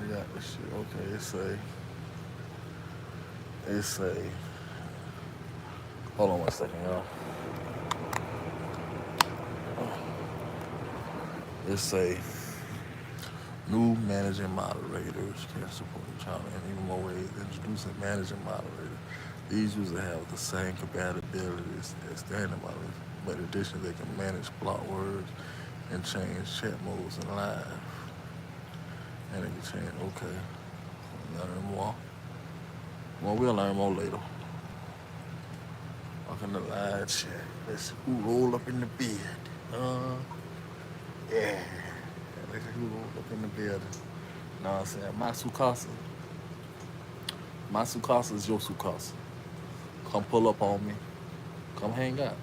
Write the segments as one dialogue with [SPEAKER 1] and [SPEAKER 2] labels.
[SPEAKER 1] I got this shit. Okay, it say, hold on one second, y'all. It say, new managing moderators can support each other in even more ways. Introducing managing moderators. These users have the same compatibilities as standard moderators, but in addition, they can manage block words and change chat modes and live. And they can change, okay, learn more. Well, we'll learn more later. Welcome to live chat. Let's see who roll up in the bed. Uh, yeah. Let's see who roll up in the bed. Know what I'm saying? My Sukasa is your Sukasa. Come pull up on me. Come hang out.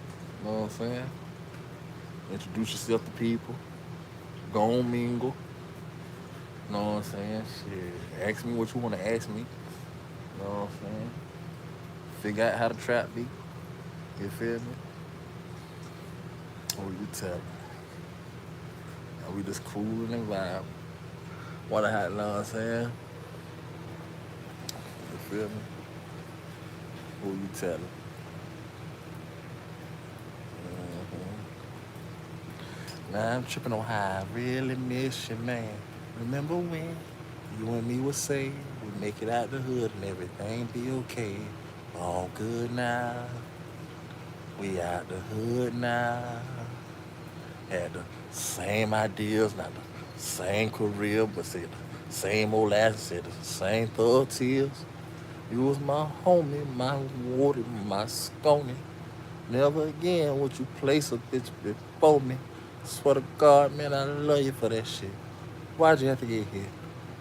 [SPEAKER 1] Know what I'm saying? Introduce yourself to people. Go on mingle. Know what I'm saying? Shit. Ask me what you want to ask me. Know what I'm saying? Figure out how to trap me. You feel me? Or you tell me. And we just coolin' and vibe. What I had, know what I'm saying? You feel me? Who you telling? Now I'm tripping on how I really miss you, man. Remember when you and me would say we make it out the hood and everything be okay? All good now. We out the hood now. Had the same ideas, not the same career, but said the same old ass, said the same thug tears. You was my homie, my water, my scony. Never again would you place a bitch before me. Swear to God, man, I love you for that shit. Why'd you have to get here?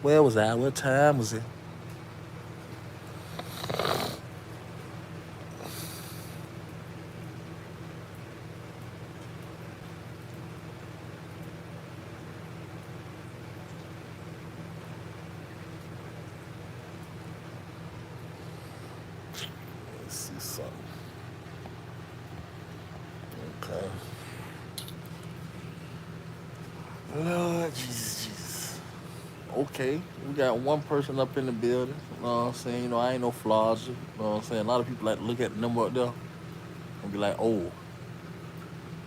[SPEAKER 1] Where was I? What time was it? Let's see something. Okay. Lord Jesus, Jesus. Okay, we got one person up in the building. You know what I'm saying? You know, I ain't no flaws. You know what I'm saying? A lot of people like to look at the number up there and be like, oh,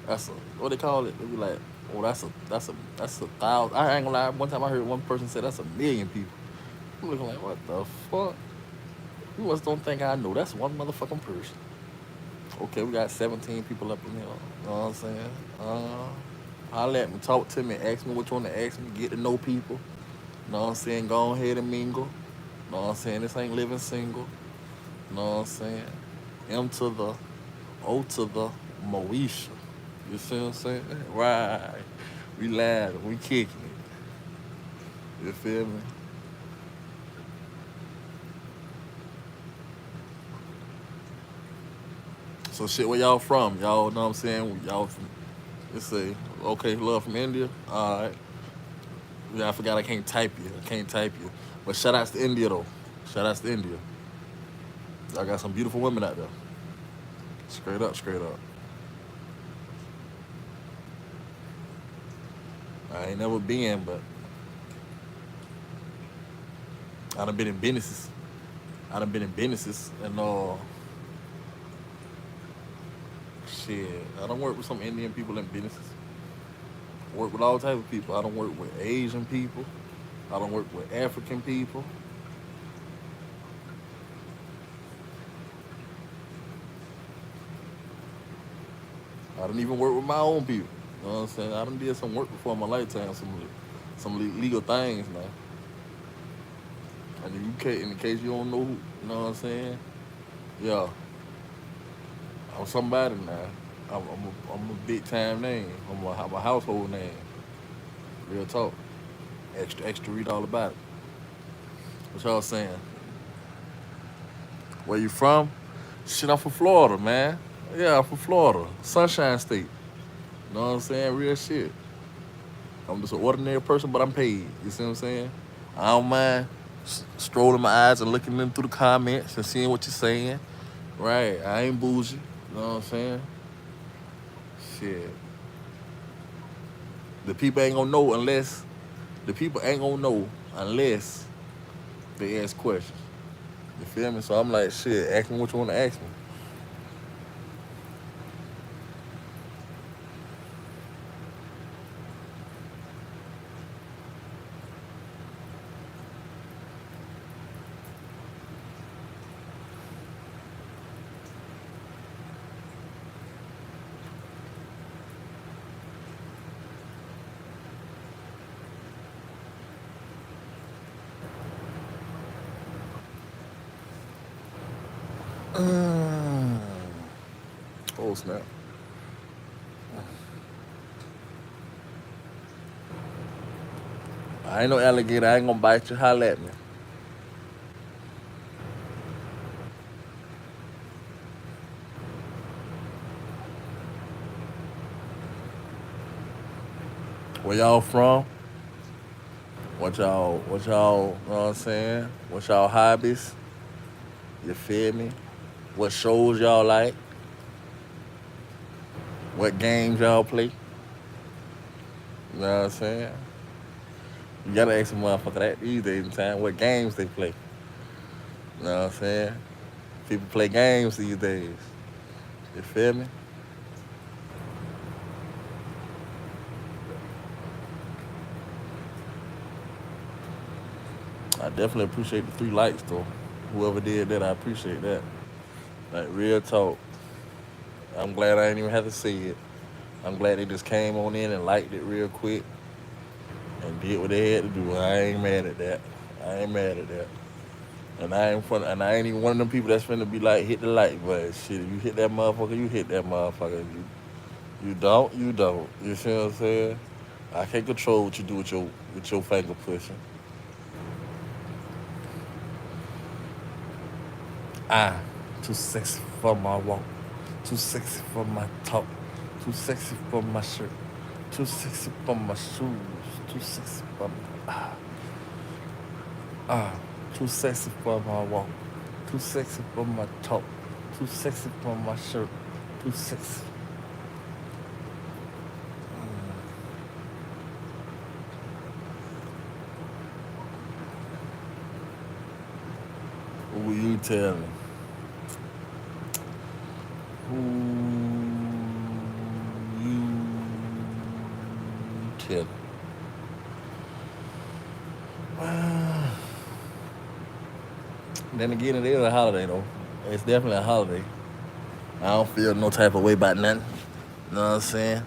[SPEAKER 1] that's a what they call it? They be like, oh, that's a thousand. I ain't gonna lie. One time I heard one person say that's 1,000,000 people. I'm looking like, what the fuck? You must don't think I know. That's one motherfucking person. Okay, we got 17 people up in here. You know what I'm saying? Uh, Holler at me, talk to me, ask me what you want to ask me, get to know people. You know what I'm saying? Go ahead and mingle. You know what I'm saying? This ain't living single. You know what I'm saying? M to the O to the Moesha. You see what I'm saying? Right. We laughing, we kicking it. You feel me? So shit, where y'all from? Y'all know what I'm saying? Y'all from, let's say, okay, love from India? Alright. Yeah, I forgot I can't type you. I can't type you. But shout outs to India though. Shout outs to India. Y'all got some beautiful women out there. Straight up, straight up. I ain't never been, but I done been in businesses. I done been in businesses and shit. I don't work with some Indian people in businesses. Work with all type of people. I don't work with Asian people. I don't work with African people. I don't even work with my own people. You know what I'm saying? I done did some work before in my lifetime, some legal things now. And you can't, in case you don't know, you know what I'm saying? Yeah, I'm somebody now. I'm a big time name. I'm a household name. Real talk. Extra, extra, read all about it. What y'all saying? Where you from? Shit, I'm from Florida, man. Yeah, I'm from Florida, Sunshine State. You know what I'm saying? Real shit. I'm just an ordinary person, but I'm paid. You see what I'm saying? I don't mind strolling my eyes and looking in through the comments and seeing what you're saying. Right, I ain't bougie. You know what I'm saying? Shit. The people ain't gonna know unless The people ain't gonna know unless they ask questions. You feel me? So I'm like, shit, ask me what you want to ask me. Mm. Oh snap! I ain't no alligator. I ain't gonna bite you. Holla at me. Where y'all from? Know what I'm saying? What y'all hobbies? You feel me? What shows y'all like? What games y'all play? You know what I'm saying? You gotta ask a motherfucker that these days in time. What games they play? You know what I'm saying? People play games these days. You feel me? I definitely appreciate the 3 likes though. Whoever did that, I appreciate that. Like real talk. I'm glad I ain't even have to say it. I'm glad they just came on in and liked it real quick and did what they had to do. I ain't mad at that. I ain't mad at that. And I ain't even one of them people that's finna be like hit the like button. Shit, if you hit that motherfucker, you hit that motherfucker. You don't, you don't. You see what I'm saying? I can't control what you do with your finger pushing. I too sexy for my walk, too sexy for my talk, too sexy for my shirt, too sexy for my shoes, too sexy for my ah, too sexy for my walk, too sexy for my talk, too sexy for my shirt, too sexy. Who you telling? Who you telling? Then again, it is a holiday though. It's definitely a holiday. I don't feel no type of way about nothing. You know what I'm saying?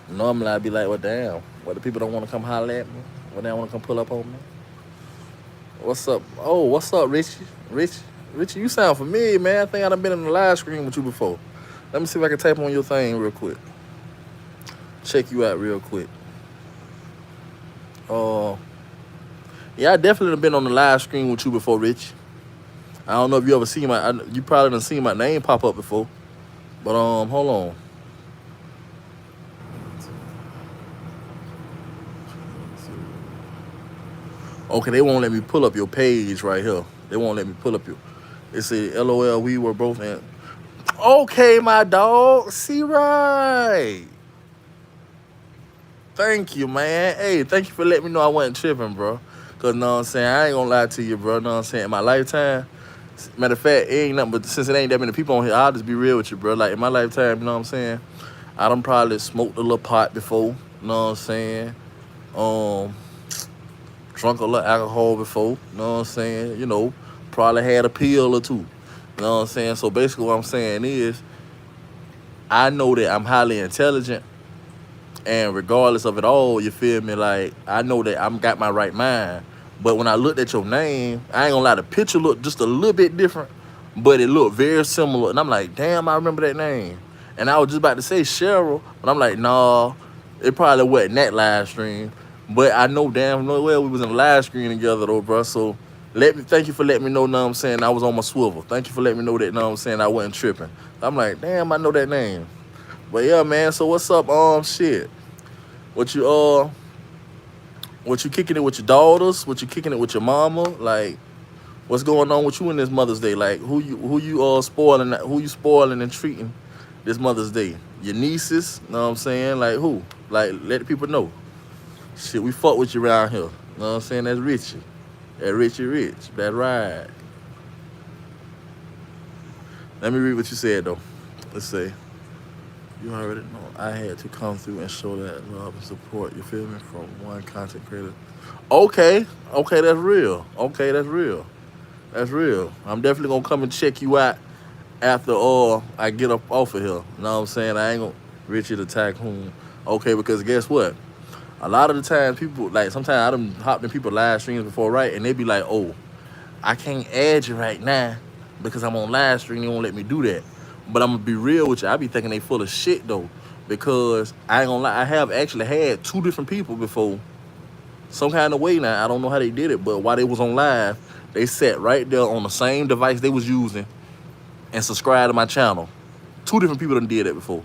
[SPEAKER 1] Normally I'd be like, well, damn. What the people don't want to come holler at me? What they don't want to come pull up on me? What's up? Oh, what's up, Richie? Richie, you sound familiar, man. I think I done been in the live screen with you before. Let me see if I can type on your thing real quick. Check you out real quick. Uh, yeah, I definitely done been on the live screen with you before, Rich. I don't know if you ever seen you probably done seen my name pop up before. But hold on. Okay, they won't let me pull up your page right here. They won't let me pull up your. It said, LOL, we were both in. Okay, my dog. See right. Thank you, man. Hey, thank you for letting me know I wasn't tripping, bro. Cause know what I'm saying, I ain't gonna lie to you, bro. Know what I'm saying? In my lifetime, matter of fact, it ain't nothing but since it ain't that many people on here, I'll just be real with you, bro. Like in my lifetime, you know what I'm saying? I done probably smoked a little pot before, you know what I'm saying? Um, drunk a little alcohol before, you know what I'm saying? You know, probably had a pill or two. You know what I'm saying? So basically what I'm saying is I know that I'm highly intelligent and regardless of it all, you feel me? Like I know that I'm got my right mind. But when I looked at your name, I ain't gonna lie, the picture looked just a little bit different, but it looked very similar. And I'm like, damn, I remember that name. And I was just about to say Cheryl, but I'm like, nah, it probably wasn't that live stream. But I know damn well we was in a live stream together though, bro. So thank you for letting me know I'm saying I was on my swivel. Thank you for letting me know that I'm saying I wasn't tripping. I'm like, damn, I know that name. But yeah, man, so what's up, shit? What you what you kicking it with your daughters? What you kicking it with your mama? Like, what's going on with you in this Mother's Day? Like, who you spoiling? Who you spoiling and treating this Mother's Day? Your nieces? Know what I'm saying? Like who? Like, let the people know. Shit, we fuck with you around here. You know what I'm saying? That's Richie. That Richie Rich. That right. Let me read what you said though. Let's say you already know I had to come through and show that love and support. You feel me? From one content creator. Okay, okay, that's real. Okay, that's real. That's real. I'm definitely gonna come and check you out after I get up off of here. You know what I'm saying? I ain't gonna Richie the tycoon. Okay, because guess what? A lot of the times people like sometimes I done hopped in people live streams before, right? And they be like, oh, I can't add you right now because I'm on live stream. They won't let me do that. But I'm gonna be real with you. I be thinking they full of shit though, because I ain't gonna lie. I have actually had two different people before. Some kind of way now. I don't know how they did it, but while they was on live, they sat right there on the same device they was using and subscribed to my channel. Two different people done did that before.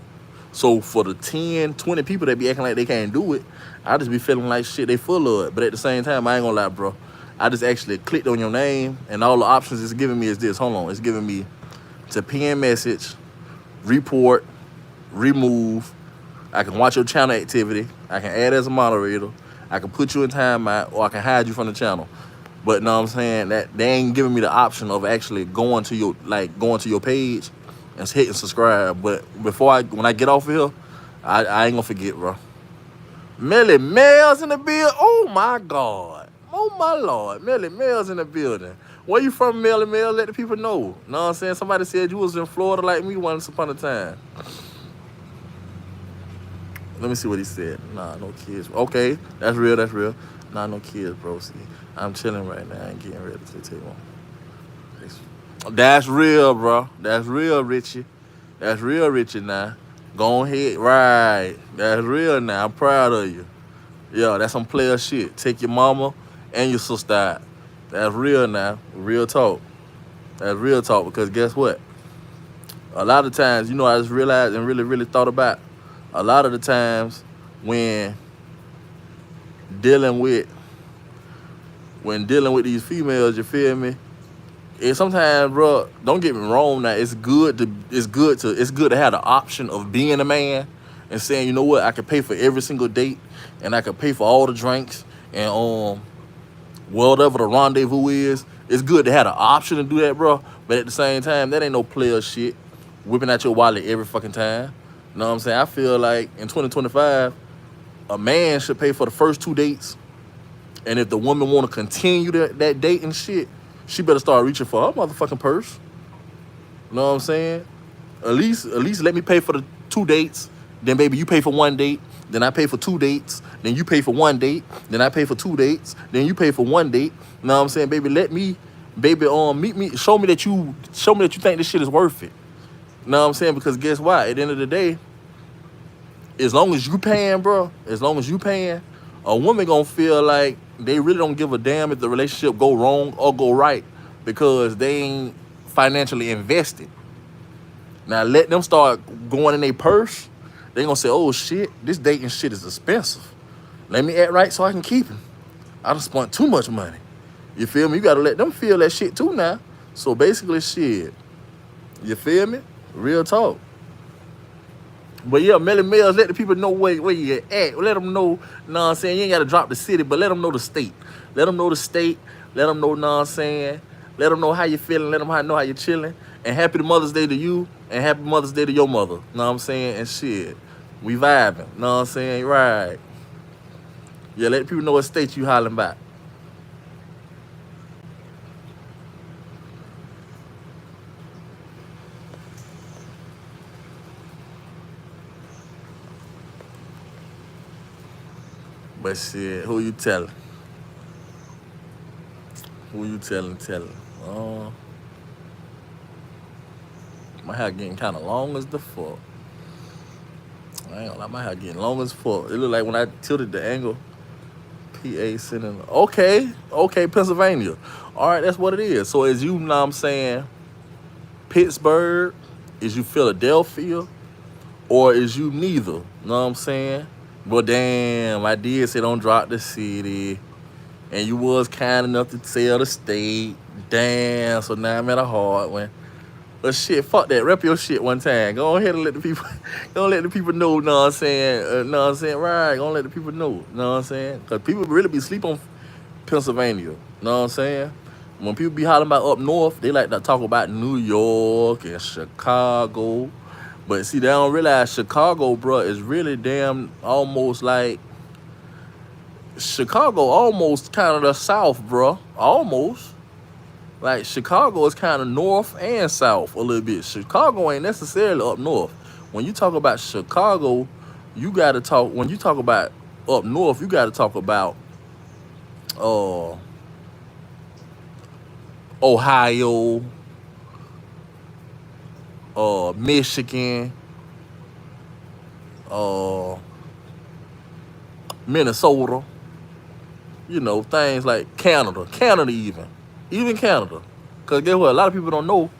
[SPEAKER 1] So for the 10, 20 people that be acting like they can't do it, I just be feeling like shit, they full of it. But at the same time, I ain't gonna lie, bro. I just actually clicked on your name, and all the options it's giving me is this. Hold on. It's giving me to pin message, report, remove. I can watch your channel activity. I can add as a moderator. I can put you in timeout, or I can hide you from the channel. But know what I'm saying? That they ain't giving me the option of actually going to your page and hitting subscribe. But when I get off of here, I ain't gonna forget, bro. Melly Mel's in the building. Oh my God. Oh my Lord. Melly Mel's in the building. Where you from, Melly Mel? Let the people know. Know what I'm saying? Somebody said you was in Florida like me once upon a time. Let me see what he said. Nah, no kids. Okay, that's real, that's real. Nah, no kids, bro. See, I'm chilling right now. I ain't getting ready to take one. That's real, bro. That's real, Richie. That's real, Richie, now. Go ahead. Right. That's real now. I'm proud of you. Yeah, that's some player shit. Take your mama and your sister out. That's real now. Real talk. That's real talk, because guess what? A lot of times, you know, I just realized and really, really thought about a lot of the times when dealing with these females, you feel me? And sometimes, bro, don't get me wrong. Now it's good to have the option of being a man and saying, you know what, I can pay for every single date, and I can pay for all the drinks, and whatever the rendezvous is. It's good to have the option to do that, bro. But at the same time, that ain't no player shit. Whipping out your wallet every fucking time. You know what I'm saying? I feel like in 2025, a man should pay for the first 2 dates, and if the woman want to continue that date and shit, she better start reaching for her motherfucking purse. You know what I'm saying? At least let me pay for the 2 dates. Then baby, you pay for 1 date. Then I pay for 2 dates. Then you pay for 1 date. Then I pay for 2 dates. Then you pay for 1 date. You know what I'm saying? Baby, meet me. Show me that you think this shit is worth it. You know what I'm saying? Because guess what? At the end of the day, as long as you paying, bro, a woman gonna feel like they really don't give a damn if the relationship go wrong or go right, because they ain't financially invested. Now let them start going in their purse. They gonna say, oh shit, this dating shit is expensive. Let me act right so I can keep him. I done spent too much money. You feel me? You gotta let them feel that shit too now. So basically, shit. You feel me? Real talk. But yeah, Melly Mills, let the people know where you at. Let them know, what I'm saying? You ain't got to drop the city, but let them know the state. Let them know the state. Let them know, what I'm saying? Let them know how you feeling. Let them know how you chilling. And happy Mother's Day to you, and happy Mother's Day to your mother. Know what I'm saying? And shit, we vibing. Know what I'm saying? Right. Yeah, let the people know what state you hollering about. But shit, who you telling? Who you telling? My hair getting kind of long as the fuck. I ain't gonna lie, my hair getting long as fuck. It look like when I tilted the angle, PA sending. Okay, Pennsylvania. All right, that's what it is. So is you, know what I'm saying, Pittsburgh? Is you Philadelphia? Or is you neither? Know what I'm saying? But damn, I did say don't drop the city. And you was kind enough to tell the state. Damn, so now I'm at a hard one. But shit, fuck that. Rep your shit one time. Go ahead and let the people, go let the people know. Know what I'm saying? Know what I'm saying? Right. Go let the people know. Know what I'm saying? Cause people really be sleep on Pennsylvania. Know what I'm saying? When people be hollering about up north, they like to talk about New York and Chicago. But see, they don't realize Chicago, bro, is really damn almost like Chicago, almost kind of the South, bro. Almost. Like Chicago is kind of north and south a little bit. Chicago ain't necessarily up north. When you talk about Chicago, you gotta talk. When you talk about up north, you gotta talk about uh Ohio, Michigan, uh Minnesota. You know, things like Canada even Canada. Cause guess what? A lot of people don't know.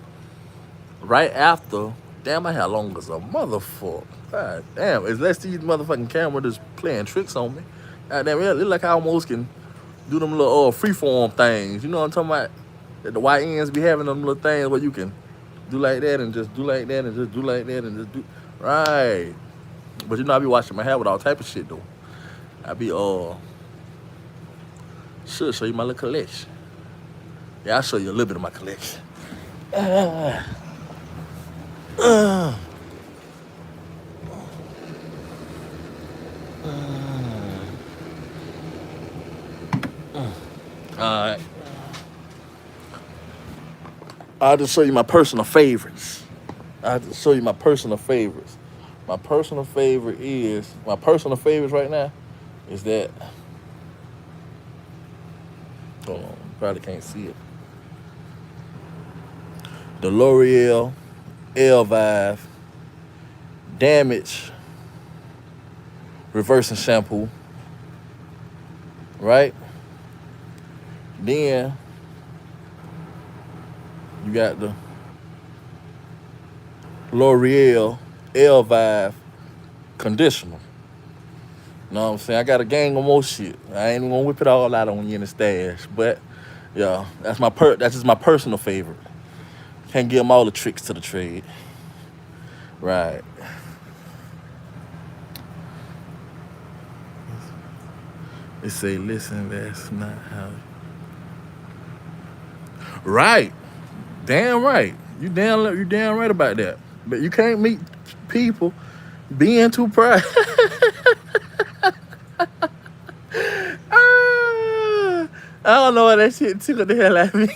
[SPEAKER 1] Right after, damn, I had long as a motherfucker. God damn, unless these motherfucking camera just playing tricks on me. God damn, it look like I almost can do them little freeform things. You know what I'm talking about? That the YNs be having them little things where you can do like that and just do like that and just do like that and just do right. But you know I be washing my hair with all type of shit though. I be should show you my little collection. Yeah, I'll show you a little bit of my collection. Alright. I'll just show you my personal favorites. I'll just show you my personal favorites. My personal favorites right now is that, hold on, probably can't see it. The L'Oreal Elvive Damage Reversing Shampoo. Right? Then you got the L'Oreal Elvive Conditioner. You know what I'm saying? I got a gang of more shit. I ain't even gonna whip it all out on you in the stash. But yeah, that's just my personal favorite. Can't give them all the tricks to the trade. Right. They say, listen, that's not how. Right. Damn right. You damn right about that. But you can't meet people being too proud. I don't know why that shit tickled the hell out of me.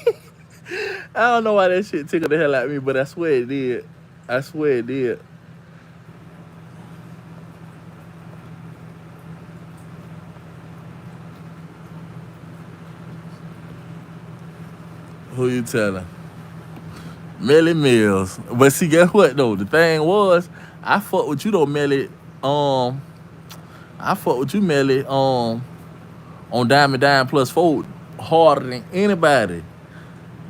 [SPEAKER 1] I don't know why that shit tickled the hell out of me, but I swear it did. I swear it did. Who you telling? Melly Mills. But see, guess what though? The thing was, I fuck with you though, Melly. I fuck with you, Melly. On Diamond Dime Plus 4 harder than anybody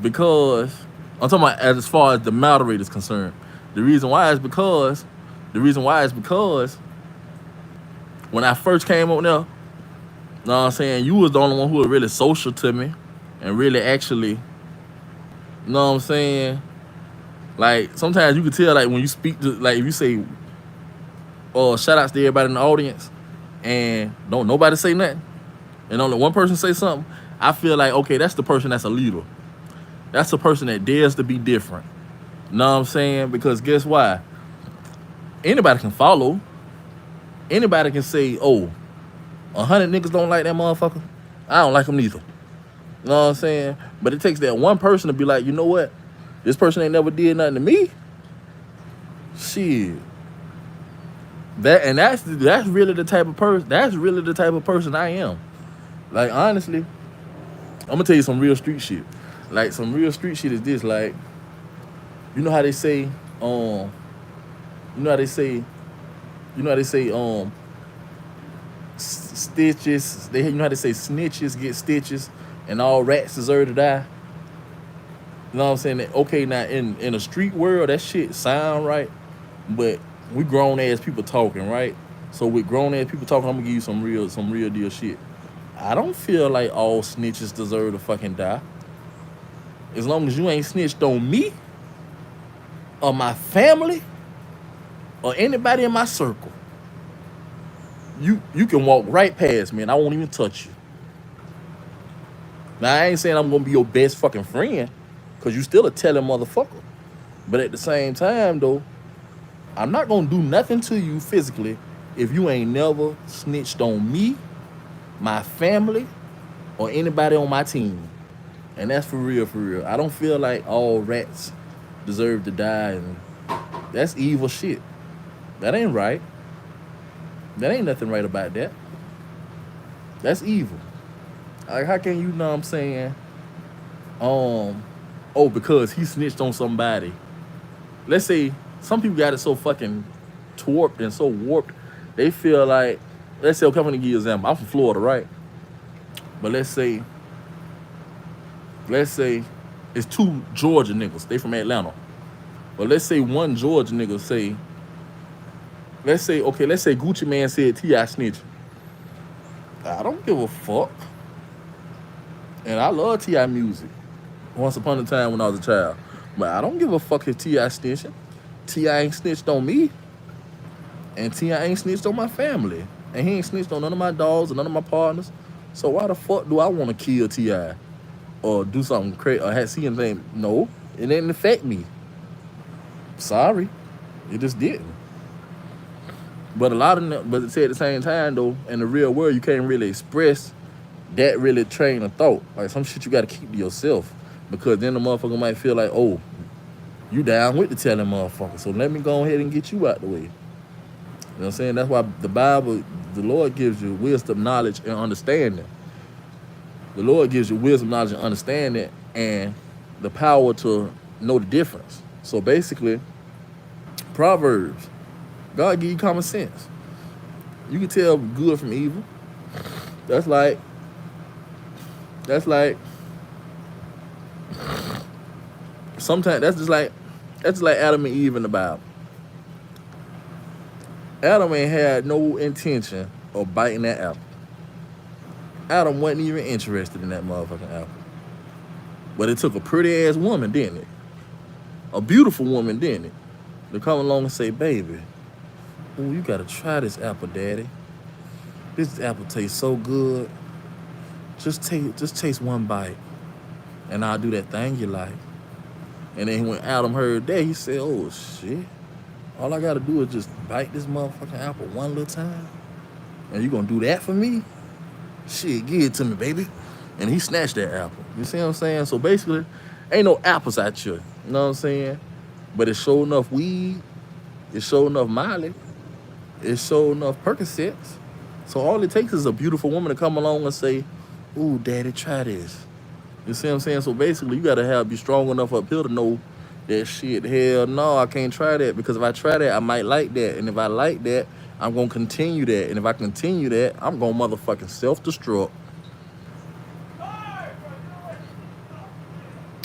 [SPEAKER 1] because I'm talking about as far as the moderator is concerned. The reason why is because when I first came on there, know what I'm saying, you was the only one who was really social to me and really actually, know what I'm saying, like sometimes you could tell like when you speak to, like if you say shout outs to everybody in the audience and don't nobody say nothing and only one person say something, I feel like, okay, that's the person that's a leader. That's the person that dares to be different. Know what I'm saying? Because guess why? Anybody can follow. Anybody can say, oh, 100 niggas don't like that motherfucker. I don't like him neither. Know what I'm saying? But it takes that one person to be like, you know what? This person ain't never did nothing to me. Shit. That's really the type of person. That's really the type of person I am. Like honestly, I'm gonna tell you some real street shit. Like some real street shit is this. Like, you know how they say, stitches. You know how they say snitches get stitches, and all rats deserve to die. You know what I'm saying? Okay, now in a street world, that shit sound right, but we grown ass people talking, right? So with grown ass people talking, I'm gonna give you some real deal shit. I don't feel like all snitches deserve to fucking die. As long as you ain't snitched on me, or my family or anybody in my circle, you can walk right past me and I won't even touch you. Now I ain't saying I'm gonna be your best fucking friend, cause you still a telling motherfucker. But at the same time though, I'm not gonna do nothing to you physically if you ain't never snitched on me, my family, or anybody on my team. And that's for real, for real. I don't feel like all rats deserve to die, and that's evil shit. That ain't right. That ain't nothing right about that. That's evil. Like, how can you know what I'm saying? Oh, because he snitched on somebody. Let's say some people got it so fucking warped and so warped, they feel like, let's say, okay, I'm gonna give you an example. I'm from Florida, right? But let's say it's two Georgia niggas. They from Atlanta. But let's say one Georgia nigga say, let's say Gucci Man said T.I. snitching. I don't give a fuck. And I love T.I. music. Once upon a time when I was a child. But I don't give a fuck if T.I. snitching. T.I. ain't snitched on me. And T.I. ain't snitched on my family. And he ain't snitched on none of my dogs or none of my partners. So why the fuck do I want to kill T.I.? Or do something crazy or see anything? No, it didn't affect me. Sorry. It just didn't. But but at the same time though, in the real world, you can't really express that really train of thought. Like some shit you gotta keep to yourself. Because then the motherfucker might feel like, oh, you down with the telling motherfucker. So let me go ahead and get you out the way. You know what I'm saying? That's why the Bible, the Lord gives you wisdom, knowledge, and understanding. The Lord gives you wisdom, knowledge, and understanding, and the power to know the difference. So basically, Proverbs, God give you common sense. You can tell good from evil. That's like sometimes that's just like Adam and Eve in the Bible. Adam ain't had no intention of biting that apple. Adam wasn't even interested in that motherfucking apple. But it took a pretty ass woman, didn't it? A beautiful woman, didn't it? To come along and say, baby, ooh, you gotta try this apple, daddy. This apple tastes so good. Just taste one bite. And I'll do that thing you like. And then when Adam heard that, he said, oh shit. All I gotta do is just bite this motherfucking apple one little time. And you gonna do that for me? Shit, give it to me, baby. And he snatched that apple. You see what I'm saying? So basically, ain't no apples out here. You know what I'm saying? But it's sure enough weed. It's sure enough Miley. It's sure enough Percocets. So all it takes is a beautiful woman to come along and say, ooh, daddy, try this. You see what I'm saying? So basically, you gotta be strong enough up here to know that shit, hell no, I can't try that. Because if I try that, I might like that. And if I like that, I'm gonna continue that. And if I continue that, I'm gonna motherfucking self-destruct.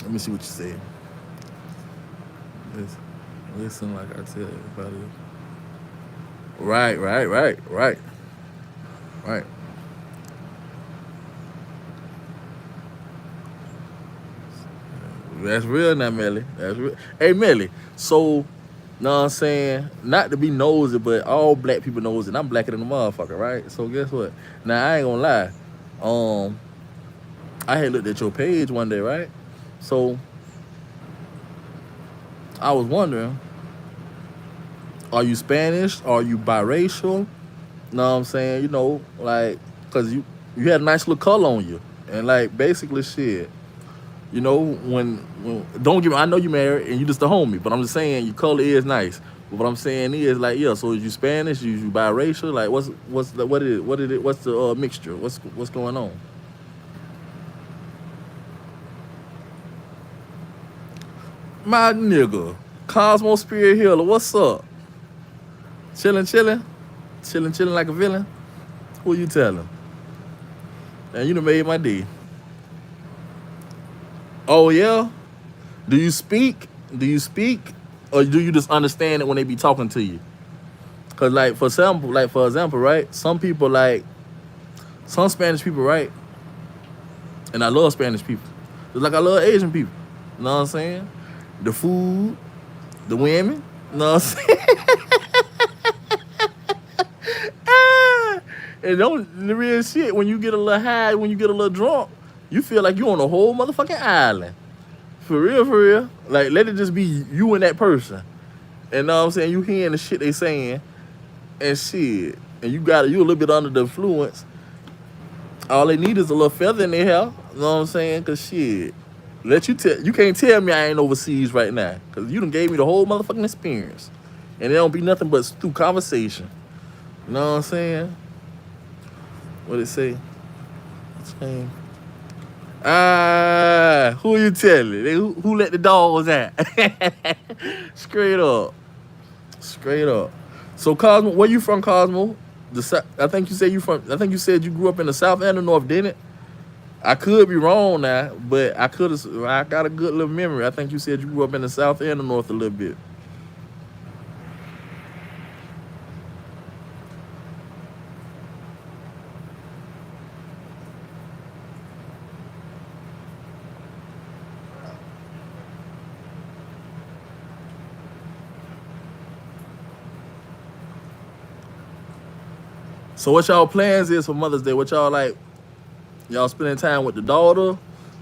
[SPEAKER 1] Let me see what you said. Listen like I tell everybody. Right. That's real now, Melly. That's real. Hey, Melly, so, know what I'm saying? Not to be nosy, but all black people knows it. I'm blacker than a motherfucker, right? So guess what? Now, I ain't gonna lie. I had looked at your page one day, right? So, I was wondering, are you Spanish? Are you biracial? Know what I'm saying? You know, like, because you had a nice little color on you. And, like, basically, shit. You know, when don't get me, I know you married and you just a homie, but I'm just saying your color is nice. But what I'm saying is like, yeah, so is you Spanish, you biracial? Like what's the mixture? What's going on? My nigga, Cosmo Spirit Healer, what's up? Chilling like a villain? Who you telling? And you done made my day. Oh yeah? Do you speak? Or do you just understand it when they be talking to you? Cause like for example, right? Some people some Spanish people, right? And I love Spanish people. Just like I love Asian people. You know what I'm saying? The food, The women. You know what I'm saying? Ah! And don't the real shit. When you get a little high, when you get a little drunk, you feel like you on a whole motherfucking island. For real, for real. Like let it just be you and that person. And know what I'm saying? You hearing the shit they saying and shit. And you a little bit under the influence. All they need is a little feather in their hair. You know what I'm saying? Cause shit. You can't tell me I ain't overseas right now. Cause you done gave me the whole motherfucking experience. And it don't be nothing but through conversation. You know what I'm saying? What it say? Saying, who you telling? Who let the dogs out? Straight up. Straight up. So Cosmo, where you from, Cosmo? I think you said you grew up in the South and the North, didn't it? I could be wrong now, but I got a good little memory. I think you said you grew up in the South and the North a little bit. So what y'all plans is for Mother's Day? What y'all like? Y'all spending time with the daughter?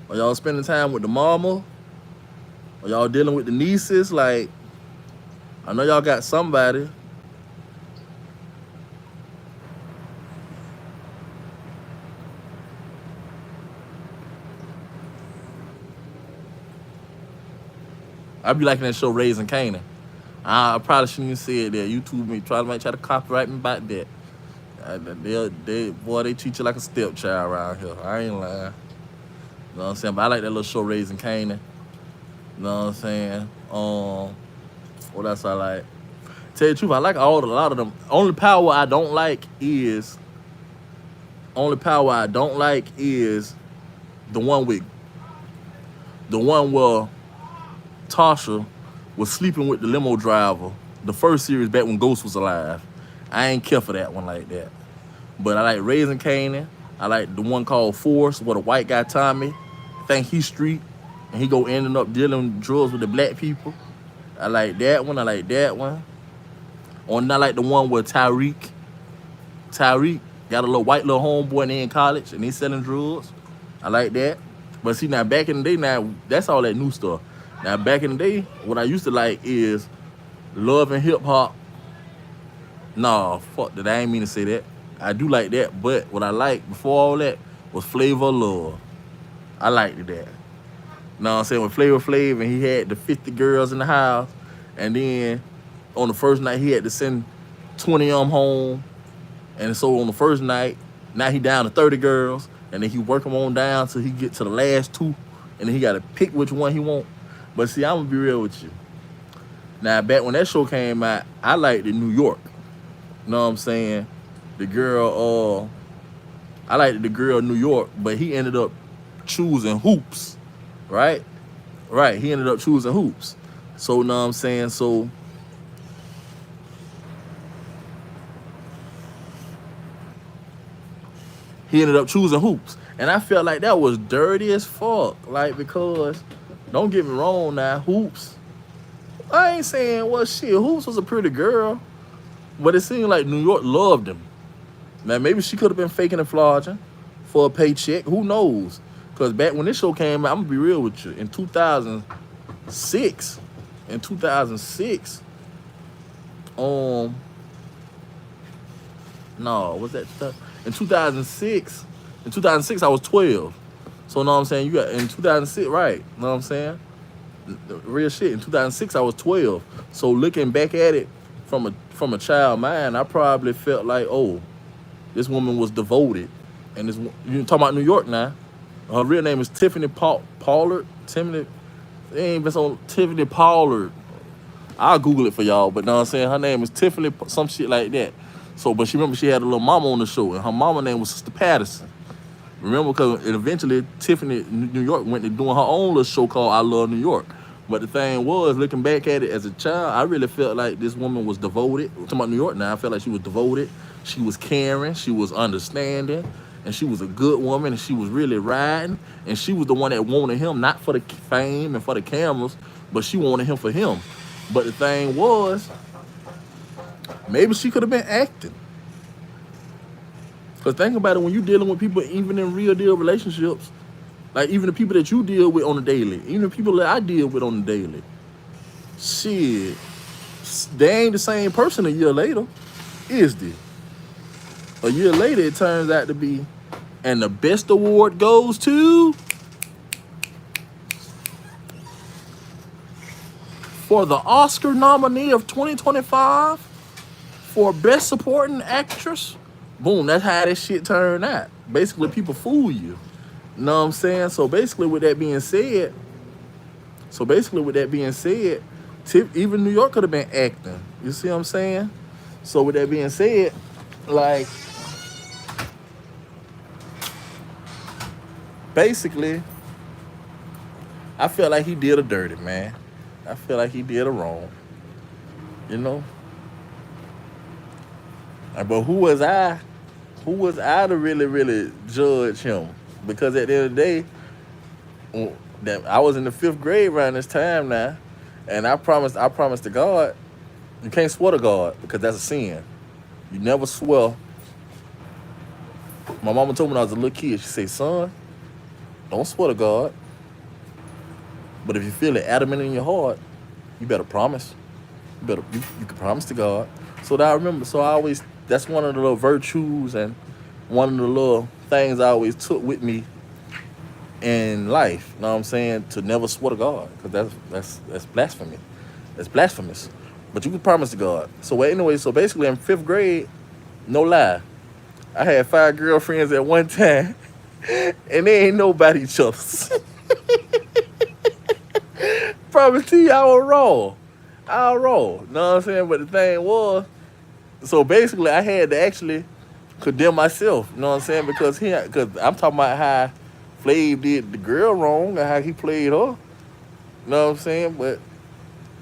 [SPEAKER 1] Or y'all spending time with the mama? Or y'all dealing with the nieces? Like, I know y'all got somebody. I be liking that show Raising Canaan. I probably shouldn't even say it there. YouTube might try to copyright me about that. They treat you like a stepchild around here. I ain't lying. You know what I'm saying? But I like that little show Raising Canaan. You know what I'm saying? What else I like? Tell you the truth, I like a lot of them. Only power I don't like is the one with the one where Tasha was sleeping with the limo driver. The first series back when Ghost was alive. I ain't care for that one like that. But I like Raising Canaan. I like the one called Force, where the white guy Tommy think he's street and he go ending up dealing drugs with the black people. I like that one. Or not like the one where Tyreek got a little white little homeboy and they in college and they selling drugs. I like that. But see now back in the day, now that's all that new stuff. Now back in the day, what I used to like is Love and Hip Hop. Nah, fuck that. I ain't mean to say that. I do like that, but what I liked before all that was Flavor of Love. I liked that. You know what I'm saying? With Flavor Flav and he had the 50 girls in the house, and then on the first night he had to send 20 of them home. And so on the first night, now he down to 30 girls, and then he work them on down till he get to the last two, and then he got to pick which one he want. But see, I'm gonna be real with you. Now, back when that show came out, I liked it New York. You know what I'm saying? I liked the girl in New York, but he ended up choosing Hoops, right? Right, he ended up choosing Hoops. So, you know what I'm saying? So, he ended up choosing Hoops. And I felt like that was dirty as fuck. Like, because, don't get me wrong now, Hoops, I ain't saying, well, shit, Hoops was a pretty girl, but it seemed like New York loved him. Now, maybe she could have been faking and flogging for a paycheck. Who knows? Because back when this show came out, I'm going to be real with you, in 2006, no, was that stuff? In 2006, I was 12. So, you know what I'm saying? You got in 2006, right? You know what I'm saying? The real shit. In 2006, I was 12. So, looking back at it from a child mind, I probably felt like, oh, this woman was devoted. And you talking about New York now? Her real name is Tiffany Pollard. It ain't been so Tiffany Pollard. I'll Google it for y'all, but know what I'm saying? Her name is Tiffany, some shit like that. So, but she had a little mama on the show, and her mama name was Sister Patterson. Remember, because eventually Tiffany New York went to doing her own little show called I Love New York. But the thing was, looking back at it as a child, I really felt like this woman was devoted. I'm talking about New York now, I felt like she was devoted. She was caring, she was understanding, and she was a good woman, and she was really riding. And she was the one that wanted him, not for the fame and for the cameras, but she wanted him for him. But the thing was, maybe she could have been acting. Because think about it, when you're dealing with people, even in real deal relationships, like even the people that you deal with on the daily, even the people that I deal with on the daily, shit, they ain't the same person a year later, is they? A year later, it turns out to be, and the best award goes to, for the Oscar nominee of 2025 for Best Supporting Actress. Boom, that's how this shit turned out. Basically, people fool you. You know what I'm saying? So basically, with that being said, even New York could have been acting. You see what I'm saying? So with that being said, like basically, I feel like he did a dirty, man. I feel like he did a wrong. You know? But who was I? Who was I to really, really judge him? Because at the end of the day, that I was in the 5th grade around this time now, and I promised to God, you can't swear to God because that's a sin. You never swear. My mama told me when I was a little kid, she said, son, don't swear to God. But if you feel it adamant in your heart, you better promise. You can promise to God. So that I remember, so I always, that's one of the little virtues and one of the little things I always took with me in life. You know what I'm saying? To never swear to God, because that's blasphemy. That's blasphemous. But you can promise to God. So anyway, so basically in 5th grade, no lie, I had 5 girlfriends at one time, and they ain't know about each other. Promise to you, I was wrong. I was wrong. You know what I'm saying? But the thing was, so basically, I had to actually condemn myself. You know what I'm saying? Because I'm talking about how Flav did the girl wrong and how he played her. You know what I'm saying? But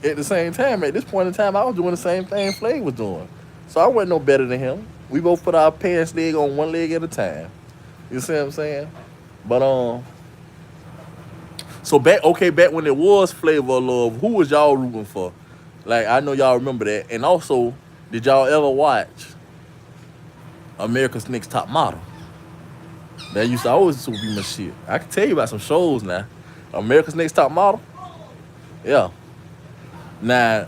[SPEAKER 1] at the same time, at this point in time, I was doing the same thing Flav was doing. So I wasn't no better than him. We both put our pants leg on one leg at a time. You see what I'm saying? But so back when it was Flavor of Love, who was y'all rooting for? Like, I know y'all remember that. And also, did y'all ever watch America's Next Top Model? That used to always be my shit. I can tell you about some shows now. America's Next Top Model? Yeah. Now,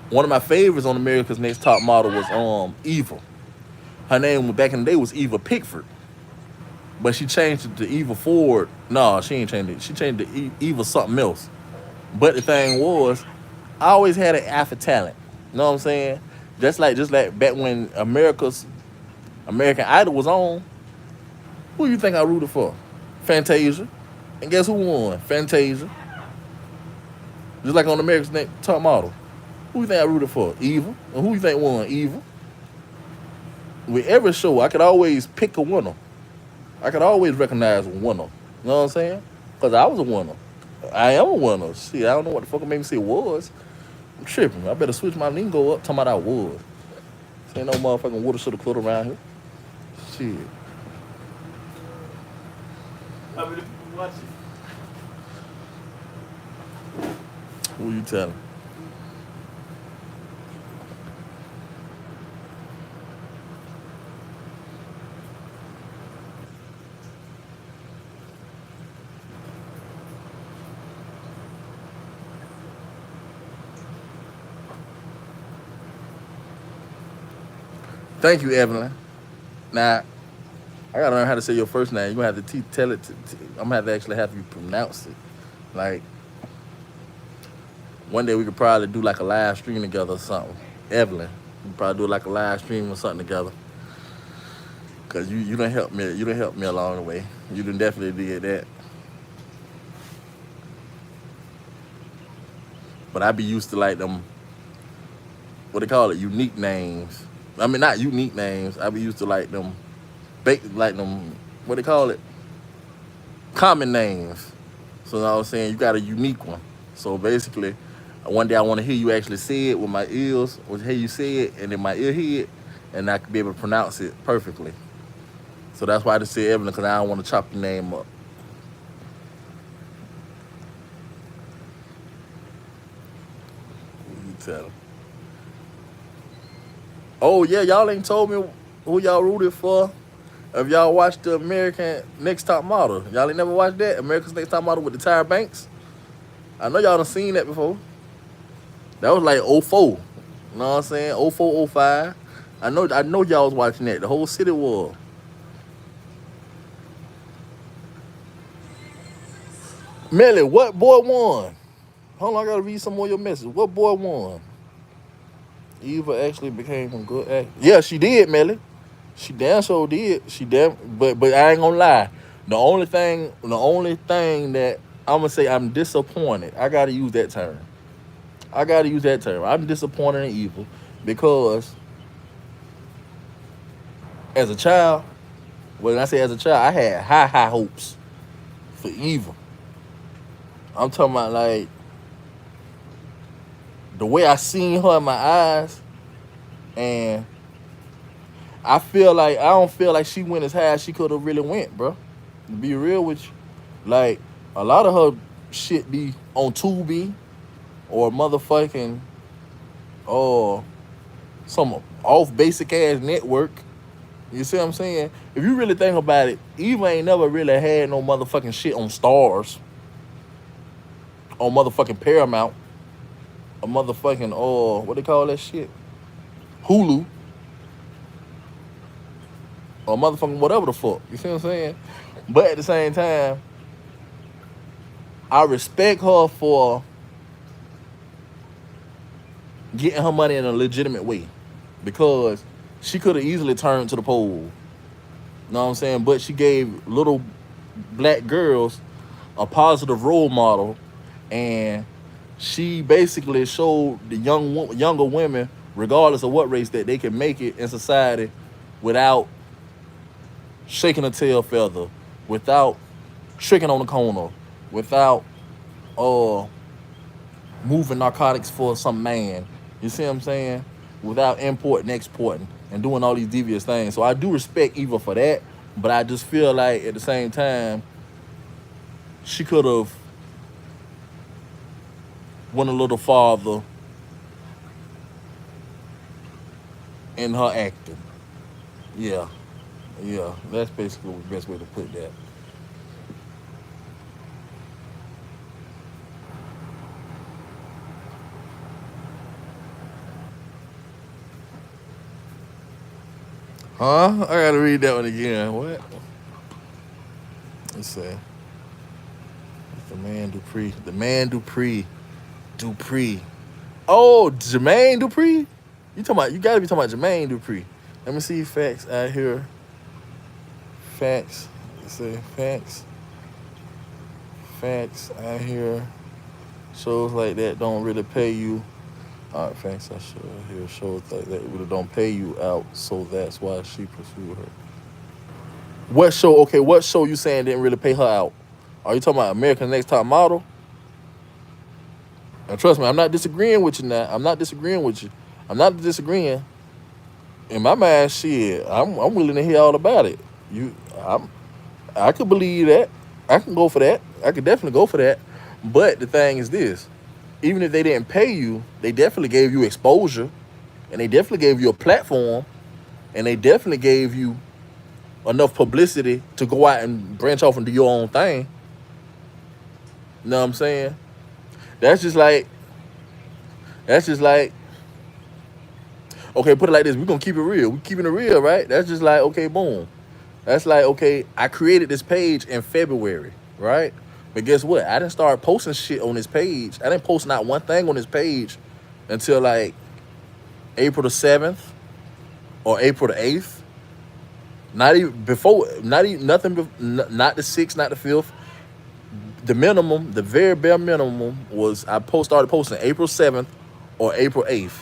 [SPEAKER 1] one of my favorites on America's Next Top Model was Eva. Her name back in the day was Eva Pickford. But she changed it to Eva Ford. No, she ain't changed it. She changed it to Eva something else. But the thing was, I always had an eye for talent. You know what I'm saying? Just like back when American Idol was on, who you think I rooted for? Fantasia. And guess who won? Fantasia. Just like on America's Next Top Model. Who you think I rooted for? Eva. And who you think won? Eva. With every show, I could always pick a winner. I could always recognize a winner. You know what I'm saying? Because I was a winner. I am a winner. See, I don't know what the fuck made me say was. I'm tripping. I better switch my lingo up talking about I was. This ain't no motherfucking water shoulda coulda around here. Shit.
[SPEAKER 2] How many people watching?
[SPEAKER 1] Who you telling? Thank you, Evelyn. Now, I gotta learn how to say your first name. You're gonna have to tell it. I'm gonna have to actually have you pronounce it. Like, one day we could probably do like a live stream together or something. Evelyn, we could probably do like a live stream or something together. Cause you done help me. You done help me along the way. You done definitely did that. But I be used to like them, what they call it, unique names. I mean, not unique names. I be used to like them, what they call it, common names. So you know what I'm saying, you got a unique one. So basically, one day I want to hear you actually say it with my ears, or hear you say it, and in my ear hear it, and I can be able to pronounce it perfectly. So that's why I just said Evelyn, because I don't want to chop your name up. Tell 'em. Oh yeah, y'all ain't told me who y'all rooted for. If y'all watched the American Next Top Model, y'all ain't never watched that America's Next Top Model with the Tyra Banks. I know y'all done seen that before. That was like '04. You know what I'm saying? '04, '05. I know y'all was watching that. The whole city was. Melly, what boy won? Hold on, I gotta read some more of your message. What boy won? Eva actually became a good act. Yeah, she did, Melly. She damn sure did. She damn, but I ain't gonna lie. The only thing that I'm gonna say I'm disappointed. I gotta use that term. I gotta use that term. I'm disappointed in Eva because as a child, when I say as a child, I had high hopes for Eva. I'm talking about like the way I seen her in my eyes, and I don't feel like she went as high as she could have really went, bro. To be real with you, like a lot of her shit be on Tubi or motherfucking or some off basic ass network. You see what I'm saying? If you really think about it, Eva ain't never really had no motherfucking shit on Stars, on motherfucking Paramount, or motherfucking what they call that shit, Hulu, or motherfucking whatever the fuck. You see what I'm saying? But at the same time, I respect her for getting her money in a legitimate way because she could have easily turned to the pole. You know what I'm saying? But she gave little black girls a positive role model, and she basically showed the younger women, regardless of what race, that they can make it in society without shaking a tail feather, without tricking on the corner, without uh moving narcotics for some man. You see what I'm saying? Without importing, exporting, and doing all these devious things. So I do respect Eva for that, but I just feel like at the same time, she could have went a little farther in her acting. Yeah, yeah, that's basically the best way to put that. Huh? I gotta read that one again. What? Let's see. The man Dupree. The man Dupree. Dupree. Oh, Jermaine Dupree? You gotta be talking about Jermaine Dupree. Let me see facts out here. Facts. Let's see. Facts out here. Shows like that don't really pay you. All right, facts I show here. Shows like that really don't pay you out, so that's why she pursued her. What show? Okay, what show you saying didn't really pay her out? Are you talking about American Next Top Model? And trust me, I'm not disagreeing with you now. I'm not disagreeing with you. I'm not disagreeing. In my mind, shit, I'm willing to hear all about it. I could believe that. I can go for that. I could definitely go for that. But the thing is this: even if they didn't pay you, they definitely gave you exposure, and they definitely gave you a platform, and they definitely gave you enough publicity to go out and branch off and do your own thing. You know what I'm saying? That's just like that's just like okay, put it like this. We're gonna keep it real. We're keeping it real, right? That's just like, okay, boom. That's like, okay, I created this page in February, right? But guess what? I didn't start posting shit on this page. I didn't post not one thing on this page until like April the 7th or April the 8th. Not even before, not even nothing, not the 6th, not the 5th. The minimum, the very bare minimum was started posting April 7th or April 8th.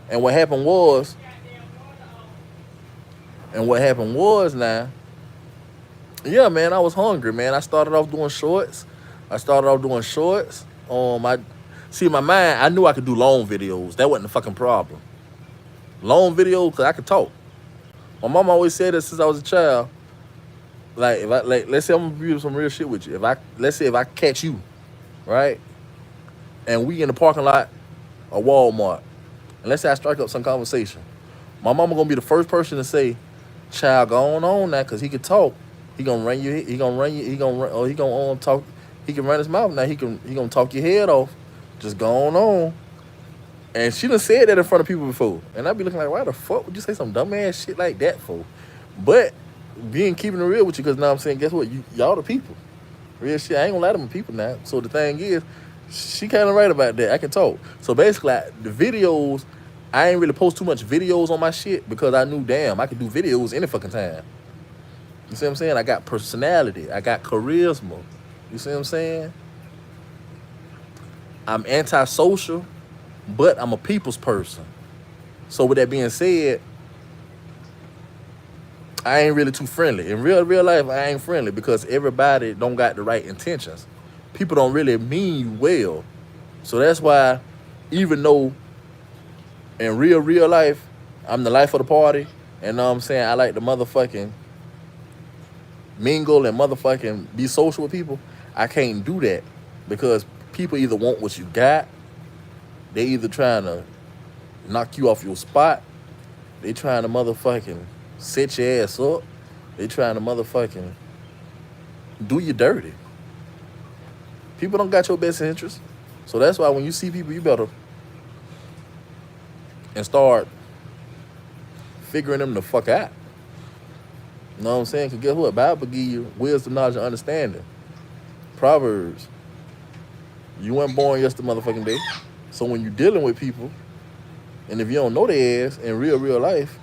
[SPEAKER 1] And what happened was, now, yeah, man, I was hungry, man. I started off doing shorts. I see in my mind, I knew I could do long videos. That wasn't the fucking problem. Long videos, cause I could talk. My mom always said that since I was a child. Like if I let's say I'm gonna do some real shit with you. Let's say if I catch you, right, and we in the parking lot or Walmart, and let's say I strike up some conversation, my mama gonna be the first person to say, "Child, go on now, cause he can talk. He gonna run you. He gonna run you. He gonna run. Or he gonna talk. He can run his mouth now. He gonna talk your head off. Just go on." And she done said that in front of people before, and I be looking like, why the fuck would you say some dumb ass shit like that for? But being keeping it real with you, cause now I'm saying, guess what? Y'all the people. Real shit. I ain't gonna lie to my people now. So the thing is, she kind of right about that. I can talk. So basically, the videos, I ain't really post too much videos on my shit because I knew, damn, I could do videos any fucking time. You see what I'm saying? I got personality. I got charisma. You see what I'm saying? I'm antisocial, but I'm a people's person. So with that being said, I ain't really too friendly. In real life, I ain't friendly because everybody don't got the right intentions. People don't really mean you well. So that's why, even though in real life, I'm the life of the party, and know what I'm saying, I like to motherfucking mingle and motherfucking be social with people, I can't do that because people either want what you got, they either trying to knock you off your spot, they trying to motherfucking set your ass up, they trying to motherfucking do you dirty. People don't got your best interest. So that's why when you see people, you better and start figuring them the fuck out. You know what I'm saying? Because guess what? Bible give you wisdom, knowledge, and understanding. Proverbs. You weren't born yesterday motherfucking day. So when you're dealing with people, and if you don't know their ass in real life,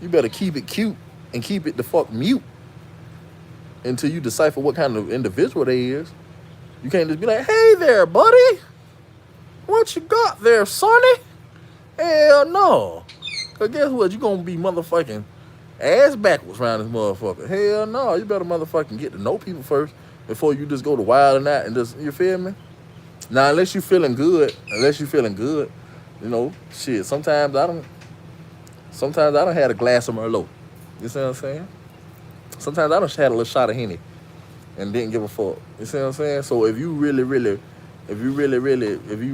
[SPEAKER 1] you better keep it cute and keep it the fuck mute until you decipher what kind of individual they is. You can't just be like, hey there, buddy. What you got there, sonny? Hell no. Because guess what? You going to be motherfucking ass backwards around this motherfucker. Hell no. You better motherfucking get to know people first before you just go to wild and that and just, you feel me? Now, unless you feeling good, you know, shit, sometimes I don't had a glass of Merlot. You see what I'm saying? Sometimes I done had a little shot of Henny and didn't give a fuck. You see what I'm saying? So if you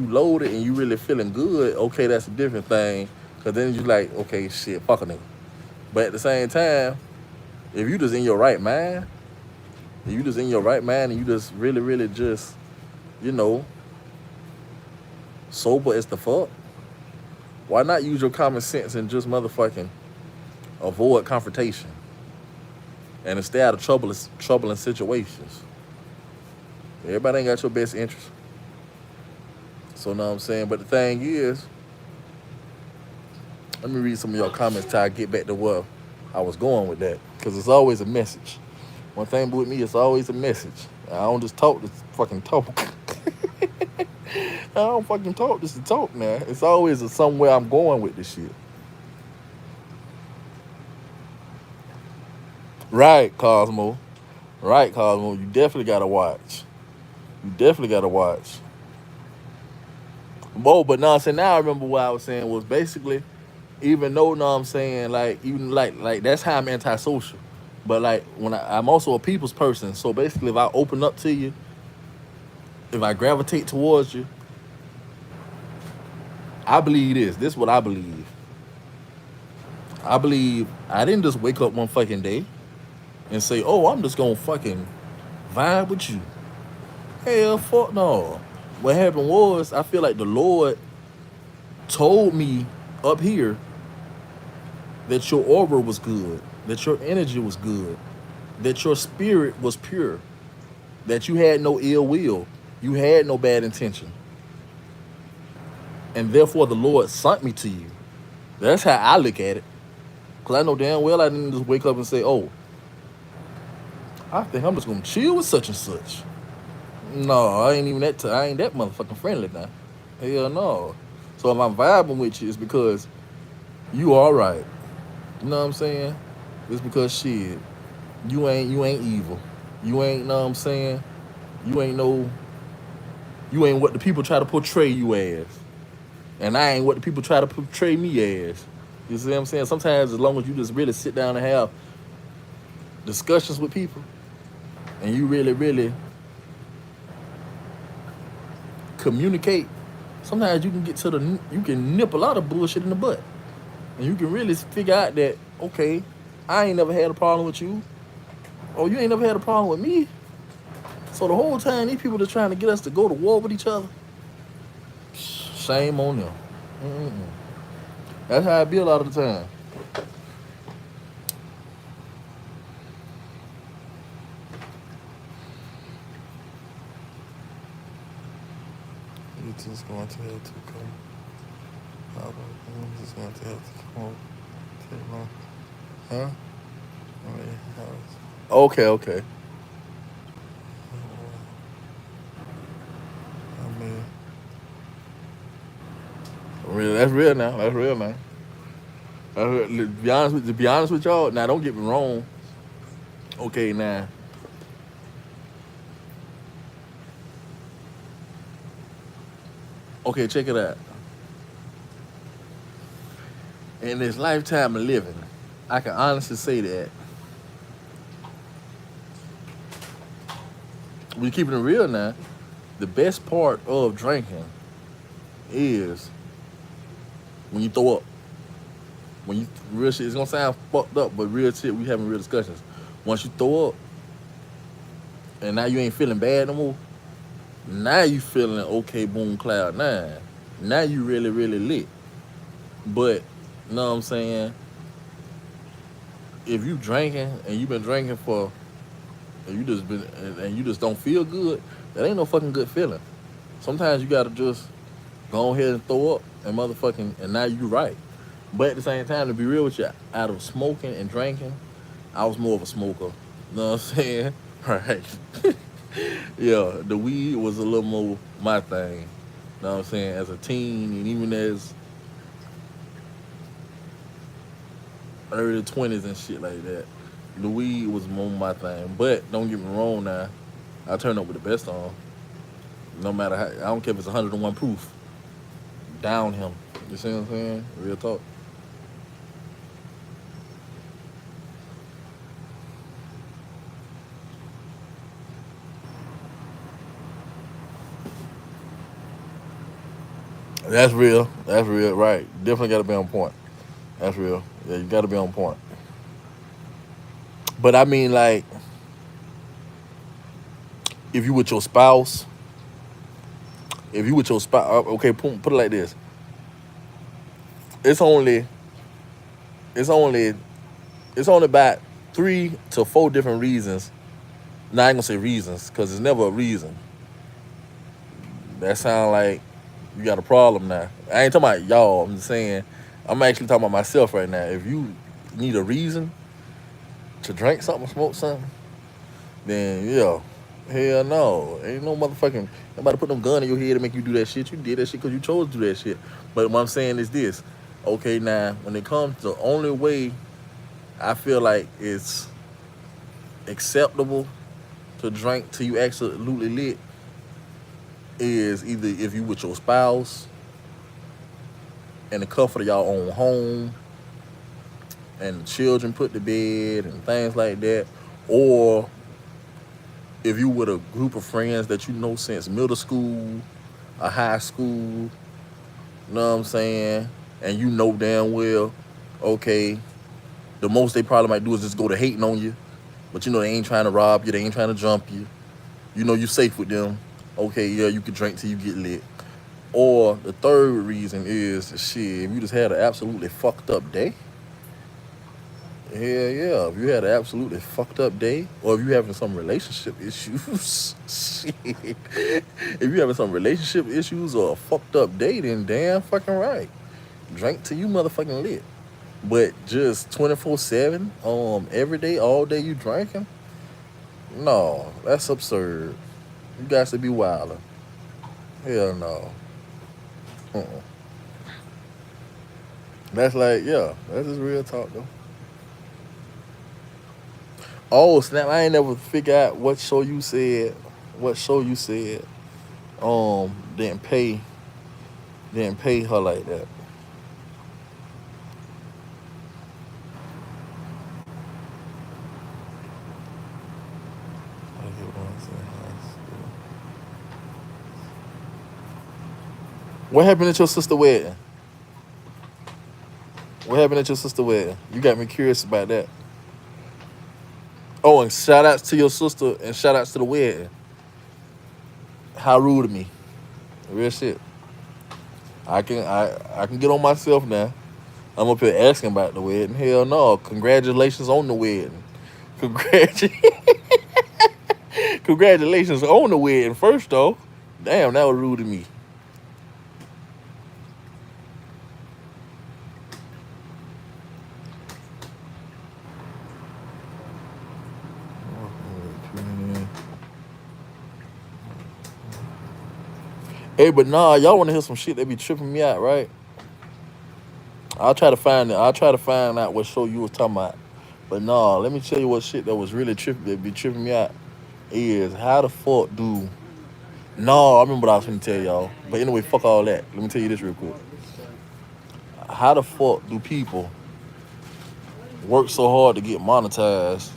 [SPEAKER 1] loaded and you really feeling good, okay, that's a different thing. Cause then you like, okay, shit, fuck a nigga. But at the same time, if you just in your right mind, and you just really just, you know, sober as the fuck, why not use your common sense and just motherfucking avoid confrontation and stay out of troubling situations? Everybody ain't got your best interest. So know what I'm saying? But the thing is, let me read some of your comments till I get back to where I was going with that. Because it's always a message. One thing with me, it's always a message. I don't just talk to fucking talk. I don't fucking talk just to talk, man. It's always somewhere I'm going with this shit. Right, Cosmo. You definitely gotta watch. But no, I'm saying now I remember what I was saying was basically, even though, no, I'm saying, like, even like that's how I'm antisocial. But like when I'm also a people's person. So basically if I open up to you, if I gravitate towards you, I believe this. This is what I believe. I believe I didn't just wake up one fucking day and say, oh, I'm just gonna fucking vibe with you. Hell, fuck no. What happened was, I feel like the Lord told me up here that your aura was good, that your energy was good, that your spirit was pure, that you had no ill will, you had no bad intention. And therefore the Lord sent me to you. That's how I look at it. Because I know damn well I didn't just wake up and say, oh, I think I'm just going to chill with such and such. No, I ain't that motherfucking friendly now. Hell no. So if I'm vibing with you, it's because you all right. You know what I'm saying? It's because shit, you ain't evil. You ain't, know what I'm saying? You ain't what the people try to portray you as. And I ain't what the people try to portray me as. You see what I'm saying? Sometimes as long as you just really sit down and have discussions with people and you really communicate, sometimes you can get to you can nip a lot of bullshit in the butt, and you can really figure out that okay, I ain't never had a problem with you, or you ain't never had a problem with me. So the whole time these people are trying to get us to go to war with each other, shame on them. Mm-mm. That's how I be a lot of the time. You just going to have to come. I'm just going to have to come over. Take long. Huh? Okay, okay. I mean, real. That's real now. That's real, man. That's real. To be honest with y'all. Now, don't get me wrong. Okay, now. Okay, check it out. In this lifetime of living, I can honestly say that we keeping it real now. The best part of drinking is when you throw up. When you real shit, it's gonna sound fucked up, but real shit, we having real discussions. Once you throw up, and now you ain't feeling bad no more. Now you feeling okay, boom, cloud nine. Now you really, really lit. But, you know what I'm saying? If you drinking and you been drinking for, and you just been, and you just don't feel good, that ain't no fucking good feeling. Sometimes you gotta just go ahead and throw up and motherfucking, and now you right. But at the same time, to be real with you, out of smoking and drinking, I was more of a smoker. You know what I'm saying? Right. Yeah, the weed was a little more my thing. You know what I'm saying? As a teen and even as early 20s and shit like that, the weed was more my thing. But don't get me wrong now, I turn up with the best on. No matter how, I don't care if it's 101 proof. Down him. You see what I'm saying? Real talk. That's real. That's real. Right. Definitely got to be on point. That's real. Yeah, you got to be on point. But I mean, like, if you with your spouse, if you with your spouse, okay, put it like this. It's only, it's only, it's only about 3 to 4 different reasons. Now I ain't gonna say reasons, cause it's never a reason. That sound like you got a problem now. I ain't talking about y'all. I'm just saying, I'm actually talking about myself right now. If you need a reason to drink something, smoke something, then yeah, hell no. Ain't no motherfucking nobody put no gun in your head to make you do that shit. You did that shit because you chose to do that shit. But what I'm saying is this. Okay, now when it comes to the only way I feel like it's acceptable to drink till you absolutely lit is either if you with your spouse and the comfort of y'all own home and the children put to bed and things like that, or if you with a group of friends that you know since middle school or high school, you know what I'm saying, and you know damn well, okay, the most they probably might do is just go to hating on you, but you know they ain't trying to rob you, they ain't trying to jump you, you know you safe with them, okay, yeah, you can drink till you get lit. Or the third reason is, shit, if you just had an absolutely fucked up day, yeah, yeah. If you had an absolutely fucked up day, or if you having some relationship issues, shit. If you having some relationship issues or a fucked up day, then damn fucking right. Drink till you motherfucking lit. But just 24/7, every day, all day you drinking? No, that's absurd. You guys to be wildin'. Hell no. Uh-uh. That's like, yeah, that's just real talk though. Oh snap! I ain't never figure out what show you said. What show you said? Didn't pay her like that. What happened at your sister wedding? What happened at your sister wedding? You got me curious about that. Oh, and shout outs to your sister and shout outs to the wedding. How rude of me. Real shit. I can get on myself now. I'm up here asking about the wedding. Hell no. Congratulations on the wedding. Congratu- Congratulations on the wedding first though. Damn, that was rude of me. Hey, but nah, y'all want to hear some shit that be tripping me out, right? I'll try to find it. I'll try to find out what show you was talking about. But nah, let me tell you what shit that was really tripping that be tripping me out is how the fuck do no, I remember what I was gonna tell y'all. But anyway, fuck all that. Let me tell you this real quick. How the fuck do people work so hard to get monetized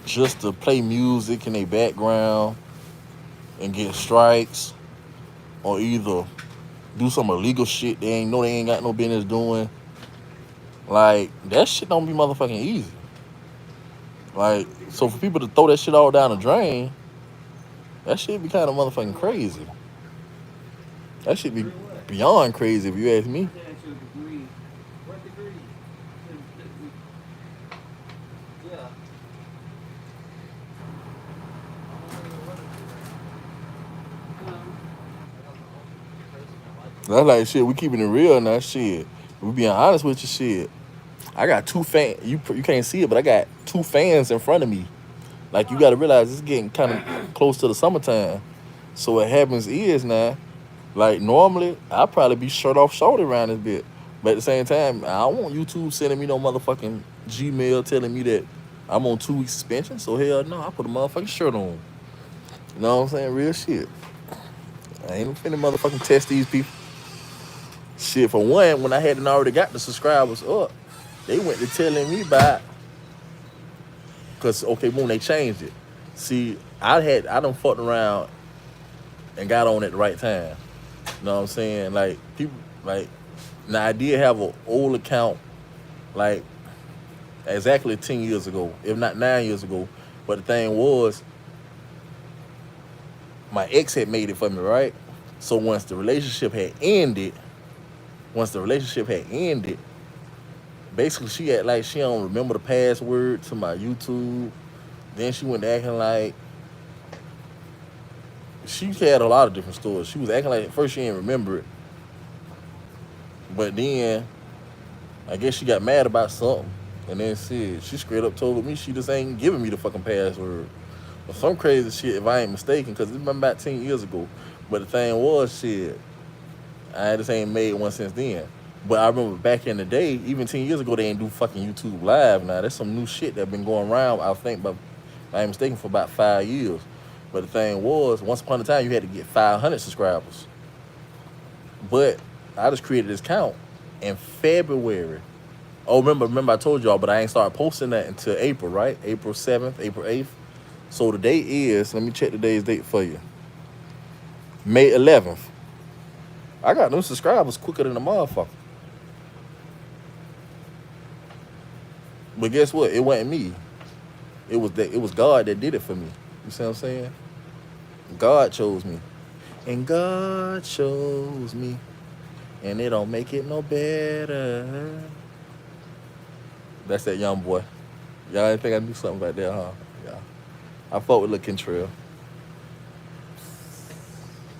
[SPEAKER 1] just to play music in their background and get strikes or either do some illegal shit they ain't got no business doing? Like, that shit don't be motherfucking easy. Like, so for people to throw that shit all down the drain, that shit be kind of motherfucking crazy. That shit be beyond crazy if you ask me. That's like shit. We keeping it real now. Shit, we being honest with you. Shit, I got two fans. You can't see it, but I got two fans in front of me. Like you got to realize it's getting kind of close to the summertime. So what happens is now, like normally I probably be shirt off shorty around this bit, but at the same time I don't want YouTube sending me no motherfucking Gmail telling me that I'm on 2 weeks suspension. So hell no, I put a motherfucking shirt on. You know what I'm saying? Real shit. I ain't finna motherfucking test these people. Shit, for one, when I hadn't already got the subscribers up, they went to telling me about, because, okay, boom, they changed it. See, I done fucked around and got on at the right time. You know what I'm saying? Like, people, like, now I did have an old account, like, exactly 10 years ago, if not 9 years ago. But the thing was, my ex had made it for me, right? So once the relationship had ended, basically she had like she don't remember the password to my YouTube. Then she went to acting like she had a lot of different stories. She was acting like at first she didn't remember it, but then I guess she got mad about something, and then she straight up told me she just ain't giving me the fucking password or some crazy shit if I ain't mistaken, because it's been about 10 years ago. But the thing was, shit, I just ain't made one since then. But I remember back in the day, even 10 years ago, they ain't do fucking YouTube Live. Now, there's some new shit that been going around, I think, but I ain't mistaken, for about 5 years. But the thing was, once upon a time, you had to get 500 subscribers. But I just created this count in February. Oh, remember I told y'all, but I ain't started posting that until April, right? April 7th, April 8th. So the date is, let me check today's date for you. May 11th. I got new subscribers quicker than a motherfucker. But guess what? It wasn't me. It was God that did it for me. You see what I'm saying? God chose me. And God chose me. And it don't make it no better. That's that young boy. Y'all didn't think I knew something like that, huh? Yeah. I fought with Lil Kentrell.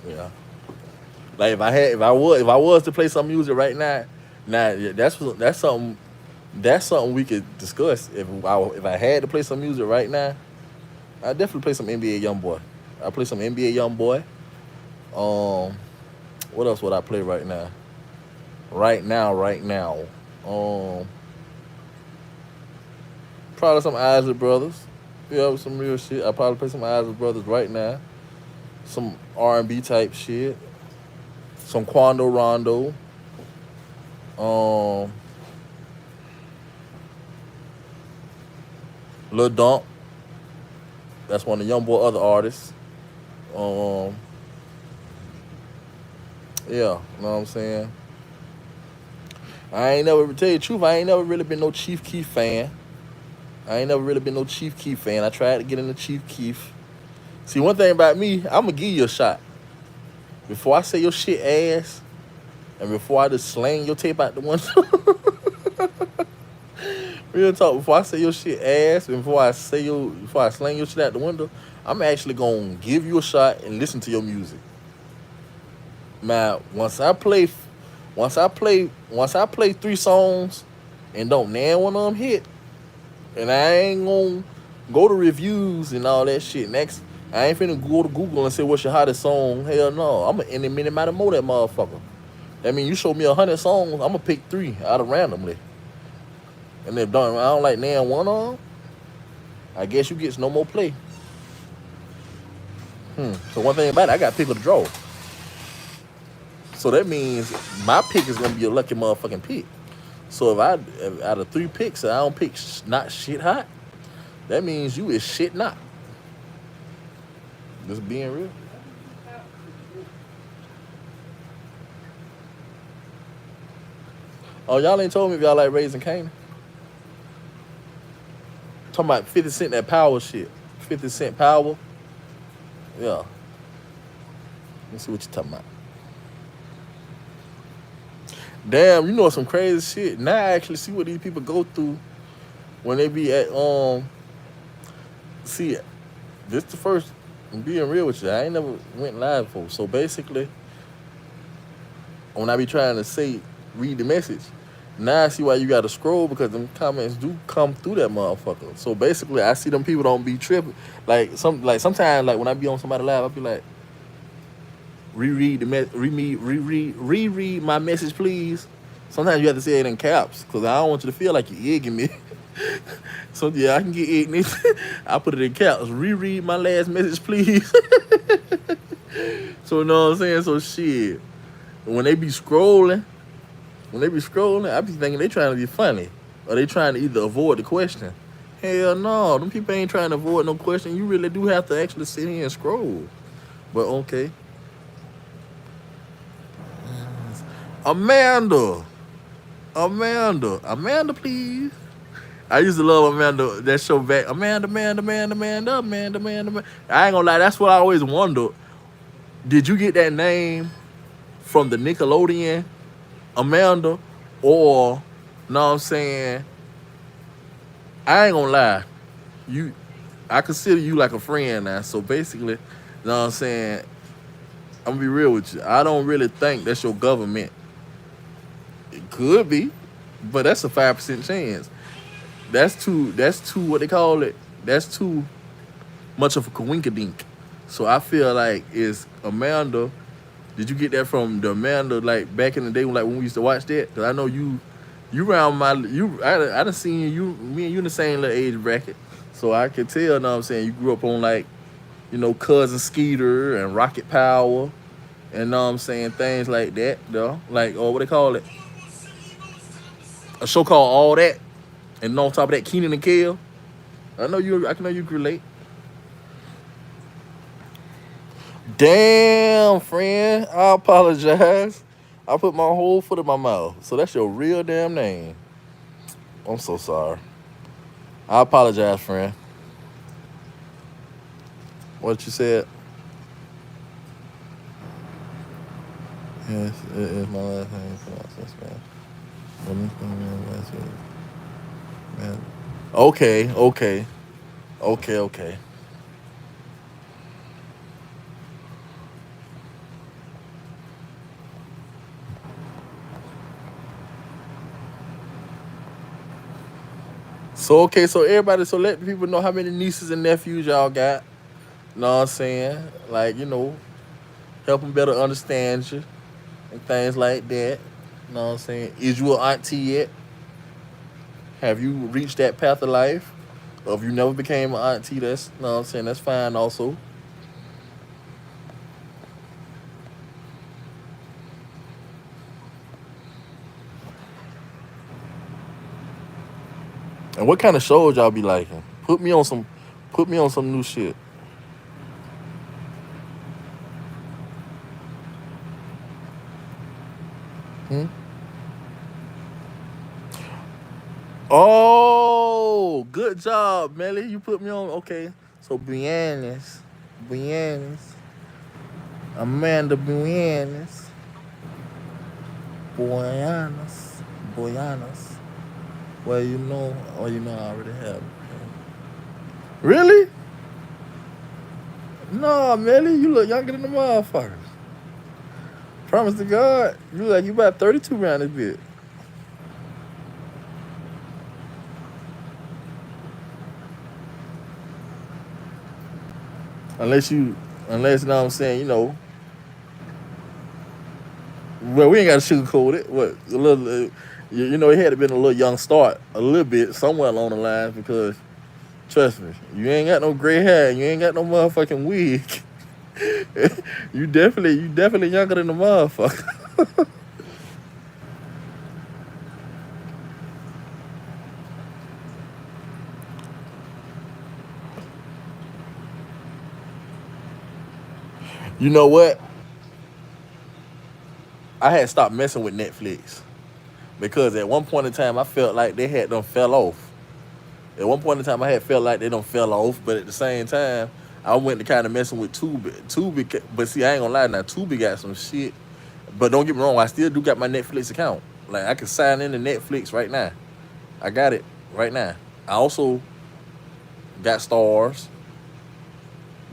[SPEAKER 1] Yeah. Like if I was to play some music right now, that's something we could discuss. If I had to play some music right now, I definitely play some NBA YoungBoy. I play some NBA YoungBoy. What else would I play right now? Right now. Probably some Isaac Brothers. Yeah, some real shit. I probably play some Isaac Brothers right now. Some R&B type shit. Some Quando Rondo. Lil Dump. That's one of the YoungBoy other artists. Yeah, you know what I'm saying? I ain't never, tell you the truth, I ain't never really been no Chief Keef fan. I ain't never really been no Chief Keef fan. I tried to get into Chief Keef. See, one thing about me, I'm gonna give you a shot. Before I say your shit ass, and before I just slang your tape out the window, real talk, before I say your shit ass, and before I slang your shit out the window, I'm actually gonna give you a shot and listen to your music. Now, once I play 3 songs and don't nan one of them hit, and I ain't gonna go to reviews and all that shit. Next, I ain't finna go to Google and say what's your hottest song. Hell no, I'm gonna any minute matter more that motherfucker. That mean you show me 100 songs, I'm gonna pick 3 out of randomly. And if I don't like nan one of them, I guess you get no more play. So one thing about it, I got pick or draw. So that means my pick is gonna be a lucky motherfucking pick. So if out of 3 picks, I don't pick not shit hot, that means you is shit not. Just being real. Oh, y'all ain't told me if y'all like Raising Cane. Talking about 50 Cent, that power shit. 50 Cent power. Yeah. Let's see what you talking about. Damn, you know some crazy shit. Now I actually see what these people go through when they be at see, this the first, I'm being real with you, I ain't never went live before. So basically, when I be trying to say read the message, now I see why you gotta scroll, because them comments do come through that motherfucker. So basically I see them people don't be tripping. Sometimes when I be on somebody live, I be like, reread my message, please. Sometimes you have to say it in caps, because I don't want you to feel like you're egging me. So yeah, I can get ignorant. I put it in caps. Reread my last message, please. So you know what I'm saying? So shit. When they be scrolling, I be thinking they trying to be funny. Or they trying to either avoid the question. Hell no, them people ain't trying to avoid no question. You really do have to actually sit here and scroll. But okay. Amanda, please. I used to love Amanda, that show back. Amanda. I ain't gonna lie, that's what I always wondered. Did you get that name from the Nickelodeon, Amanda? Or, know what I'm saying? I ain't gonna lie. I consider you like a friend now. So basically, know what I'm saying? I'm gonna be real with you. I don't really think that's your government. It could be, but that's a 5% chance. That's too what they call it. That's too much of a coinkadink. So I feel like it's Amanda. Did you get that from the Amanda like back in the day when we used to watch that? Cause I know you around I done seen me and you in the same little age bracket. So I could tell, know what I'm saying, you grew up on Cousin Skeeter and Rocket Power and know what I'm saying, things like that, though. Like, what they call it? A show called All That. And on top of that, Keenan and Kel. I know you can relate. Damn, friend. I apologize. I put my whole foot in my mouth. So that's your real damn name. I'm so sorry. I apologize, friend. What you said? Yes, it is my last name. Man. Okay. So everybody, so let the people know how many nieces and nephews y'all got. Know what I'm saying? Like, help them better understand you and things like that. Know what I'm saying? Is you an auntie yet? Have you reached that path of life? Or if you never became an auntie, that's, know what I'm saying, that's fine also. And what kind of shows y'all be liking? Put me on some new shit. Hmm? Oh, good job, Melly. You put me on. Okay. So, Brianna's, Amanda Boyanas, Boyanas. Well, I already have it. Really? No, Melly, you look younger than the motherfuckers. Promise to God, you look like you about 32 around this bit. Unless you know what I'm saying, well, we ain't got to sugarcoat it. What, a little, it had to been a little young start, a little bit, somewhere along the lines, because, trust me, you ain't got no gray hair, you ain't got no motherfucking wig. you definitely younger than the motherfucker. You know what? I had stopped messing with Netflix because at one point in time I felt like they had done fell off. At one point in time I had felt like they done fell off, but at the same time I went to kind of messing with Tubi. But see, I ain't gonna lie now. Tubi got some shit. But don't get me wrong, I still do got my Netflix account. Like I can sign into Netflix right now. I got it right now. I also got stars,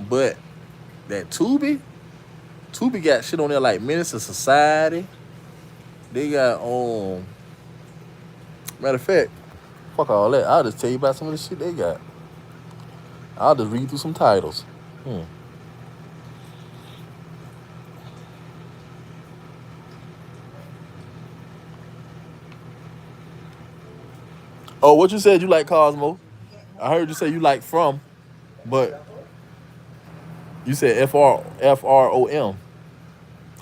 [SPEAKER 1] but that Tubi got shit on there like Menace to Society. They got matter of fact, fuck all that. I'll just tell you about some of the shit they got. I'll just read through some titles. Hmm. Oh, what you said you like Cosmo? I heard you say you like From, but you said FROM.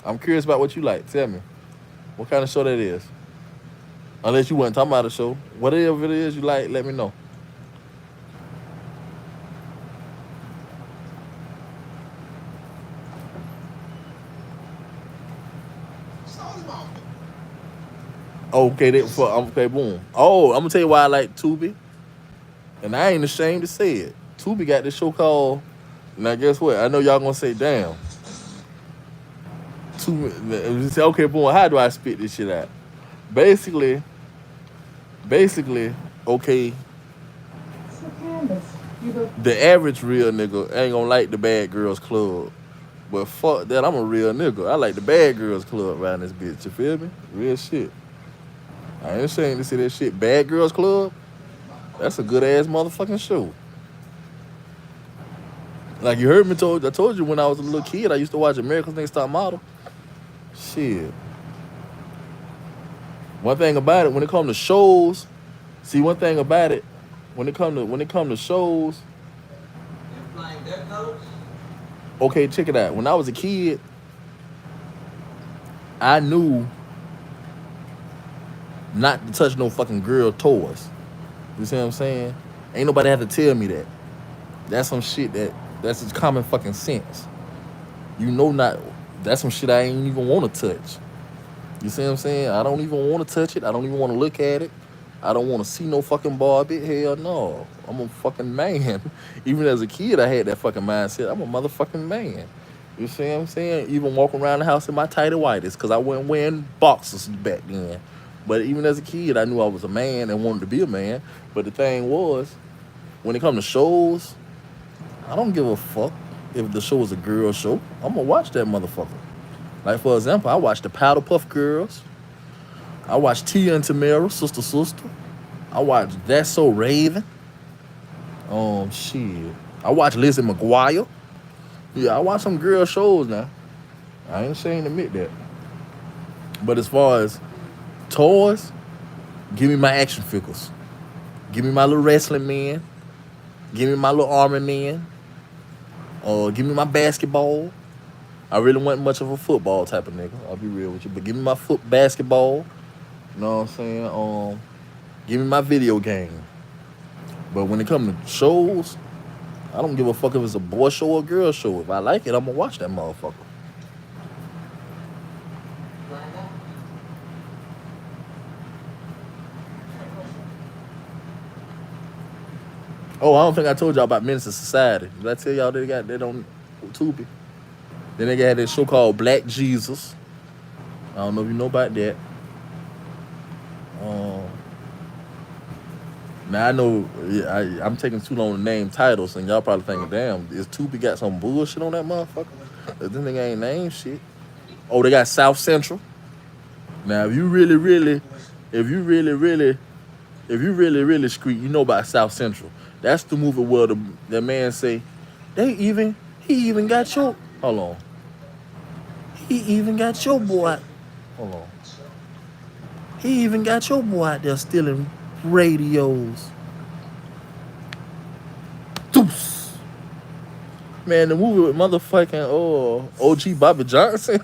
[SPEAKER 1] I'm curious about what you like. Tell me. What kind of show that is? Unless you weren't talking about a show. Whatever it is you like, let me know. Okay, okay, boom. Oh, I'm gonna tell you why I like Tubi, and I ain't ashamed to say it. Tubi got this show called. Now guess what? I know y'all gonna say, "Damn." Tubi. Say, okay, boom. How do I spit this shit out? Basically, basically, okay. The average real nigga ain't gonna like the Bad Girls Club, but fuck that. I'm a real nigga. I like the Bad Girls Club around this bitch. You feel me? Real shit. I ain't ashamed to see that shit. Bad Girls Club. That's a good ass motherfucking show. Like you heard me I told you when I was a little kid, I used to watch America's Next Top Model. Shit. One thing about it, when it comes to shows, see one thing about it, when it come to shows, okay, check it out. When I was a kid, I knew not to touch no fucking girl toys. You see what I'm saying? Ain't nobody have to tell me that. That's some shit that's just common fucking sense. You know not that's some shit I ain't even want to touch. You see what I'm saying? I don't even want to touch it. I don't even want to look at it. I don't want to see no fucking Barbie. Hell no. I'm a fucking man. Even as a kid, I had that fucking mindset. I'm a motherfucking man. You see what I'm saying? Even walking around the house in my tighty whities because I wasn't wearing boxers back then. But even as a kid, I knew I was a man and wanted to be a man. But the thing was, when it comes to shows, I don't give a fuck if the show is a girl show. I'm gonna watch that motherfucker. Like for example, I watched the Powder Puff Girls. I watched Tia and Tamara, Sister Sister. I watched That's So Raven. Shit. I watched Lizzie McGuire. Yeah, I watch some girl shows now. I ain't ashamed to admit that. But as far as toys, give me my action figures. Give me my little wrestling man. Give me my little army man. Give me my basketball. I really wasn't much of a football type of nigga. I'll be real with you. But give me my basketball. You know what I'm saying? Give me my video game. But when it comes to shows, I don't give a fuck if it's a boy show or a girl show. If I like it, I'm gonna watch that motherfucker. Oh, I don't think I told y'all about Menace to Society. Did I tell y'all they got that on Tubi? Then they got this show called Black Jesus. I don't know if you know about that. Um, Now I know I'm taking too long to name titles, and y'all probably thinking, "Damn, is Tubi got some bullshit on that motherfucker?" This nigga ain't name shit. Oh, they got South Central. Now, if you really, really, if you really, really street, you know about South Central. That's the movie where the man say, he even got your, hold on, he even got your boy, hold on, he even got your boy out there stealing radios. Deuce. Man, the movie with motherfucking OG Bobby Johnson.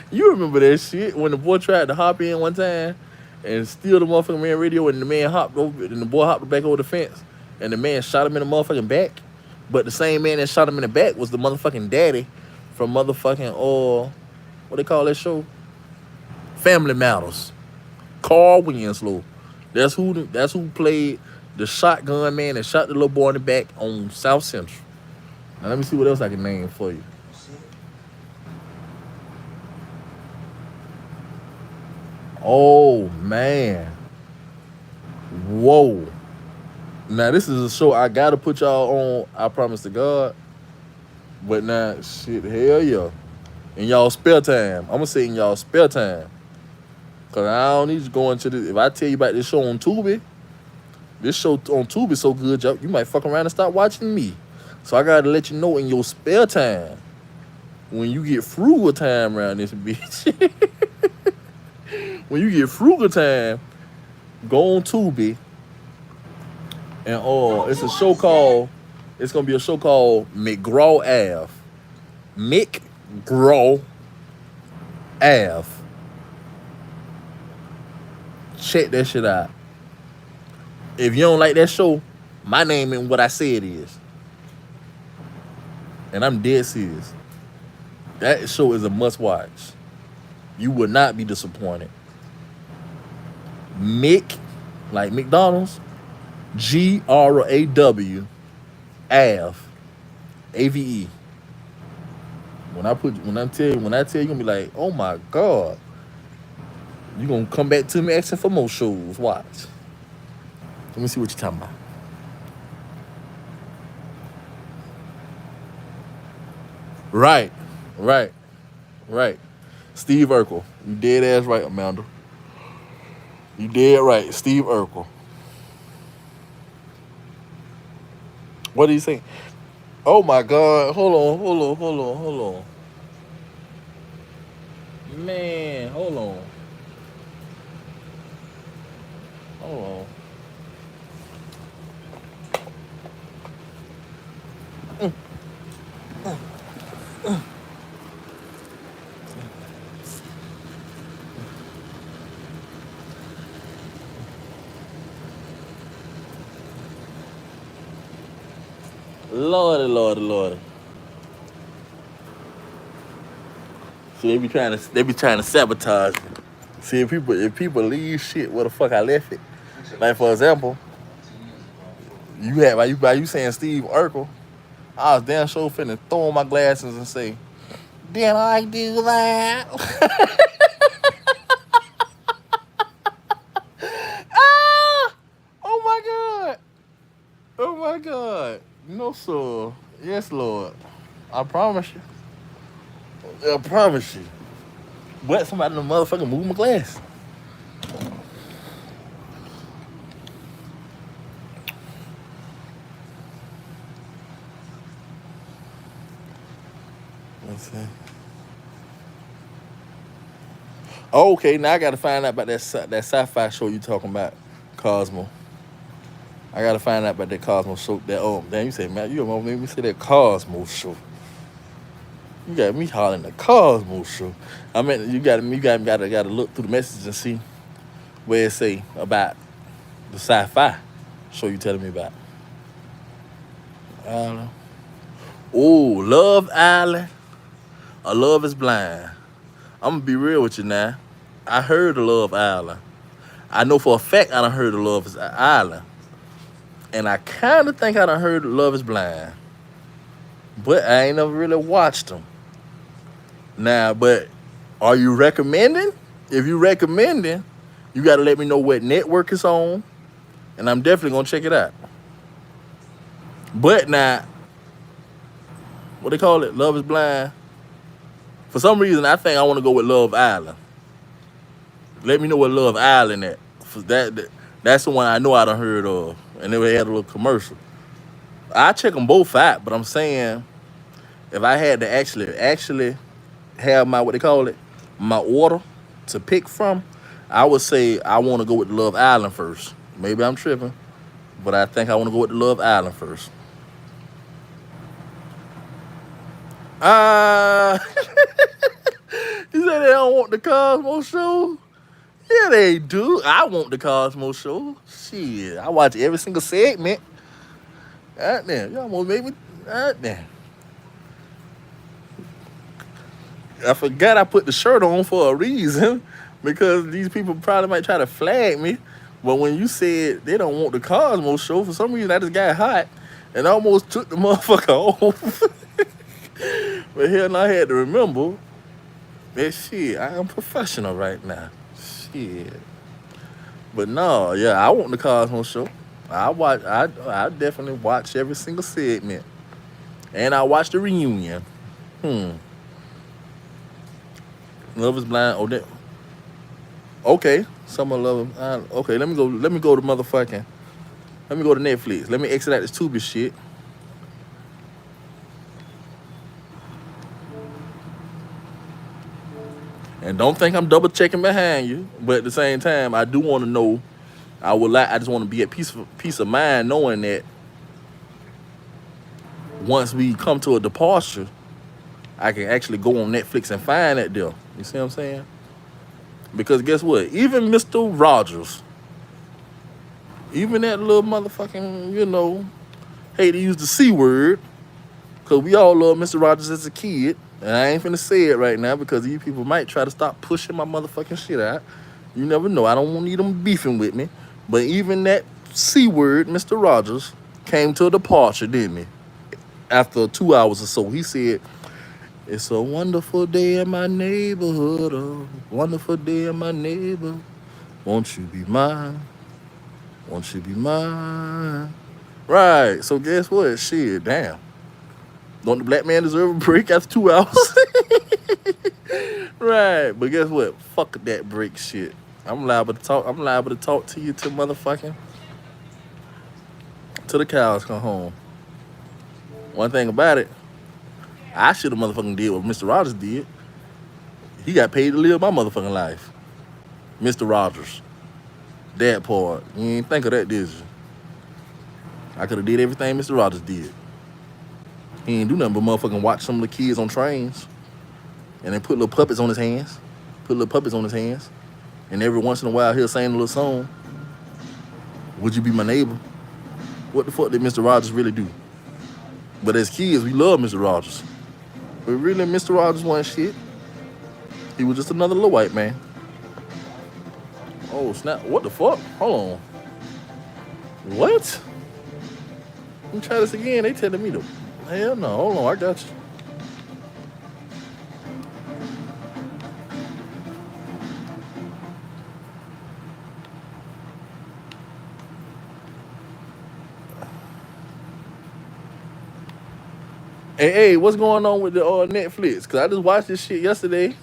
[SPEAKER 1] You remember that shit when the boy tried to hop in one time and steal the motherfucking man radio, and the man hopped over, and the boy hopped back over the fence, and the man shot him in the motherfucking back. But the same man that shot him in the back was the motherfucking daddy from motherfucking what they call that show? Family Matters. Carl Winslow. That's who played the shotgun man and shot the little boy in the back on South Central. Now let me see what else I can name for you. Oh man. Whoa. Now this is a show I gotta put y'all on. I promise to God. But now shit, hell yeah. In y'all spare time. I'm gonna say in y'all spare time. Cause I don't need to go into this. If I tell you about this show on Tubi, this show on Tubi so good, you might fuck around and stop watching me. So I gotta let you know in your spare time, when you get frugal time around this bitch. When you get frugal time, go on Tubi, and it's gonna be a show called McGraw Ave. McGraw Ave. Check that shit out. If you don't like that show, my name ain't what I say it is. And I'm dead serious. That show is a must watch. You will not be disappointed. Mick, like McDonald's, GRAW Ave, AVE. When I tell you, you're gonna be like, oh my God. You're gonna come back to me asking for more shows. Watch. Let me see what you're talking about. Right, right, right. Steve Urkel. You dead ass right, Amanda. You dead right. Steve Urkel. What do you think? Oh my God. Hold on. Man, hold on. Hold on. Lordy, Lordy, Lordy. So they be trying to sabotage me. See, if people leave shit where the fuck I left it. Like for example, by you saying Steve Urkel, I was damn sure finna throw on my glasses and say, did I do that? Ah! Oh my God. Oh my God. No, sir. Yes, Lord. I promise you. I promise you. But somebody in the motherfucker move my glass. Let's see. Oh, okay, now I gotta find out about that sci-fi show you talking about, Cosmo. I gotta find out about that Cosmo show. Damn, you say, man, you almost made me say that Cosmo show. You got me hollering the Cosmo show. I mean, you gotta look through the message and see where it say about the sci-fi show you telling me about. I don't know. Oh, Love Island or Love is Blind. I'm gonna be real with you now. I heard of Love Island. I know for a fact I done heard of Love Island. And I kind of think I done heard Love is Blind, but I ain't never really watched them. Now, but are you recommending? If you recommending, you got to let me know what network it's on, and I'm definitely gonna check it out. But now, what they call it, Love is Blind. For some reason, I think I want to go with Love Island. Let me know what Love Island at. For that's the one I know I done heard of, and they had a little commercial. I check them both out, but I'm saying if I had to actually have my what they call it, my order to pick from, I would say I want to go with Love Island first. Maybe I'm tripping, but I think I want to go with the Love Island first. Uh you say they don't want the Cosmo show? Yeah, they do. I want the Cosmo show. Shit, I watch every single segment. God damn, y'all almost made me. God damn. I forgot I put the shirt on for a reason because these people probably might try to flag me. But when you said they don't want the Cosmo show, for some reason I just got hot and I almost took the motherfucker off. But hell, no, I had to remember that shit. I am professional right now. Shit. But no, yeah, I want the Cosmo show. I definitely watch every single segment. And I watch the reunion. Hmm. Love is blind. Oh, okay. Someone love him. Okay, let me go. Let me go to motherfucking. Let me go to Netflix. Let me exit out this Tubi shit. And don't think I'm double checking behind you, but at the same time, I do want to know. I would like. I just want to be at peace of mind knowing that once we come to a departure, I can actually go on Netflix and find that deal. You see what I'm saying? Because guess what? Even Mr. Rogers, even that little motherfucking, hate to use the C word, because we all love Mr. Rogers as a kid. And I ain't finna say it right now because these people might try to stop pushing my motherfucking shit out. You never know. I don't want need them beefing with me. But even that C word, Mr. Rogers, came to a departure, didn't he? After 2 hours or so, he said, "It's a wonderful day in my neighborhood, a wonderful day in my neighbor. Won't you be mine? Won't you be mine?" Right. So guess what? Shit, damn. Don't the black man deserve a break after 2 hours? Right. But guess what? Fuck that break shit. I'm liable to talk. I'm liable to talk to you till motherfucking till the cows come home. One thing about it, I should have motherfucking did what Mr. Rogers did. He got paid to live my motherfucking life. Mr. Rogers. That part. You ain't think of that, did you? I could have did everything Mr. Rogers did. He ain't do nothing but motherfucking watch some of the kids on trains. And then put little puppets on his hands. Put little puppets on his hands. And every once in a while he'll sing a little song. Would you be my neighbor? What the fuck did Mr. Rogers really do? But as kids, we love Mr. Rogers. But really, Mr. Rogers wasn't shit. He was just another little white man. Oh, snap. What the fuck? Hold on. What? Let me try this again. They telling me to. Hell no. Hold on. I got you. Hey, what's going on with the Netflix? Because I just watched this shit yesterday.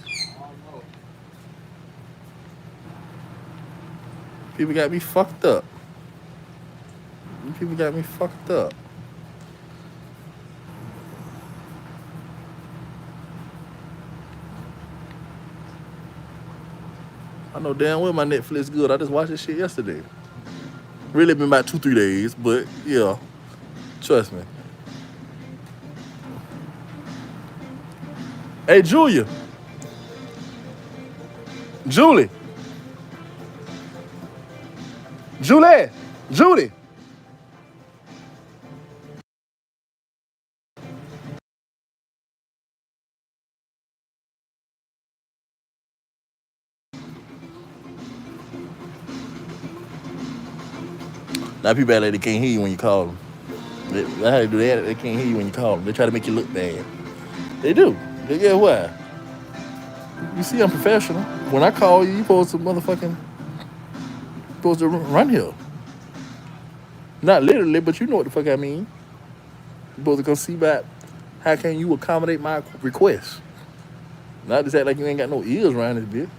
[SPEAKER 1] People got me fucked up. People got me fucked up. I know damn well my Netflix good. I just watched this shit yesterday. Really been about 2-3 days, but yeah, trust me. Hey, Julia. Julie. Julie. Judy. Now people act like they can't hear you when you call them. That's how they do that. They can't hear you when you call them. They try to make you look bad. They do. They get why? You see, I'm professional. When I call you, you supposed to motherfucking supposed to run here. Not literally, but you know what the fuck I mean. You supposed to come see back. How can you accommodate my request? Not just act like you ain't got no ears around this bitch.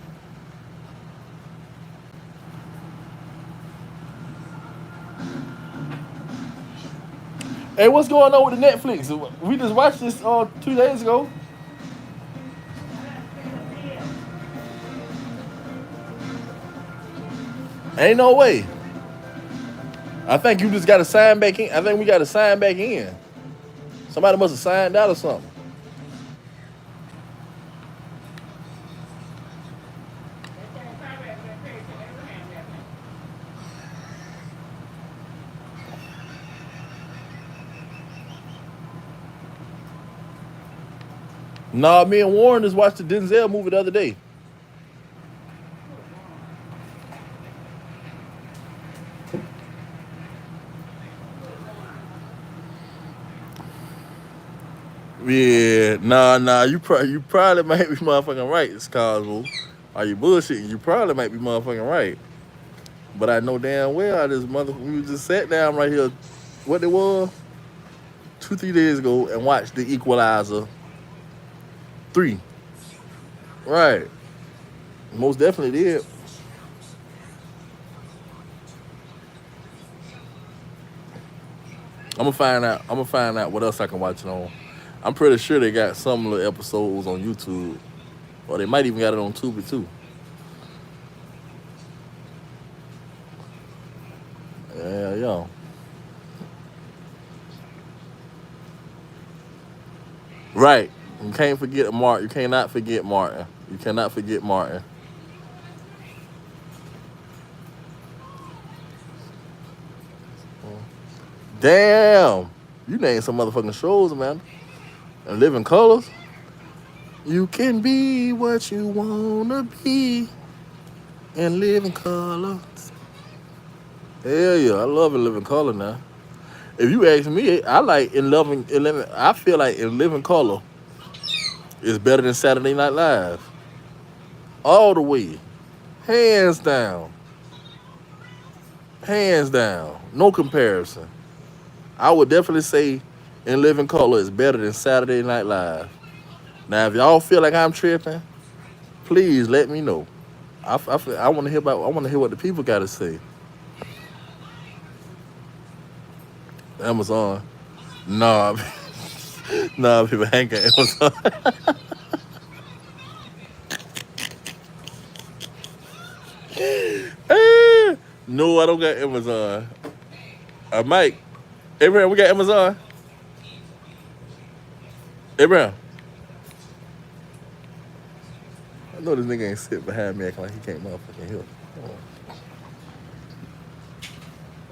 [SPEAKER 1] Hey, what's going on with the Netflix? We just watched this 2 days ago. Ain't no way. I think you just got to sign back in. I think we got to sign back in. Somebody must have signed out or something. Nah, me and Warren just watched the Denzel movie the other day. Yeah, nah. You probably might be motherfucking right, Cosmo. Are you bullshitting? You probably might be motherfucking right. But I know damn well we just sat down right here, what it was, 2-3 days ago, and watched The Equalizer 3. Right. Most definitely did. I'm gonna find out what else I can watch it on. I'm pretty sure they got some of the episodes on YouTube. Or they might even got it on Tubi too. Yeah. Right. You can't forget Martin. You cannot forget Martin. You cannot forget Martin. Damn. You named some motherfucking shows, man. And Living Colors. You can be what you wanna be and live in color. Hell yeah, I love In Living Color now. If you ask me, I like I feel like In Living Color is better than Saturday Night Live. All the way. Hands down. Hands down. No comparison. I would definitely say In Living Color is better than Saturday Night Live. Now, if y'all feel like I'm tripping, please let me know. I want to hear what the people got to say. Amazon. Nah, nah, people ain't got Amazon. No, I don't got Amazon. I might. Abraham, we got Amazon. Abraham. I know this nigga ain't sitting behind me acting like he can't motherfucking help.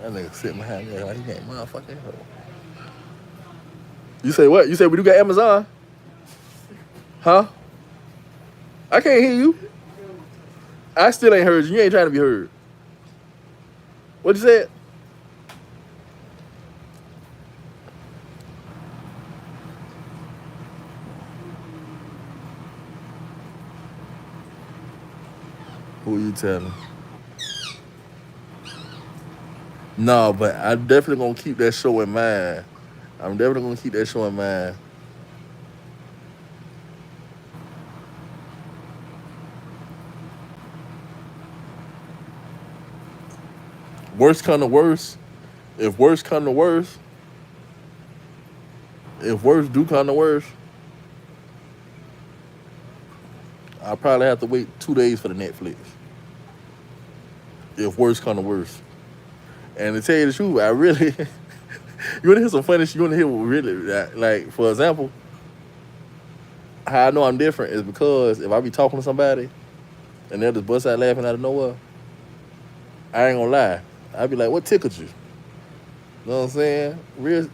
[SPEAKER 1] That nigga sitting behind me acting like he can't motherfucking help. You say what? You say we do got Amazon? Huh? I can't hear you. I still ain't heard you. You ain't trying to be heard. What you said? Who you telling? No, but I'm definitely gonna keep that show in mind. I'm definitely gonna keep that show in mind. Worst come to worst, if worst come to worst, if worst do come to worst, I'll probably have to wait 2 days for the Netflix. If worst come to worst. And to tell you the truth, I really, you wanna hear some funny shit? You wanna hear what really, like, for example, how I know I'm different is because if I be talking to somebody and they'll just bust out laughing out of nowhere, I ain't gonna lie. I'd be like, what tickled you? You know what I'm saying? Real,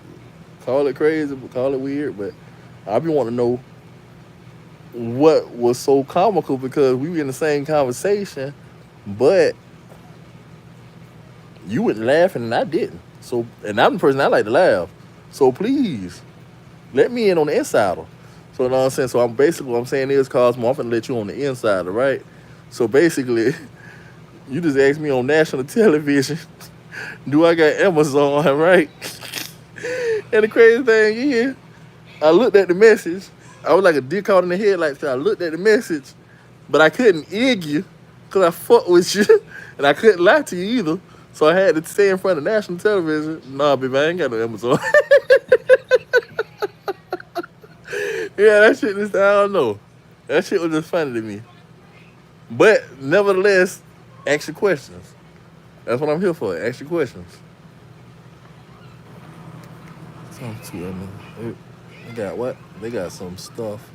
[SPEAKER 1] call it crazy, call it weird, but I be wanting to know what was so comical because we were in the same conversation, but You went laughing and I didn't. So, and I'm the person I like to laugh. So please, let me in on the insider. So you know what I'm saying? So I'm basically what I'm saying is Cosmo, I'm finna let you on the insider, right? So basically, you just asked me on national television, do I got Amazon, right? And the crazy thing is, I looked at the message. I was like a dick caught in the headlights. So I looked at the message, but I couldn't egg you because I fuck with you, and I couldn't lie to you either. So I had to stay in front of national television. Nah, baby, I ain't got no Amazon. Yeah, that shit just, I don't know. That shit was just funny to me. But nevertheless, ask your questions. That's what I'm here for. Ask your questions. Some two they got what? They got some stuff.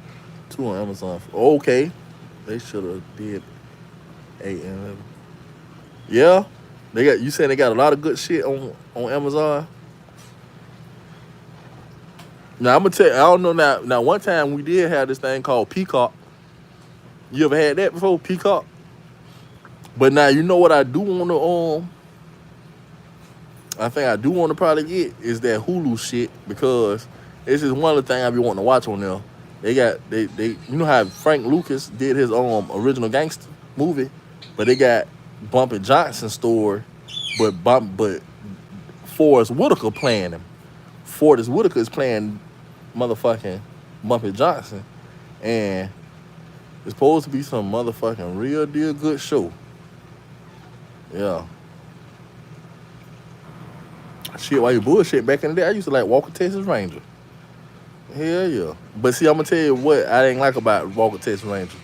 [SPEAKER 1] Two on Amazon. Okay. They should have did 8 and 11. Yeah. They got you saying they got a lot of good shit on Amazon. Now I'm gonna tell you, I don't know now. Now one time we did have this thing called Peacock. You ever had that before? Peacock? But now you know what I do want to I think I do want to probably get is that Hulu shit because this is one of the things I be wanting to watch on there. They you know how Frank Lucas did his original gangster movie, but they got Bumpy Johnson story, but Forrest Whitaker playing him. Forrest Whitaker is playing motherfucking Bumpy Johnson, and it's supposed to be some motherfucking real deal good show. Yeah. Shit, why you bullshit back in the day? I used to like Walker Texas Ranger. Hell yeah. But see, I'm gonna tell you what I didn't like about Walker Texas Ranger.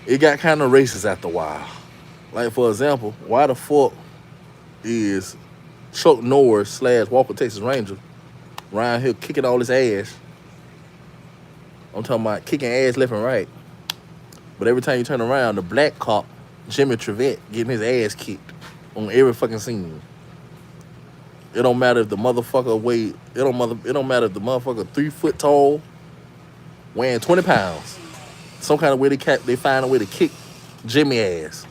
[SPEAKER 1] It got kind of racist after a while. Like for example, why the fuck is Chuck Norris / Walker Texas Ranger around here kicking all his ass? I'm talking about kicking ass left and right. But every time you turn around, the black cop, Jimmy Trevette, getting his ass kicked on every fucking scene. It don't matter if the motherfucker weigh. It don't matter if the motherfucker 3 foot tall, weighing 20 pounds. Some kind of way they find a way to kick Jimmy ass.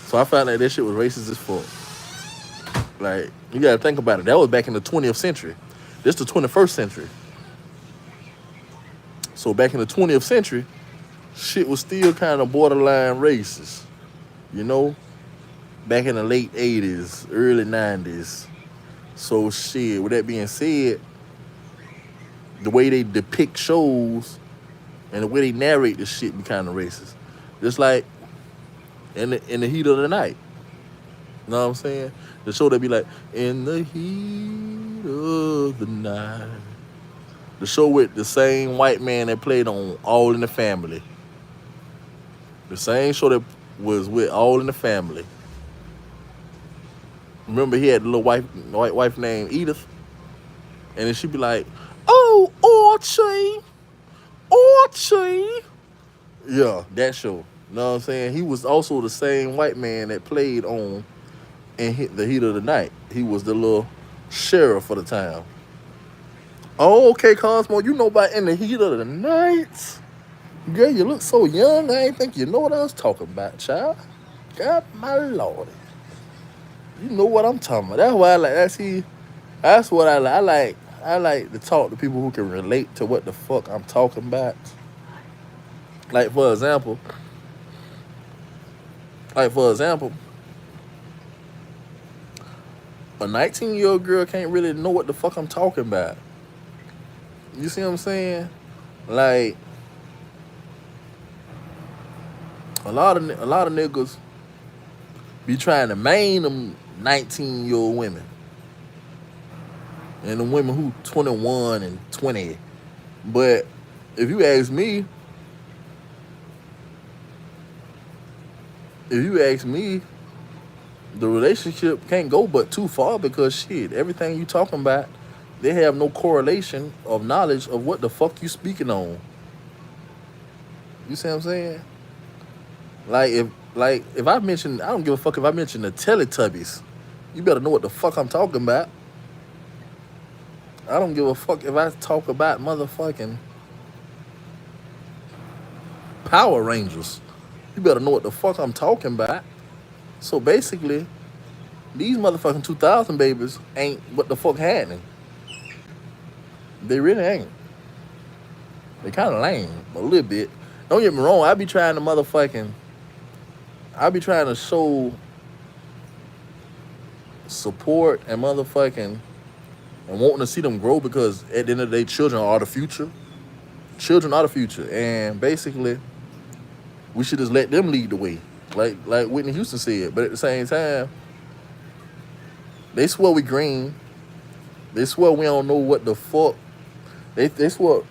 [SPEAKER 1] So I found that this shit was racist as fuck. Like you gotta think about it. That was back in the 20th century. This the 21st century. So back in the 20th century, shit was still kind of borderline racist. You know, back in the late 80s, early 90s. So shit, with that being said, the way they depict shows and the way they narrate the shit be kind of racist. Just like in the heat of the night. You know what I'm saying? The show that be like, in the heat of the night. The show with the same white man that played on All in the Family. The same show that was with All in the Family. Remember he had the little white wife named Edith? And then she'd be like, oh, Archie. Yeah, that show. You know what I'm saying? He was also the same white man that played on In the Heat of the Night. He was the little sheriff for the town. Oh, okay, Cosmo, you know about In the Heat of the Night? Girl, you look so young, I ain't think you know what I was talking about, child. God, my Lord. You know what I'm talking about. That's why I like. That's what I like. I like to talk to people who can relate to what the fuck I'm talking about. Like for example, a 19-year-old girl can't really know what the fuck I'm talking about. You see what I'm saying? Like a lot of niggas be trying to main them 19-year-old women. And the women who 21 and 20. But if you ask me, the relationship can't go but too far because shit, everything you talking about, they have no correlation of knowledge of what the fuck you speaking on. You see what I'm saying? Like if I mention, I don't give a fuck if I mention the Teletubbies. You better know what the fuck I'm talking about. I don't give a fuck if I talk about motherfucking Power Rangers. You better know what the fuck I'm talking about. So basically, These motherfucking 2000 babies ain't what the fuck happening. They really ain't. They kind of lame a little bit. Don't get me wrong. I be trying to show support and motherfucking and wanting to see them grow because at the end of the day, children are the future. Children are the future, and basically, we should just let them lead the way, like Whitney Houston said. But at the same time, they swear we green. They swear we don't know what the fuck. They swear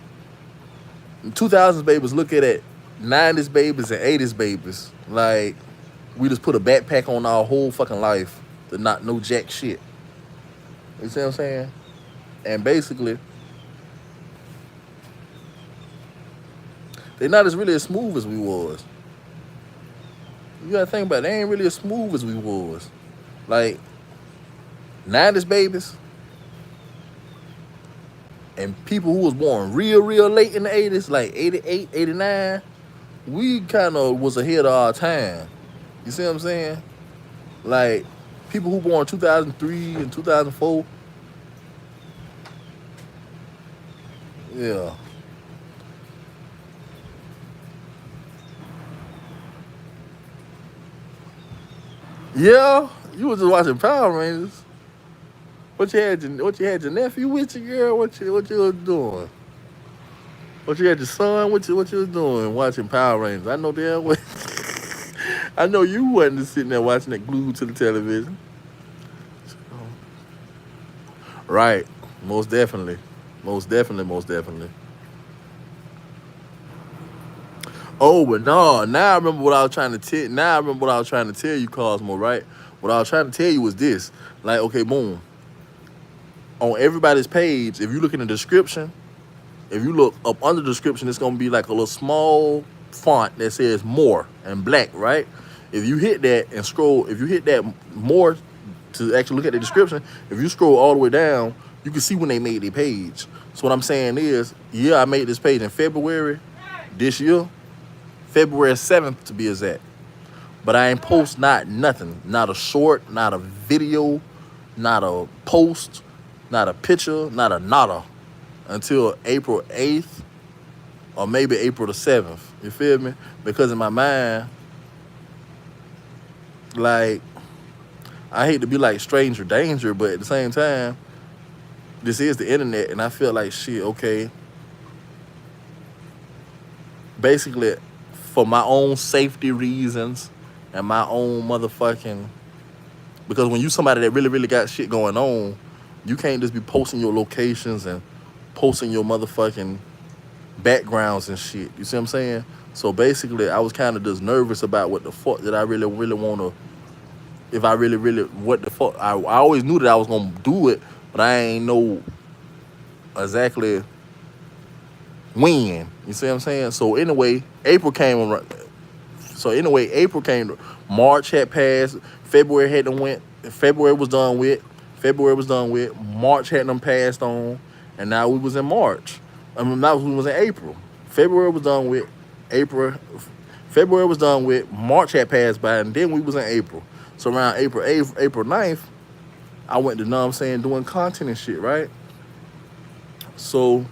[SPEAKER 1] 2000s babies look at it, 90s babies and 80s babies like we just put a backpack on our whole fucking life to not know jack shit. You see what I'm saying? And basically, they not as really as smooth as we was. You gotta think about it, they ain't really as smooth as we was. Like 90s babies and people who was born real late in the 80s, like 88, 89, we kind of was ahead of our time. You see what I'm saying? Like people who born 2003 and 2004, yeah. Yeah, you was just watching Power Rangers. What you had your nephew with you, girl? What you was doing? What you had your son? What you was doing watching Power Rangers? I know damn well. I know you wasn't just sitting there watching it glued to the television. Right. Most definitely. Most definitely, most definitely. Oh, but no, now I remember what I was trying to tell. Now I remember what I was trying to tell you, Cosmo. Right? What I was trying to tell you was this. Like, okay, boom. On everybody's page, if you look in the description, if you look up under the description, it's gonna be like a little small font that says more and black, right? If you hit that and scroll, if you hit that more to actually look at the description, if you scroll all the way down, you can see when they made their page. So what I'm saying is, yeah, I made this page in February this year, February 7th to be exact. But I ain't post not nothing, not a short, not a video, not a post, not a picture, not a nada until April 8th or maybe April the 7th. You feel me? Because in my mind, like, I hate to be like stranger danger, but at the same time, this is the internet, and I feel like shit, okay. Basically, for my own safety reasons and my own motherfucking, because when you somebody that really got shit going on, you can't just be posting your locations and posting your motherfucking backgrounds and shit. You see what I'm saying? So basically, I was kind of just nervous about what the fuck that I really want to, if I really, what the fuck. I always knew that I was going to do it, but I ain't know exactly when. You see what I'm saying? So anyway, April came. So anyway, April came. March had passed. February had done went. February was done with. March had them passed on, and now we was in March. I mean, now we was in April. February was done with. April. February was done with. March had passed by, and then we was in April. So around April 8th, April 9th, I went to, know what I'm saying, doing content and shit, right? So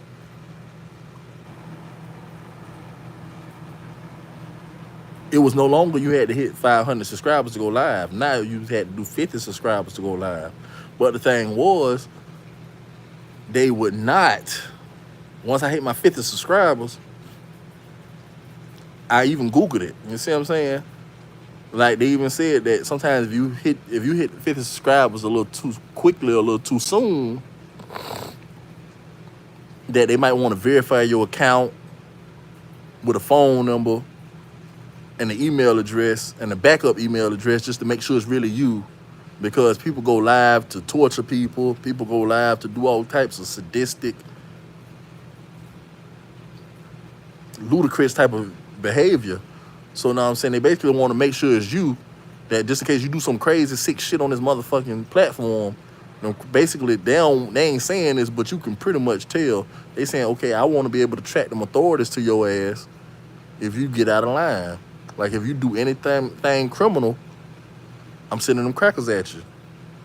[SPEAKER 1] it was no longer you had to hit 500 subscribers to go live. Now you had to do 50 subscribers to go live. But the thing was, they would not. Once I hit my 50 subscribers, I even Googled it. You see what I'm saying? Like they even said that sometimes if you hit 50 subscribers a little too quickly or a little too soon, that they might want to verify your account with a phone number and the email address and the backup email address just to make sure it's really you. Because people go live to torture people. People go live to do all types of sadistic, ludicrous type of behavior. So now I'm saying they basically want to make sure it's you, that just in case you do some crazy sick shit on this motherfucking platform, basically they ain't saying this, but you can pretty much tell. They saying, okay, I want to be able to track them authorities to your ass if you get out of line. Like if you do anything criminal, I'm sending them crackers at you.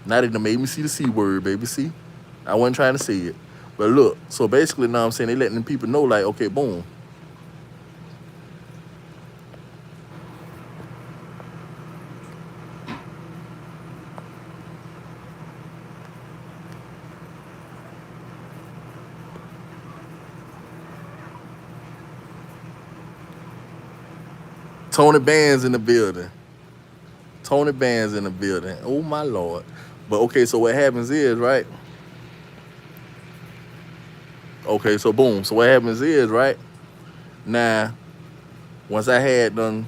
[SPEAKER 1] Now they done made me see the C word, baby. See, I wasn't trying to say it, but look. So basically, now I'm saying they letting them people know, like, okay, boom. Tony Band's in the building. Tony Band's in the building. Oh my lord. But okay, so what happens is, right? Okay, so boom. So what happens is, right? Now, once I had done,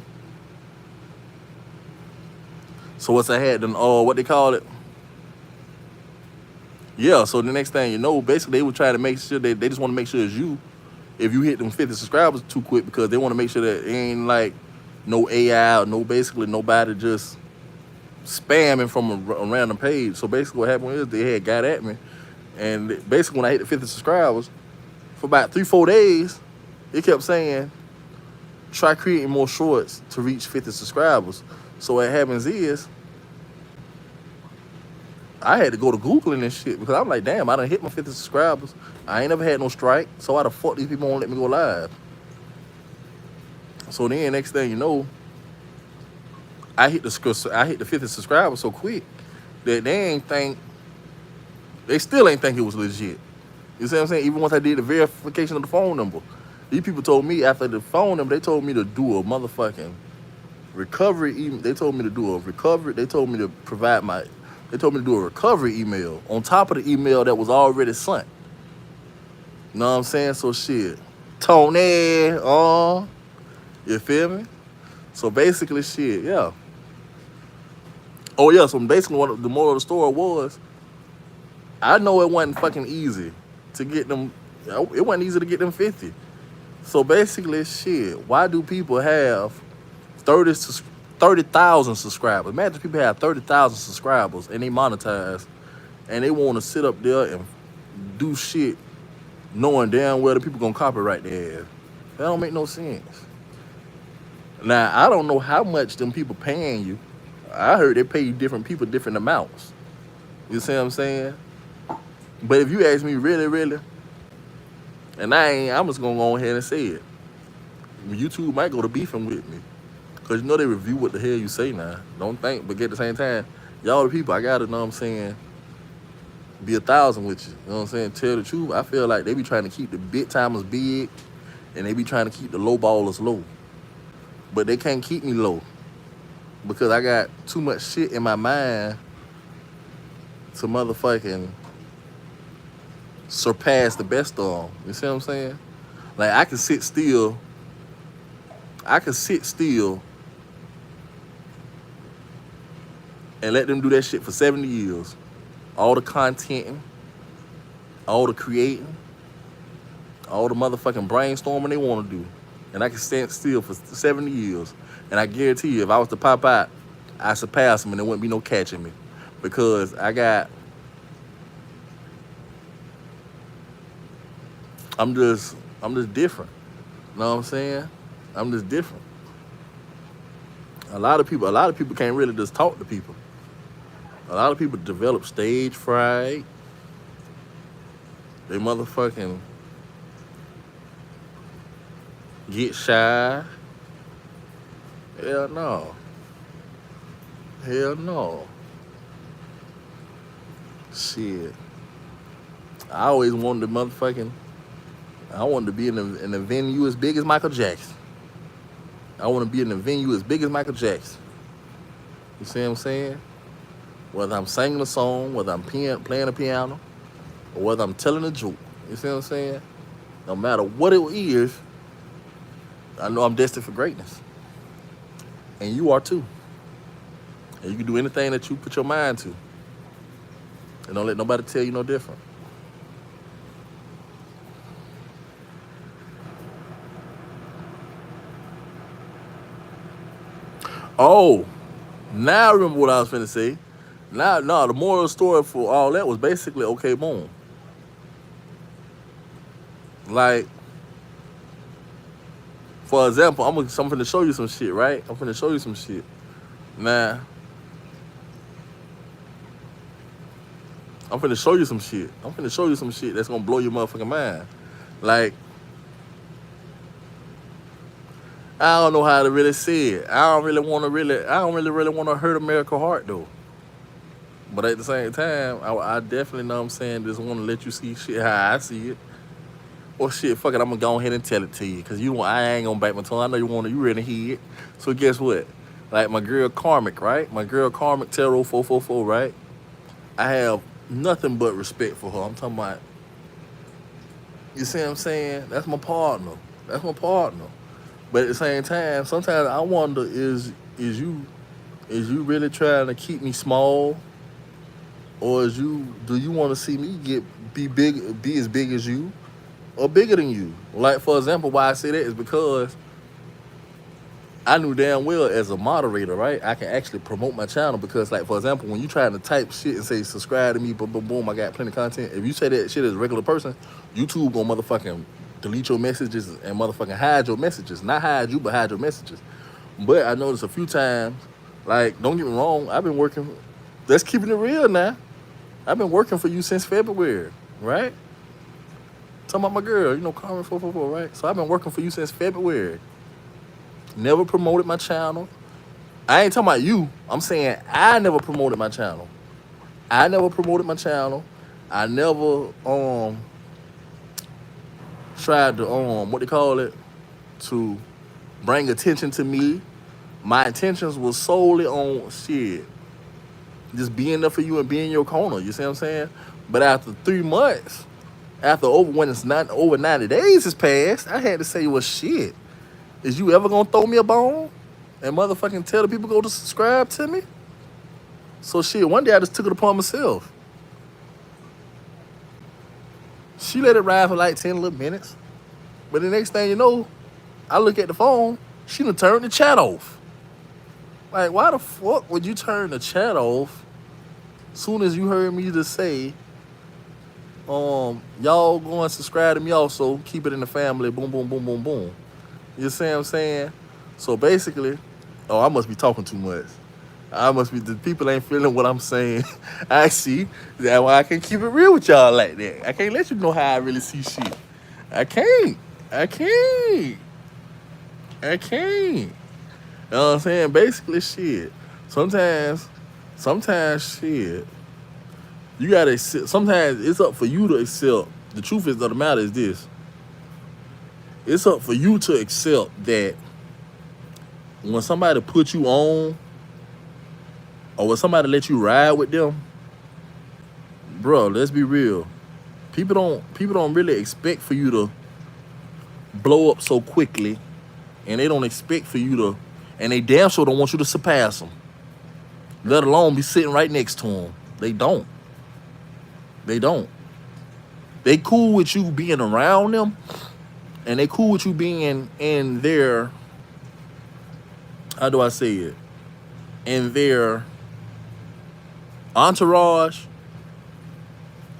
[SPEAKER 1] once I had done, what they call it? Yeah. So the next thing you know, basically they were trying to make sure they just want to make sure it's you. If you hit them 50 subscribers too quick, because they want to make sure that it ain't like no AI or no basically nobody just spamming from a random page. So basically what happened is they had got at me, and basically when I hit the 50 subscribers, for about 3-4 days, it kept saying, try creating more shorts to reach 50 subscribers. So what happens is, I had to go to Googling and shit, because I'm like, damn, I done hit my 50 subscribers. I ain't never had no strike, so why the fuck these people won't let me go live? So then next thing you know, I hit the 50 subscribers so quick that they still ain't think it was legit. You see what I'm saying? Even once I did the verification of the phone number, these people told me after the phone number, they told me to do a motherfucking recovery email. They told me to do a recovery. They told me to they told me to do a recovery email on top of the email that was already sent. You know what I'm saying? So shit. Tony, you feel me? So basically shit, yeah. Oh yeah, so basically what the moral of the story was, I know it wasn't fucking easy to get them, it wasn't easy to get them 50. So basically shit, why do people have 30,000 subscribers? Imagine people have 30,000 subscribers and they monetize and they want to sit up there and do shit knowing damn well the people gonna copyright their ass. That don't make no sense. Now, I don't know how much them people paying you. I heard they pay different people different amounts. You see what I'm saying? But if you ask me really, really, and I'm just gonna go ahead and say it. YouTube might go to beefing with me. Cause you know they review what the hell you say now. Don't think, but at the same time, y'all the people, I gotta know what I'm saying, be 1,000 with you. You know what I'm saying? Tell the truth. I feel like they be trying to keep the big timers big and they be trying to keep the low ballers low. But they can't keep me low because I got too much shit in my mind to motherfucking surpass the best of them. You see what I'm saying? Like I can sit still and let them do that shit for 70 years. All the contenting, all the creating, all the motherfucking brainstorming they want to do. And I can stand still for 70 years. And I guarantee you, if I was to pop out, I surpass them and there wouldn't be no catching me. Because I'm just different. You know what I'm saying? I'm just different. A lot of people can't really just talk to people. A lot of people develop stage fright. They motherfucking get shy. Hell no. Hell no. Shit. I always wanted to be in a venue as big as Michael Jackson. I want to be in a venue as big as Michael Jackson. You see what I'm saying? Whether I'm singing a song, whether I'm playing a piano, or whether I'm telling a joke. You see what I'm saying? No matter what it is, I know I'm destined for greatness. And you are too. And you can do anything that you put your mind to. And don't let nobody tell you no different. Oh, now I remember what I was finna say. Now, no, the moral of the story for all that was basically, okay, boom. Like, for example, I'm finna show you some shit, right? I'm finna show you some shit. Now, I'm finna show you some shit. I'm finna show you some shit that's gonna blow your motherfucking mind. Like, I don't know how to really say it. I don't really want to hurt America's heart though. But at the same time, I definitely know what I'm saying, just want to let you see shit how I see it. Or shit, fuck it, I'm gonna go ahead and tell it to you. Cause I ain't gonna bite my tongue. I know you ready to hear it. So guess what? Like my girl Karmic, right? My girl Karmic Tarot 444, right? I have nothing but respect for her. I'm talking about, you see what I'm saying? That's my partner. That's my partner. But at the same time, sometimes I wonder, is you really trying to keep me small? Or do you want to see me be as big as you? Or bigger than you? Like, for example, why I say that is because I knew damn well as a moderator, right? I can actually promote my channel because, like, for example, when you trying to type shit and say subscribe to me, boom, boom, boom, I got plenty of content. If you say that shit as a regular person, YouTube gonna motherfucking delete your messages and motherfucking hide your messages. Not hide you, but hide your messages. But I noticed a few times, like, don't get me wrong, I've been working. Let's keep it real now. I've been working for you since February, right? Talking about my girl, Carmen 444, right? So I've been working for you since February. Never promoted my channel. I ain't talking about you. I'm saying I never promoted my channel. I never promoted my channel. I never tried to what they call it, to bring attention to me. My intentions was solely on shit, just being there for you and being in your corner. You see what I'm saying? But after 3 months, when it's not over 90 days has passed, I had to say, well, shit, is you ever gonna throw me a bone and motherfucking tell the people go to subscribe to me? So shit, one day I just took it upon myself. She let it ride for like 10 little minutes. But the next thing you know, I look at the phone, she done turned the chat off. Like, why the fuck would you turn the chat off soon as you heard me just say, y'all go and subscribe to me also, keep it in the family, boom, boom, boom, boom, boom. You see what I'm saying? So basically, I must be talking too much. The people ain't feeling what I'm saying. I see. That's why I can't keep it real with y'all like that. I can't let you know how I really see shit. I can't. I can't. I can't. You know what I'm saying? Basically, shit. Sometimes, shit, you gotta accept. Sometimes it's up for you to accept. The truth of the matter is this. It's up for you to accept that when somebody put you on, or when somebody let you ride with them, bro, let's be real. People don't really expect for you to blow up so quickly, and they don't expect for you to, and they damn sure don't want you to surpass them, let alone be sitting right next to them. They don't. They cool with you being around them, and they cool with you being in their, how do I say it, in their entourage,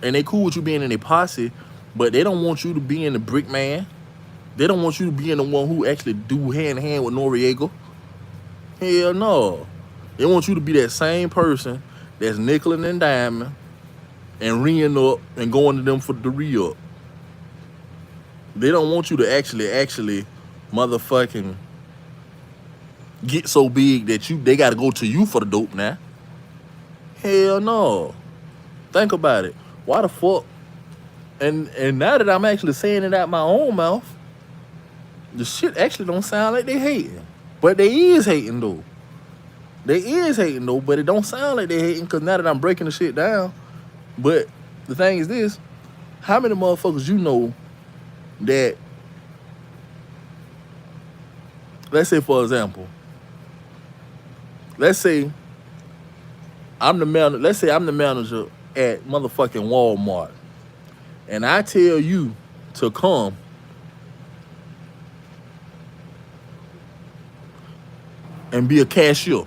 [SPEAKER 1] and they cool with you being in a posse, but they don't want you to be in the brick man. They don't want you to be in the one who actually do hand in hand with Noriega. Hell no. They want you to be that same person that's nickeling and diming and ringing up and going to them for the re-up. They don't want you to actually motherfucking get so big that they gotta go to you for the dope now. Hell no. Think about it. Why the fuck? And now that I'm actually saying it out my own mouth, the shit actually don't sound like they hating. But they is hating though. But it don't sound like they hating, because now that I'm breaking the shit down. But the thing is this, how many motherfuckers you know that, let's say for example, let's say I'm the manager at motherfucking Walmart, and I tell you to come and be a cashier.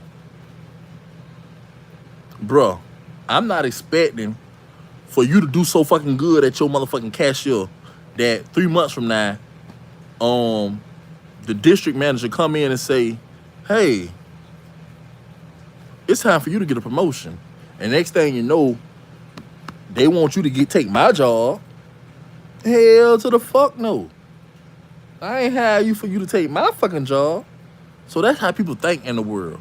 [SPEAKER 1] Bruh, I'm not expecting for you to do so fucking good at your motherfucking cashier that 3 months from now, the district manager come in and say, hey, it's time for you to get a promotion. And next thing you know, They want you to take my job. Hell to the fuck no. I ain't hire you for you to take my fucking job. So that's how people think in the world.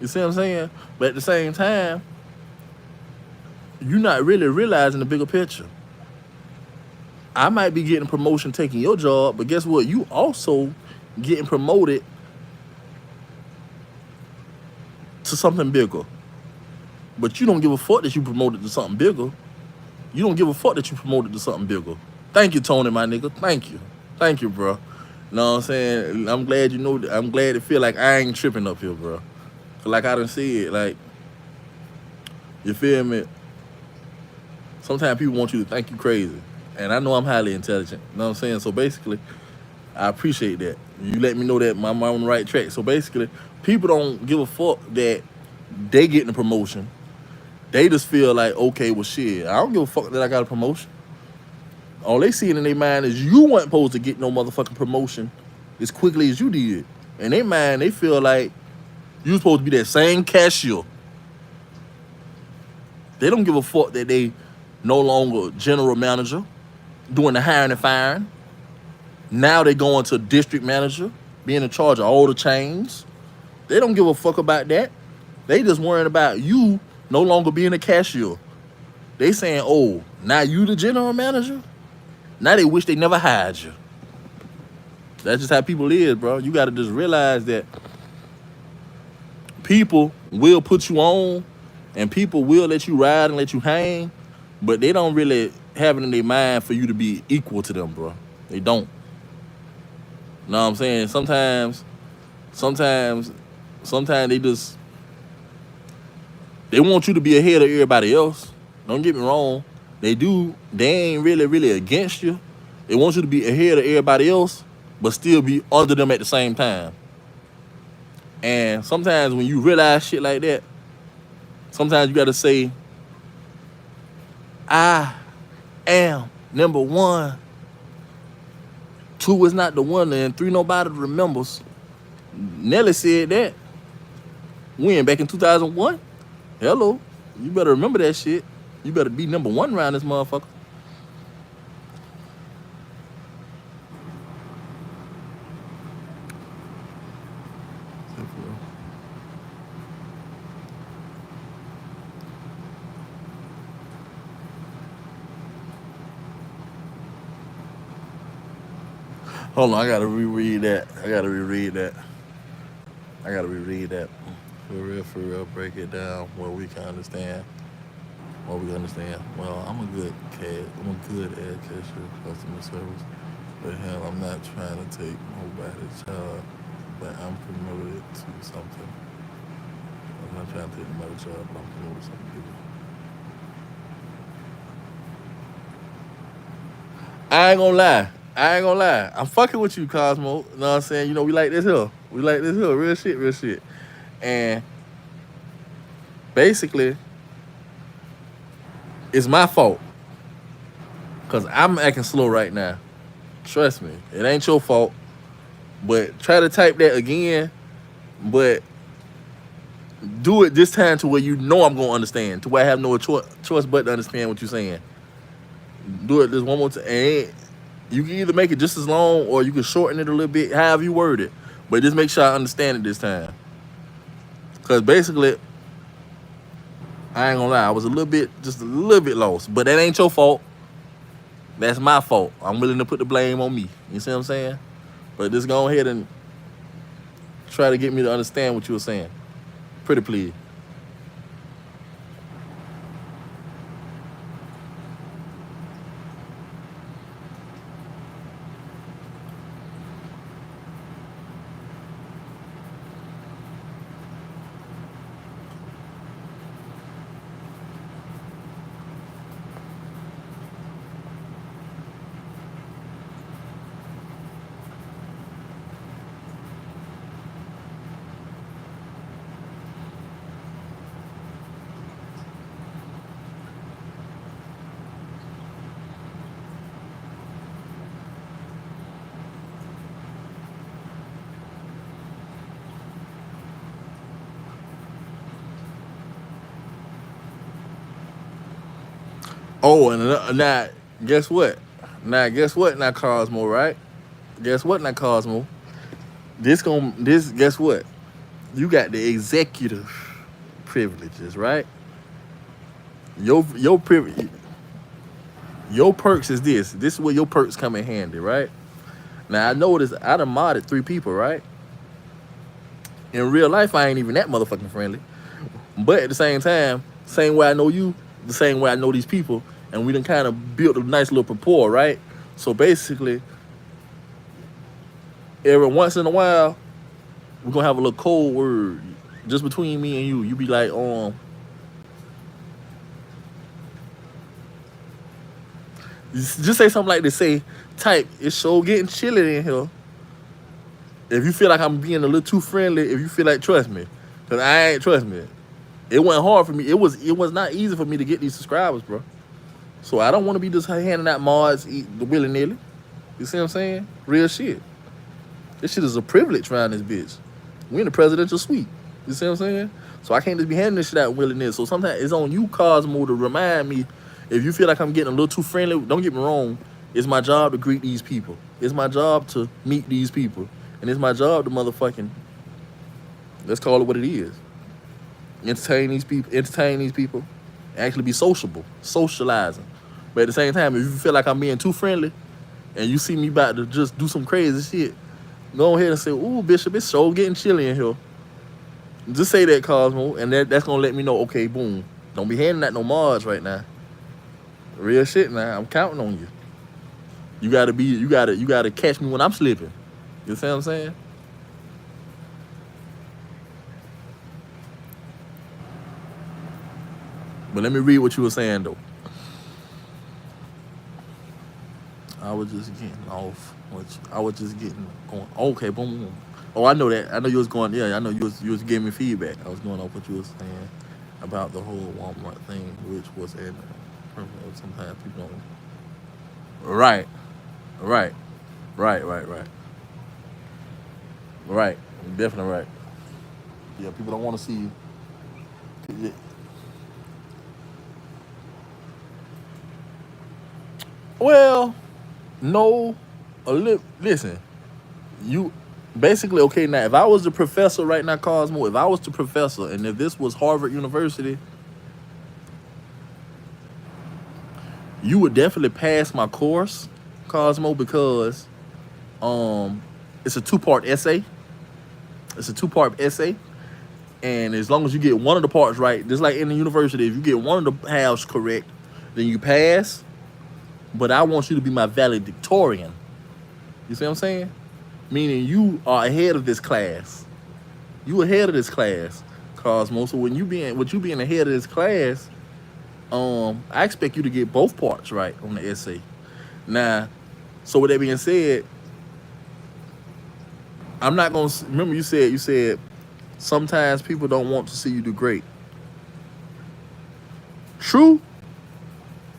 [SPEAKER 1] You see what I'm saying? But at the same time, you're not really realizing the bigger picture. I might be getting promotion taking your job, but guess what? You also getting promoted to something bigger. But you don't give a fuck that you promoted to something bigger. You don't give a fuck that you promoted to something bigger. Thank you, Tony, my nigga. Thank you. Thank you, bro. Know what I'm saying? I'm glad you know that. I'm glad to feel like I ain't tripping up here, bro. Like I done said, like, you feel me? Sometimes people want you to think you crazy. And I know I'm highly intelligent. You know what I'm saying? So basically, I appreciate that. You let me know that I'm on the right track. So basically, people don't give a fuck that they getting a promotion. They just feel like, okay, well, shit, I don't give a fuck that I got a promotion. All they see in their mind is you weren't supposed to get no motherfucking promotion as quickly as you did. In their mind, they feel like you supposed to be that same cashier. They don't give a fuck that they no longer general manager, doing the hiring and firing. Now they going to district manager, being in charge of all the chains. They don't give a fuck about that. They just worrying about you no longer being a cashier. They saying, oh, now you the general manager? Now they wish they never hired you. That's just how people is, bro. You got to just realize that people will put you on and people will let you ride and let you hang, but they don't really have it in their mind for you to be equal to them, bro. They don't. Know what I'm saying? Sometimes they want you to be ahead of everybody else. Don't get me wrong. They do. They ain't really against you. They want you to be ahead of everybody else, but still be under them at the same time. And sometimes when you realize shit like that, sometimes you gotta say, I am number one. 2 is not the one, and 3 nobody remembers. Nelly said that. When? Back in 2001? Hello. You better remember that shit. You better be number 1 around this motherfucker. Hold on, I gotta reread that. I gotta reread that. For real, break it down where we can understand. Well, I'm a good cat. I'm a good ad cashier, customer service. But hell, I'm not trying to take nobody's job, but I'm promoted to something. I'm not trying to take nobody's job, but I'm promoted to something people. I ain't gonna lie. I'm fucking with you, Cosmo. You know what I'm saying? You know, we like this here. Real shit. And basically, it's my fault. Because I'm acting slow right now. Trust me. It ain't your fault. But try to type that again. But do it this time to where you know I'm going to understand. To where I have no choice but to understand what you're saying. Do it this one more time. And you can either make it just as long or you can shorten it a little bit, however you word it. But just make sure I understand it this time. Because basically, I ain't gonna lie, I was just a little bit lost. But that ain't your fault. That's my fault. I'm willing to put the blame on me. You see what I'm saying? But just go ahead and try to get me to understand what you were saying. Pretty please. Oh, and now guess what? Now Cosmo, right? Guess what? Now Cosmo. This guess what? You got the executive privileges, right? Your privilege, your perks is this. This is where your perks come in handy, right? Now I noticed I done modded 3 people, right? In real life, I ain't even that motherfucking friendly. But at the same time, same way I know you, the same way I know these people, and we done kind of built a nice little rapport, right? So basically, every once in a while, we're gonna have a little cold word just between me and you. You be like, just say something like this. Say, type, it's so getting chilly in here. If you feel like I'm being a little too friendly, if you feel like, trust me, cause I ain't, trust me. It went hard for me. It was not easy for me to get these subscribers, bro. So I don't want to be just handing out mods willy nilly. You see what I'm saying? Real shit. This shit is a privilege around this bitch. We in the presidential suite. You see what I'm saying? So I can't just be handing this shit out willy nilly. So sometimes it's on you, Cosmo, to remind me. If you feel like I'm getting a little too friendly, don't get me wrong. It's my job to greet these people. It's my job to meet these people. And it's my job to motherfucking, let's call it what it is. Entertain these people, actually be sociable, socializing. But at the same time, if you feel like I'm being too friendly and you see me about to just do some crazy shit, go ahead and say, ooh, Bishop, it's so getting chilly in here. Just say that, Cosmo, and that's gonna let me know, okay, boom. Don't be handing out no mods right now. Real shit now. I'm counting on you. You gotta catch me when I'm slipping. You see what I'm saying? But let me read what you were saying though. I was just getting off. I was just getting going. Okay, boom, boom. Oh, I know that. I know you was going. Yeah, I know you was giving me feedback. I was going off what you was saying about the whole Walmart thing, which was in. Sometimes people don't. Right, right, right. Right, definitely right. Yeah, people don't want to see you. Well, no, listen, you basically, okay, now if I was the professor right now, Cosmo, if I was the professor and if this was Harvard University, you would definitely pass my course, Cosmo, because it's a 2-part essay. It's a 2-part essay. And as long as you get one of the parts right, just like in the university, if you get one of the halves correct, then you pass. But I want you to be my valedictorian. You see what I'm saying? Meaning you are ahead of this class. You ahead of this class, Cosmo. So when you being ahead of this class, I expect you to get both parts right on the essay. Now, so with that being said, I'm not gonna remember you said sometimes people don't want to see you do great. True.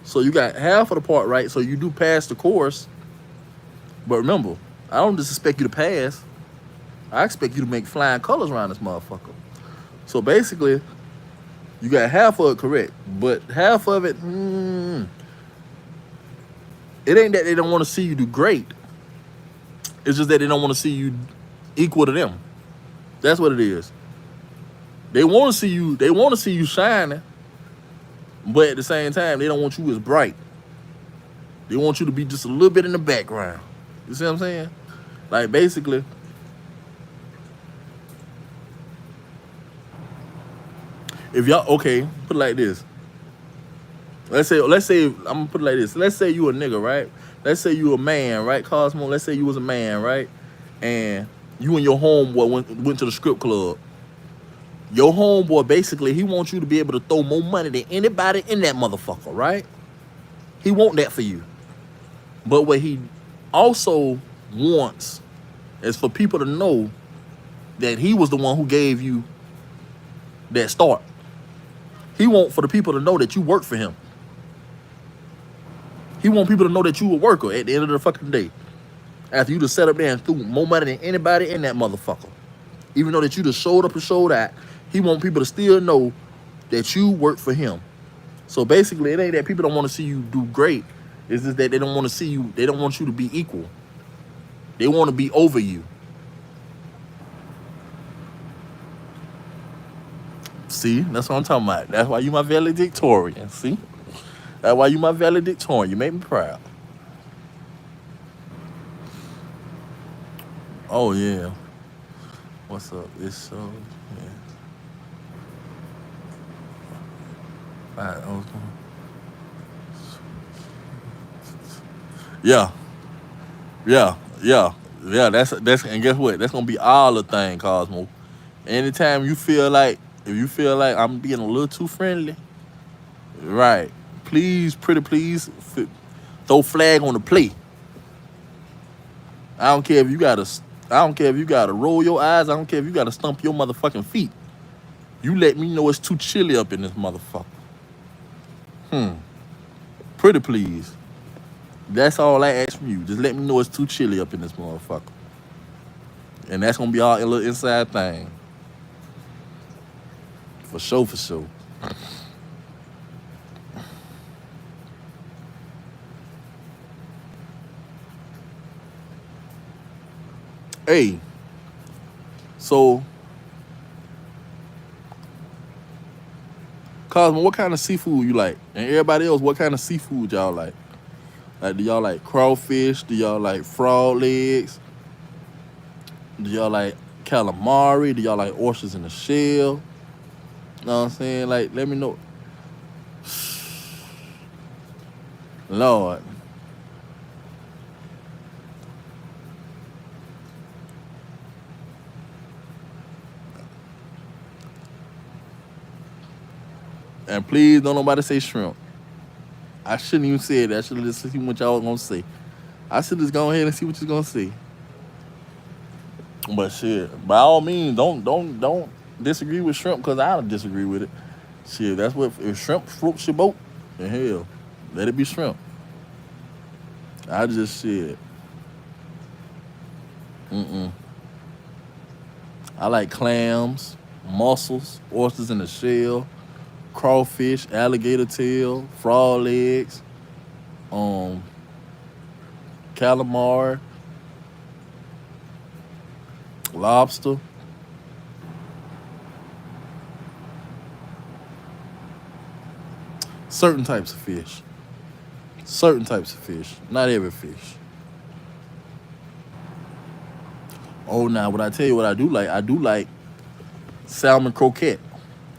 [SPEAKER 1] So you got half of the part right, so you do pass the course. But remember, I don't just expect you to pass. I expect you to make flying colors around this motherfucker. So basically, you got half of it correct, but half of it, it ain't that they don't want to see you do great. It's just that they don't want to see you equal to them. That's what it is. They want to see you. They want to see you shining, but at the same time, they don't want you as bright. They want you to be just a little bit in the background. You see what I'm saying? Like basically, if y'all okay, put it like this. Let's say I'm gonna put it like this. Let's say you a nigga, right? Let's say you a man, right, Cosmo? Let's say you was a man, right? And you and your homeboy went to the strip club. Your homeboy basically, he wants you to be able to throw more money than anybody in that motherfucker, right? He want that for you. But what he also wants is for people to know that he was the one who gave you that start. He want for the people to know that you work for him. He want people to know that you a worker at the end of the fucking day. After you just sat up there and threw more money than anybody in that motherfucker. Even though that you just showed up and showed out, he want people to still know that you work for him. So basically, it ain't that people don't want to see you do great. It's just that they don't want to see you. They don't want you to be equal. They want to be over you. See, that's what I'm talking about. That's why you my valedictorian. See, that's why you my valedictorian. You make me proud. Oh yeah. What's up? It's so yeah. I was yeah, yeah, yeah, yeah. That's and guess what? That's gonna be all the thing, Cosmo. Anytime you feel like if you feel like I'm being a little too friendly, right? Please, pretty please, throw flag on the play. I don't care if you gotta. I don't care if you gotta roll your eyes. I don't care if you gotta stump your motherfucking feet. You let me know it's too chilly up in this motherfucker. Hmm. Pretty please. That's all I ask from you. Just let me know it's too chilly up in this motherfucker. And that's gonna be all a little inside thing. For sure, for sure. Hey, so Cosmo, what kind of seafood you like? And everybody else, what kind of seafood y'all like? Like, do y'all like crawfish? Do y'all like frog legs? Do y'all like calamari? Do y'all like oysters in the shell? You know what I'm saying? Like, let me know. Lord. And please don't nobody say shrimp. I shouldn't even say that. I should have just seen what y'all was gonna say. I should just go ahead and see what you're gonna say. But shit, by all means, don't disagree with shrimp because I don't disagree with it. Shit, that's what if shrimp floats your boat, then hell, let it be shrimp. I just shit. Mm-mm. I like clams, mussels, oysters in the shell, crawfish, alligator tail, frog legs, um, calamari, lobster. Certain types of fish. Certain types of fish. Not every fish. Oh, now what I tell you what I do like salmon croquette.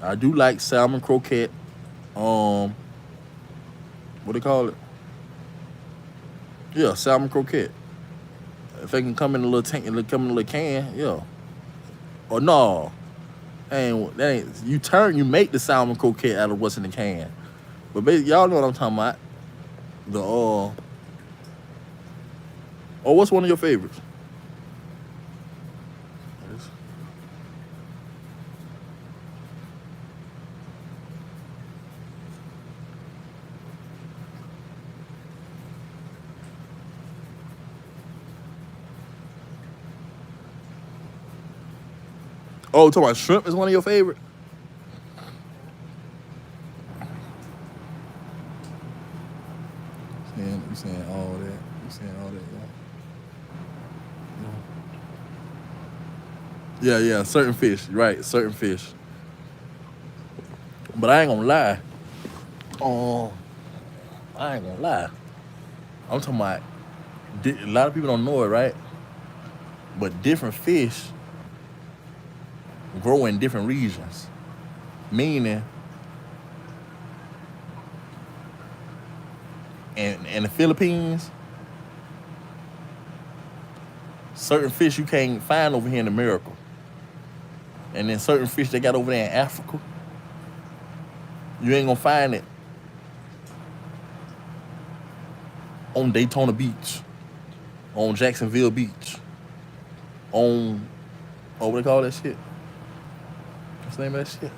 [SPEAKER 1] I do like salmon croquette. Um, what they call it? Yeah, salmon croquette. If they can come in a little tank, and come in a little can, yeah. Or no, that ain't. You make the salmon croquette out of what's in the can. But basically, y'all know what I'm talking about. The oh, what's one of your favorites? Oh, talking about shrimp is one of your favorite. You saying all that? You saying all that? Yeah, yeah. Certain fish, right? Certain fish. But I ain't gonna lie. Oh, I ain't gonna lie. I'm talking about. A lot of people don't know it, right? But different fish grow in different regions. Meaning, in the Philippines, certain fish you can't find over here in America. And then certain fish they got over there in Africa, you ain't gonna find it on Daytona Beach, on Jacksonville Beach, on what they call that shit? What's the name of that shit?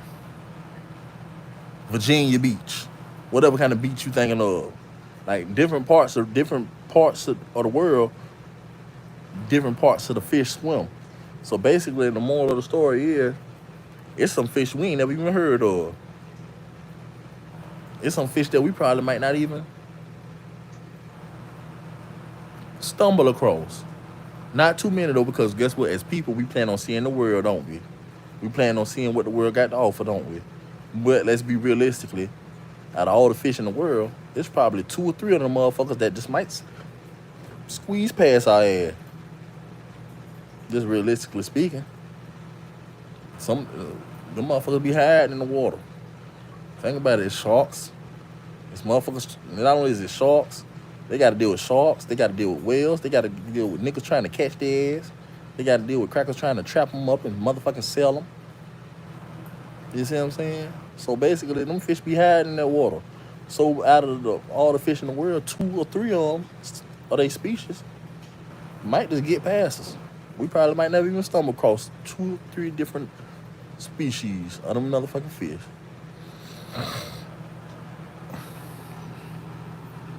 [SPEAKER 1] Virginia Beach. Whatever kind of beach you thinking of. Like different parts of the world, different parts of the fish swim. So basically the moral of the story is it's some fish we ain't never even heard of. It's some fish that we probably might not even stumble across. Not too many though, because guess what? As people, we plan on seeing the world, don't we? We plan on seeing what the world got to offer, don't we? But let's be realistically, out of all the fish in the world, there's probably 2 or 3 of them motherfuckers that just might squeeze past our ass. Just realistically speaking, some the motherfuckers be hiding in the water. Think about it, it's sharks. It's motherfuckers. Not only is it sharks, they got to deal with sharks. They got to deal with whales. They got to deal with niggas trying to catch their ass. They got to deal with crackers trying to trap them up and motherfucking sell them. You see what I'm saying? So basically, them fish be hiding in that water. So out of all the fish in the world, 2 or 3 of them, of they species, might just get past us. We probably might never even stumble across 2 or 3 different species of them motherfucking fish.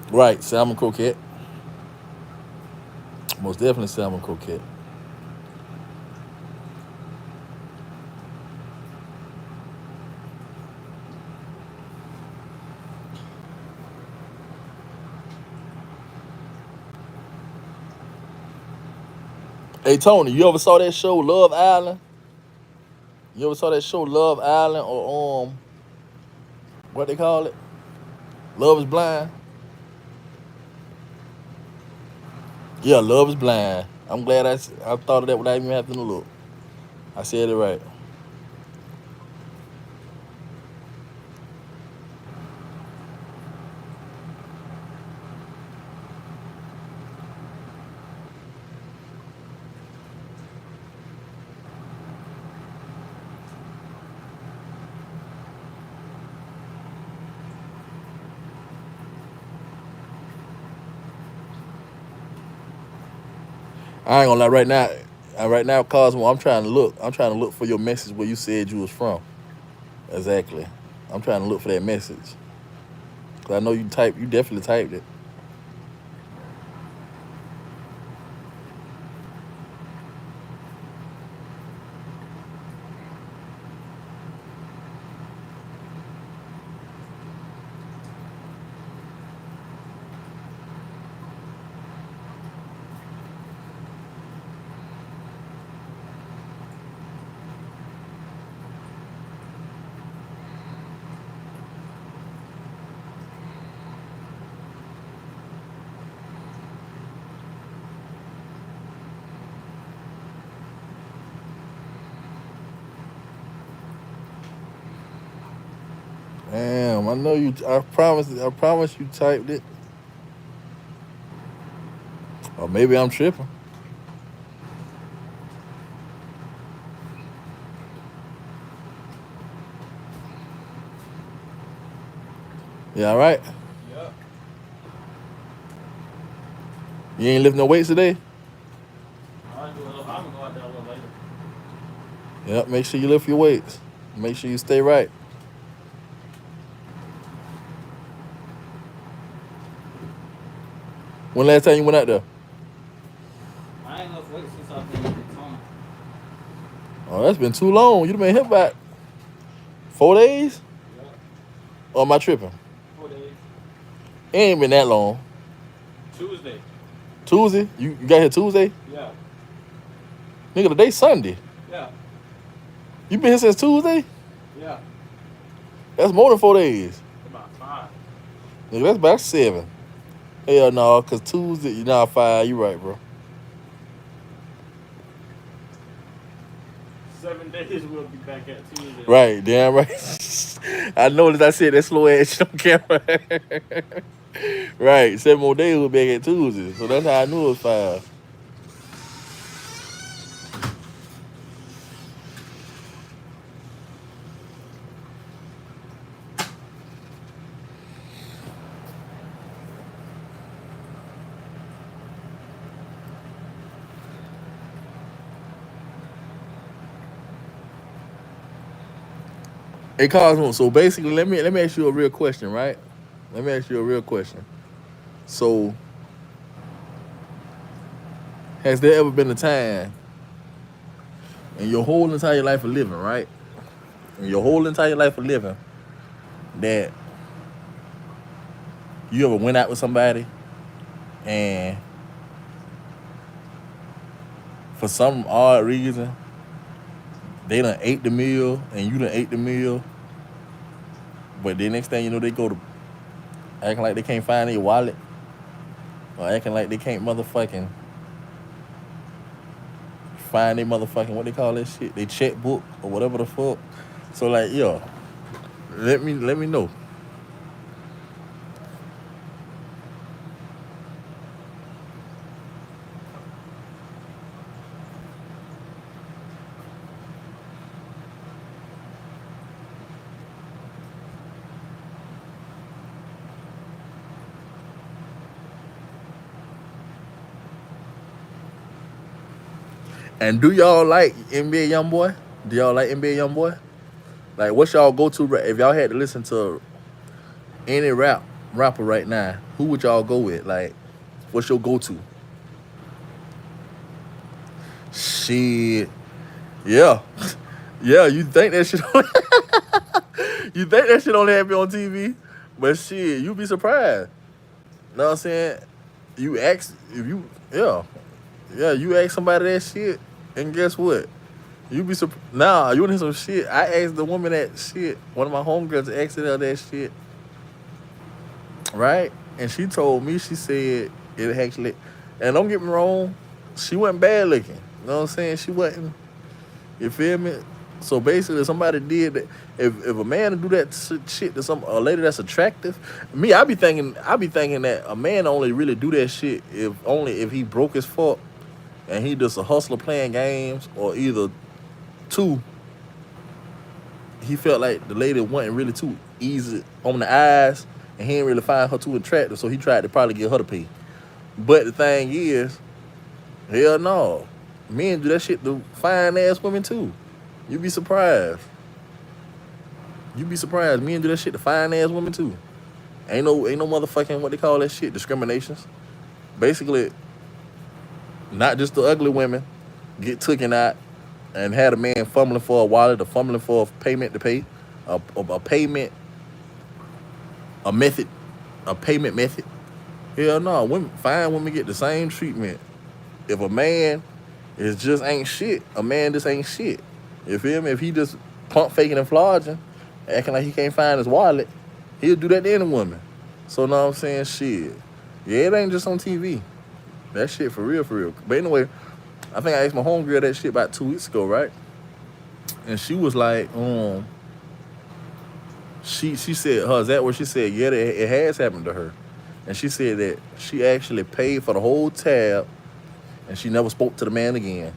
[SPEAKER 1] Right, salmon croquette. Most definitely salmon croquette. Hey Tony, you ever saw that show Love Island? You ever saw that show Love Island or what they call it? Love is Blind? Yeah, Love is Blind. I'm glad I thought of that without even having to look. I said it right. I ain't gonna lie. Right now, Cosmo, I'm trying to look. I'm trying to look for your message where you said you was from. Exactly. I'm trying to look for that message. Cause I know you definitely typed it. Damn, I know you. I promise. I promise you typed it. Or maybe I'm tripping. Yeah, all right.
[SPEAKER 2] Yep.
[SPEAKER 1] You ain't lifting no weights today.
[SPEAKER 2] I'm gonna go out there a little later.
[SPEAKER 1] Yep. Make sure you lift your weights. Make sure you stay right. When last time you went out there?
[SPEAKER 2] I ain't lost weight since I've been in Daytona.
[SPEAKER 1] Oh, that's been too long. You done been here about 4 days?
[SPEAKER 2] Yep.
[SPEAKER 1] Or am I tripping?
[SPEAKER 2] 4 days.
[SPEAKER 1] It ain't been that long.
[SPEAKER 2] Tuesday.
[SPEAKER 1] Tuesday? You got here Tuesday?
[SPEAKER 2] Yeah.
[SPEAKER 1] Nigga, today's Sunday.
[SPEAKER 2] Yeah.
[SPEAKER 1] You been here since Tuesday?
[SPEAKER 2] Yeah.
[SPEAKER 1] That's more than 4 days.
[SPEAKER 2] About 5.
[SPEAKER 1] Nigga, that's about 7. Hell no, cause Tuesday, you not 5. You right, bro.
[SPEAKER 2] 7 days we'll be back at Tuesday.
[SPEAKER 1] Right, damn right. I noticed I said that slow ass shit on camera. Right, 7 more days we'll be back at Tuesday. So that's how I knew it was 5. Hey Cosmo, so basically let me ask you a real question, right? Let me ask you a real question. So has there ever been a time in your whole entire life of living, right? In your whole entire life of living, that You ever went out with somebody and for some odd reason they done ate the meal and you done ate the meal, but the next thing you know they go to acting like they can't find their wallet or acting like they can't motherfucking find their motherfucking what they call that shit, they checkbook or whatever the fuck. So like, yo, let me know. And do y'all like NBA YoungBoy? Do y'all like NBA YoungBoy? Like, what's y'all go to if y'all had to listen to any rapper right now? Who would y'all go with? Like, what's your go to? Shit, yeah, yeah. You think that shit? You think that shit only happen on TV? But shit, you be surprised. Know what I'm saying? You ask if you, yeah, yeah. You ask somebody that shit, and guess what? You be surprised. Nah, you want to hear some shit? I asked the woman that shit. One of my homegirls asked her that shit, right? And she told me, she said it actually. And don't get me wrong, she wasn't bad looking. You know what I'm saying? She wasn't. You feel me? So basically, somebody did that. If a man do that shit to some a lady that's attractive, me, I be thinking that a man only really do that shit if he broke his fuck and he just a hustler playing games, or either two, he felt like the lady wasn't really too easy on the eyes and he didn't really find her too attractive, so he tried to probably get her to pay. But the thing is, hell no, men do that shit to fine ass women too. You be surprised. You be surprised. Men do that shit to fine ass women too. Ain't no motherfucking what they call that shit, discriminations. Basically, not just the ugly women get taken out and had a man fumbling for a wallet or fumbling for a payment to pay, a payment, a method, a payment method. Hell no, fine women get the same treatment. If a man is just ain't shit, a man just ain't shit. You feel me? If he just pump faking and flogging, acting like he can't find his wallet, he'll do that to any woman. So know what I'm saying? Shit. Yeah, it ain't just on TV. That shit for real, for real. But anyway, I think I asked my homegirl that shit about 2 weeks ago, right? And she was like, she said, is that what she said? Yeah, it has happened to her. And she said that she actually paid for the whole tab and she never spoke to the man again.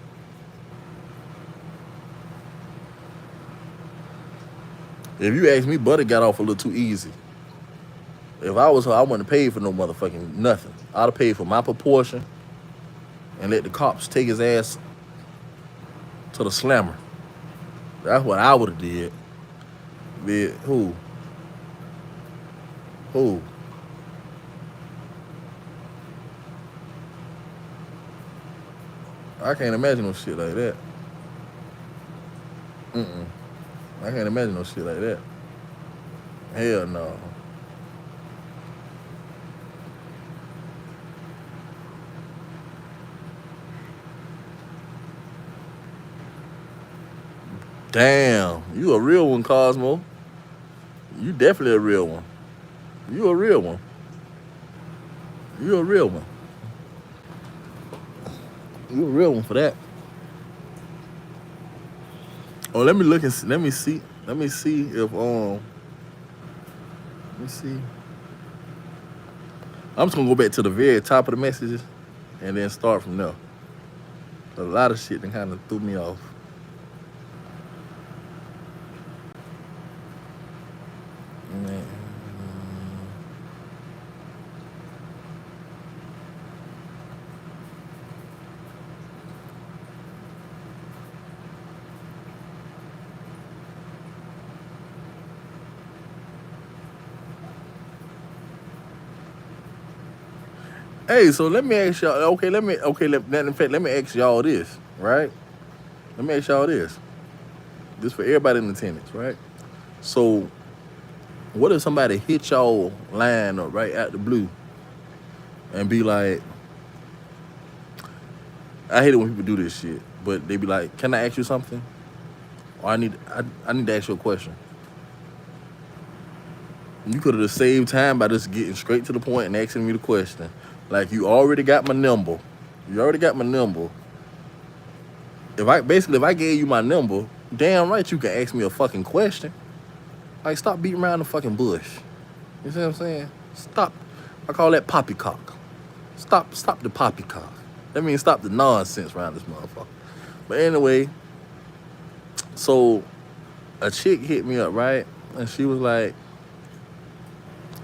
[SPEAKER 1] If you ask me, Buddy got off a little too easy. If I was her, I wouldn't have paid for no motherfucking nothing. I'd have paid for my proportion and let the cops take his ass to the slammer. That's what I would have did. But who? Who? I can't imagine no shit like that. I can't imagine no shit like that. Hell no. Damn, you a real one, Cosmo. You definitely a real one. You a real one. You a real one. You a real one for that. Oh, let me look and see, let me see. Let me see if let me see. I'm just gonna go back to the very top of the messages and then start from there. A lot of shit that kind of threw me off. Man. Hey, so let me ask y'all. Let me ask y'all this, right? Let me ask y'all this. This for everybody in attendance, right? So What if somebody hit y'all line up right out the blue and be like, I hate it when people do this shit, but they be like, can I ask you something? Or I need to ask you a question. You could have just saved time by just getting straight to the point and asking me the question. Like you already got my number. You already got my number. If I gave you my number, damn right you can ask me a fucking question. Like stop beating around the fucking bush. You see what I'm saying? Stop. I call that poppycock. Stop the poppycock. That means stop the nonsense around this motherfucker. But anyway, so a chick hit me up, right? And she was like,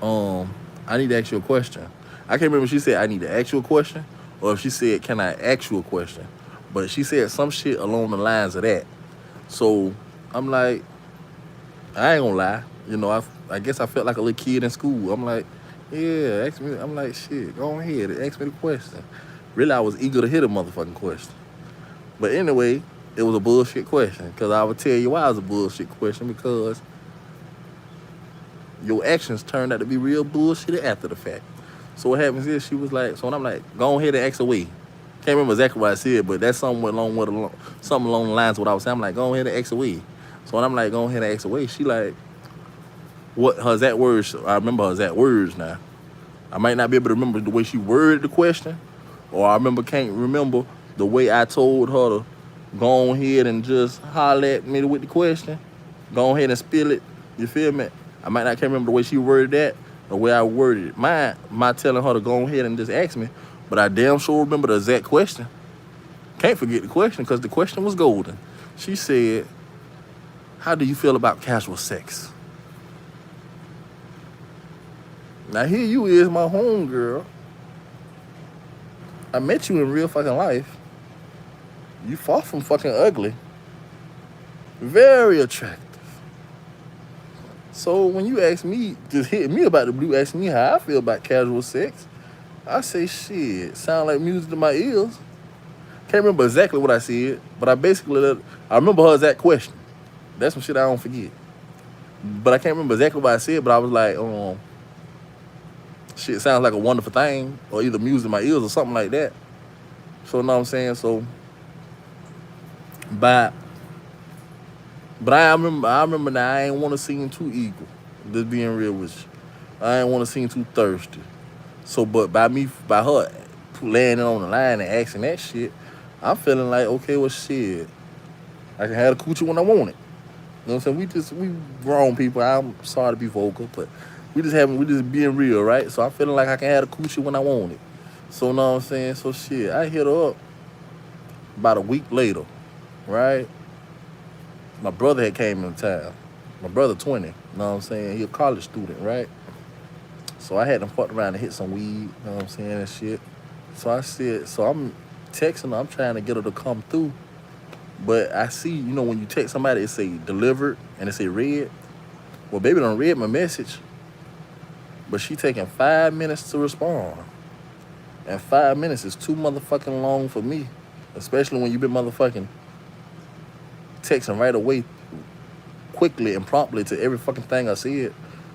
[SPEAKER 1] I need to ask you a question. I can't remember if she said I need to ask you a question or if she said, can I ask you a question? But she said some shit along the lines of that. So I'm like, I ain't gonna lie. You know, I guess I felt like a little kid in school. I'm like, yeah, ask me. I'm like, shit, go ahead, ask me the question. Really, I was eager to hear the motherfucking question. But anyway, it was a bullshit question. Because I would tell you why it was a bullshit question. Because your actions turned out to be real bullshit after the fact. So what happens is she was like, so when I'm like, go ahead and ask away. Can't remember exactly what I said, but that's something something along the lines of what I was saying. I'm like, go ahead and ask away. So when I'm like, go ahead and ask away, she like, what her exact words? I remember her exact words now. I might not be able to remember the way she worded the question, or can't remember the way I told her to go ahead and just holler at me with the question. Go ahead and spill it. You feel me? Can't remember the way she worded that, the way I worded it. My telling her to go ahead and just ask me, but I damn sure remember the exact question. Can't forget the question because the question was golden. She said, how do you feel about casual sex? Now here you is, my homegirl. I met you in real fucking life. You far from fucking ugly. Very attractive. So when you ask me, just hit me about the blue, ask me how I feel about casual sex, I say shit, sound like music to my ears. Can't remember exactly what I said, but I remember her exact question. That's some shit I don't forget. But I can't remember exactly what I said, but I was like, shit sounds like a wonderful thing, or either music in my ears or something like that. So you know what I'm saying? So but I remember now I ain't wanna seem too eager. Just being real with you. I ain't wanna seem too thirsty. So but by her laying it on the line and asking that shit, I'm feeling like, okay, well shit. I can have the coochie when I want it. You know what I'm saying? We grown people. I'm sorry to be vocal, but we just being real, right? So I'm feeling like I can have the coochie when I want it. So you know what I'm saying? So shit, I hit her up about a week later, right? My brother had came into town. My brother 20, you know what I'm saying? He a college student, right? So I had him fucked around and hit some weed, you know what I'm saying, and shit. So I'm texting her, I'm trying to get her to come through. But I see, you know, when you text somebody, it say delivered and it say read. Well, baby done read my message, but she taking 5 minutes to respond. And 5 minutes is too motherfucking long for me, especially when you been motherfucking texting right away, quickly and promptly to every fucking thing I said.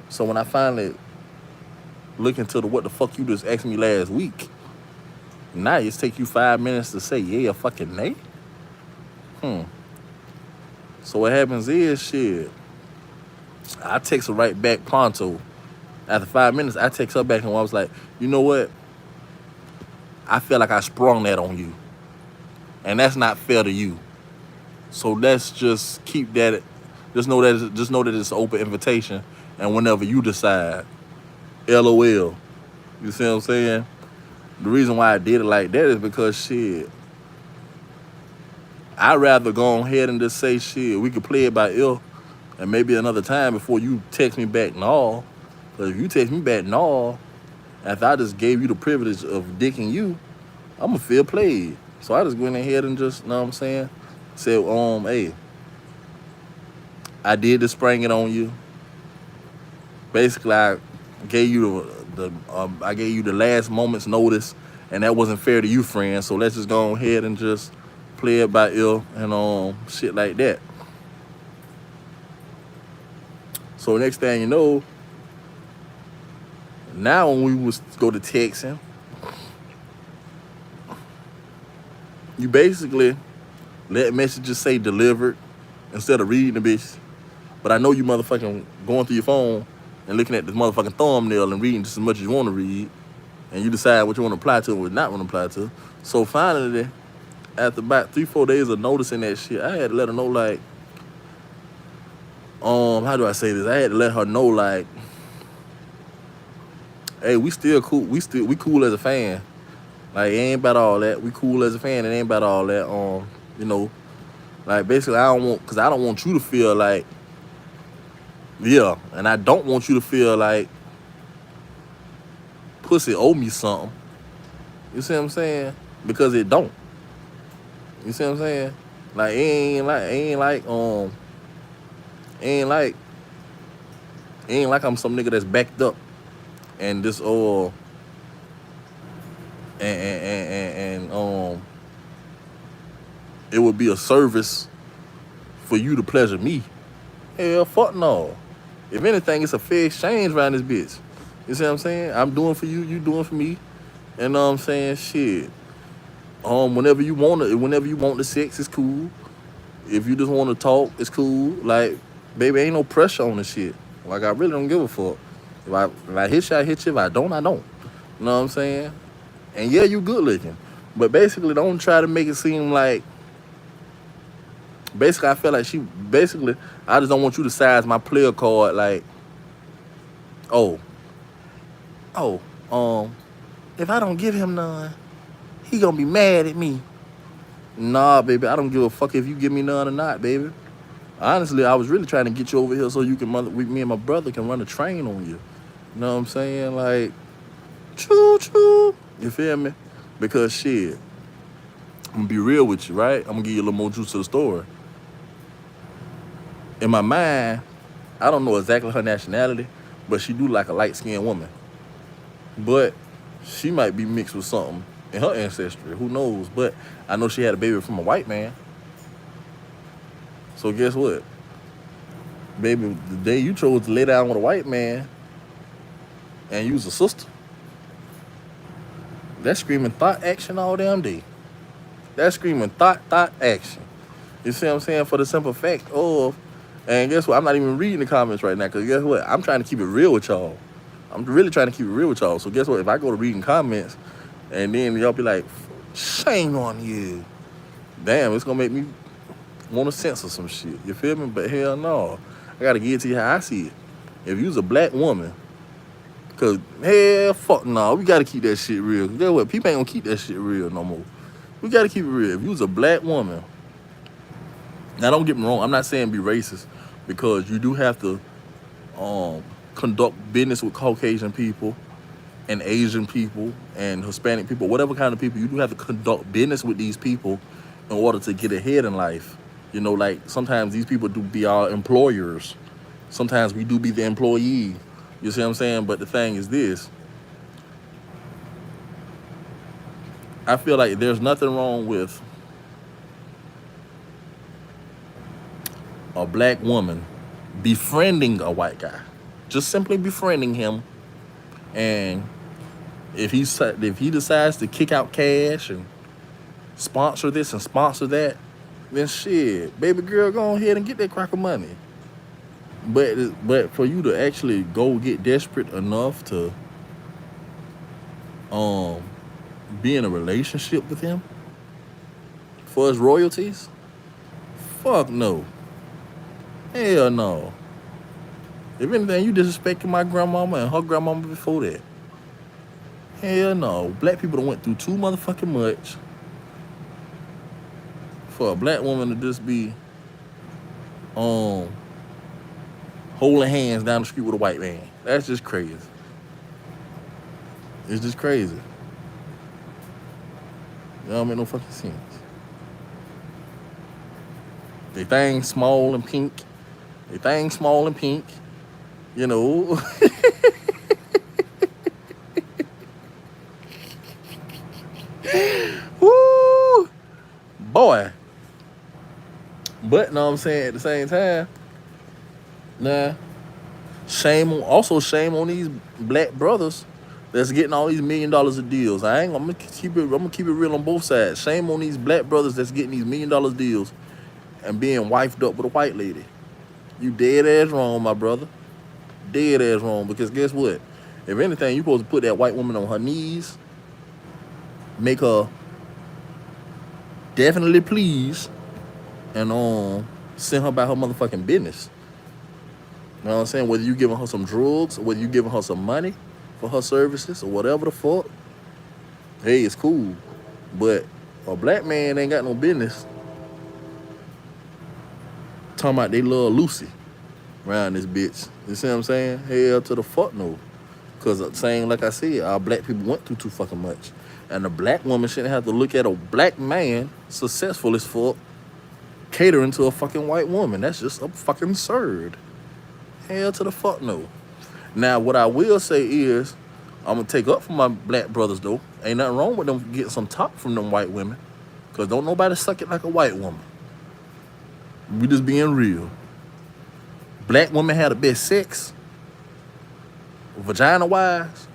[SPEAKER 1] So when I finally look into what the fuck you just asked me last week, now it's take you 5 minutes to say yeah or fucking nay. So what happens is shit. I text her right back pronto. After 5 minutes, I text her back and I was like, you know what? I feel like I sprung that on you. And that's not fair to you. So let's just keep that. Just know that it's an open invitation. And whenever you decide, LOL. You see what I'm saying? The reason why I did it like that is because shit. I'd rather go ahead and just say shit. We could play it by ear. And maybe another time before you text me back no. But if you text me back no, after I just gave you the privilege of dicking you, I'm gonna feel played. So I just went ahead and just, you know what I'm saying? Said, hey, I did the spring it on you. Basically, I gave you the last moment's notice, and that wasn't fair to you, friend. So let's just go ahead and just play it by ear and shit like that. So next thing you know, Now when we was go to texting, you basically let messages say delivered instead of reading the bitch. But I know you motherfucking going through your phone and looking at the motherfucking thumbnail and reading just as much as you want to read, and you decide what you want to apply to and what not want to apply to. So finally, after about 3-4 days of noticing that shit, I had to let her know like, how do I say this? I had to let her know like, hey, we still cool. We cool as a fan. Like it ain't about all that. We cool as a fan. It ain't about all that. You know, like basically I don't want, cause I don't want you to feel like, yeah, and I don't want you to feel like pussy owe me something. You see what I'm saying? Because it don't. You see what I'm saying? Like it ain't like I'm some nigga that's backed up and this and it would be a service for you to pleasure me. Hell, fuck no. If anything, it's a fair exchange around this bitch. You see what I'm saying? I'm doing for you, you doing for me. And I'm saying? Shit. Whenever you want the sex, it's cool. If you just want to talk, it's cool. Like, baby, ain't no pressure on the shit. Like, I really don't give a fuck. If I hit you, I hit you. If I don't, I don't. You know what I'm saying? And yeah, you good looking. But basically, don't try to make it seem like, basically, I feel like I just don't want you to size my player card like, oh, oh, if I don't give him none, he gonna be mad at me. Nah, baby, I don't give a fuck if you give me none or not, baby. Honestly, I was really trying to get you over here so you can me and my brother can run a train on you. You know what I'm saying? Like, choo choo. You feel me? Because shit, I'm gonna be real with you, right? I'm gonna give you a little more juice to the story. In my mind, I don't know exactly her nationality, but she do like a light-skinned woman. But she might be mixed with something in her ancestry. Who knows? But I know she had a baby from a white man. So guess what? Baby, the day you chose to lay down with a white man and use a sister, that's screaming thought action all damn day. That's screaming thought action. You see what I'm saying? For the simple fact of, and guess what? I'm not even reading the comments right now because guess what? I'm trying to keep it real with y'all. I'm really trying to keep it real with y'all. So guess what? If I go to reading comments and then y'all be like, shame on you. Damn, it's going to make me want to censor some shit. You feel me? But hell no. I got to give it to you how I see it. If you's a black woman, because hell fuck no, we got to keep that shit real. Guess what? People ain't going to keep that shit real no more. We got to keep it real. If you's a black woman, now don't get me wrong, I'm not saying be racist because you do have to conduct business with Caucasian people and Asian people and Hispanic people, whatever kind of people. You do have to conduct business with these people in order to get ahead in life. You know, like sometimes these people do be our employers. Sometimes we do be the employee. You see what I'm saying? But the thing is this. I feel like there's nothing wrong with a black woman befriending a white guy. Just simply befriending him. And if he decides to kick out cash and sponsor this and sponsor that, then shit, baby girl, go ahead and get that crack of money. But for you to actually go get desperate enough to be in a relationship with him for his royalties, fuck no. Hell no. If anything, you disrespecting my grandmama and her grandmama before that. Hell no. Black people done went through too motherfucking much for a black woman to just be holding hands down the street with a white man. That's just crazy. It's just crazy. That don't make no fucking sense. They thing small and pink. You know. Woo! Boy. But, know what I'm saying, at the same time, nah, Shame on these black brothers that's getting all these $1 million of deals. I'm gonna keep it real on both sides. Shame on these black brothers that's getting these $1 million deals and being wifed up with a white lady. You dead ass wrong, my brother. Dead ass wrong. Because guess what? If anything, you supposed to put that white woman on her knees, make her definitely please, and send her about her motherfucking business. You know what I'm saying? Whether you giving her some drugs, or whether you giving her some money for her services, or whatever the fuck, hey, it's cool. But a black man ain't got no business talking about they love Lucy around this bitch. You see what I'm saying? Hell to the fuck no. Because saying, like I said, our black people went through too fucking much. And a black woman shouldn't have to look at a black man, successful as fuck, catering to a fucking white woman. That's just fucking absurd. Hell to the fuck no. Now, what I will say is, I'm going to take up for my black brothers, though. Ain't nothing wrong with them getting some top from them white women. Because don't nobody suck it like a white woman. We just being real. Black women have the best sex, vagina-wise.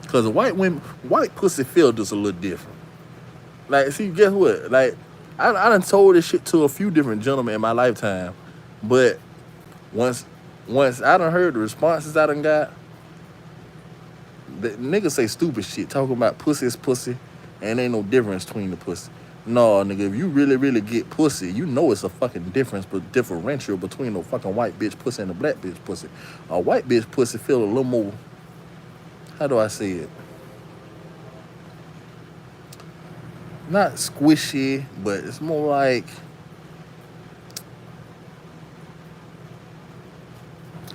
[SPEAKER 1] Because white pussy feel just a little different. Like, see, guess what? Like, I done told this shit to a few different gentlemen in my lifetime. But once I done heard the responses I done got, the niggas say stupid shit, talking about pussy is pussy, and ain't no difference between the pussy. No, nigga, if you really, really get pussy, you know it's a fucking differential between the fucking white bitch pussy and the black bitch pussy. A white bitch pussy feel a little more, how do I say it? Not squishy, but it's more like,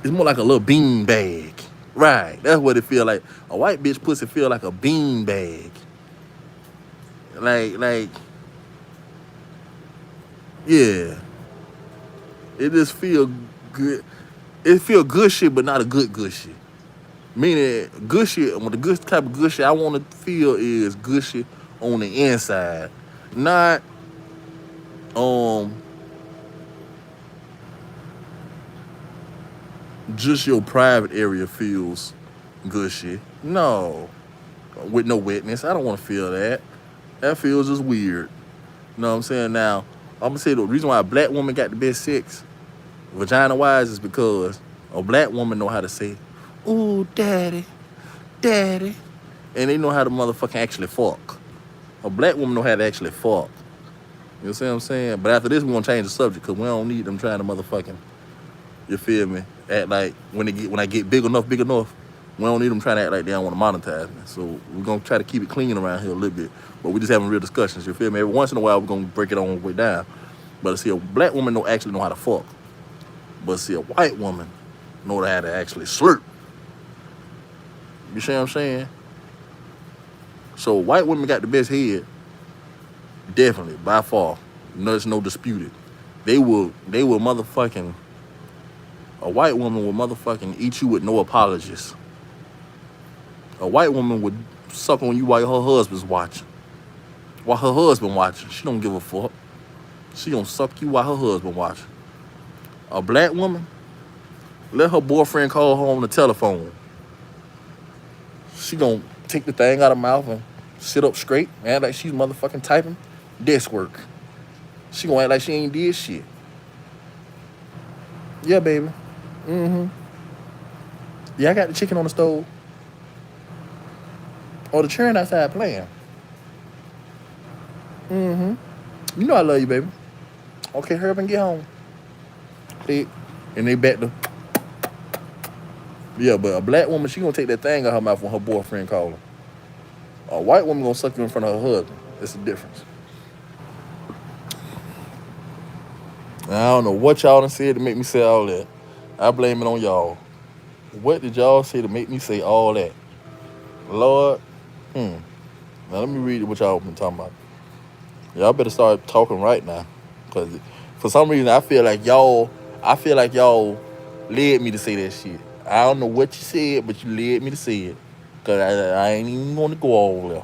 [SPEAKER 1] it's more like a little bean bag. Right, that's what it feel like. A white bitch pussy feel like a bean bag. Like, yeah. It just feel good. It feel good shit, but not a good shit. Meaning, good shit, the good type of good shit I want to feel is good shit on the inside. Not, just your private area feels good shit. No. With no wetness. I don't want to feel that. That feels just weird. You know what I'm saying? Now, I'm going to say the reason why a black woman got the best sex, vagina-wise, is because a black woman know how to say, ooh, daddy, daddy. And they know how to motherfucking actually fuck. A black woman know how to actually fuck. You see what I'm saying? But after this, we're going to change the subject because we don't need them trying to motherfucking, you feel me? Act like when I get big enough, we don't need them trying to act like they don't want to monetize me. So we're going to try to keep it clean around here a little bit. But we just having real discussions, you feel me? Every once in a while, we're going to break it on the way down. But see, a black woman don't actually know how to fuck. But see, a white woman know how to actually slurp. You see what I'm saying? So white women got the best head. Definitely, by far. No, there's no disputed. They will motherfucking, a white woman will motherfucking eat you with no apologies. A white woman would suck on you while her husband's watching. While her husband watching, she don't give a fuck. She gonna suck you while her husband watching. A black woman, let her boyfriend call her on the telephone. She gonna take the thing out of her mouth and sit up straight, act like she's motherfucking typing desk work. She gonna act like she ain't did shit. Yeah, baby. Yeah, I got the chicken on the stove. Or the children outside playing. You know I love you, baby. Okay, hurry up and get home. And they back to, yeah, but a black woman, she gonna take that thing out of her mouth when her boyfriend call her. A white woman gonna suck you in front of her husband. It's the difference. I don't know what y'all done said to make me say all that. I blame it on y'all. What did y'all say to make me say all that? Lord, Now let me read what y'all been talking about. Y'all better start talking right now. Cause for some reason I feel like y'all led me to say that shit. I don't know what you said, but you led me to say it. Cause I ain't even want to go all there.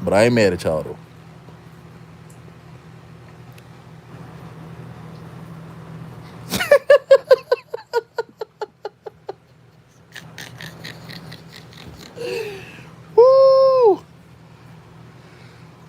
[SPEAKER 1] But I ain't mad at y'all though.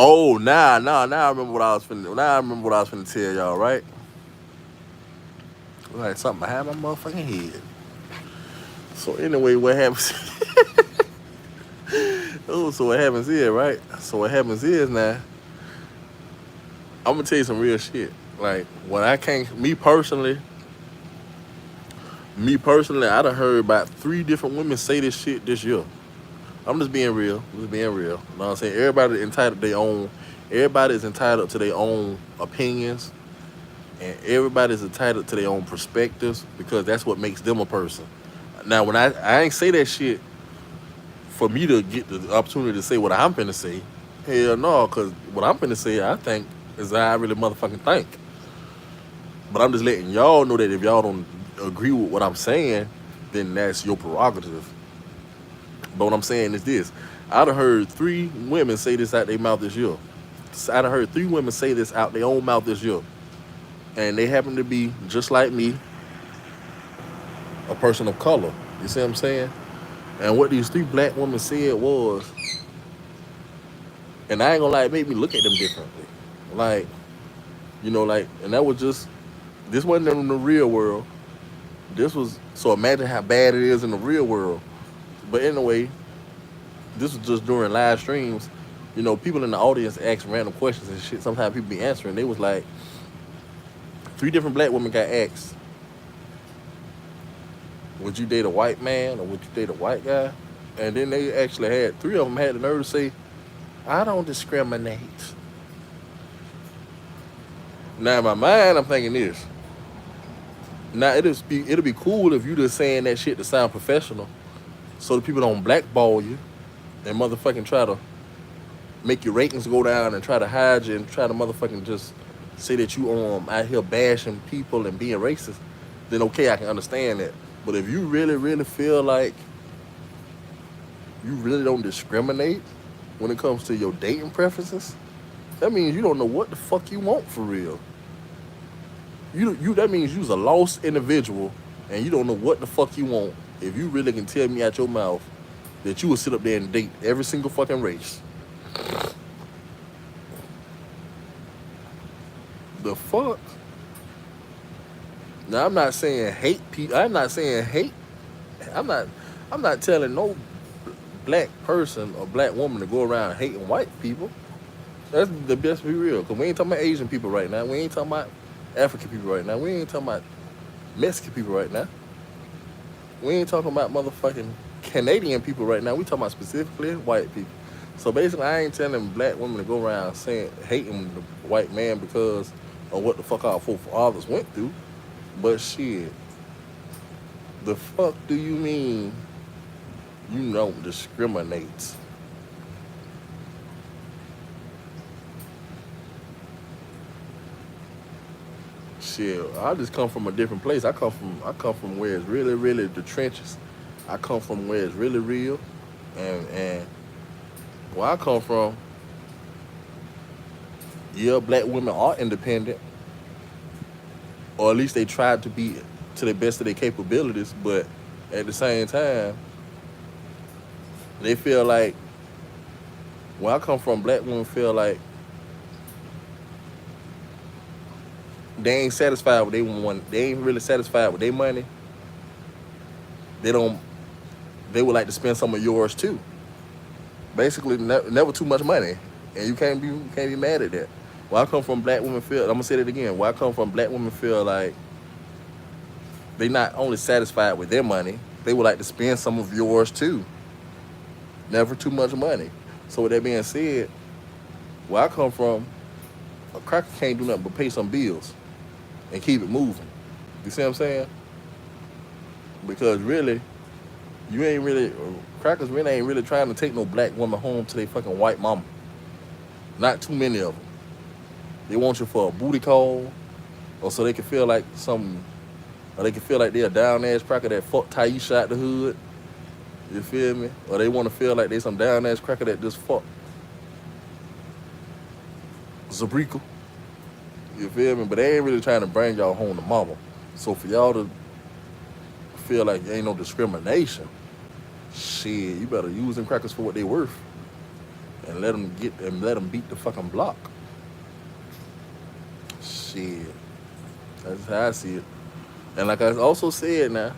[SPEAKER 1] Oh, now I remember what I was finna. Now I remember what I was finna tell y'all, right? Like something behind my motherfucking head. So anyway, what happens? Oh, so what happens is, right? So what happens is now, I'm gonna tell you some real shit. Like when I came, me personally, I done heard about 3 different women say this shit this year. I'm just being real. Just being real. You know what I'm saying? Everybody is entitled to their own opinions, and everybody's entitled to their own perspectives because that's what makes them a person. Now, when I ain't say that shit for me to get the opportunity to say what I'm finna say. Hell no, cause what I'm finna say, I think is how I really motherfucking think. But I'm just letting y'all know that if y'all don't agree with what I'm saying, then that's your prerogative. But what I'm saying is this: I done heard 3 women say this out their mouth this year. I done heard 3 women say this out their own mouth this year, and they happen to be just like me, a person of color. You see what I'm saying? And what these 3 black women said was, and I ain't gonna lie, it made me look at them differently. Like, and that was just, this wasn't in the real world. This was, so imagine how bad it is in the real world. But anyway, this was just during live streams. People in the audience ask random questions and shit. Sometimes people be answering. They was like, 3 different black women got asked, would you date a white man or would you date a white guy? And then they actually had, 3 of them had the nerve to say, I don't discriminate. Now in my mind, I'm thinking this. Now it'll be cool if you just saying that shit to sound professional, so the people don't blackball you and motherfucking try to make your ratings go down and try to hide you and try to motherfucking just say that you out here bashing people and being racist. Then okay, I can understand that. But if you really, really feel like you really don't discriminate when it comes to your dating preferences, that means you don't know what the fuck you want for real. That means you's a lost individual and you don't know what the fuck you want. If you really can tell me out your mouth that you would sit up there and date every single fucking race. The fuck? Now I'm not saying hate people. I'm not saying hate. I'm not. I'm not telling no black person or black woman to go around hating white people. That's the best be real. Cause we ain't talking about Asian people right now. We ain't talking about African people right now. We ain't talking about Mexican people right now. We ain't talking about motherfucking Canadian people right now. We talking about specifically white people. So basically, I ain't telling black women to go around saying hating the white man because of what the fuck our forefathers went through. But shit, the fuck do you mean you don't discriminate? Shit, I just come from a different place. I come from where it's really, really the trenches. I come from where it's really real, and where I come from, yeah, black women are independent, or at least they try to be to the best of their capabilities. But at the same time, they feel like where I come from, black women feel like they ain't satisfied with they want. They ain't really satisfied with their money. They don't. They would like to spend some of yours too. Basically, never too much money, and you can't be mad at that. Where I come from, black women feel. I'm gonna say that again. Where I come from, black women feel like they not only satisfied with their money, they would like to spend some of yours too. Never too much money. So with that being said, where I come from, a cracker can't do nothing but pay some bills and keep it moving. You see what I'm saying? Because really, you ain't really crackers really ain't really trying to take no black woman home to their fucking white mama. Not too many of them. They want you for a booty call, or so they can feel like or they can feel like they're a down ass cracker that fucked Taisha out the hood. You feel me? Or they want to feel like they some down ass cracker that just fucked Zabrika. You feel me? But they ain't really trying to bring y'all home to mama. So for y'all to feel like there ain't no discrimination, shit, you better use them crackers for what they worth. and let them beat the fucking block. Shit, that's how I see it. And like I also said, now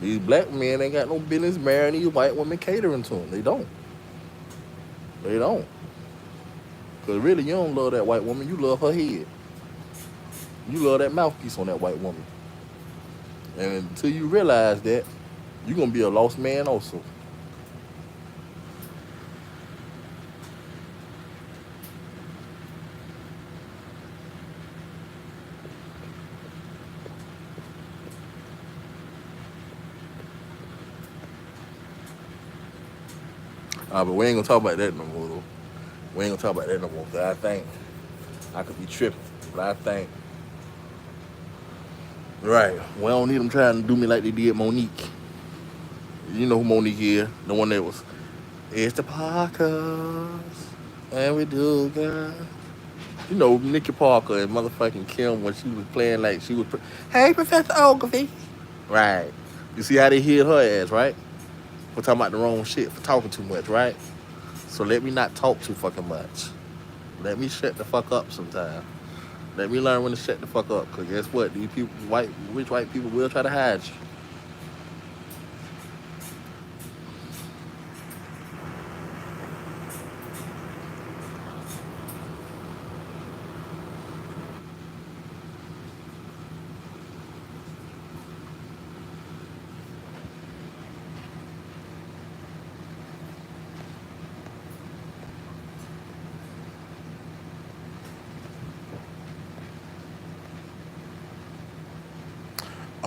[SPEAKER 1] these black men ain't got no business marrying these white women catering to them. They don't. They don't. Cause really, you don't love that white woman. You love her head. You love that mouthpiece on that white woman. And until you realize that, you're gonna be a lost man also. But we ain't gonna talk about that no more though. We ain't gonna talk about that no more. Cause I think I could be tripping. But I think right. We don't need them trying to do me like they did Monique. You know who Monique is? The one that was. It's the Parkers, and we do, girl. You know Nikki Parker and motherfucking Kim when she was playing like she was. Hey, Professor Ogilvy. Right. You see how they hit her ass, right? For talking about the wrong shit, for talking too much, right? So let me not talk too fucking much. Let me shut the fuck up sometime. Let me learn when to shut the fuck up. Cause guess what? These people, rich white people will try to hide you.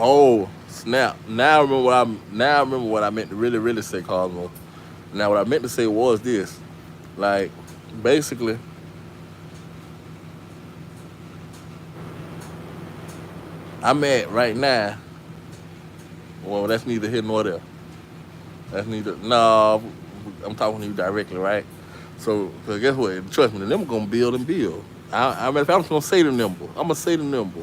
[SPEAKER 1] Oh snap! Now I remember what I meant to really say, Cosmo. Now what I meant to say was this: like, basically, I'm at right now. Well, that's neither here nor there. That's neither. No, I'm talking to you directly, right? So, cause guess what? Trust me, the number gonna build and build. If I'm just gonna say the number, I'm gonna say the number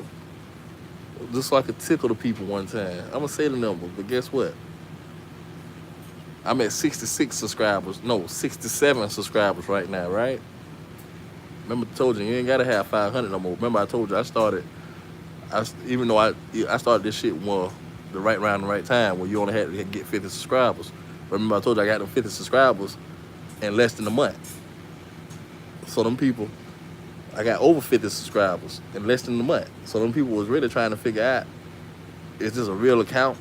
[SPEAKER 1] just so I could tickle the people one time. I'm gonna say the number, but guess what? I'm at 66 subscribers. No, 67 subscribers right now, right? Remember, I told you you ain't gotta have 500 no more. Remember, I told you I started. Even though I started this shit more the right round the right time where you only had to get 50 subscribers. Remember, I told you I got them 50 subscribers in less than a month. So them people, I got over 50 subscribers in less than a month. So them people was really trying to figure out, is this a real account?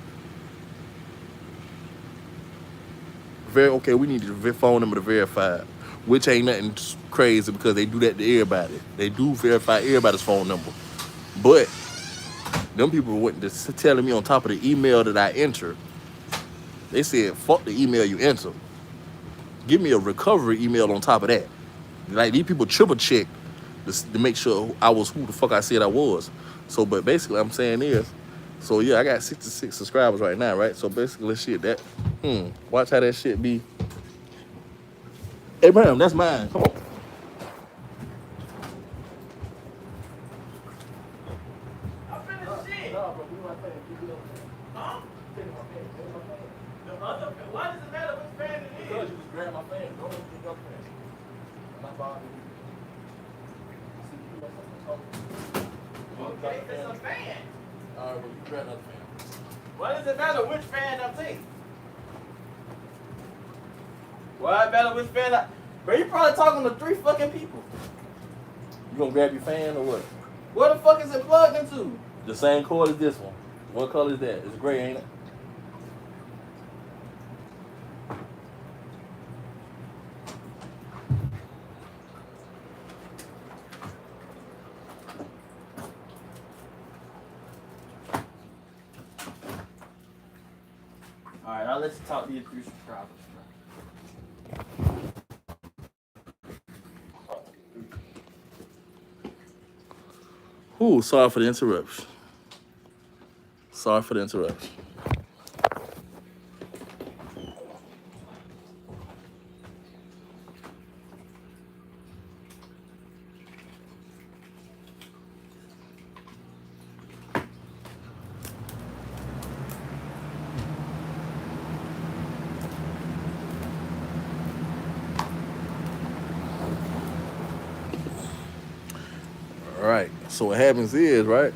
[SPEAKER 1] Very okay. We need your phone number to verify, which ain't nothing crazy because they do that to everybody. They do verify everybody's phone number, but them people went to telling me on top of the email that I entered. They said, "Fuck the email you enter. Give me a recovery email on top of that." Like these people triple check to make sure I was who the fuck I said I was. So, but basically, I'm saying is, so yeah, I got 66 subscribers right now, right? So basically, shit that, watch how that shit be. Hey, Bram, that's mine. Come on.
[SPEAKER 2] I'm finna shit.
[SPEAKER 1] No, bro, do my thing. Keep it up.
[SPEAKER 2] Huh?
[SPEAKER 1] Take my fan. Take my fan.
[SPEAKER 2] The other, why does it matter which fan it
[SPEAKER 1] Because
[SPEAKER 2] is?
[SPEAKER 1] you just grab my fan. Don't let me take your fan. I'm not bothering you. See, you got something to talk about.
[SPEAKER 2] Okay, it's a fan.
[SPEAKER 1] All right, well, you grab another fan.
[SPEAKER 2] Why does it matter which fan I'm taking? Why it matter which fan I... Bro, you probably talking to 3 fucking people.
[SPEAKER 1] You gonna grab your fan or what?
[SPEAKER 2] Where the fuck is it plugged into?
[SPEAKER 1] The same cord as this one. What color is that? It's gray, ain't it?
[SPEAKER 2] Alright, I'll let you talk to your 3 subscribers,
[SPEAKER 1] Ooh, sorry for the interruption. Sorry for the interruption. right. So what happens is, right?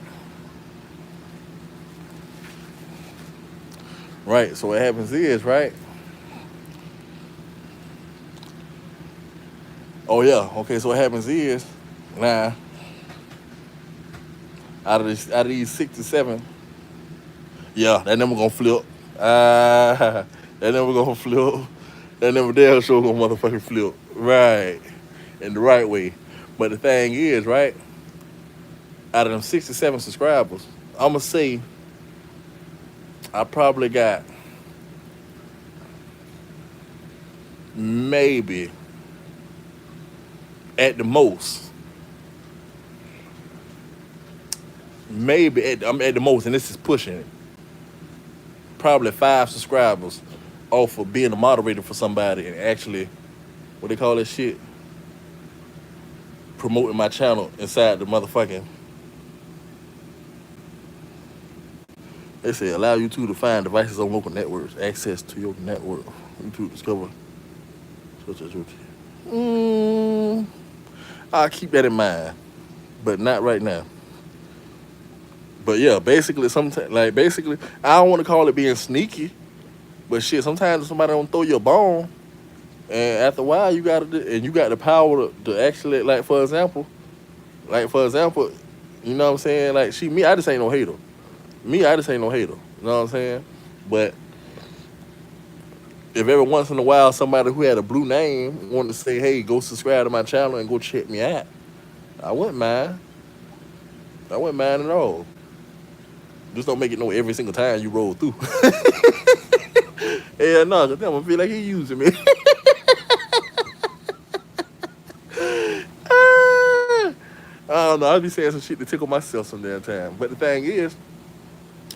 [SPEAKER 1] Right. So what happens is, right? Oh yeah. Okay. So what happens is, now out of these 67, yeah, that number gonna flip. That number gonna flip. That number damn sure gonna motherfucking flip. Right. In the right way. But the thing is, right? Out of them 67 subscribers, I'ma say I probably got maybe at the most, I'm at the most, and this is pushing it. Probably 5 subscribers off of being a moderator for somebody and actually what they call this shit, promoting my channel inside the motherfucking. They say allow YouTube to find devices on local networks, access to your network, YouTube discover such as routine. I'll keep that in mind, but not right now. But yeah, basically, sometimes like basically, I don't want to call it being sneaky, but shit, sometimes somebody don't throw you a bone, and after a while, you got to, and you got the power to actually, like for example, you know what I'm saying? Like me, I just ain't no hater. Me, I just ain't no hater. You know what I'm saying? But if every once in a while somebody who had a blue name wanted to say, "Hey, go subscribe to my channel and go check me out," I wouldn't mind. I wouldn't mind at all. Just don't make it no every single time you roll through. Hell no, cause then I'm gonna feel like he using me. I don't know. I'll be saying some shit to tickle myself some damn time. But the thing is,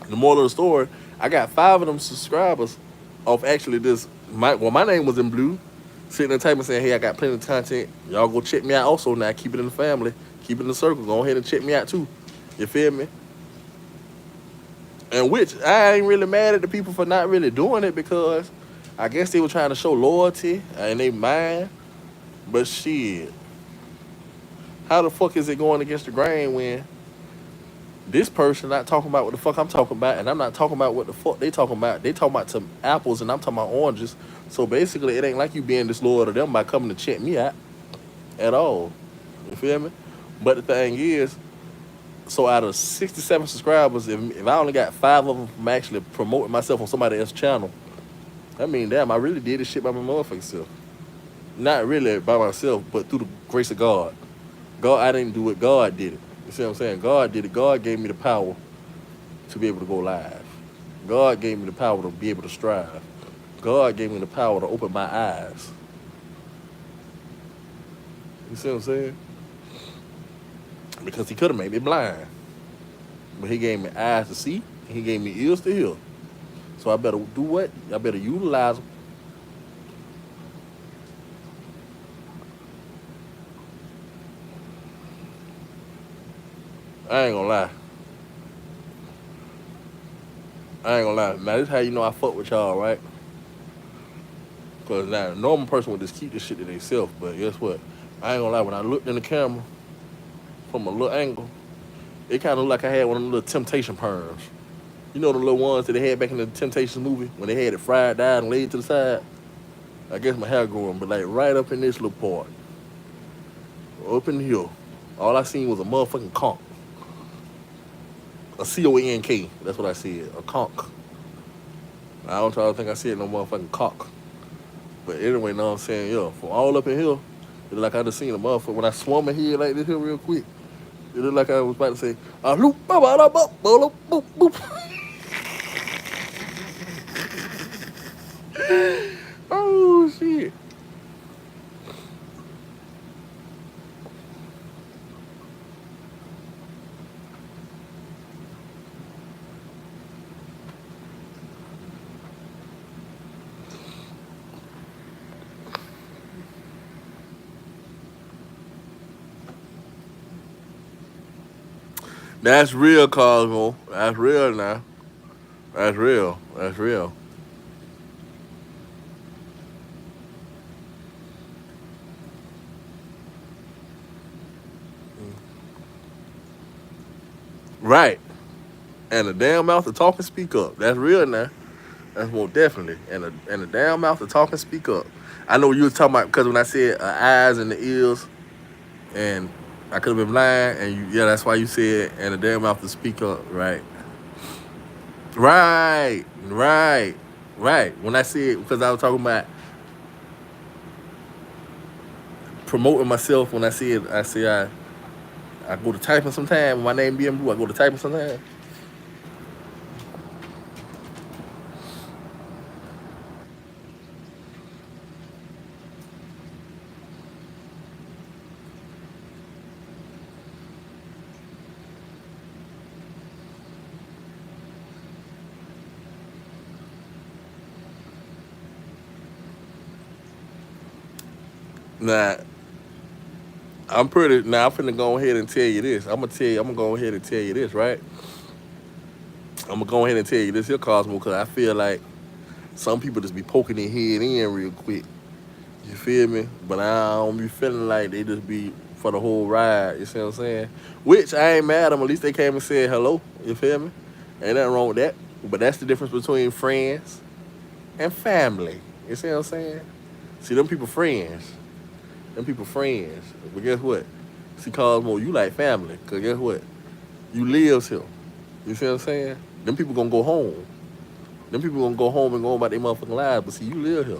[SPEAKER 1] the moral of the story, I got 5 of them subscribers off actually this. My name was in blue, sitting there typing saying, "Hey, I got plenty of content. Y'all go check me out. Also now, keep it in the family, keep it in the circle. Go ahead and check me out too. You feel me?" And which I ain't really mad at the people for not really doing it because I guess they were trying to show loyalty and they mind. But shit, how the fuck is it going against the grain when this person not talking about what the fuck I'm talking about, and I'm not talking about what the fuck they talking about. They talking about some apples, and I'm talking about oranges. So basically, it ain't like you being disloyal to them by coming to check me out at all. You feel me? But the thing is, so out of 67 subscribers, if I only got 5 of them from actually promoting myself on somebody else's channel, I mean, damn, I really did this shit by my motherfucking self. Not really by myself, but through the grace of God. God, I didn't do it. God did it. You see what I'm saying? God did it. God gave me the power to be able to go live. God gave me the power to be able to strive. God gave me the power to open my eyes. You see what I'm saying? Because he could have made me blind. But he gave me eyes to see. And he gave me ears to hear. So I better do what? I better utilize them. I ain't gonna lie. I ain't gonna lie. Now, this is how you know I fuck with y'all, right? Because now, a normal person would just keep this shit to themselves. But guess what? I ain't gonna lie. When I looked in the camera from a little angle, it kind of looked like I had one of them little temptation perms. You know the little ones that they had back in the Temptations movie when they had it fried down and laid to the side? I guess my hair growing, but like right up in this little part. Up in here. All I seen was a motherfucking conch. A C-O-N-K. That's what I said. A conch. I don't try to think I said no motherfucking cock. But anyway, know what I'm saying? Yeah, from all up in here, it looked like I just seen a motherfucker. When I swung my head like this here real quick, it looked like I was about to say, loop, ba ba da ba boop, boop, boop. Oh, shit. That's real, Cosmo. That's real now. That's real. That's real. Right. And the damn mouth to talk and speak up. That's real now. That's more definitely. And the damn mouth to talk and speak up. I know you was talking about because when I said eyes and the ears, and I could have been lying, and you, yeah, that's why you said and the damn mouth to speak up. Right. Right. Right. Right. When I said because I was talking about promoting myself when I go to typing sometime. When my name being blue, I go to typing sometime. Now I'm finna go ahead and tell you this. I'm gonna go ahead and tell you this, right? I'm gonna go ahead and tell you this here, Cosmo, because I feel like some people just be poking their head in real quick. You feel me? But I don't be feeling like they just be for the whole ride. You see what I'm saying? Which I ain't mad at them. At least they came and said hello. You feel me? Ain't nothing wrong with that. But that's the difference between friends and family. You see what I'm saying? See, them people friends. Them people friends. But guess what? See, Cosmo, you like family. Because guess what? You lives here. You see what I'm saying? Them people gonna go home. Them people gonna go home and go about their motherfucking lives. But see, you live here.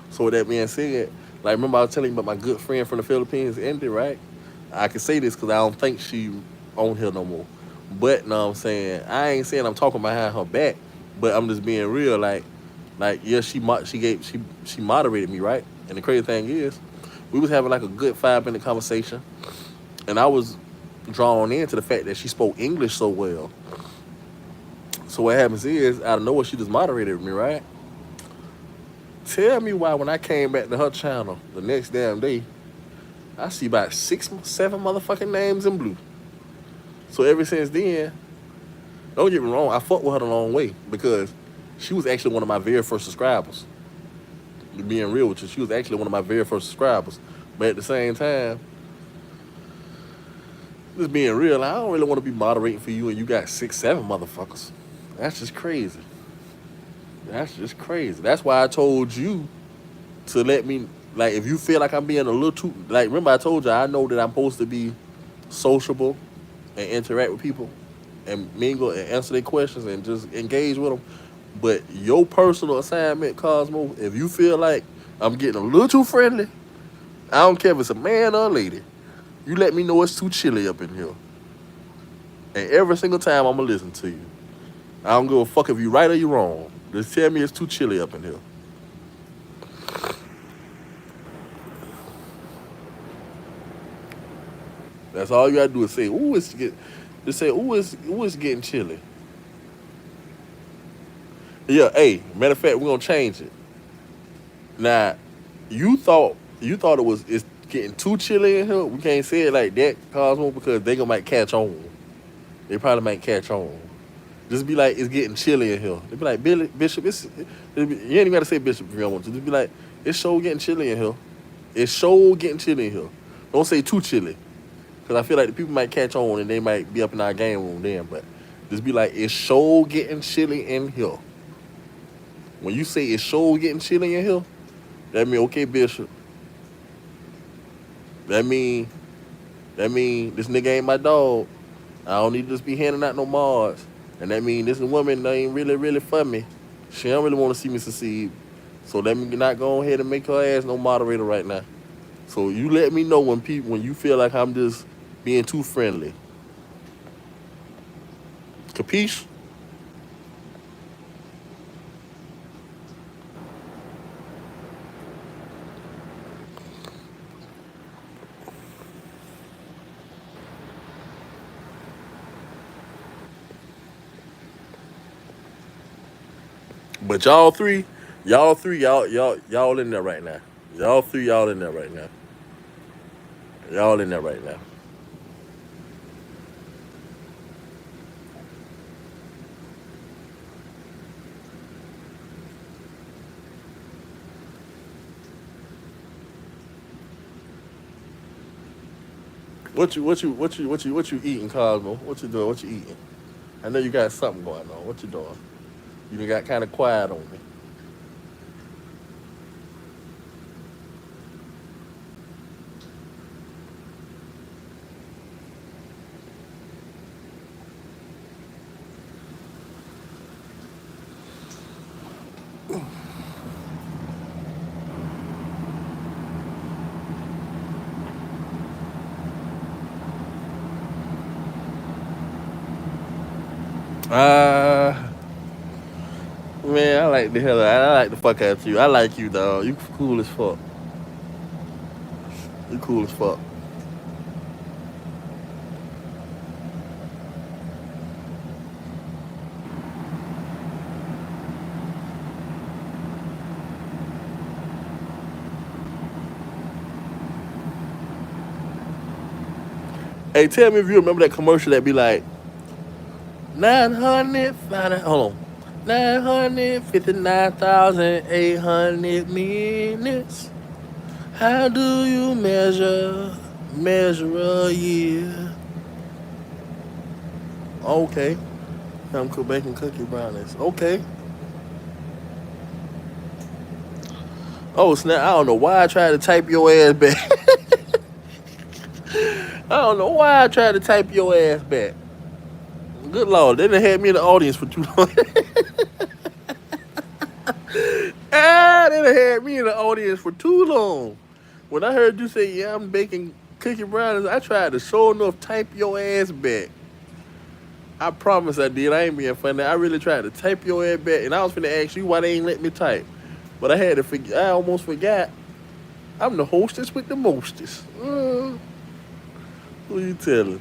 [SPEAKER 1] So with that being said, like remember I was telling you about my good friend from the Philippines, Indy, right? I can say this because I don't think she on here no more. But no, I'm saying I ain't saying I'm talking behind her back, but I'm just being real. Like yeah, she moderated me, right? And the crazy thing is, we was having like a good 5 minute conversation, and I was drawn into the fact that she spoke English so well. So what happens is, out of nowhere, she just moderated me, right? Tell me why when I came back to her channel the next damn day, I see about 6, 7 motherfucking names in blue. So ever since then, don't get me wrong, I fucked with her the long way because she was actually one of my very first subscribers. Being real with you, she was actually one of my very first subscribers. But at the same time, just being real, I don't really want to be moderating for you and you got 6, 7 motherfuckers. That's just crazy. That's just crazy. That's why I told you to let me, like, if you feel like I'm being a little too, like, remember I told you I know that I'm supposed to be sociable and interact with people and mingle and answer their questions and just engage with them. But your personal assignment, Cosmo, if you feel like I'm getting a little too friendly, I don't care if it's a man or a lady, you let me know it's too chilly up in here. And every single time I'm gonna listen to you. I don't give a fuck if you right or you wrong. Just tell me it's too chilly up in here. That's all you gotta do is say, ooh, just say, ooh, it's getting chilly. Yeah, hey, matter of fact, we're gonna change it. Now, you thought it's getting too chilly in here. We can't say it like that, Cosmo, because they gonna might catch on. They probably might catch on. Just be like, it's getting chilly in here. They be like, Billy, Bishop, you ain't even gotta say Bishop if you don't want to. Just be like, it's sure getting chilly in here. It's sure getting chilly in here. Don't say too chilly. Because I feel like the people might catch on and they might be up in our game room then. But just be like, it's sure getting chilly in here. When you say it's sure getting chilly in here, that mean, okay, Bishop. That mean, that mean this nigga ain't my dog. I don't need to just be handing out no mods. And that mean this woman ain't really, really for me. She don't really want to see me succeed. So let me not go ahead and make her ass no moderator right now. So you let me know when you feel like I'm just being too friendly. Capiche? But y'all in there right now. Y'all in there right now. Y'all in there right now. What you eating, Cosmo? What you doing? What you eating? I know you got something going on. What you doing? You done got kind of quiet on me. Uh Man, I like the hell. I like the fuck out of you. I like you, dog. You cool as fuck. You cool as fuck. Hey, tell me if you remember that commercial that be like 900. Hold on. 959,800 minutes. How do you measure a year? Okay. I'm baking cookie brownies. Okay. Oh snap! I don't know why I tried to type your ass back. I don't know why I tried to type your ass back. Good lord, they done had me in the audience for too long. They done had me in the audience for too long. When I heard you say, "Yeah, I'm baking cookie brownies," I tried to sure enough type your ass back. I promise I did. I ain't being funny. I really tried to type your ass back, and I was finna ask you why they ain't let me type, but I had to forget. I almost forgot. I'm the hostess with the mostest. Who you telling?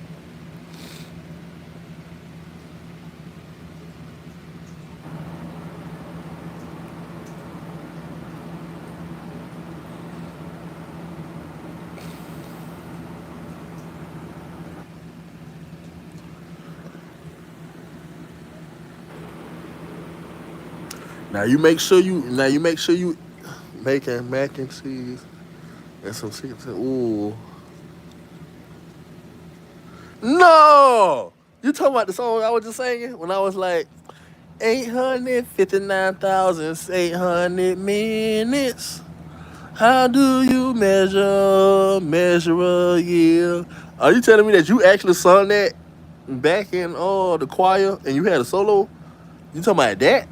[SPEAKER 1] Now you make sure you making mac and cheese and some chicken. Ooh, no! You talking about the song I was just singing when I was like 859,800 minutes. How do you measure a year? Are you telling me that you actually sung that back in the choir and you had a solo? You talking about that?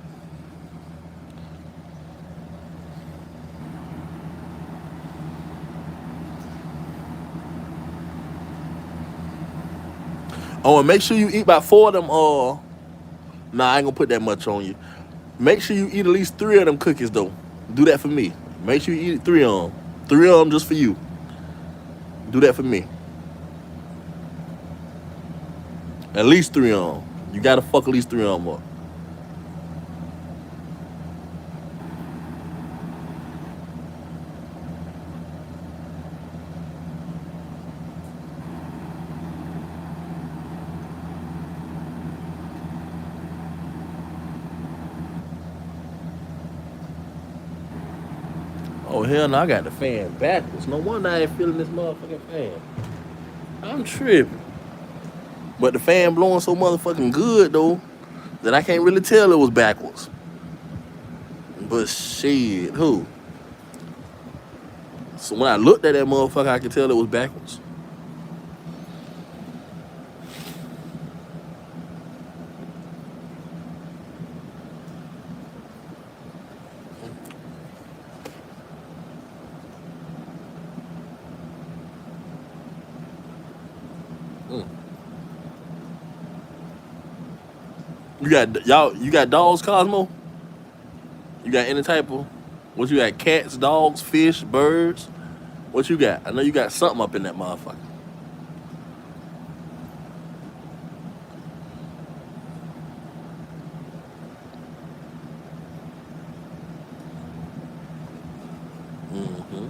[SPEAKER 1] Oh, and make sure you eat about four of them. Nah, I ain't gonna put that much on you. Make sure you eat at least three of them cookies though. Do that for me. Make sure you eat three of them. Three of them just for you. Do that for me. At least three of them. You gotta fuck at least three of them up. Oh hell no, I got the fan backwards. No wonder I ain't feeling this motherfucking fan. I'm tripping. But the fan blowing so motherfucking good though that I can't really tell it was backwards. But shit, who? So when I looked at that motherfucker, I could tell it was backwards. Mm. You got dogs, Cosmo? You got any type of what you got? Cats, dogs, fish, birds? What you got? I know you got something up in that motherfucker. Hmm.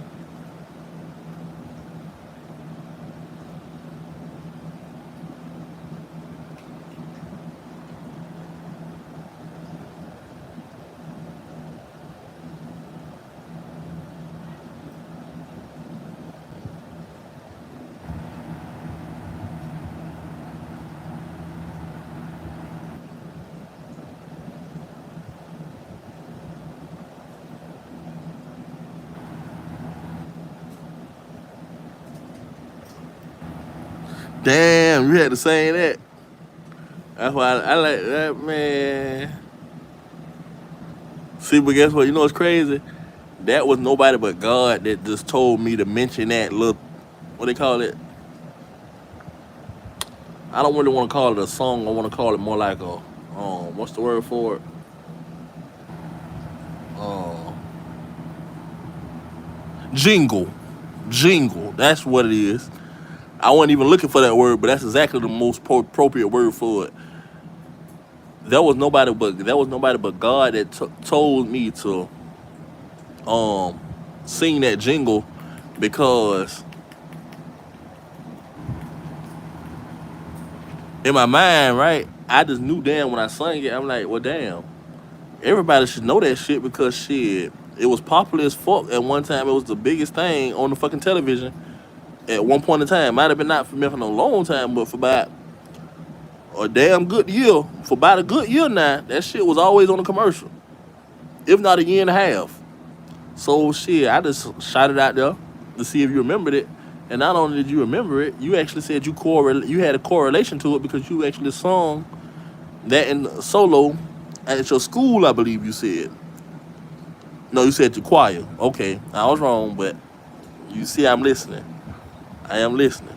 [SPEAKER 1] Damn, you had to say that. That's why I like that, man. See, but guess what? You know what's crazy? That was nobody but God that just told me to mention that little, what they call it? I don't really want to call it a song. I want to call it more like a, what's the word for it? Um, jingle. Jingle. That's what it is. I wasn't even looking for that word, but that's exactly the most appropriate word for it. That was nobody but God that told me to um sing that jingle because in my mind, right, I just knew damn when I sang it, I'm like, well, damn, everybody should know that shit because shit, it was popular as fuck at one time. It was the biggest thing on the fucking television at one point in time. Might have been not for me for no long time, but for about a damn good year, for about a good year now, that shit was always on the commercial, if not a year and a half. So shit, I just shot it out there to see if you remembered it. And not only did you remember it, you actually said you had a correlation to it because you actually sung that in solo at your school, I believe you said. No, you said your choir. Okay, I was wrong, but you see, I'm listening. I am listening.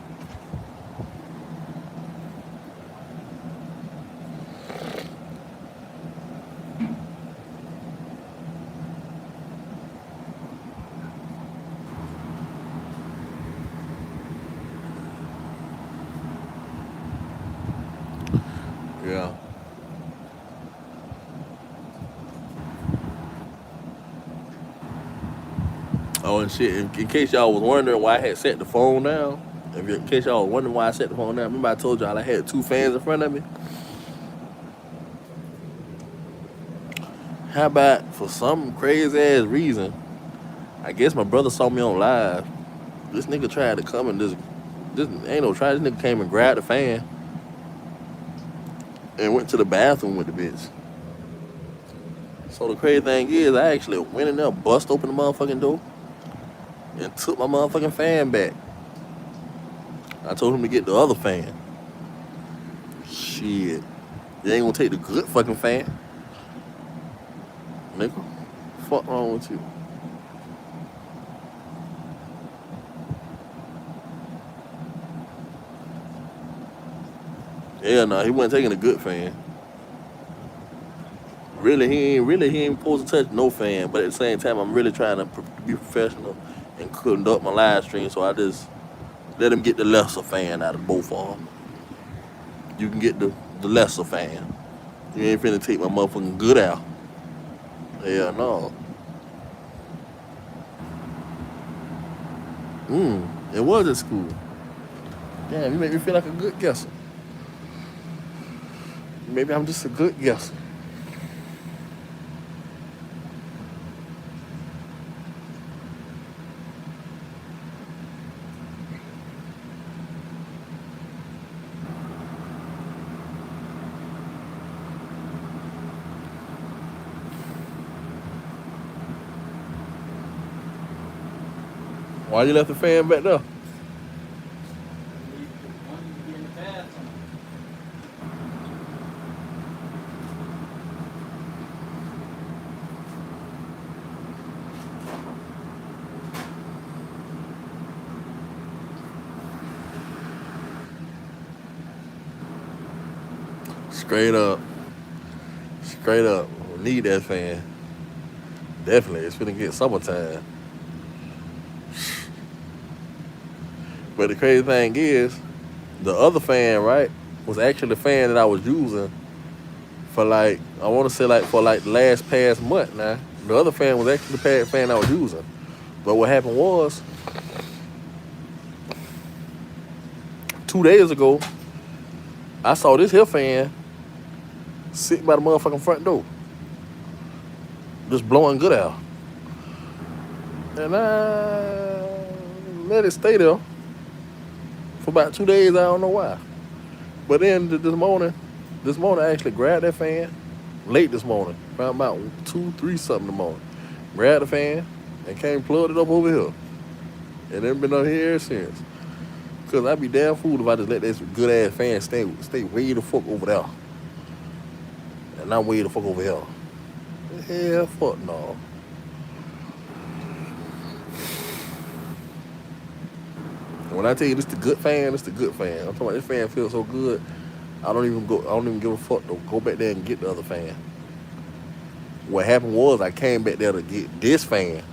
[SPEAKER 1] Yeah. Oh, and shit. In case y'all was wondering why I had set the phone down, in case y'all was wondering why I set the phone down, remember I told y'all I had two fans in front of me. How about for some crazy ass reason, I guess my brother saw me on live. This nigga tried to come and this ain't no try. This nigga came and grabbed the fan and went to the bathroom with the bitch. So the crazy thing is, I actually went in there, bust open the motherfucking door, and took my motherfucking fan back. I told him to get the other fan. Shit, you ain't gonna take the good fucking fan, nigga. Fuck wrong with you? Yeah, no, he wasn't taking a good fan. Really he ain't supposed to touch no fan. But at the same time, I'm really trying to be professional and conduct my live stream. So I just let him get the lesser fan out of both of them. You can get the lesser fan. You ain't finna take my motherfucking good out. Yeah, no. It was at school. Damn, you make me feel like a good guesser. Maybe I'm just a good guesser. Why you left the fan back there?
[SPEAKER 2] One need to be in the bathroom.
[SPEAKER 1] Straight up. Straight up. We need that fan. Definitely. It's finna get summertime. But the crazy thing is, the other fan, right, was actually the fan that I was using for like, I want to say like for like the last past month now. The other fan was actually the fan I was using. But what happened was, 2 days ago, I saw this here fan sitting by the motherfucking front door, just blowing good out. And I let it stay there for about 2 days. I don't know why. But then this morning I actually grabbed that fan late this morning, around about 2, 3 something in the morning. Grabbed the fan and came plugged it up over here. And then been up here ever since. Cause I'd be damn fool if I just let this good ass fan stay way the fuck over there. And not way the fuck over here. Hell fuck no. When I tell you this the good fan, it's the good fan. I'm talking about this fan feels so good. I don't even give a fuck to go back there and get the other fan. What happened was I came back there to get this fan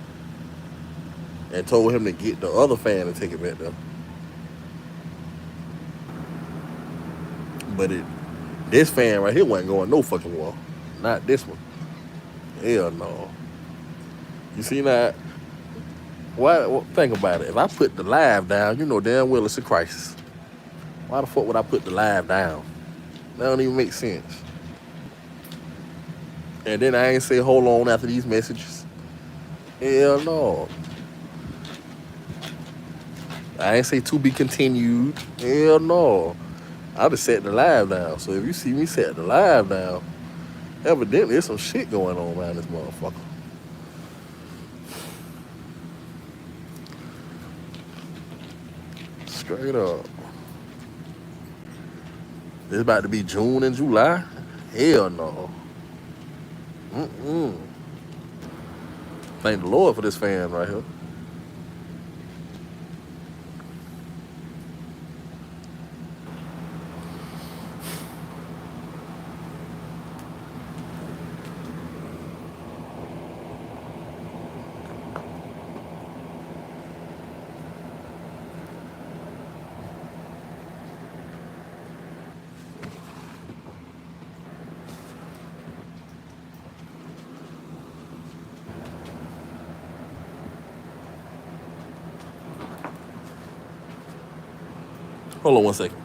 [SPEAKER 1] and told him to get the other fan and take it back there. But this fan right here wasn't going no fucking well. Not this one. Hell no. You see that? Why? Think about it. If I put the live down, you know damn well it's a crisis. Why the fuck would I put the live down? That don't even make sense. And then I ain't say hold on after these messages. Hell no. I ain't say to be continued. Hell no. I just set the live down. So if you see me set the live down, evidently there's some shit going on around this motherfucker. Straight up. It's about to be June and July. Hell no. Thank the Lord for this fan right here. Hold on one second.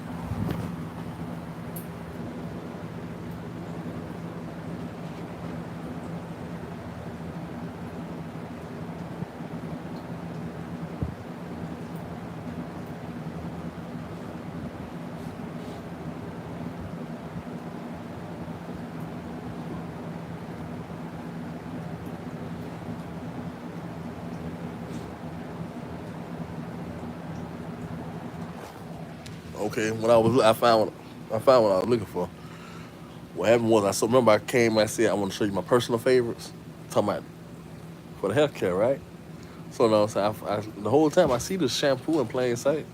[SPEAKER 1] Okay, I found what I was looking for. What happened was remember I came and I said I want to show you my personal favorites. Talking about for the healthcare, right? So no, so the whole time I see the shampoo in plain sight.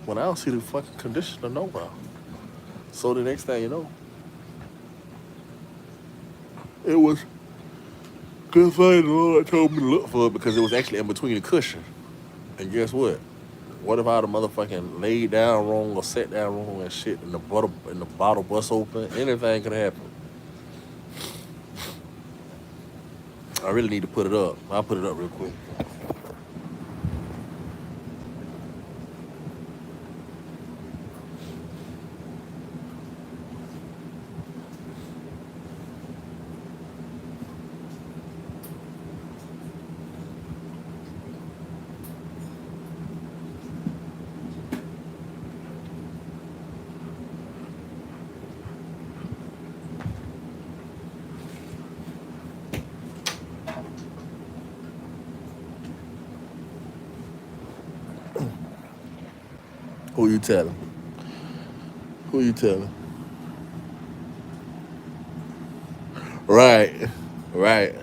[SPEAKER 1] When I don't see the fucking conditioner nowhere. So the next thing you know, it was good thing the Lord told me to look for it because it was actually in between the cushion. And guess what? What if I'd have motherfucking laid down wrong or sat down wrong and shit and the bottle bust open? Anything could happen. I really need to put it up. I'll put it up real quick. Who you telling? Who you telling? Right. Right.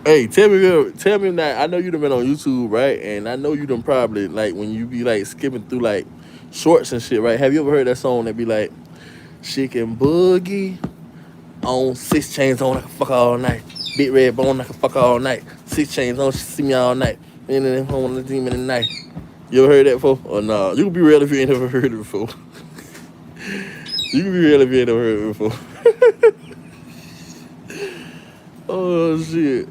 [SPEAKER 1] Hey, tell me that I know you done been on YouTube, right? And I know you done probably like when you be like skipping through like shorts and shit, right? Have you ever heard that song that be like Chicken Boogie on 6 chains on, I can fuck all night. Big red bone, I can fuck all night. 6 chains on, she see me all night. And then home on the demon at night. You ever heard that before? Or no? You can be real if you ain't ever heard it before. You can be real if you ain't ever heard it before. Oh shit.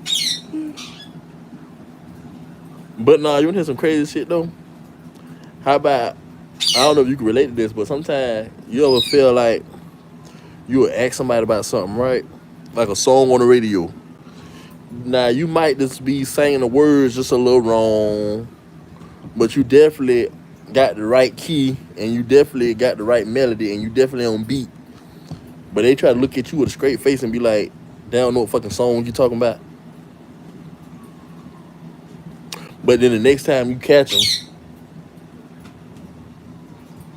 [SPEAKER 1] But nah, you wanna hear some crazy shit though? How about I don't know if you can relate to this, but sometimes you ever feel like you would ask somebody about something, right? Like a song on the radio. Now you might just be saying the words just a little wrong, but you definitely got the right key and you definitely got the right melody and you definitely on beat. But they try to look at you with a straight face and be like, they don't know what fucking song you talking about. But then the next time you catch them,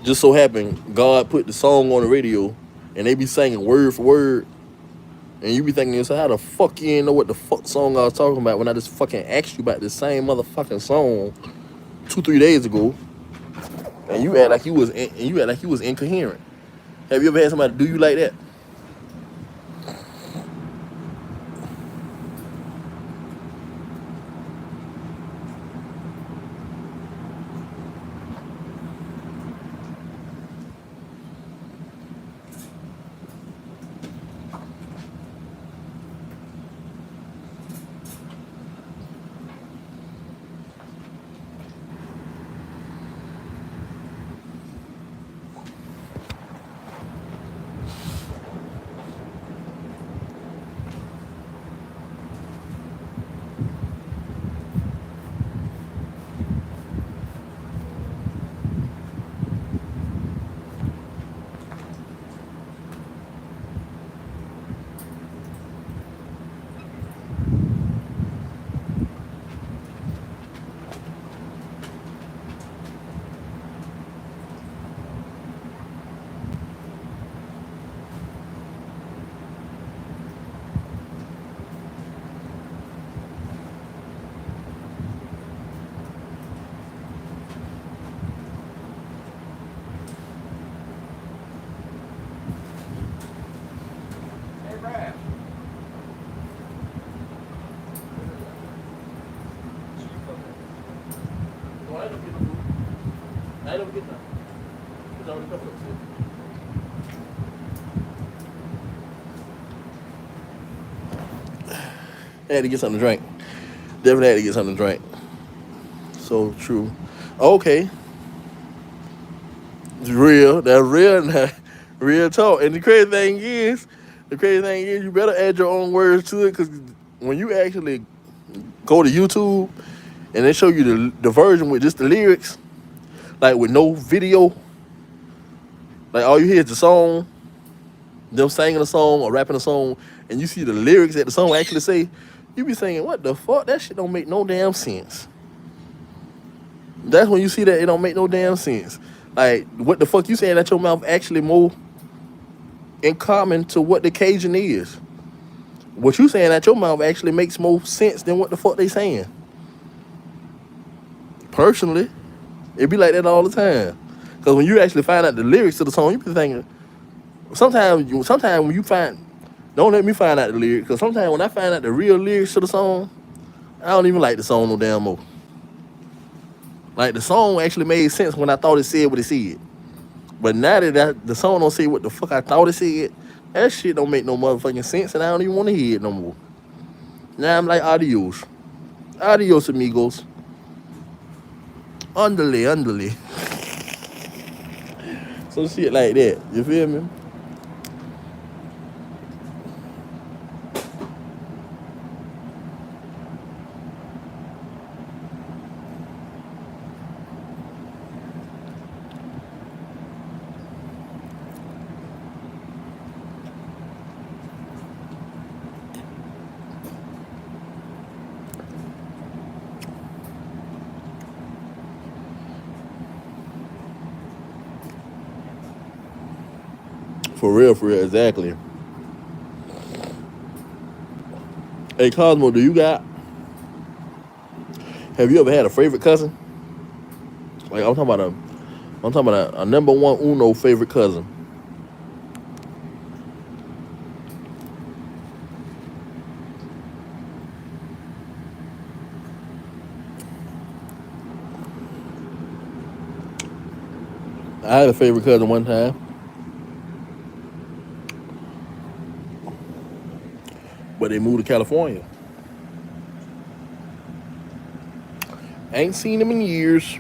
[SPEAKER 1] just so happen God put the song on the radio, and they be singing word for word, and you be thinking yourself, how the fuck you ain't know what the fuck song I was talking about when I just fucking asked you about the same motherfucking song 2-3 days ago, and you act like you was incoherent. Have you ever had somebody do you like that?
[SPEAKER 2] Hey, Brad.
[SPEAKER 1] No, I ain't gonna get no food. I ain't gonna get none. It's already covered up. I had to get something to drink. Definitely had to get something to drink. So true. Okay. It's real. That's real. Real talk. And the crazy thing is, you better add your own words to it, because when you actually go to YouTube and they show you the version with just the lyrics, like with no video, like all you hear is the song, them singing a song or rapping a song, and you see the lyrics that the song actually say, you be saying, what the fuck? That shit don't make no damn sense. That's when you see that it don't make no damn sense. Like, what the fuck you saying that your mouth actually more in common to what the Cajun is? What you saying that your mouth actually makes more sense than what the fuck they saying. Personally, it be like that all the time. Cause when you actually find out the lyrics to the song, you be thinking, sometimes when you find, don't let me find out the lyrics, cause sometimes when I find out the real lyrics to the song, I don't even like the song no damn more. Like, the song actually made sense when I thought it said what it said. But now that the song don't say what the fuck I thought it said, that shit don't make no motherfucking sense, and I don't even want to hear it no more. Now I'm like, adios. Adios, amigos. Underlay. Some shit like that. You feel me? For real, exactly. Hey, Cosmo, have you ever had a favorite cousin? Like, I'm talking about a number one uno favorite cousin. I had a favorite cousin one time, but they moved to California. Ain't seen him in years.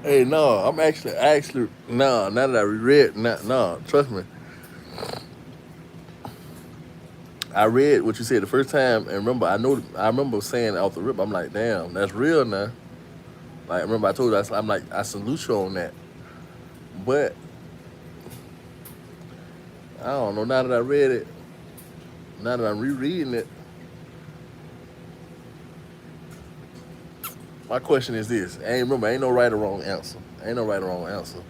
[SPEAKER 1] Hey, no, I'm actually, no. Now that I read, no, trust me, I read what you said the first time, and remember, I remember saying off the rip, I'm like, damn, that's real now. Like, remember I told you, I'm like, I salute you on that. But I don't know. Now that I read it, now that I'm rereading it, my question is this: ain't no right or wrong answer. Ain't no right or wrong answer.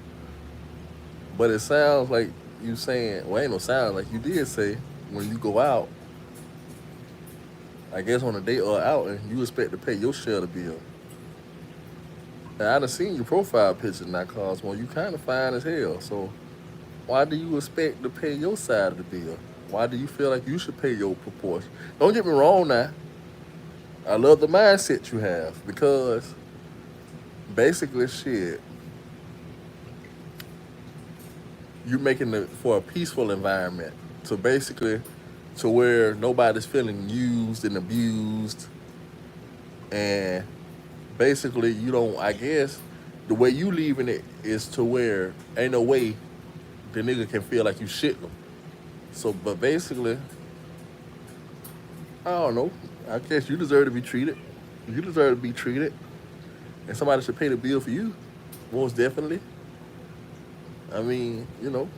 [SPEAKER 1] But it sounds like you saying, well, ain't no sound like you did say when you go out, I guess on a date or out, and you expect to pay your share of the bill. And I done seen your profile picture now, Cosmo. You kind of fine as hell. So why do you expect to pay your side of the bill? Why do you feel like you should pay your proportion? Don't get me wrong now. I love the mindset you have because basically, shit, you're making it for a peaceful environment. So basically, to where nobody's feeling used and abused, and basically, you don't. I guess the way you leaving it is to where ain't no way the nigga can feel like you shitting him. So, but basically, I don't know. I guess you deserve to be treated. You deserve to be treated, and somebody should pay the bill for you. Most definitely. I mean, you know.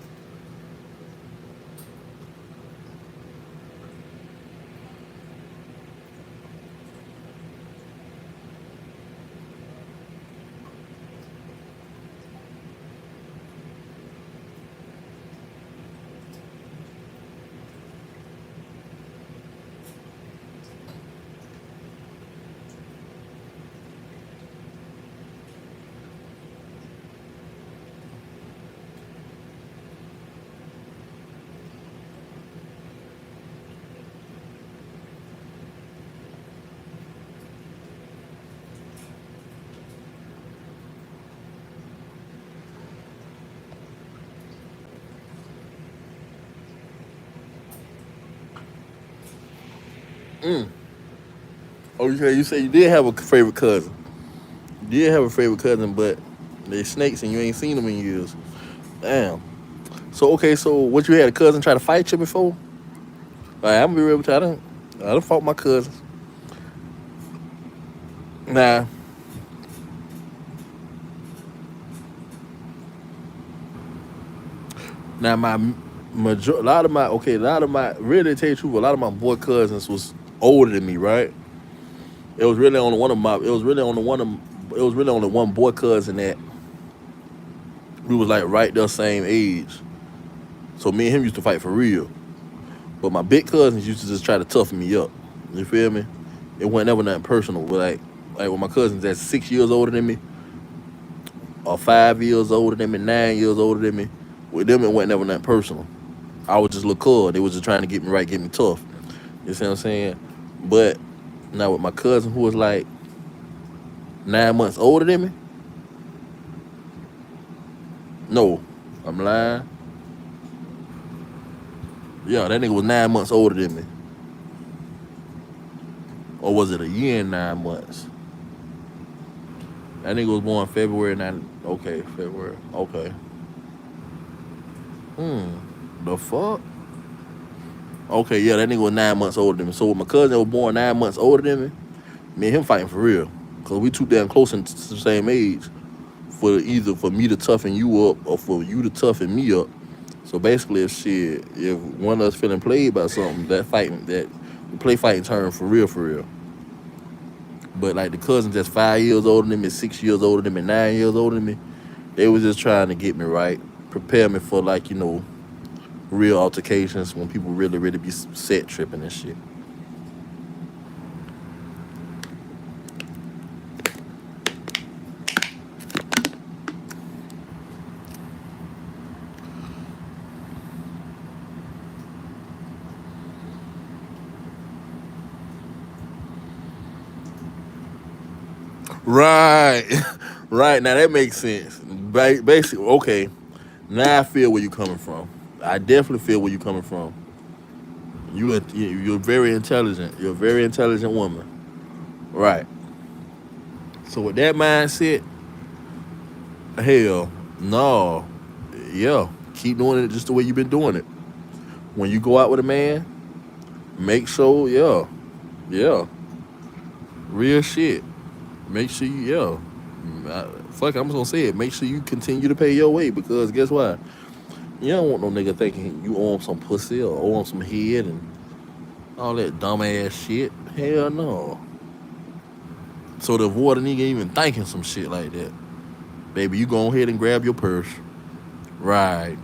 [SPEAKER 1] Mm. Oh, you say you did have a favorite cousin. You did have a favorite cousin, but they snakes and you ain't seen them in years. Damn. So okay, so what you had a cousin try to fight you before? Like, I'm gonna be real with you. I done fought my cousins. Nah, now a lot of my a lot of my really to tell you the truth, a lot of my boy cousins was older than me, right? It was really only one of my. It was really only one of. It was really only one boy cousin that we was like right there same age. So me and him used to fight for real. But my big cousins used to just try to toughen me up. You feel me? It wasn't ever nothing personal. But like with my cousins that's 6 years older than me, or 5 years older than me, 9 years older than me, with them it wasn't ever nothing personal. I was just look cool. They was just trying to get me right, get me tough. You see what I'm saying? But now with my cousin who was like 9 months older than me, no, I'm lying. Yeah, that nigga was 9 months older than me. Or was it a year and 9 months? That nigga was born February 9. Okay, February. Okay. The fuck? Okay, yeah, that nigga was 9 months older than me. So with my cousin that was born 9 months older than me and him fighting for real. Cause we too damn close and to the same age for either for me to toughen you up or for you to toughen me up. So basically, if one of us feeling played by something, that the play fighting turn for real, for real. But like the cousins that's 5 years older than me, 6 years older than me, 9 years older than me, they was just trying to get me right, prepare me for like real altercations when people really really be set tripping and shit. Right, right. Now that makes sense. Basically, okay. Now I feel where you coming from. I definitely feel where you coming from. You're very intelligent. You're a very intelligent woman. Right. So with that mindset, Hell, no. Yeah, keep doing it just the way you've been doing it. When you go out with a man, make sure, yeah, yeah, real shit. Make sure you, yeah. Fuck, I'm just gonna say it. Make sure you continue to pay your way because guess what? You don't want no nigga thinking you owe him some pussy or owe him some head and all that dumbass shit. Hell no. So to avoid a nigga even thinking some shit like that, baby, you go ahead and grab your purse. Right.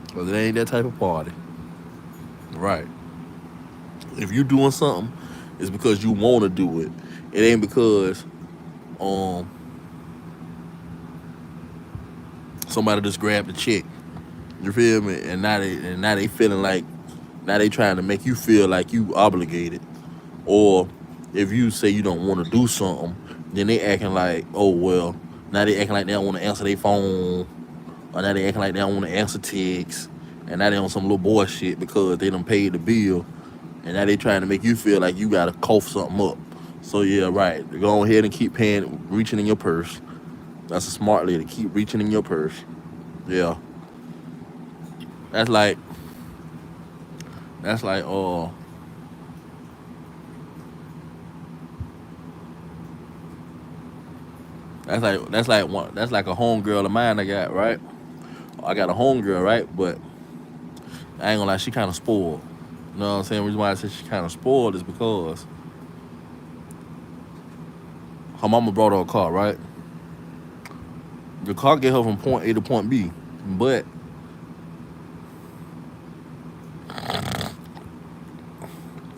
[SPEAKER 1] Because it ain't that type of party. Right. If you doing something, it's because you want to do it. It ain't because um somebody just grabbed the check. You feel me? And now they feeling like now they trying to make you feel like you obligated. Or if you say you don't want to do something, then they acting like, oh well, now they acting like they don't want to answer their phone, or now they acting like they don't want to answer texts, and now they on some little boy shit because they done paid the bill, and now they trying to make you feel like you gotta cough something up. So yeah, right. Go ahead and keep paying, reaching in your purse. That's a smart lady. Keep reaching in your purse. Yeah, that's like that's like that's like a homegirl of mine I got right. I got a homegirl right, but I ain't gonna lie, she kind of spoiled. You know what I'm saying? The reason why I said she kind of spoiled is because her mama brought her a car, right? The car get her from point A to point B, but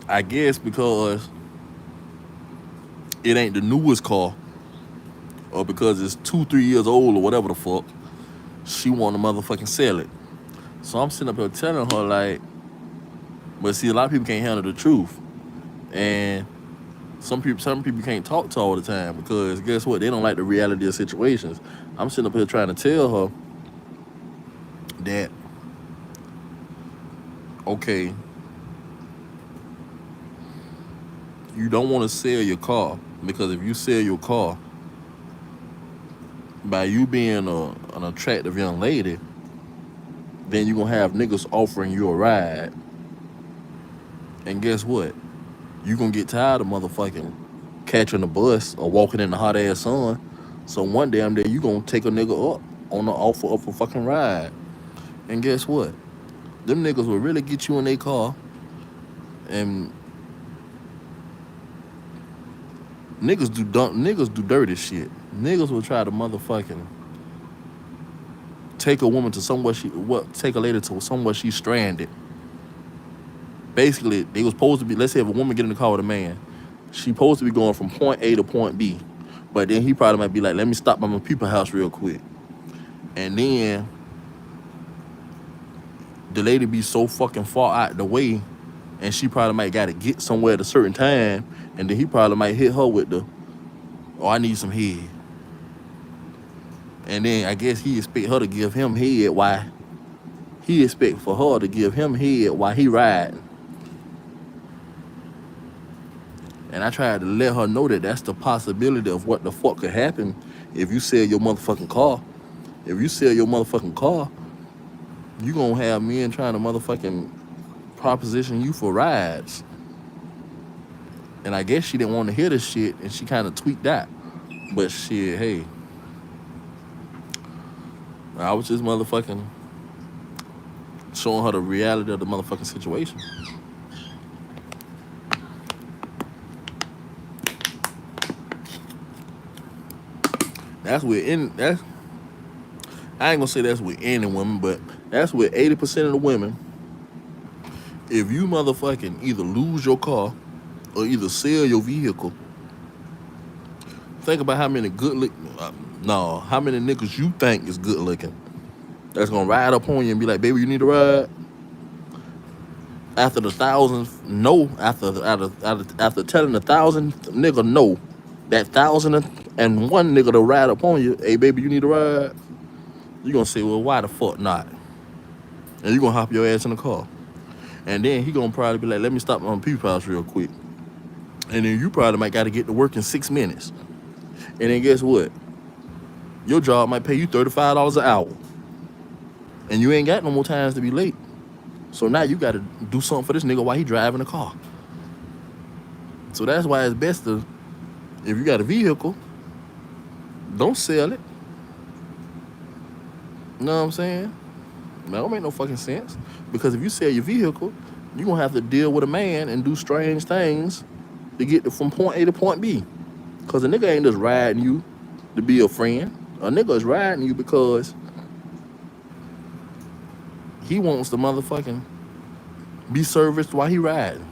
[SPEAKER 1] I guess because it ain't the newest car, or because it's 2, 3 years old or whatever the fuck, she want to motherfucking sell it. So I'm sitting up here telling her like, but see, a lot of people can't handle the truth, and some people can't talk to all the time because guess what? They don't like the reality of situations. I'm sitting up here trying to tell her that okay, you don't want to sell your car because if you sell your car by you being an attractive young lady, then you're gonna have niggas offering you a ride. And guess what? You're gonna get tired of motherfucking catching the bus or walking in the hot ass sun. So one damn day you gonna take a nigga up on the offer of a fucking ride. And guess what? Them niggas will really get you in their car and niggas do dirty shit. Niggas will try to motherfucking take a woman to somewhere take a lady to somewhere she's stranded. Basically, they was supposed to be. Let's say if a woman get in the car with a man, she supposed to be going from point A to point B, but then he probably might be like, "Let me stop by my people house real quick," and then the lady be so fucking far out the way, and she probably might gotta get somewhere at a certain time, and then he probably might hit her with the, "Oh, I need some head," and then I guess he expect her to give him head. Why he expect for her to give him head while he riding? And I tried to let her know that that's the possibility of what the fuck could happen if you sell your motherfucking car. If you sell your motherfucking car, you gonna have men trying to motherfucking proposition you for rides. And I guess she didn't want to hear this shit and she kind of tweaked that. But shit, hey, I was just motherfucking showing her the reality of the motherfucking situation. That's I ain't gonna say that's with any woman, but that's with 80% of the women. If you motherfucking either lose your car or either sell your vehicle, think about how many no, how many niggas you think is good looking that's gonna ride up on you and be like, baby, you need a ride? After the thousands no, after telling the thousand nigga no, that 1,001 nigga to ride up on you, hey baby, you need a ride? You gonna say, well, why the fuck not? And you gonna hop your ass in the car. And then he gonna probably be like, let me stop on people's house real quick. And then you probably might gotta get to work in 6 minutes. And then guess what? Your job might pay you $35 an hour, and you ain't got no more times to be late. So now you got to do something for this nigga while he driving the car. So that's why it's best to, if you got a vehicle, don't sell it. You know what I'm saying? That don't make no fucking sense. Because if you sell your vehicle, you're going to have to deal with a man and do strange things to get from point A to point B. Because a nigga ain't just riding you to be a friend. A nigga is riding you because he wants to motherfucking be serviced while he riding.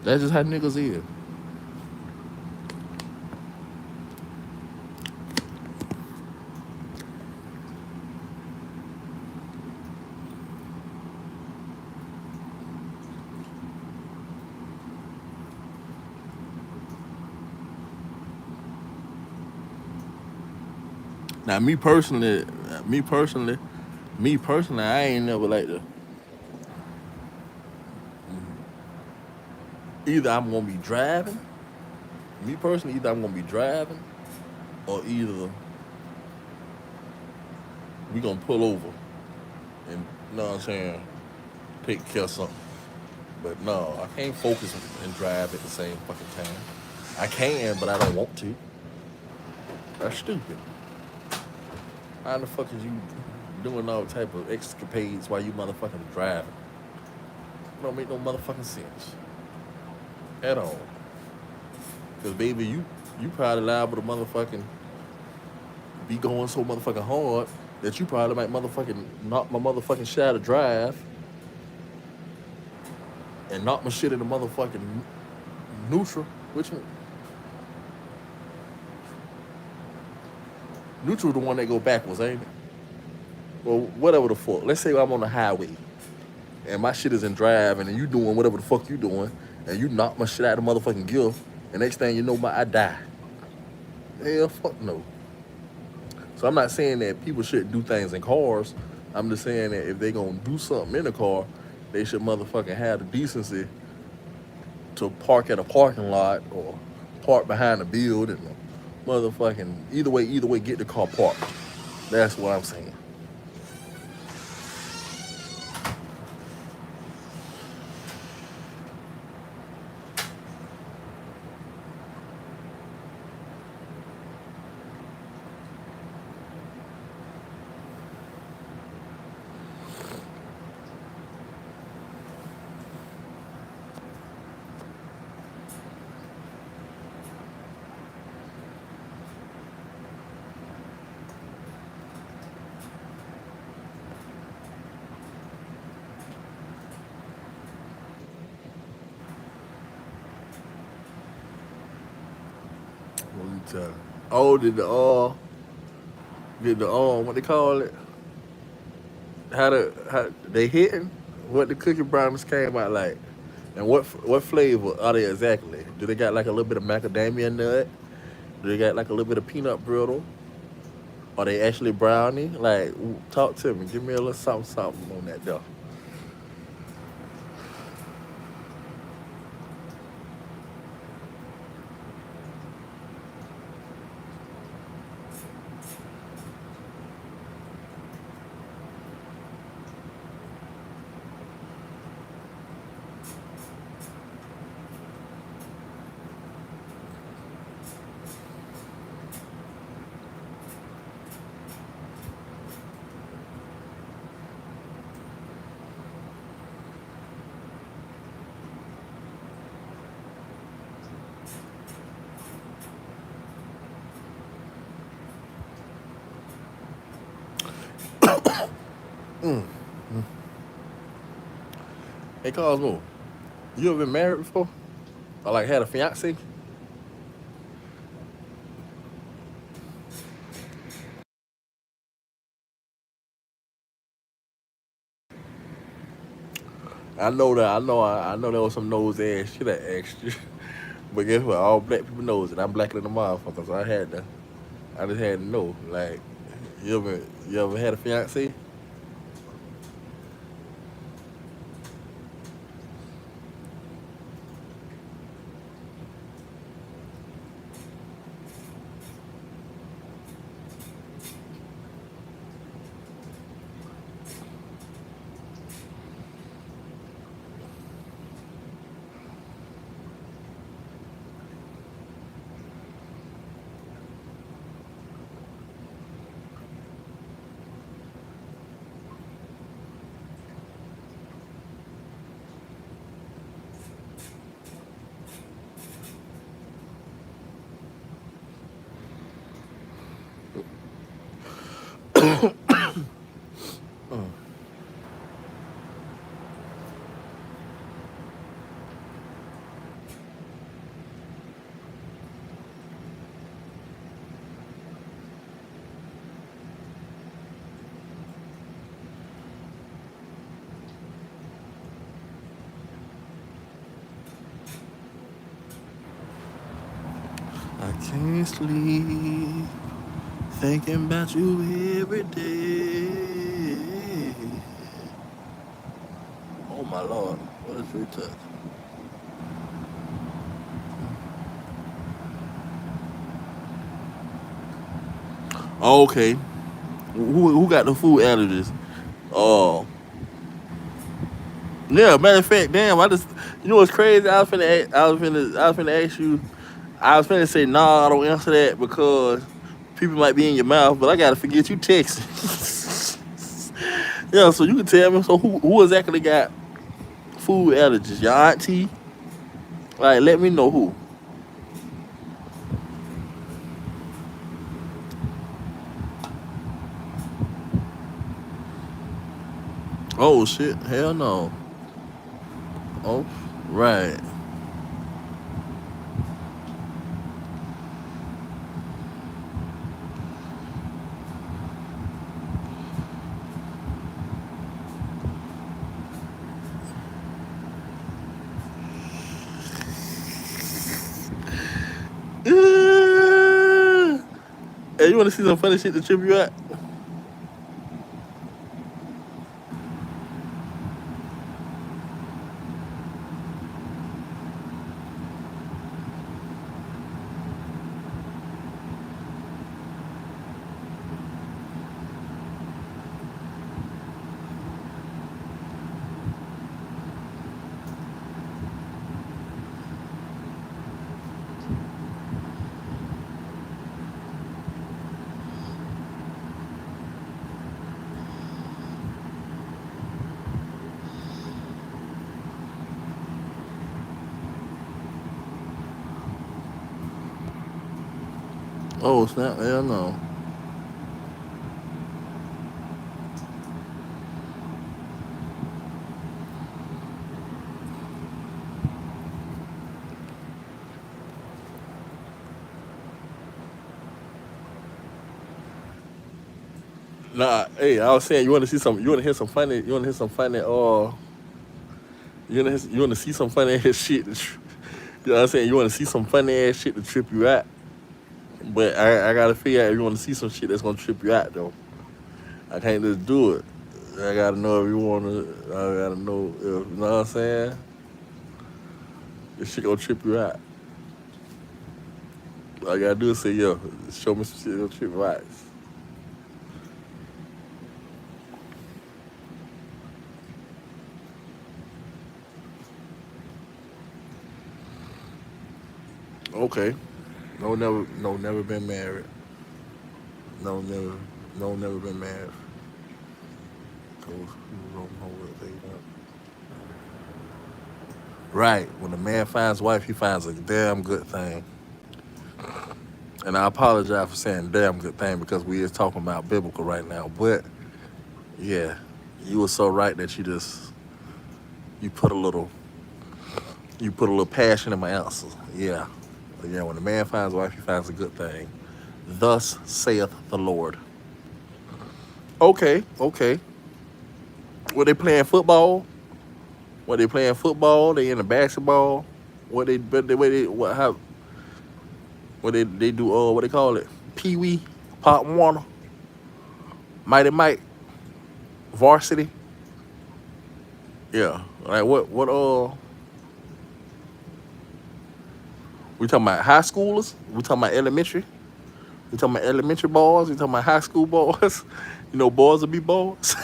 [SPEAKER 1] That's just how niggas is. Now, me personally, I ain't never like to. Either I'm gonna be driving. Me personally, either I'm gonna be driving, or either we gonna pull over and, you know what I'm saying, take care of something. But no, I can't focus and drive at the same fucking time. I can, but I don't want to. That's stupid. How the fuck is you doing all type of escapades while you motherfucking driving? Don't make no motherfucking sense at all. Cause baby, you probably liable to motherfucking be going so motherfucking hard that you probably might motherfucking knock my motherfucking shit out of drive and knock my shit in the motherfucking neutral. Which one? Neutral the one that go backwards, ain't it? Well, whatever the fuck. Let's say I'm on the highway and my shit is in drive and you doing whatever the fuck you doing and you knock my shit out of the motherfucking gear and next thing you know, I die. Hell, fuck no. So I'm not saying that people shouldn't do things in cars. I'm just saying that if they gonna do something in the car, they should motherfucking have the decency to park at a parking lot or park behind a building. Motherfucking either way, get the car parked. That's what I'm saying. What you tell you? Oh, did the what they call it? How they hitting? What the cookie brownies came out like? And what flavor are they exactly? Do they got like a little bit of macadamia nut? Do they got like a little bit of peanut brittle? Are they actually brownie? Like, talk to me. Give me a little something on that though. Hey, Cosmo, you ever been married before? Or like had a fiance? I know there was some nose ass shit I asked you. But guess what? All black people knows it. I'm blacker than the motherfucker, so I just had to know. Like, you ever had a fiance? I can't sleep thinking about you every day. Oh my lord, what a sweet touch. Oh, okay, who got the food allergies? Oh, yeah. Matter of fact, damn, I just you know what's crazy? I was finna ask you. I was finna say nah, I don't answer that because people might be in your mouth, but I gotta forget you texting. Yeah, so you can tell me. So who exactly got food allergies? Your auntie? Like, let me know who. Oh shit, hell no. Oh, right. Hey, you want to see some funny shit to trip you out? Oh snap, hell no. Nah, hey, I was saying you want to see some. You want to hear some funny. You want to hear some funny. You want to see some funny ass shit. You know what I'm saying? You want to see some funny ass shit to trip you out. But I gotta figure out if you want to see some shit that's gonna trip you out though. I can't just do it. I gotta know if you wanna. I gotta know if you know what I'm saying. This shit gonna trip you out. All I gotta do is say, yo, show me some shit gonna trip you out. Okay. No, never been married. No, never, no, never been married. Those people don't know what they want. Right. When a man finds a wife, he finds a damn good thing. And I apologize for saying damn good thing because we is talking about biblical right now. But yeah, you were so right that you put a little you put a little passion in my answer. Yeah. Yeah, when a man finds a wife, he finds a good thing. Thus saith the Lord. Okay, okay. Were they playing football? Were they playing football? They in the basketball? But the way they what how what they do what they call it? Pee Wee, Pop Warner, Mighty Mike, Varsity. Yeah. Like what we talking about high schoolers? We talking about elementary? We talking about elementary boys? We talking about high school boys? You know, boys will be boys.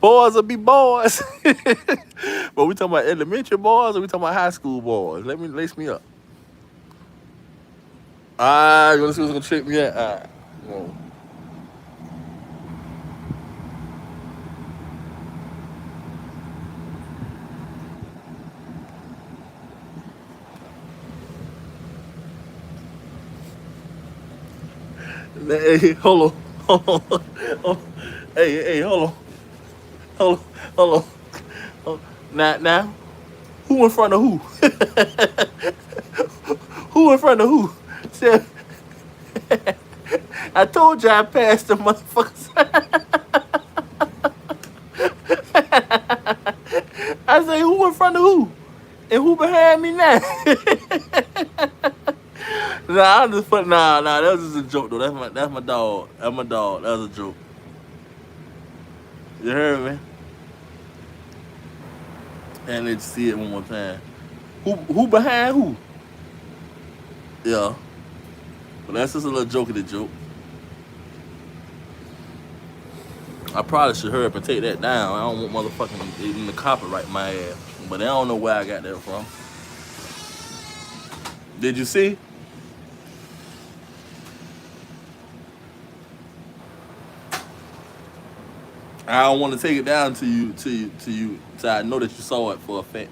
[SPEAKER 1] Boys will be boys. But we talking about elementary boys or we talking about high school boys? Let me lace me up. Ah, you wanna see what's gonna trick me out? Well, hey, hold on. hold on. Oh, hey, hold on, hold on. Oh, now, who in front of who? Who in front of who? Said, I told you I passed the motherfuckers. I say, who in front of who? And who behind me now? Nah, I'm just putting. Nah. That was just a joke though. That's my dog. That's my dog. That was a joke. You heard me? And let's see it one more time. Who behind who? Yeah. But that's just a little jokey joke. I probably should hurry up and take that down. I don't want motherfucking in the copyright my ass. But I don't know where I got that from. Did you see? I don't want to take it down to you, so I know that you saw it for a fact.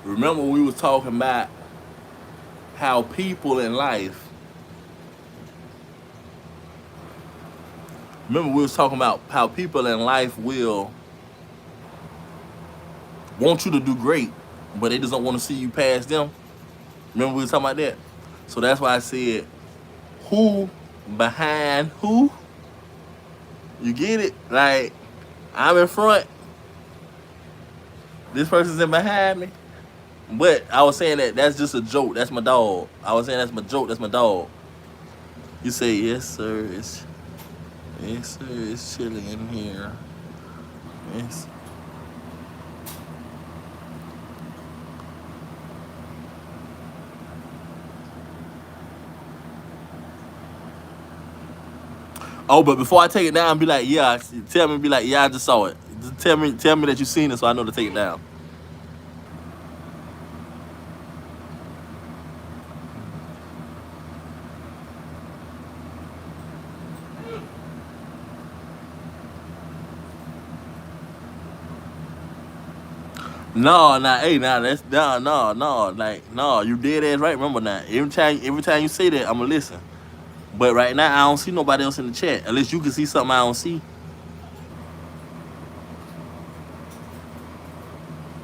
[SPEAKER 1] Remember we was talking about how people in life. Remember we was talking about how people in life will want you to do great, but they just don't want to see you pass them. Remember we was talking about that. So that's why I said, who behind who? You get it? Like I'm in front, this person's in behind me. But I was saying that that's just a joke. That's my dog. I was saying that's my joke. That's my dog. You say yes, sir. Yes, sir. It's chilly in here. Yes. Oh, but before I take it down, be like, yeah. Tell me, be like, yeah, I just saw it. Just tell me that you seen it, so I know to take it down. No, nah, hey, nah, that's no, like, no, you dead ass right. Remember now, every time you say that, I'ma listen. But right now, I don't see nobody else in the chat, unless you can see something I don't see.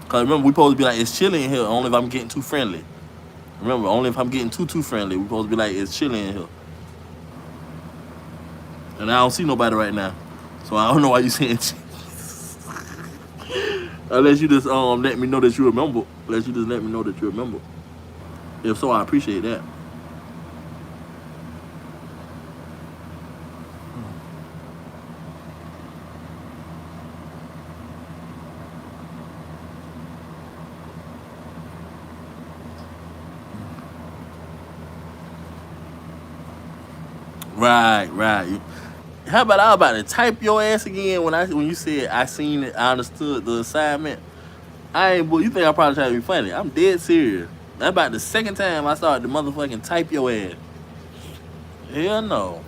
[SPEAKER 1] Cause remember, we supposed to be like, it's chilly in here, only if I'm getting too friendly. Remember, only if I'm getting too friendly, we supposed to be like, it's chilly in here. And I don't see nobody right now, so I don't know why you saying. Unless you just let me know that you remember. Unless you just let me know that you remember. If so, I appreciate that. Right. How about I about to type your ass again when you said I seen it, I understood the assignment. I ain't boy, you think I probably trying to be funny. I'm dead serious. That's about the second time I started to motherfucking type your ass. Hell no.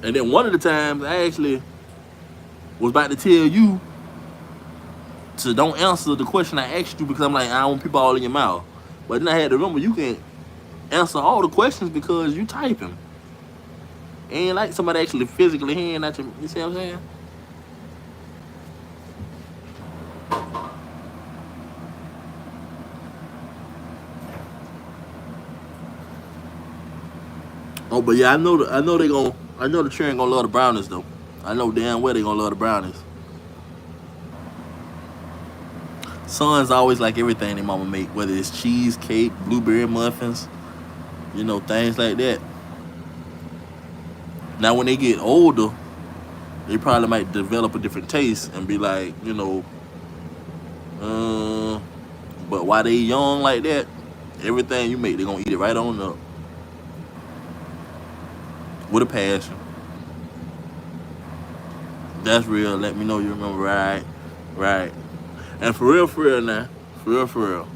[SPEAKER 1] And then one of the times I actually was about to tell you to don't answer the question I asked you because I'm like, I don't want people all in your mouth. But then I had to remember you can answer all the questions because you typing. Ain't like somebody actually physically hand at you. You see what I'm saying? Oh, but yeah, I know the children gonna love the brownies though. I know damn well they gonna love the brownies. Sons always like everything their mama make, whether it's cheesecake, blueberry muffins, things like that. Now when they get older, they probably might develop a different taste and be like, Um, but while they young like that, everything you make, they gonna eat it right on up with a passion. That's real. Let me know you remember. Right, right. And for real now. For real.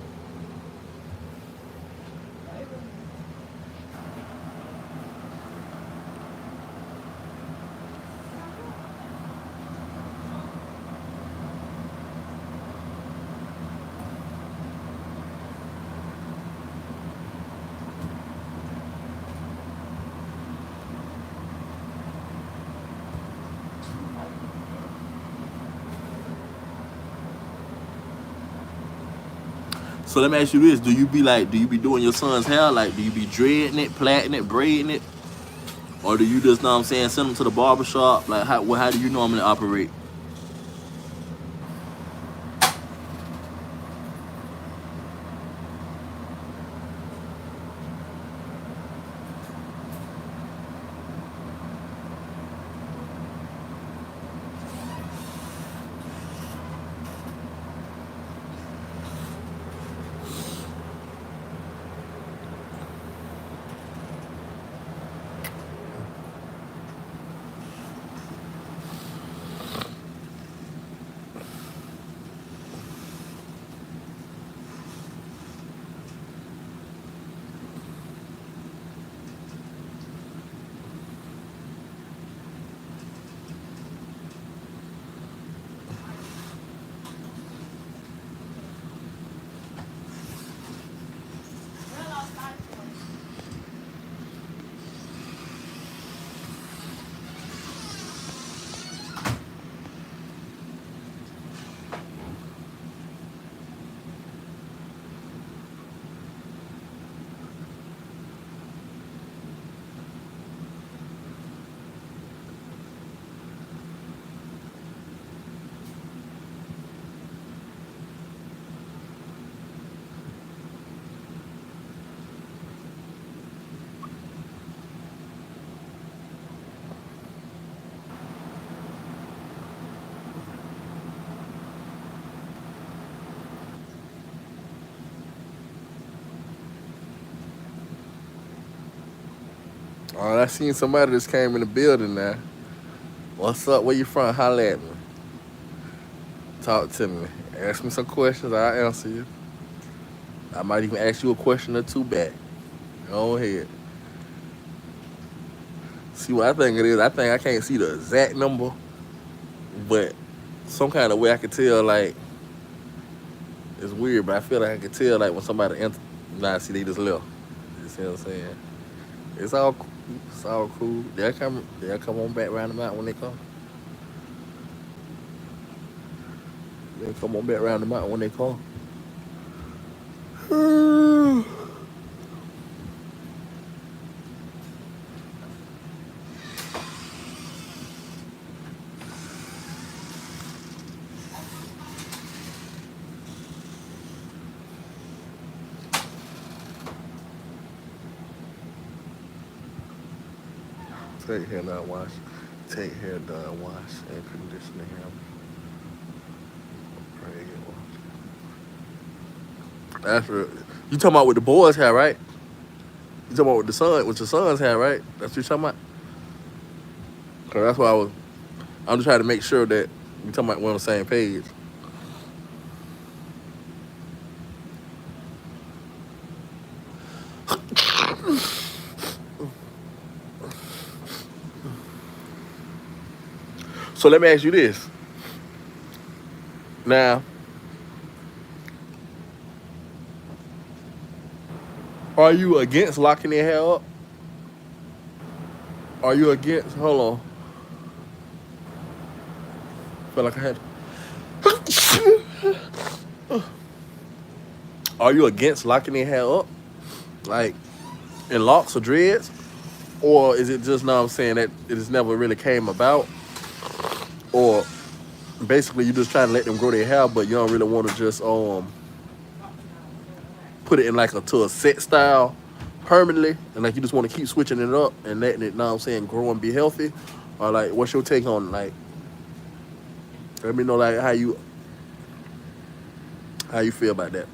[SPEAKER 1] So let me ask you this: do you be doing your son's hair? Like, do you be dreading it, plaiting it, braiding it, or do you just know what I'm saying send him to the barber shop? Like, how do you normally operate? Oh, I seen somebody just came in the building now. What's up? Where you from? Holla at me. Talk to me. Ask me some questions. I'll answer you. I might even ask you a question or two back. Go ahead. See what I think it is. I think I can't see the exact number, but some kind of way I can tell. Like, it's weird, but I feel like I can tell. Like when somebody enter, nah, see they just left. You see what I'm saying? It's all cool. It's all cool. They'll come. They'll come on back round the mountain when they come. They'll come on back round the mountain when they come. Take hair done wash. Take hair done wash and conditioner him. Pray it wash. That's real. You talking about with the boys' hair, right? You talking about with your son's hair, right? That's what you talking about. Cause that's why I'm just trying to make sure that we talking about we're on the same page. So let me ask you this. Now, are you against locking their hair up? Are you against? Hold on. Feel like I had. Are you against locking their hair up, like in locks or dreads, or is it just now I'm saying that it has never really came about, or basically you just trying to let them grow their hair, but you don't really want to just put it in like a set style permanently, and like you just want to keep switching it up and letting it, now I'm saying, grow and be healthy, or like what's your take on, like, let me know like how you. How you feel about that?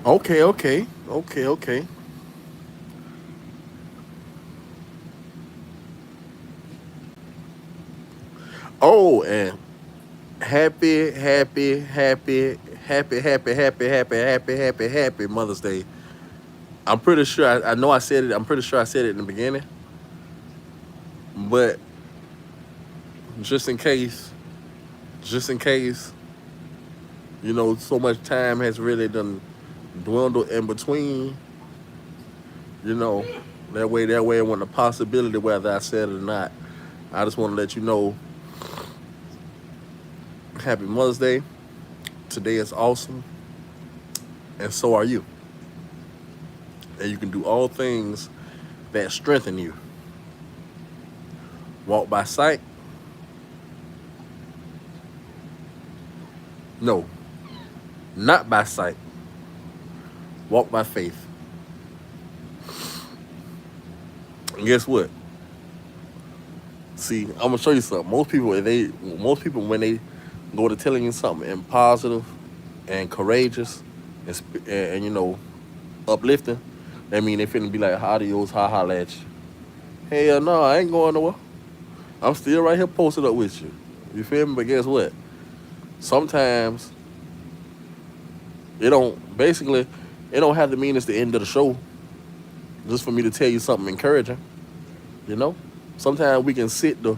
[SPEAKER 1] Okay, okay, okay, okay. Oh, and happy, happy, happy, happy, happy, happy, happy, happy, happy, happy Mother's Day. I'm pretty sure I know I said it. I'm pretty sure I said it in the beginning, but just in case, just in case, so much time has really done dwindled in between. You know, that way, it wasn't a possibility whether I said it or not. I just want to let you know, happy Mother's Day. Today is awesome, and so are you. And you can do all things that strengthen you. Walk by sight? No, not by sight. Walk by faith. And guess what? See, I'm gonna show you something. Most people when they go to telling you something and positive and courageous and uplifting, that mean they finna be like adios, ha ha at you. Hell no, I ain't going nowhere. I'm still right here posted up with you. You feel me? But guess what? Sometimes it don't have to mean it's the end of the show just for me to tell you something encouraging. You know? Sometimes we can sit the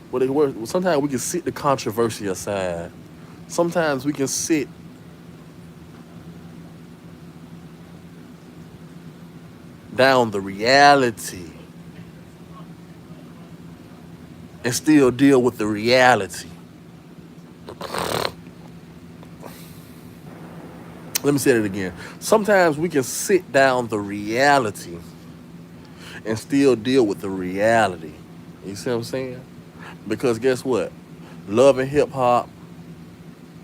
[SPEAKER 1] what they were. Sometimes we can sit the controversy aside. Sometimes we can sit down the reality and still deal with the reality. Let me say it again. Sometimes we can sit down the reality and still deal with the reality. You see what I'm saying? Because guess what? Love and Hip Hop,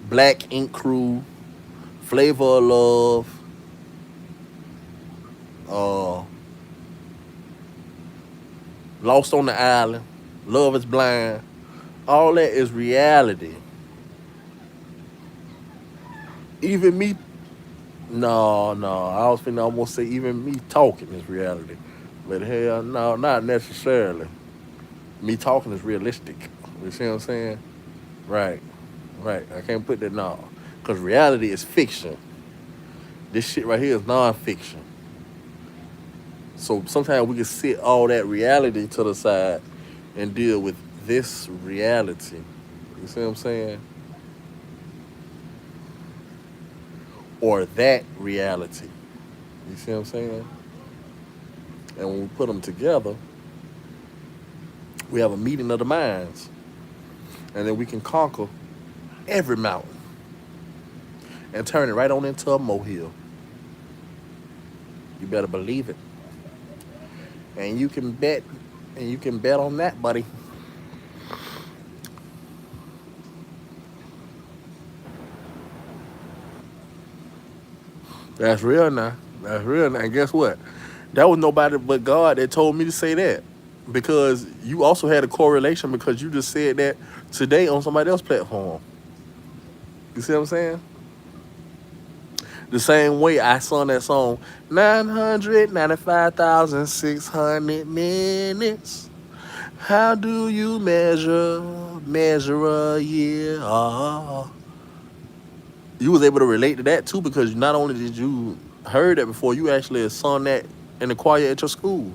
[SPEAKER 1] Black Ink Crew, Flavor of Love, uh, Lost on the Island, Love is Blind, all that is reality. Even me, no, no, I was finna almost say even me talking is reality. But hell no, not necessarily. Me talking is realistic. You see what I'm saying? Right, right. I can't put that no. Because reality is fiction. This shit right here is non-fiction. So sometimes we can sit all that reality to the side and deal with this reality. You see what I'm saying? Or that reality. You see what I'm saying? And when we put them together, we have a meeting of the minds. And then we can conquer every mountain and turn it right on into a molehill. You better believe it. And you can bet on that, buddy. That's real now. That's real now. And guess what? That was nobody but God that told me to say that. Because you also had a correlation because you just said that today on somebody else's platform. You see what I'm saying? The same way I sung that song, 995,600 minutes. How do you measure a year? You was able to relate to that too because not only did you heard that before, you actually sung that in the choir at your school.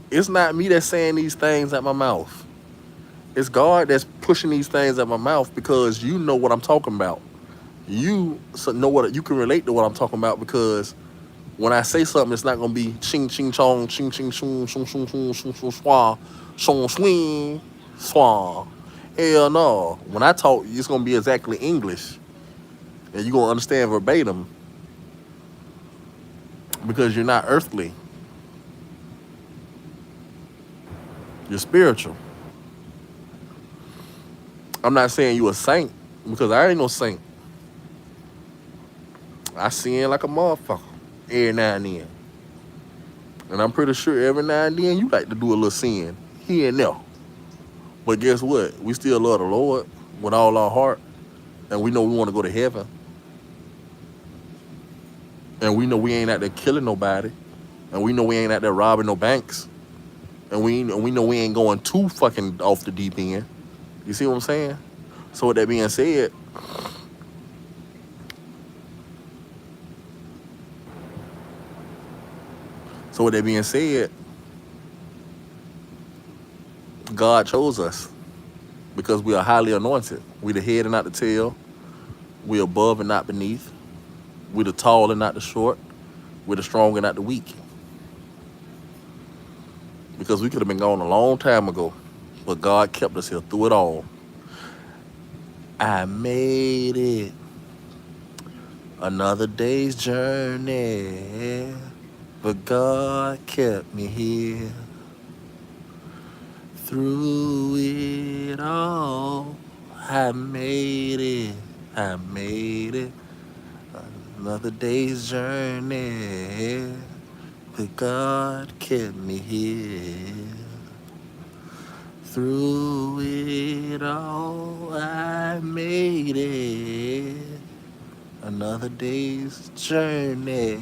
[SPEAKER 1] It's not me that's saying these things at my mouth. It's God that's pushing these things at my mouth because you know what I'm talking about. You know what you can relate to what I'm talking about because when I say something, it's not gonna be ching ching chong, ching ching shung shung shung shung shung shung swa, shung swing, swa. Hell no. When I talk, it's gonna be exactly English, and you're gonna understand verbatim because you're not earthly, you're spiritual. I'm not saying you a saint because I ain't no saint. I sin like a motherfucker every now and then. And I'm pretty sure every now and then you like to do a little sin here and there. But guess what? We still love the Lord with all our heart. And we know we want to go to heaven. And we know we ain't out there killing nobody. And we know we ain't out there robbing no banks. And we know we ain't going too fucking off the deep end. You see what I'm saying? So with that being said, God chose us because we are highly anointed. We the head and not the tail. We above and not beneath. We the tall and not the short. We're the strong and not the weak. Because we could have been gone a long time ago, but God kept us here through it all. I made it. Another day's journey, but God kept me here. Through it all, I made it. I made it. Another day's journey, but God kept me here. Through it all, I made it. Another day's journey,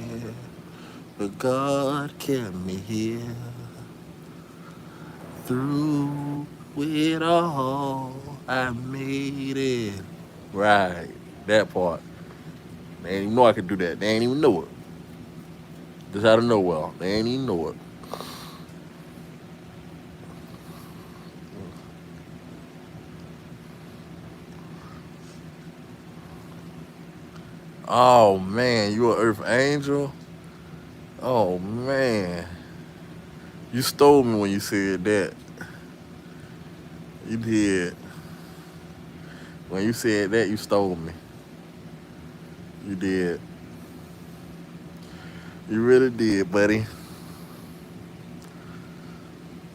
[SPEAKER 1] but God kept me here. Through it all, I made it. Right, that part. They ain't even know I could do that. They ain't even know it. Just out of nowhere. They ain't even know it. Oh man, you an earth angel? Oh man. You stole me when you said that. You did. When you said that, you stole me. You did. You really did, buddy.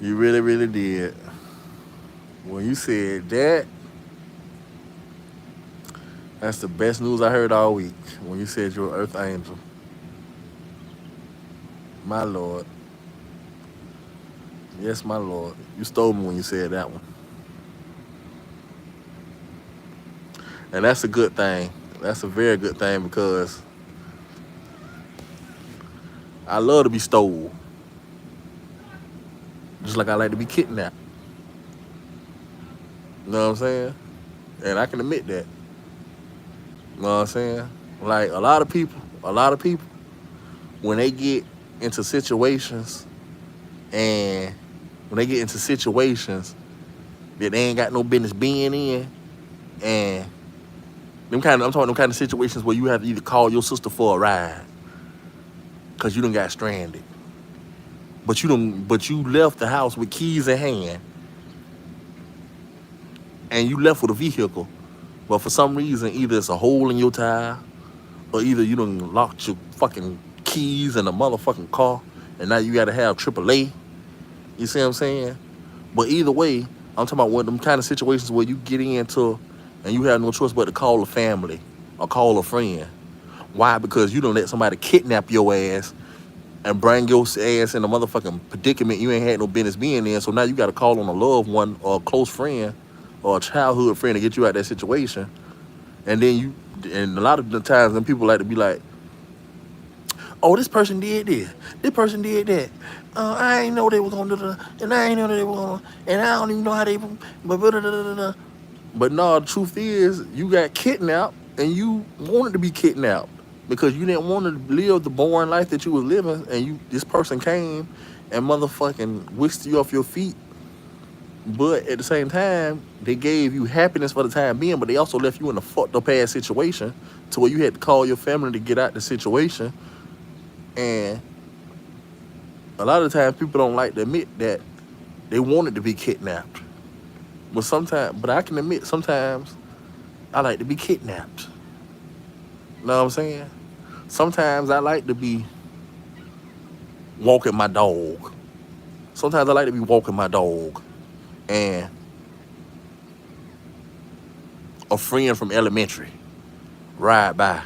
[SPEAKER 1] You really, really did. When you said that, that's the best news I heard all week. When you said you're an earth angel. My Lord. Yes, my Lord. You stole me when you said that one. And that's a good thing. That's a very good thing because I love to be stole. Just like I like to be kidnapped. You know what I'm saying? And I can admit that. You know what I'm saying? Like a lot of people, when they get into situations and when they get into situations that they ain't got no business being in, and I'm talking them kind of situations where you have to either call your sister for a ride because you done got stranded. But you left the house with keys in hand and you left with a vehicle. But for some reason, either it's a hole in your tire or either you done locked your fucking keys in a motherfucking car and now you gotta have AAA. You see what I'm saying? But either way, I'm talking about one of them kind of situations where you get into and you have no choice but to call a family or call a friend. Why? Because you don't let somebody kidnap your ass and bring your ass in a motherfucking predicament you ain't had no business being in. So now you got to call on a loved one or a close friend or a childhood friend to get you out of that situation. And then and a lot of the times, then people like to be like, oh, this person did this. This person did that. I ain't know they were gonna do that, and I ain't know they were gonna, and I don't even know how they. But no, the truth is, you got kidnapped, and you wanted to be kidnapped because you didn't want to live the boring life that you was living, and this person came and motherfucking whisked you off your feet. But at the same time, they gave you happiness for the time being, but they also left you in a fucked up ass situation to where you had to call your family to get out the situation. And a lot of times people don't like to admit that they wanted to be kidnapped. But I can admit sometimes I like to be kidnapped. You know what I'm saying? Sometimes I like to be walking my dog. Sometimes I like to be walking my dog. And a friend from elementary ride by.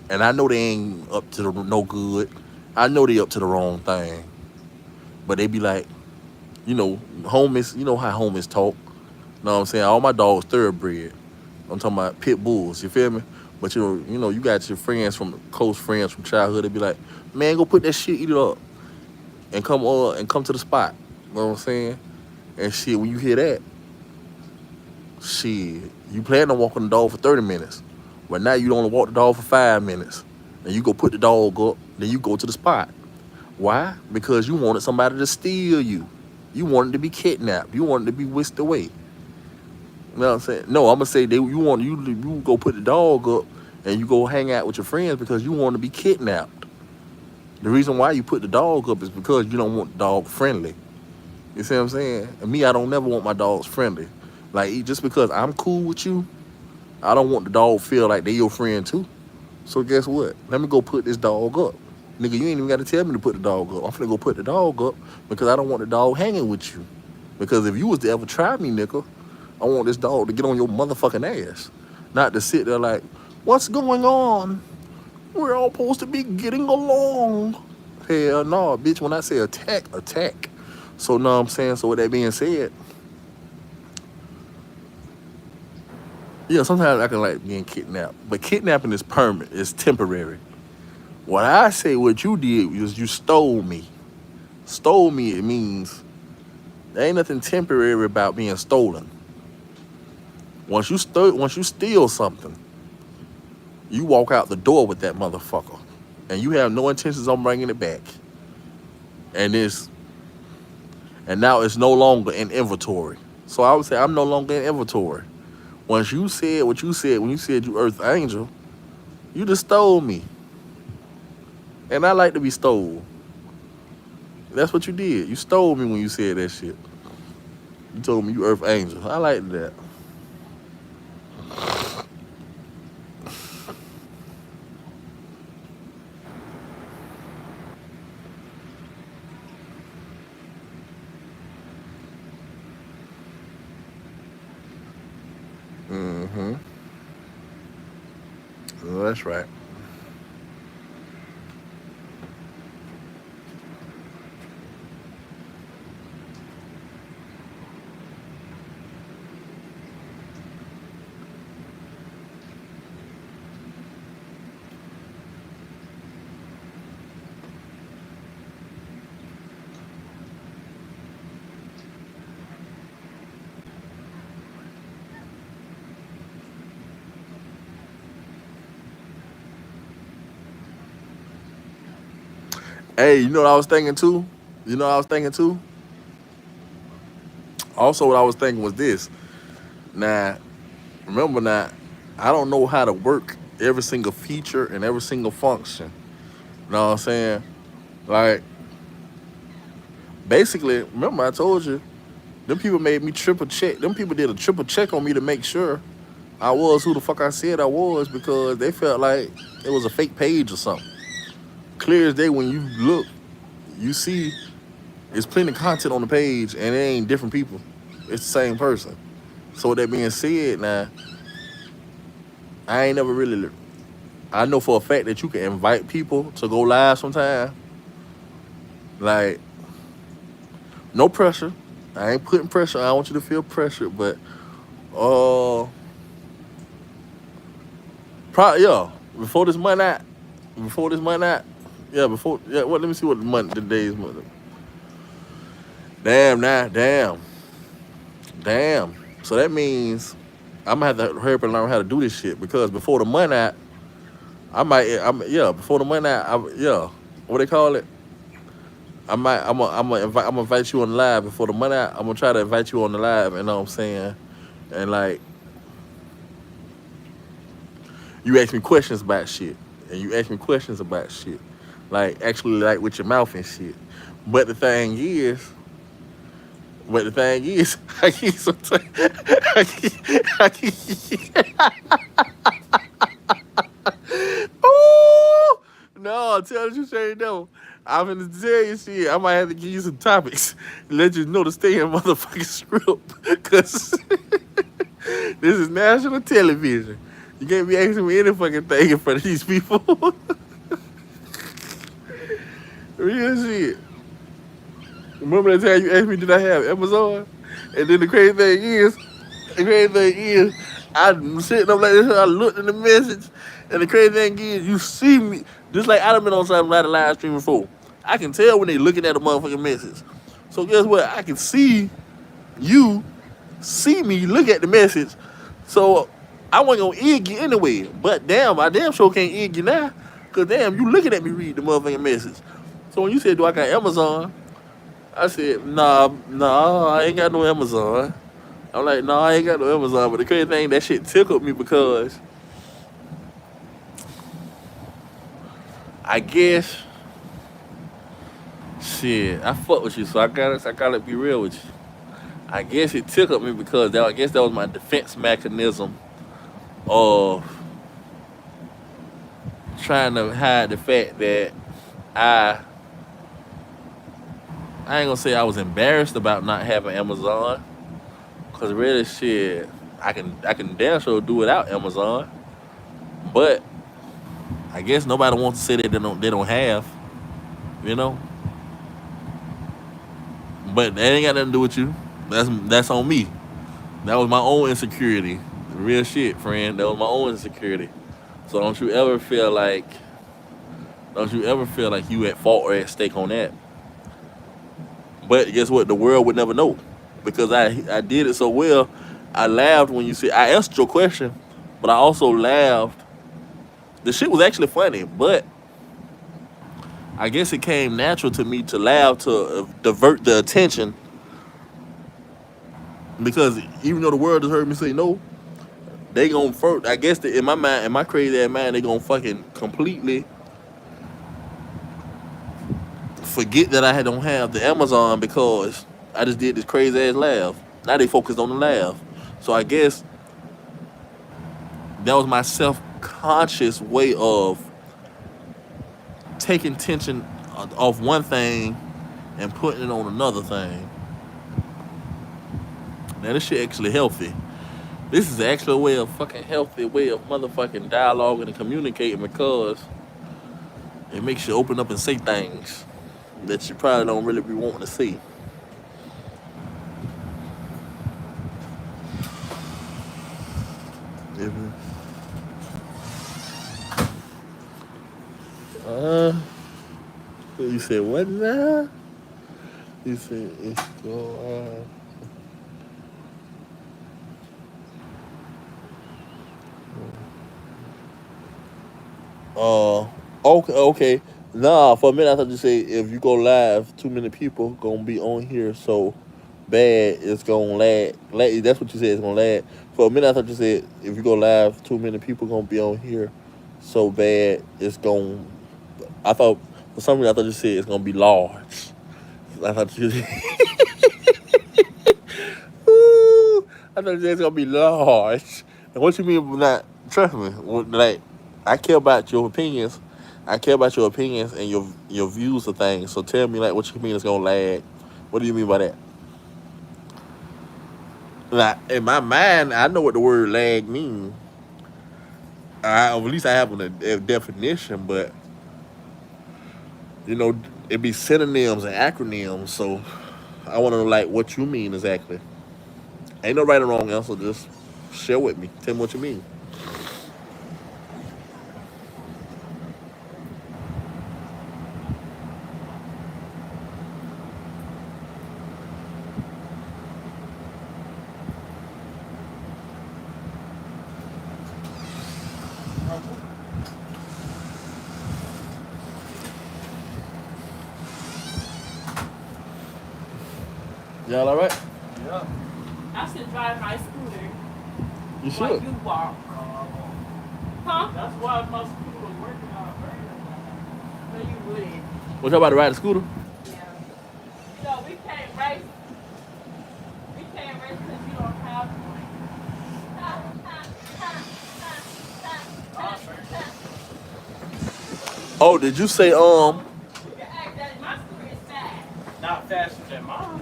[SPEAKER 1] and I know they ain't up to the no good. I know they up to the wrong thing, but they be like, you know, homies. You know how homies talk. You know what I'm saying? All my dogs thoroughbred. I'm talking about pit bulls. You feel me? But you got your friends from close friends from childhood. They be like, man, go put that shit, eat it up, and come to the spot. You know what I'm saying? And shit, when you hear that, shit, you plan on walking the dog for 30 minutes, but now you only walk the dog for 5 minutes, and you go put the dog up, then you go to the spot. Why? Because you wanted somebody to steal you. You wanted to be kidnapped. You wanted to be whisked away. You know what I'm saying? No, I'm gonna say you go put the dog up and you go hang out with your friends because you want to be kidnapped. The reason why you put the dog up is because you don't want the dog friendly. You see what I'm saying? And me, I don't never want my dogs friendly. Like just because I'm cool with you, I don't want the dog feel like they your friend too. So guess what? Let me go put this dog up. Nigga, you ain't even got to tell me to put the dog up. I'm finna go put the dog up because I don't want the dog hanging with you. Because if you was to ever try me, nigga, I want this dog to get on your motherfucking ass. Not to sit there like, what's going on? We're all supposed to be getting along. Hell no, bitch. When I say attack, attack. So, know what I'm saying? So, with that being said, yeah, sometimes I can like being kidnapped. But kidnapping is permanent. It's temporary. What I say what you did was you stole me. Stole me, it means there ain't nothing temporary about being stolen. Once you steal something, you walk out the door with that motherfucker, and you have no intentions on bringing it back. And now it's no longer in inventory. So I would say I'm no longer in inventory. Once you said what you said when you said you Earth Angel, you just stole me, and I like to be stole. That's what you did. You stole me when you said that shit. You told me you Earth Angel. I like that. Mm-hmm. Well, that's right. Hey, you know what I was thinking too? You know what I was thinking too? Also, what I was thinking was this. Now, remember now, I don't know how to work every single feature and every single function. You know what I'm saying? Like, basically, remember I told you, them people made me triple check. Them people did a triple check on me to make sure I was who the fuck I said I was because they felt like it was a fake page or something. Clear as day, when you look, you see there's plenty of content on the page and it ain't different people. It's the same person. So with that being said, now I ain't never really. I know for a fact that you can invite people to go live sometime. Like no pressure. I ain't putting pressure. I don't want you to feel pressure, but uh, probably yeah. Before this month out, before this month out, yeah. Before yeah. What? Let me see what the days month. Damn, nah, damn. So that means I'm gonna have to hurry up and learn how to do this shit because before the month out, before the month out, yeah, what they call it? I'm gonna invite you on the live before the month out. I'm gonna try to invite you on the live, you know what I'm saying? And like, you ask me questions about shit, and you ask me questions about shit, like actually like with your mouth and shit. But the thing is, I keep sometimes, I keep, I keep, oh no, tell you straight no. I'm gonna tell you shit. I might have to give you some topics, let you know to stay in motherfucking script, cause this is national television. You can't be asking me any fucking thing in front of these people. Real shit. Remember that time you asked me did I have Amazon? And then the crazy thing is, I'm sitting up like this, I looked in the message, and the crazy thing is, you see me, just like I done been on somebody live stream before. I can tell when they looking at the motherfucking message. So guess what? I can see you see me look at the message. So I wasn't gonna egg you anyway. But damn, I damn sure can't egg you now. Cause damn, you looking at me read the motherfucking message. So when you said, do I got Amazon? I said, nah, I ain't got no Amazon. I'm like, nah, I ain't got no Amazon. But the crazy thing, that shit tickled me because I guess shit, I fuck with you, so I gotta be real with you. I guess it tickled me because I guess that was my defense mechanism of trying to hide the fact that I I ain't gonna say I was embarrassed about not having Amazon, cause really shit, I can damn sure do without Amazon. But I guess nobody wants to say that they don't have, you know. But that ain't got nothing to do with you. That's on me. That was my own insecurity. Real shit, friend. That was my own insecurity. So don't you ever feel like you at fault or at stake on that. But guess what? The world would never know because I did it so well. I laughed when you said I answered your question, but I also laughed. The shit was actually funny, but I guess it came natural to me to laugh to divert the attention because even though the world has heard me say no, they gon' first. I guess in my mind, in my crazy ass mind, they gonna fucking completely forget that don't have the Amazon because I just did this crazy ass laugh. Now they focused on the laugh. So I guess that was my self conscious way of taking tension off one thing and putting it on another thing. Now this shit actually healthy. This is actually a way of fucking healthy way of motherfucking dialoguing and communicating because it makes you open up and say things that you probably don't really be wanting to see. Mhm. Uh, you said what now? You said it's go. Okay, okay. Nah, for a minute I thought you said if you go live, too many people gonna be on here, so bad it's gonna lag. That's what you said. It's gonna lag. For a minute I thought you said if you go live, too many people gonna be on here, so bad it's gonna. I thought for some reason I thought you said it's gonna be large. I thought you. Ooh, I thought it's gonna be large. And what you mean by not? Trust me, like I care about your opinions. I care about your opinions and your views of things. So tell me like what you mean it's gonna lag. What do you mean by that? Like in my mind, I know what the word lag means. At least I have a definition, but you know it be synonyms and acronyms. So I want to know like what you mean exactly. Ain't no right or wrong answer. Just share with me. Tell me what you mean. Y'all all right?
[SPEAKER 2] Yeah.
[SPEAKER 3] I should drive my scooter
[SPEAKER 1] You
[SPEAKER 3] while
[SPEAKER 1] should.
[SPEAKER 3] you walk. Huh?
[SPEAKER 2] That's why my school was working out
[SPEAKER 3] No, you wouldn't.
[SPEAKER 1] What y'all about to ride a scooter?
[SPEAKER 3] Yeah. You know, we can't race. We can't race because you don't have one. Ha, ha, ha, ha, ha, ha, ha.
[SPEAKER 1] Oh, did you say
[SPEAKER 3] You can act that my scooter is fast.
[SPEAKER 2] not faster than mine.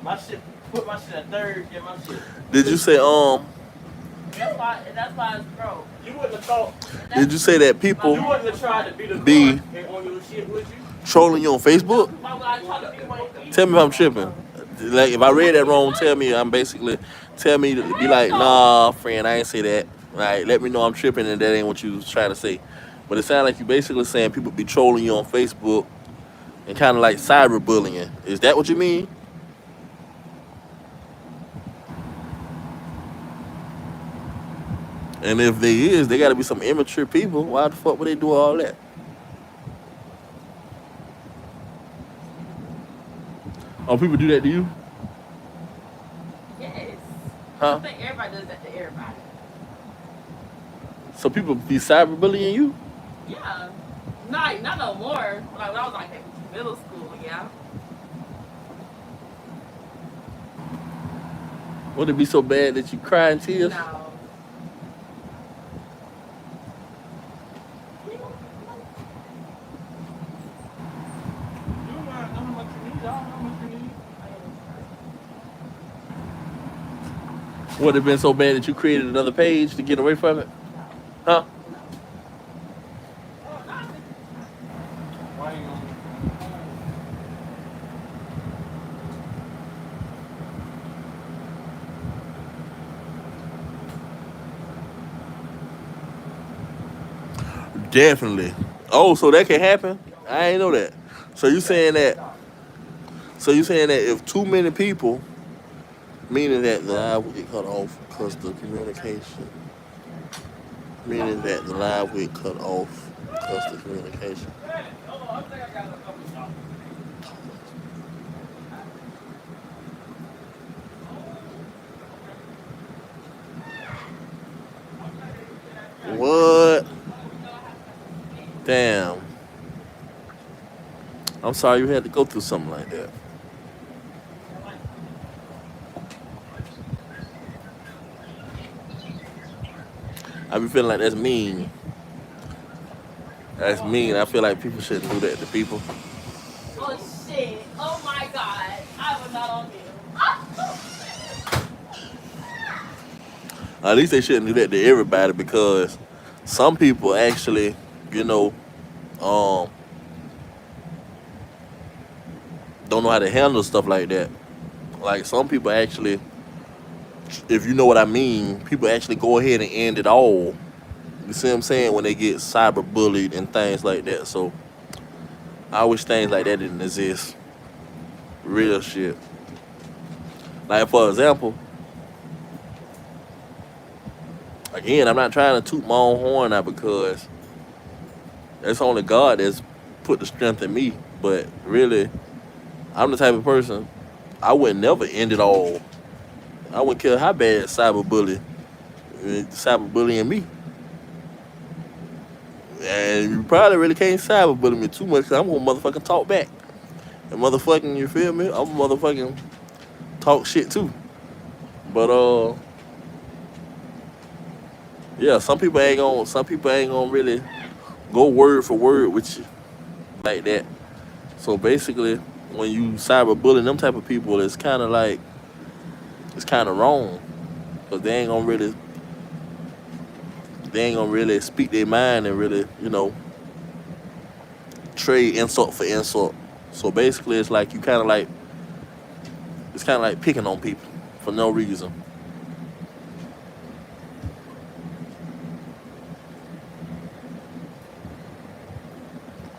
[SPEAKER 2] My shit, put my shit at third, get my shit.
[SPEAKER 1] did you say
[SPEAKER 3] That's why it's broke.
[SPEAKER 2] You wouldn't have thought.
[SPEAKER 1] Did you say that
[SPEAKER 2] You
[SPEAKER 1] people
[SPEAKER 2] wouldn't have tried to be the
[SPEAKER 1] be
[SPEAKER 2] guard on your shit, would you?
[SPEAKER 1] trolling you on Facebook?
[SPEAKER 3] Why would I try to be one of you?
[SPEAKER 1] Tell me if I'm tripping. Like if I read that wrong, tell me. I'm basically tell me to be like, nah, friend, I ain't say that. Like let me know I'm tripping and that ain't what you was trying to say. But it sounds like you basically saying people be trolling you on Facebook and kind of like cyberbullying. Is that what you mean? And if they is, they got to be some immature people. Why the fuck would they do all that? Oh, people do that to you?
[SPEAKER 3] Yes. I
[SPEAKER 1] Huh?
[SPEAKER 3] think everybody does that to everybody.
[SPEAKER 1] So people be cyberbullying you?
[SPEAKER 3] Yeah. Not no more. Like when I was like in middle school, yeah.
[SPEAKER 1] Would it be so bad that you cry in tears?
[SPEAKER 3] No.
[SPEAKER 2] You might know how much you need. I don't know how much you need.
[SPEAKER 1] Would it have been so bad that you created another page to get away from it? Huh?
[SPEAKER 2] Why you gonna?
[SPEAKER 1] Definitely. Oh, so that can happen? I ain't know that. So you saying that? So you saying that if too many people, meaning that the live will get cut off because the communication, meaning that the live will get cut off because the communication. What? Damn. I'm sorry you had to go through something like that. I be feeling like that's mean. That's mean. I feel like people shouldn't do that to people.
[SPEAKER 3] Oh shit. Oh my god. I was not on mute.
[SPEAKER 1] At least they shouldn't do that to everybody because some people actually, you know, um, don't know how to handle stuff like that. Like some people actually, if you know what I mean, people actually go ahead and end it all. You see what I'm saying? When they get cyberbullied and things like that. So I wish things like that didn't exist. Real shit. Like for example, again, I'm not trying to toot my own horn out because it's only God that's put the strength in me. But really, I'm the type of person I would never end it all. I wouldn't care how bad cyberbullying me. And you probably really can't cyberbully me too much because I'm gonna motherfucking talk back. And motherfucking, you feel me? I'm gonna motherfucking talk shit too. But yeah, some people ain't gonna really go word for word with you like that. So basically, when you cyberbullying them type of people, it's kind of like it's kind of wrong because they ain't gonna really speak their mind and really trade insult for insult. So basically, it's kind of like picking on people for no reason.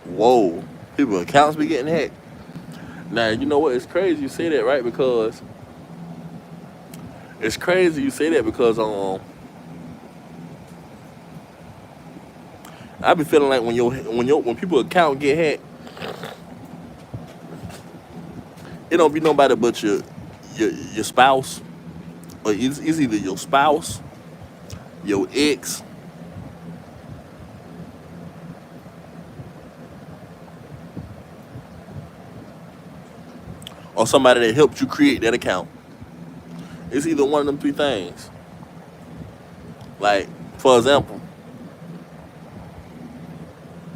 [SPEAKER 1] Whoa, people accounts be getting hacked. Now you know what? It's crazy you say that, right? Because it's crazy you say that because I be feeling like when people account get hacked, it don't be nobody but your spouse, or it's either your spouse, your ex, or somebody that helped you create that account. It's either one of them three things. Like, for example,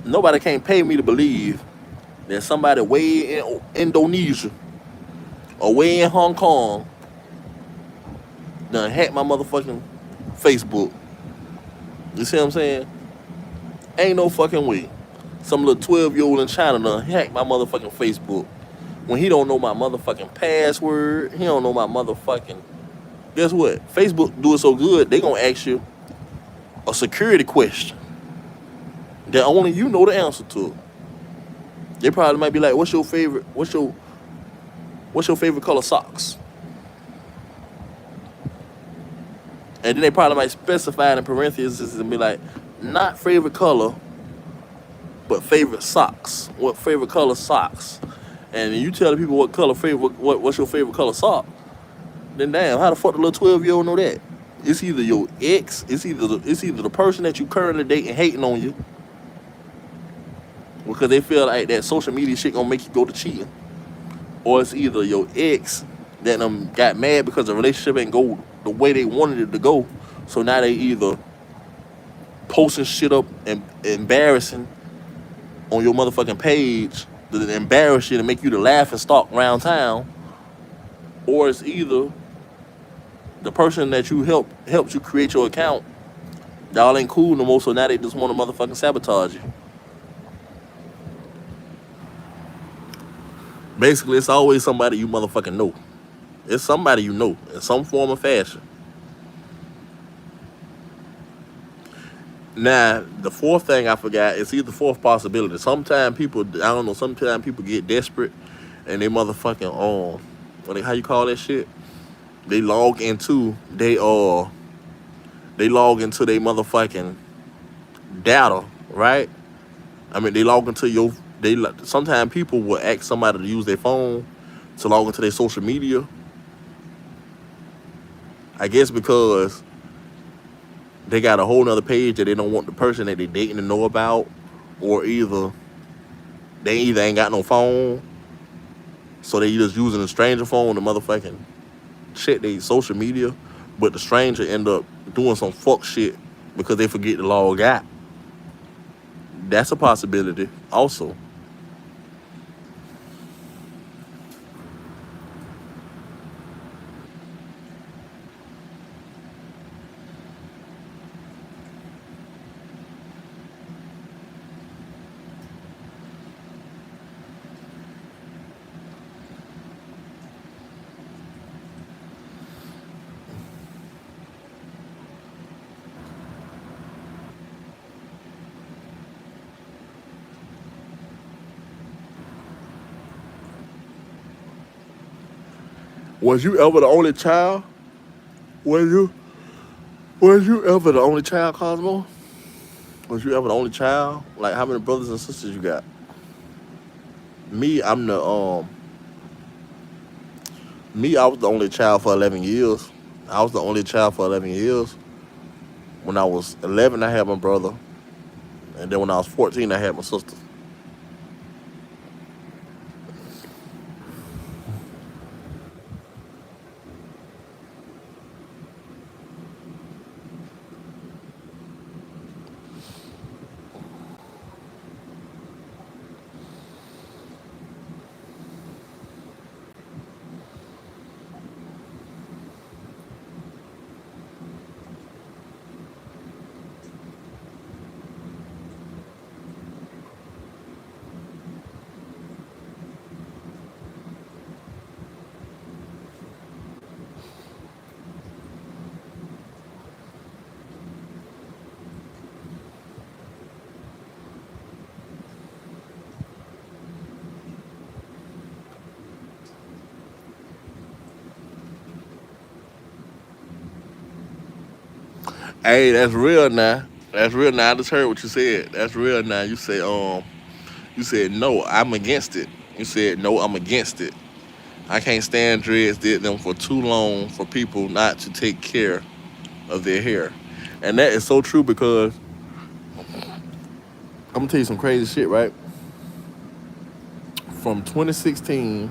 [SPEAKER 1] nobody can't pay me to believe that somebody way in Indonesia or way in Hong Kong done hacked my motherfucking Facebook. You see what I'm saying? Ain't no fucking way. Some little 12-year-old in China done hack my motherfucking Facebook. When he don't know my motherfucking password, he don't know my motherfucking. Guess what? Facebook do it so good, they gonna ask you a security question that only you know the answer to. They probably might be like, "What's your favorite? What's your favorite color socks?" And then they probably might specify it in parentheses and be like, "Not favorite color, but favorite socks. What favorite color socks?" And you tell the people what's your favorite color sock. Then damn, how the fuck the little 12-year-old know that? It's either your ex, it's either the person that you currently dating hating on you because they feel like that social media shit gonna make you go to cheating, or it's either your ex that got mad because the relationship ain't go the way they wanted it to go. So now they either posting shit up and embarrassing on your motherfucking page to embarrass you to make you the laughing stock around town, or it's either the person that you helped you create your account, y'all ain't cool no more, so now they just want to motherfucking sabotage you. Basically, it's always somebody you motherfucking know. It's somebody you know in some form or fashion. Now, the fourth thing I forgot is either fourth possibility. Sometimes people, I don't know, sometimes people get desperate and they motherfucking, how you call that shit? They log into, they log into their motherfucking data, right? I mean, they log into sometimes people will ask somebody to use their phone to log into their social media. I guess because they got a whole nother page that they don't want the person that they dating to know about, or they either ain't got no phone, so they just using a stranger phone to motherfucking check their social media, but the stranger end up doing some fuck shit because they forget to log out. That's a possibility also. Was you ever the only child? Was you was you ever the only child, Cosmo? Was you ever the only child? Like, how many brothers and sisters you got? Me, I was the only child for 11 years. I was the only child for 11 years. When I was 11, I had my brother, and then when I was 14, I had my sister. Hey, that's real now. That's real now. I just heard what you said. That's real now. You said no, I'm against it. You said no, I'm against it. I can't stand dreads. Did them for too long for people not to take care of their hair, and that is so true because I'm gonna tell you some crazy shit. Right, from 2016,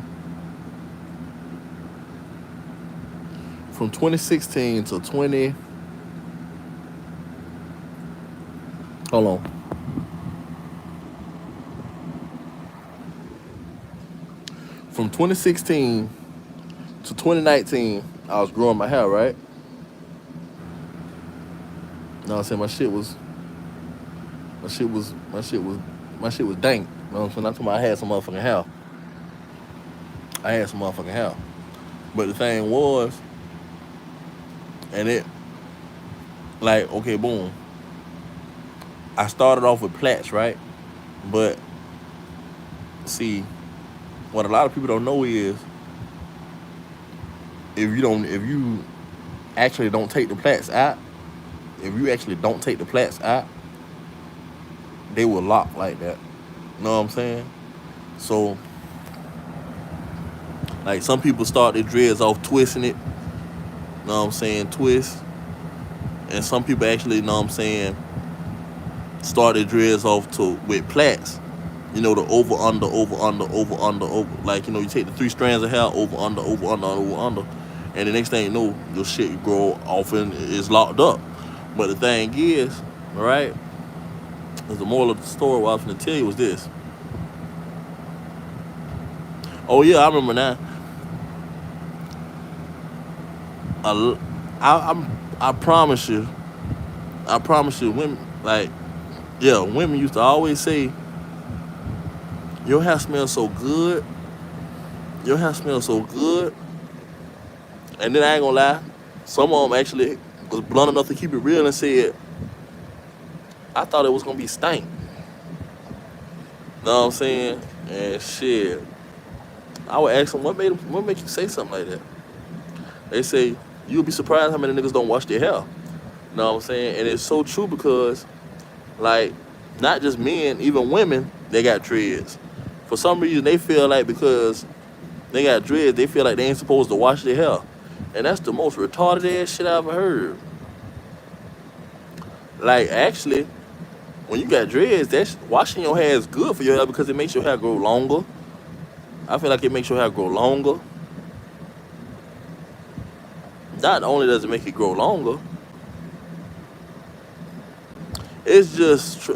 [SPEAKER 1] from 2016 to 20. Hold on. From 2016 to 2019, I was growing my hair. Right, You know what I'm saying? My shit was, my shit was, my shit was dank. You know what I'm saying? I'm talking about I had some motherfucking hell. I had some motherfucking hell. But the thing was, and it, like, okay, boom. I started off with plaits, right? But see, what a lot of people don't know is if you actually don't take the plaits out, if you actually don't take the plaits out, they will lock like that. You know what I'm saying? So, like some people start their dreads off twisting it. You know what I'm saying? Twist. And some people actually, you know what I'm saying, start their dreads off to with plaits. You know, the over under over under over under over. Like, you know, you take the 3 strands of hair over under over under over under, and the next thing you know, your shit grow off and is locked up. But the thing is, all right, is the moral of the story what I was going to tell you was this. Oh yeah, I remember now. I, I I promise you, women like yeah, women used to always say, "Your hair smells so good. Your hair smells so good." And then I ain't gonna lie, some of them actually was blunt enough to keep it real and said, "I thought it was gonna be stank." Know what I'm saying? And shit, I would ask them, what made you say something like that? They say, "You'll be surprised how many niggas don't wash their hair." Know what I'm saying? And it's so true because, like, not just men, even women, they got dreads. For some reason, they feel like because they got dreads, they feel like they ain't supposed to wash their hair. And that's the most retarded ass shit I ever heard. Like, actually, when you got dreads, that's washing your hair is good for your hair because it makes your hair grow longer. I feel like it makes your hair grow longer. Not only does it make it grow longer, it's just,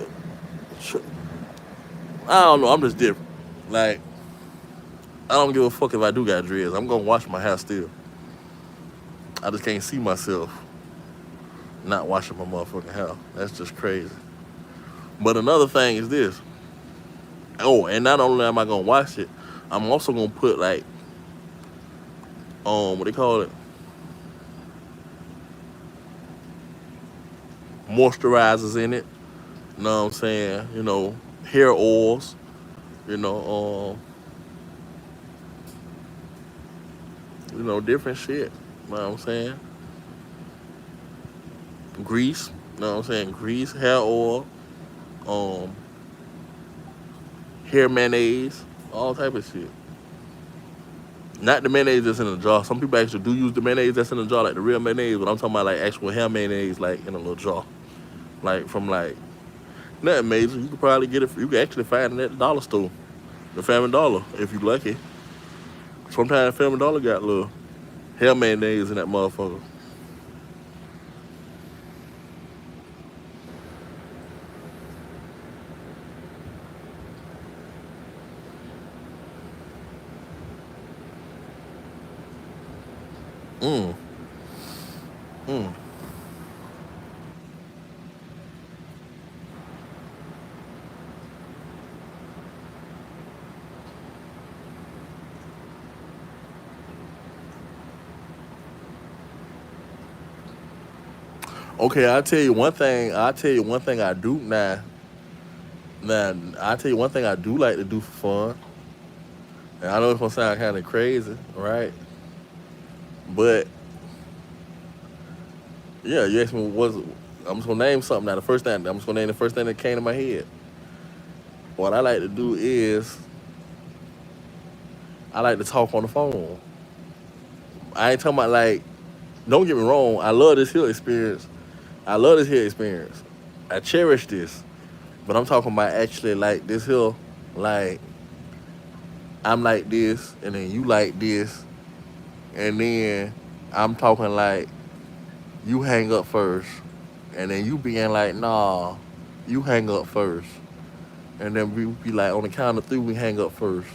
[SPEAKER 1] I don't know, I'm just different. Like, I don't give a fuck if I do got dreads. I'm gonna wash my hair still. I just can't see myself not washing my motherfucking hair. That's just crazy. But another thing is this. Oh, and not only am I gonna wash it, I'm also gonna put like what they call it, moisturizers in it. You know what I'm saying? You know, hair oils. You know, different shit. You know what I'm saying? Grease. You know what I'm saying? Grease, hair oil, um, hair mayonnaise, all type of shit. Not the mayonnaise that's in a jar. Some people actually do use the mayonnaise that's in a jar, like the real mayonnaise, but I'm talking about like actual hair mayonnaise, like in a little jar. Like from like nothing major. You could probably get it. You could actually find it at the dollar store, the Family Dollar, if you lucky. Sometimes Family Dollar got little hair mayonnaise in that motherfucker. Mm, mm. Okay, I'll tell you one thing. I'll tell you one thing I do now. Now, I'll tell you one thing I do like to do for fun. And I know it's gonna sound kind of crazy, right? But yeah, you asked me what was. I'm just gonna name something now. The first thing I'm just gonna name the first thing that came to my head. What I like to do is I like to talk on the phone. I ain't talking about like. Don't get me wrong. I love this here experience. I love this here experience. I cherish this. But I'm talking about actually like this here, like I'm like this, and then you like this, and then I'm talking like you hang up first, and then you being like, nah, you hang up first, and then we be like on the count of 3 we hang up first,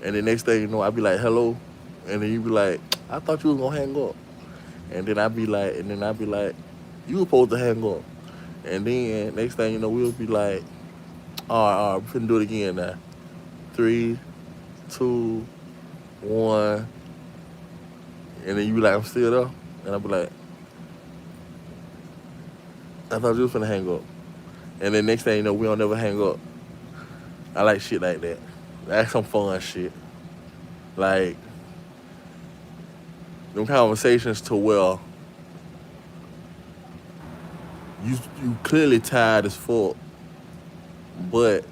[SPEAKER 1] and the next thing you know I be like hello, and then you be like I thought you was gonna hang up, and then I be like, You were supposed to hang up. And then next thing you know, we'll be like, all right, we're finna do it again now. Three, two, one. And then you be like, I'm still there. And I'll be like, I thought you was finna hang up. And then next thing you know, we don't never hang up. I like shit like that. That's some fun shit. Like, them conversations to where you clearly tired as fuck, but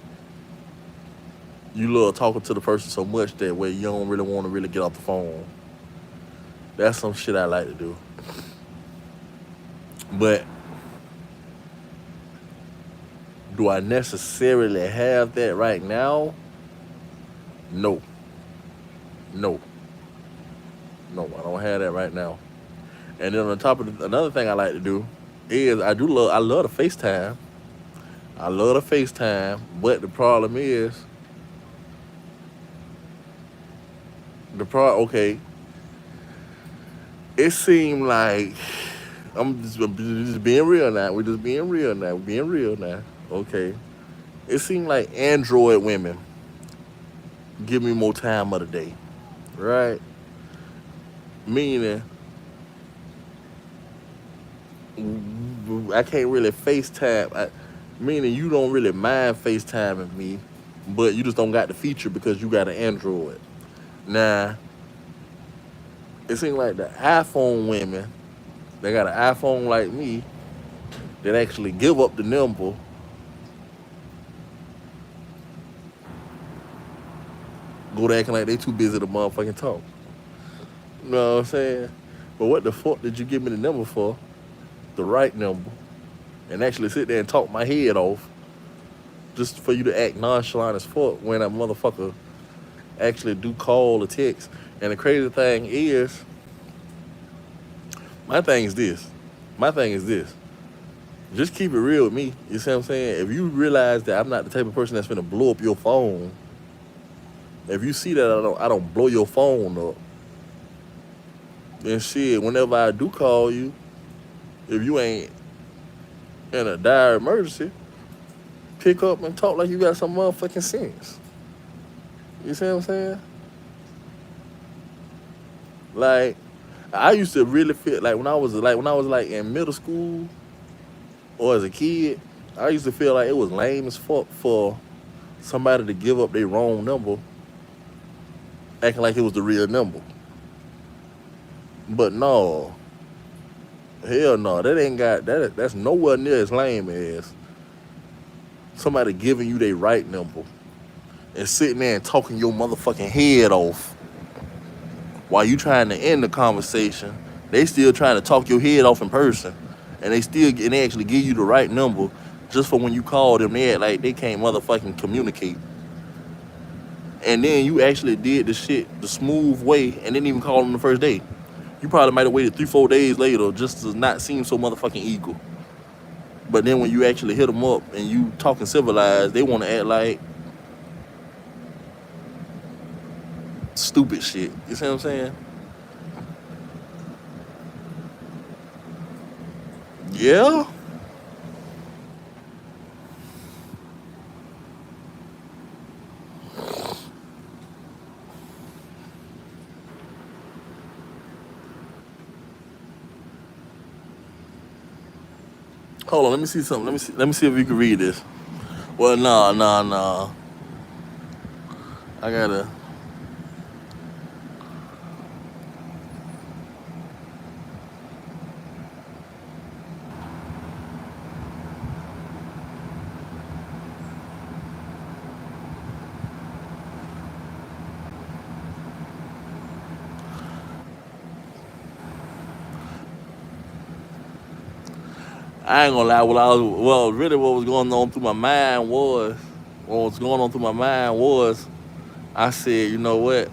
[SPEAKER 1] you love talking to the person so much that way you don't really want to really get off the phone. That's some shit I like to do. But do I necessarily have that right now? No. No. No, I don't have that right now. And then on top of another thing I like to do is I love the FaceTime. I love the FaceTime, but the problem is okay, it seemed like I'm just being real now. We're just being real now. We're being real now. Okay. It seemed like Android women give me more time of the day. Right? Meaning I can't really FaceTime. Meaning you don't really mind FaceTiming me, but you just don't got the feature because you got an Android. Now, it seems like the iPhone women, they got an iPhone like me that actually give up the number, go to acting like they too busy to motherfucking talk. You know what I'm saying? But what the fuck did you give me the number for? The right number. And actually sit there and talk my head off just for you to act nonchalant as fuck when a motherfucker actually do call or text. And the crazy thing is, my thing is this. My thing is this. Just keep it real with me. You see what I'm saying? If you realize that I'm not the type of person that's gonna blow up your phone, if you see that I don't blow your phone up, then shit, whenever I do call you, if you ain't in a dire emergency, pick up and talk like you got some motherfucking sense. You see what I'm saying? Like, I used to really feel like when I was in middle school or as a kid, I used to feel like it was lame as fuck for somebody to give up their wrong number, acting like it was the real number. But no, hell no, that ain't got that. That's nowhere near as lame as somebody giving you their right number and sitting there and talking your motherfucking head off while you trying to end the conversation. They still trying to talk your head off in person, and they actually give you the right number just for when you call them. They act like they can't motherfucking communicate. And then you actually did the shit the smooth way and didn't even call them the first day. You probably might have waited 3-4 days later just to not seem so motherfucking eager. But then when you actually hit them up and you talking civilized, they want to act like stupid shit. You see what I'm saying? Yeah. Hold on, let me see something. Let me see if you can read this. Well, nah. I gotta. I ain't gonna lie. Really, what was going on through my mind was, I said, you know what?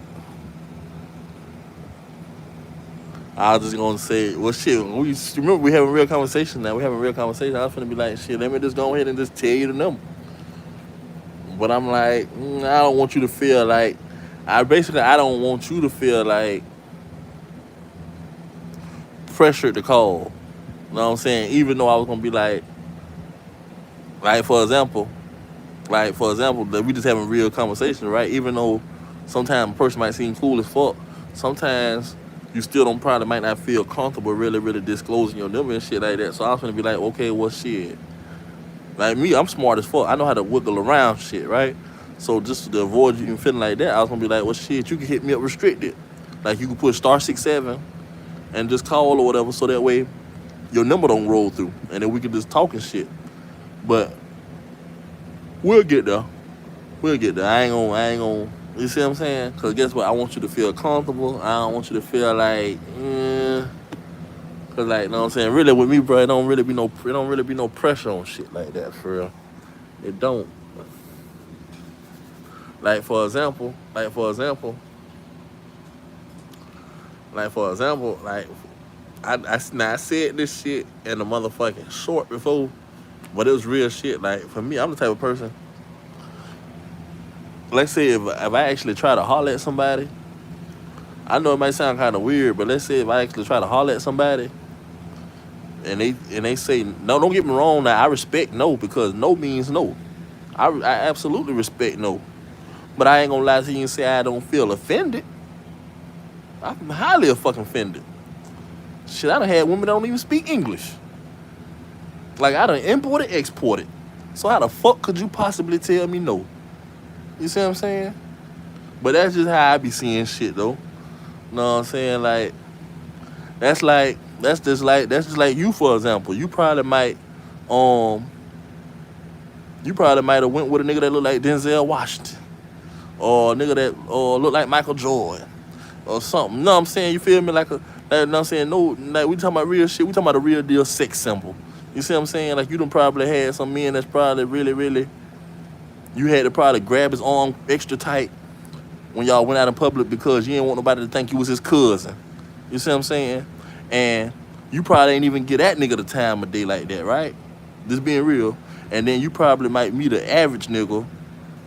[SPEAKER 1] I was just gonna say, well, shit. Remember we having real conversation now. We having real conversation. I was gonna be like, shit. Let me just go ahead and just tell you the number. But I'm like, I don't want you to feel like. I don't want you to feel like pressured to call. You know what I'm saying? Even though I was gonna be like for example, that we just having real conversation, right? Even though sometimes a person might seem cool as fuck, sometimes you still don't probably might not feel comfortable really, really disclosing your number and shit like that. So I was gonna be like, okay, well shit. Like me, I'm smart as fuck. I know how to wiggle around shit, right? So just to avoid you even feeling like that, I was gonna be like, well shit, you can hit me up restricted. Like you can put *67 and just call or whatever, so that way your number don't roll through, and then we can just talk and shit. But we'll get there. We'll get there. I ain't gonna. You see what I'm saying? Cause guess what? I want you to feel comfortable. I don't want you to feel like, cause like, you know what I'm saying? Really, with me, bro, it don't really be no pressure on shit like that for real. It don't. Like for example, like now I said this shit in the motherfucking short before, but it was real shit. Like for me, I'm the type of person. Let's say if I actually try to holler at somebody, I know it might sound kind of weird, but let's say if I actually try to holler at somebody and they say no, don't get me wrong. Now I respect no because no means no. I absolutely respect no, but I ain't gonna lie to you and say I don't feel offended. I'm highly fucking offended. Shit, I done had women that don't even speak English. Like I done imported, exported. So how the fuck could you possibly tell me no? You see what I'm saying? But that's just how I be seeing shit though. You know what I'm saying? Like that's just like you, for example. Um you probably might have went with a nigga that look like Denzel Washington. Or a nigga that look like Michael Jordan. Or something. You know what I'm saying? You feel me? You know what I'm saying? No, like we talking about real shit. We talking about a real deal sex symbol. You see what I'm saying? Like you done probably had some men that's probably really, really, you had to probably grab his arm extra tight when y'all went out in public because you didn't want nobody to think you was his cousin. You see what I'm saying? And you probably ain't even get that nigga the time of day like that, right? Just being real. And then you probably might meet an average nigga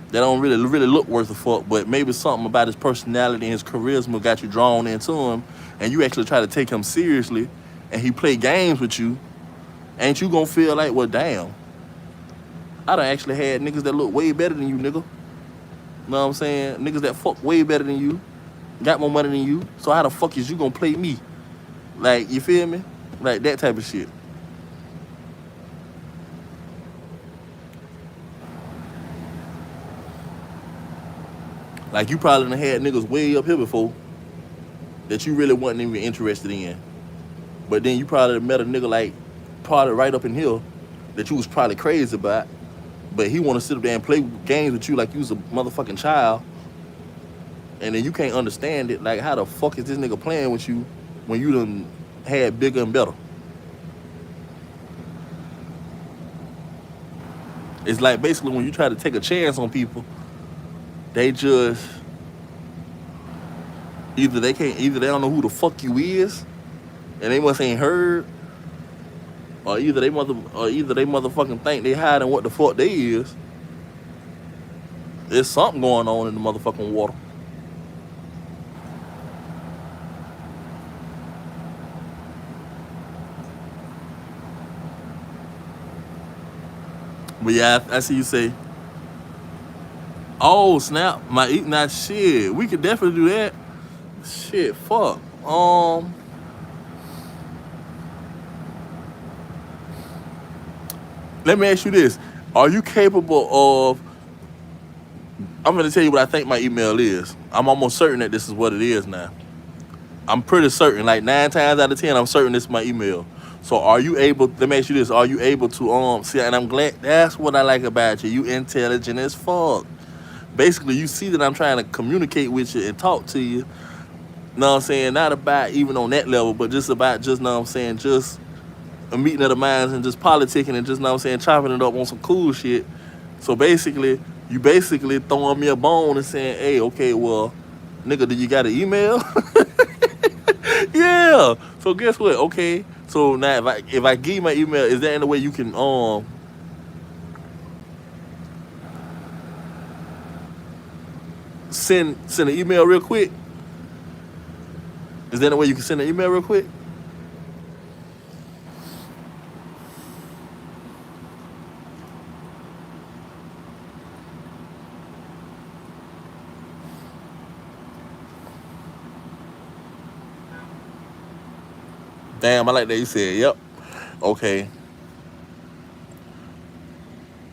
[SPEAKER 1] that don't really look worth a fuck, but maybe something about his personality and his charisma got you drawn into him, and you actually try to take him seriously, and he play games with you. Ain't you gonna feel like, well, damn, I done actually had niggas that look way better than you, nigga. Know what I'm saying? Niggas that fuck way better than you, got more money than you. So how the fuck is you gonna play me? Like, you feel me? Like that type of shit. Like you probably done had niggas way up here before that you really wasn't even interested in. But then you probably met a nigga like probably right up in here that you was probably crazy about. But he wanna sit up there and play games with you like you was a motherfucking child. And then you can't understand it. Like how the fuck is this nigga playing with you when you done had bigger and better? It's like basically when you try to take a chance on people, they just either they don't know who the fuck you is, and they must ain't heard, or either they motherfucking think they hiding what the fuck they is. There's something going on in the motherfucking water. But yeah, I see you say, oh snap, my eat not shit. We could definitely do that. Shit, fuck. Let me ask you this: are you capable of? I'm gonna tell you what I think my email is. I'm almost certain that this is what it is now. I'm pretty certain, like 9 times out of 10, I'm certain this is my email. So are you able? Let me ask you this: are you able to see? And I'm glad. That's what I like about you. You intelligent as fuck. Basically, you see that I'm trying to communicate with you and talk to you. Know what I'm saying? Not about even on that level, but just about know what I'm saying, just a meeting of the minds and just politicking and just know what I'm saying, chopping it up on some cool shit. So basically, you basically throwing me a bone and saying, hey, okay, well, nigga, do you got an email? Yeah. So guess what? Okay. So now if I give you my email, is there any way you can send an email real quick? Is there any way you can send an email real quick? Damn, I like that you said, yep. Okay.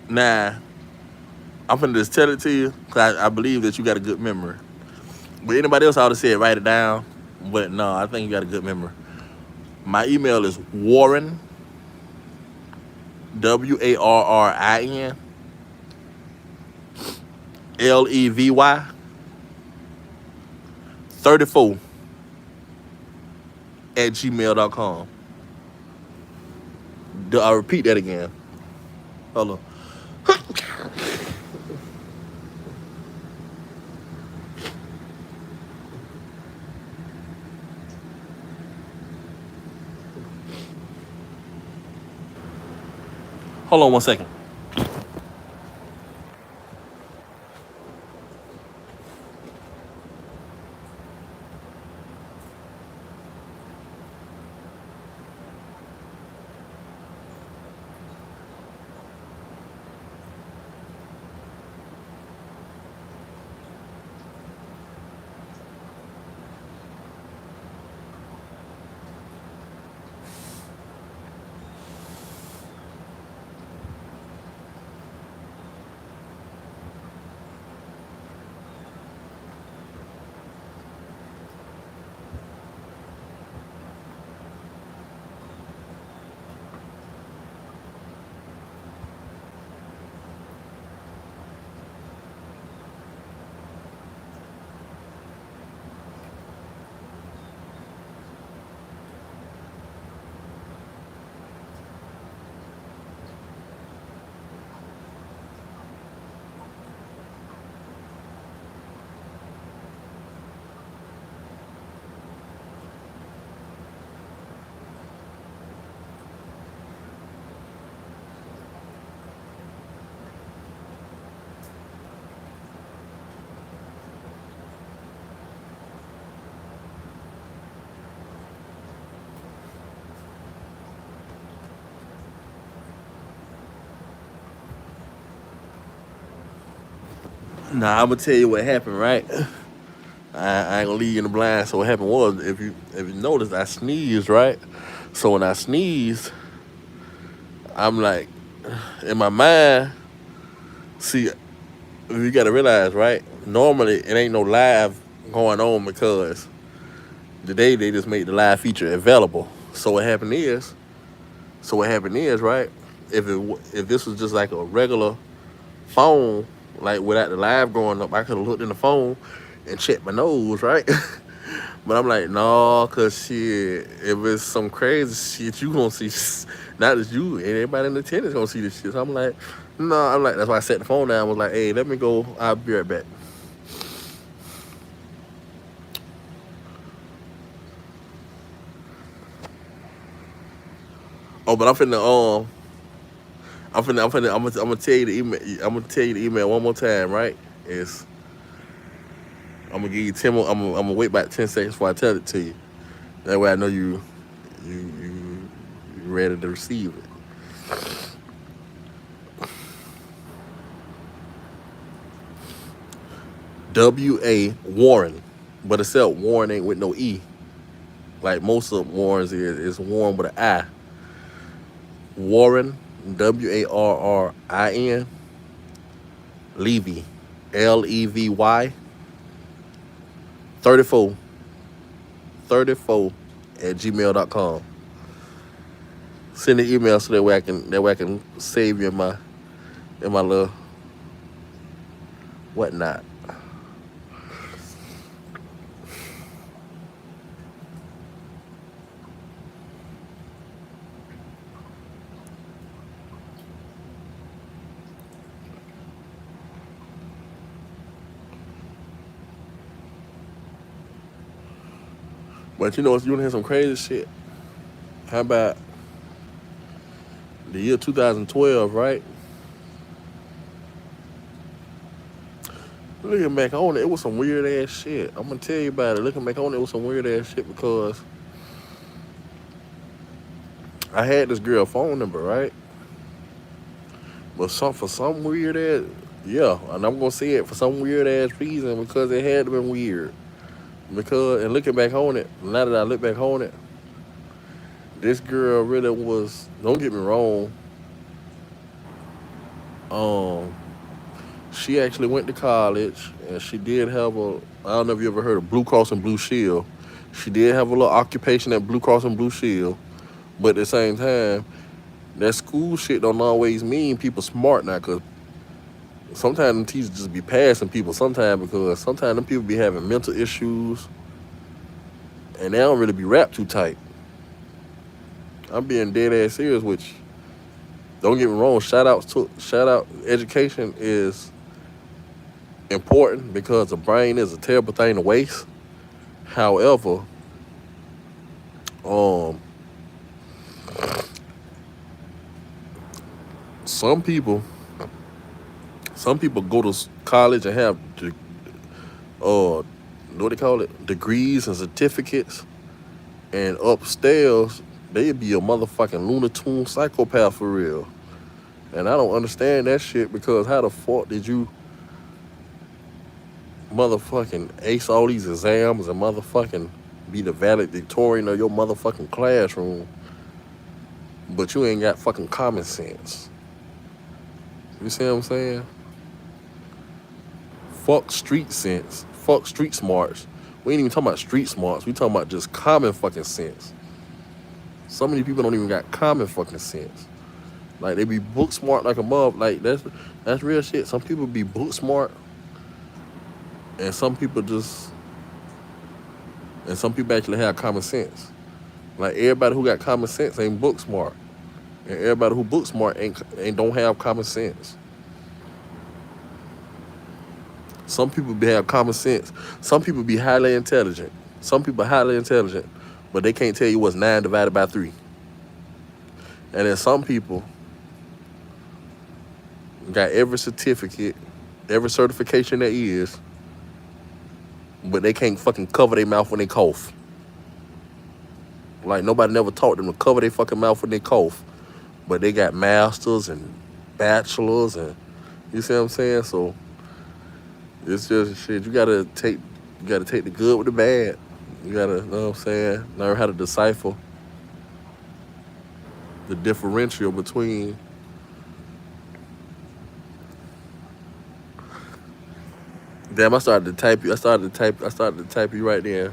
[SPEAKER 1] Nah, I'm finna just tell it to you because I believe that you got a good memory. But anybody else, I would have said write it down. But no, I think you got a good memory. My email is Warren, WARRIN, LEVY 34 at gmail.com. I'll repeat that again. Hold on. Hold on 1 second. Nah, I'm gonna tell you what happened, right? I ain't gonna leave you in the blind. So what happened was, if you notice, I sneezed, right? So when I sneezed, I'm like, in my mind, see, you gotta realize, right? Normally, it ain't no live going on because today they just made the live feature available. So what happened is, right? If this was just like a regular phone, like without the live going up, I could have looked in the phone and checked my nose, right? But I'm like, no, cause shit, if it's some crazy shit, you gonna see, not just you, and everybody in the attendance gonna see this shit. So I'm like, no, that's why I set the phone down. I was like, hey, let me go. I'll be right back. Oh, but I'm gonna tell you the email. I'm gonna tell you the email one more time, right? It's I'm gonna give you 10 more. I'm gonna wait about 10 seconds before I tell it to you. That way I know you ready to receive it. Warren, but except Warren ain't with no E. Like most of Warrens is Warren with an I. Warren, WARRIN, Levy, LEVY 34 34 at gmail.com. Send an email so that way I can save you in my little whatnot. But you wanna hear some crazy shit? How about the year 2012, right? Looking back on it, it was some weird ass shit. I'm gonna tell you about it. Looking back on it, it was some weird ass shit because I had this girl phone number, right? But for some weird ass, yeah, and I'm gonna say it for some weird ass reason because it had to been weird. Because and looking back on it, now that I look back on it, this girl really was. Don't get me wrong. Um, she actually went to college, and she did have a. I don't know if you ever heard of Blue Cross and Blue Shield. She did have a little occupation at Blue Cross and Blue Shield, but at the same time, that school shit don't always mean people smart now. Cause sometimes them teachers just be passing people. Sometimes because sometimes them people be having mental issues, and they don't really be wrapped too tight. I'm being dead ass serious with you. Don't get me wrong. Shout out. Education is important because the brain is a terrible thing to waste. However, um, some people some people go to college and have what they call it, degrees and certificates, and upstairs they be a motherfucking Looney Tune psychopath for real. And I don't understand that shit because how the fuck did you motherfucking ace all these exams and motherfucking be the valedictorian of your motherfucking classroom, but you ain't got fucking common sense? You see what I'm saying? Fuck street sense. Fuck street smarts. We ain't even talking about street smarts. We talking about just common fucking sense. So many people don't even got common fucking sense. Like they be book smart like a mother. Like that's real shit. Some people be book smart, and some people just and some people actually have common sense. Like everybody who got common sense ain't book smart, and everybody who book smart ain't don't have common sense. Some people be have common sense. Some people be highly intelligent. Some people highly intelligent, but they can't tell you what's 9 divided by 3. And then some people got every certificate, every certification there is, but they can't fucking cover their mouth when they cough. Like nobody never taught them to cover their fucking mouth when they cough. But they got masters and bachelors, and you see what I'm saying? So it's just shit. You gotta take the good with the bad. You gotta, you know what I'm saying, learn how to decipher the differential between. Damn, I started to type you. I started to type you right there.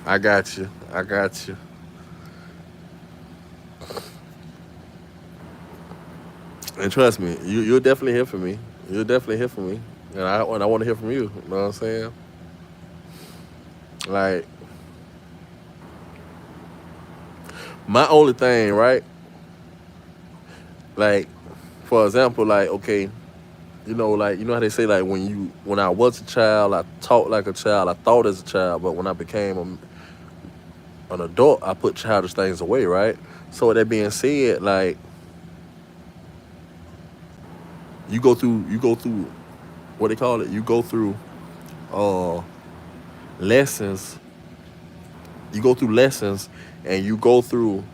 [SPEAKER 1] I got you. I got you. And trust me, you'll definitely hear from me. You'll definitely hear from me. And I want to hear from you. You know what I'm saying? Like, my only thing, right? Like, for example, like, okay, like, you know how they say, like, when I was a child, I talked like a child, I thought as a child, but when I became an adult, I put childish things away, right? So with that being said, like, you go through what they call it, you go through uh lessons, you go through lessons, and you go through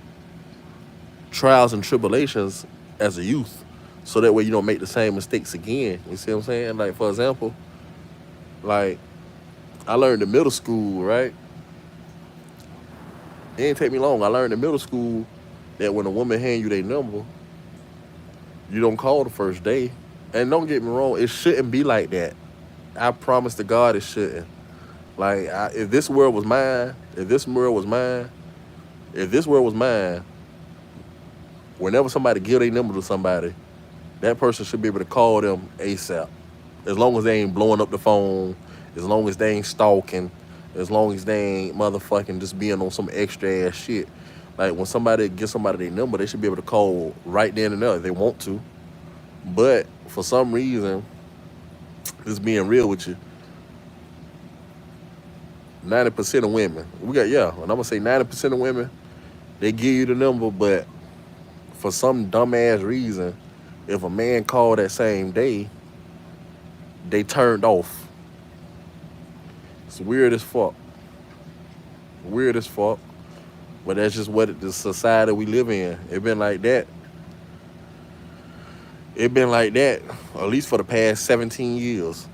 [SPEAKER 1] trials and tribulations as a youth, so that way you don't make the same mistakes again. You see what I'm saying? Like, for example, like, I learned in middle school, right? It didn't take me long. I learned in middle school that when a woman hand you their number, you don't call the first day. And don't get me wrong, it shouldn't be like that. I promise to God it shouldn't. Like, if this world was mine, if this world was mine, whenever somebody give their number to somebody, that person should be able to call them ASAP. As long as they ain't blowing up the phone, as long as they ain't stalking, as long as they ain't motherfucking just being on some extra ass shit. Like, when somebody gives somebody their number, they should be able to call right then and there if they want to. But for some reason, just being real with you, 90% of women, and I'm gonna say 90% of women, they give you the number, but for some dumbass reason, if a man called that same day, they turned off. It's weird as fuck. Weird as fuck. But that's just what the society we live in. It been like that. It been like that at least for the past 17 years,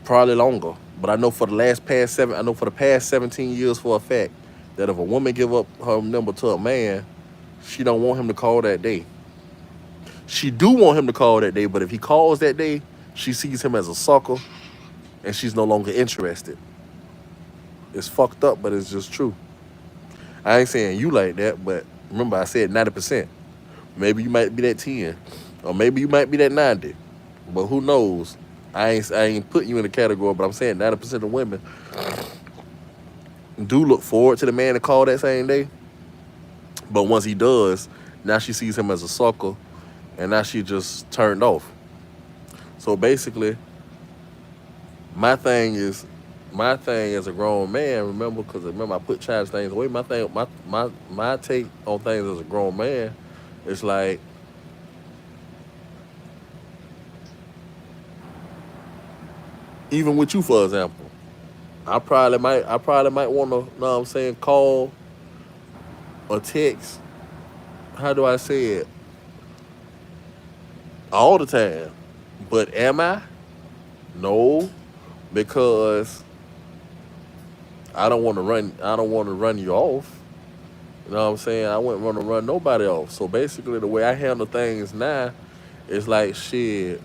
[SPEAKER 1] probably longer. But I know for the past 17 years for a fact that if a woman give up her number to a man, she don't want him to call that day. She do want him to call that day, but if he calls that day, she sees him as a sucker and she's no longer interested. It's fucked up, but it's just true. I ain't saying you like that, but remember I said 90%. Maybe you might be that 10, or maybe you might be that 90. But who knows? I ain't putting you in the category, but I'm saying 90% of women do look forward to the man to call that same day. But once he does, now she sees him as a sucker, and now she just turned off. So basically, my thing is, my thing as a grown man, remember I put childish things away. My take on things as a grown man is like, even with you for example, I probably might want to, know what I'm saying, call or text. How do I say it? All the time. But am I? No, because I don't want to run you off. You know what I'm saying? I wouldn't want to run nobody off. So basically, the way I handle things now is like, shit.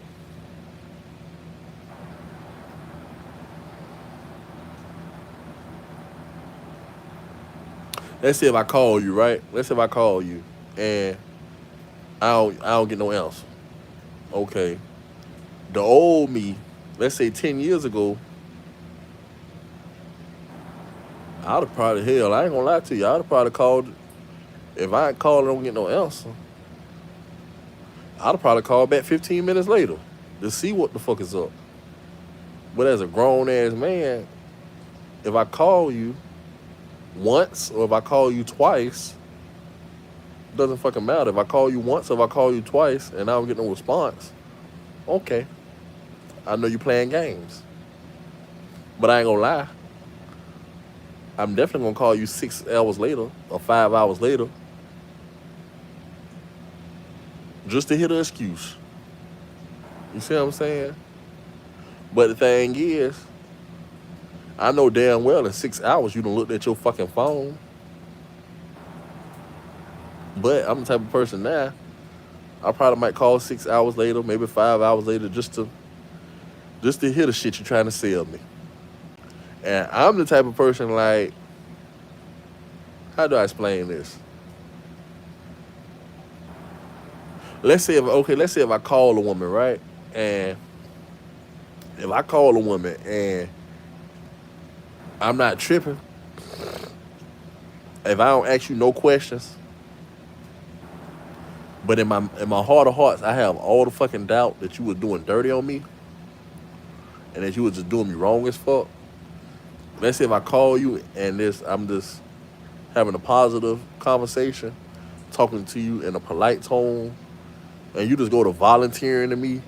[SPEAKER 1] Let's say if I call you, right? Let's say if I call you and I don't get no answer. Okay. The old me, let's say 10 years ago, I'd have probably, hell, I ain't gonna lie to you, I'd have probably called, if I ain't called and don't get no answer, I'd have probably called back 15 minutes later to see what the fuck is up. But as a grown ass man, if I call you once or if I call you twice, doesn't fucking matter. If I call you once or if I call you twice and I don't get no response, okay, I know you playing games. But I ain't gonna lie, I'm definitely gonna call you 6 hours later or 5 hours later just to hear the excuse. You see what I'm saying? But the thing is, I know damn well in 6 hours you done looked at your fucking phone. But I'm the type of person now, I probably might call 6 hours later, maybe 5 hours later, just to hear the shit you're trying to sell me. And I'm the type of person like, how do I explain this? Let's say if I call a woman, right? And if I call a woman and I'm not tripping, if I don't ask you no questions, but in my heart of hearts, I have all the fucking doubt that you were doing dirty on me and that you were just doing me wrong as fuck. Let's say if I call you and I'm just having a positive conversation, talking to you in a polite tone, and you just go to volunteering to me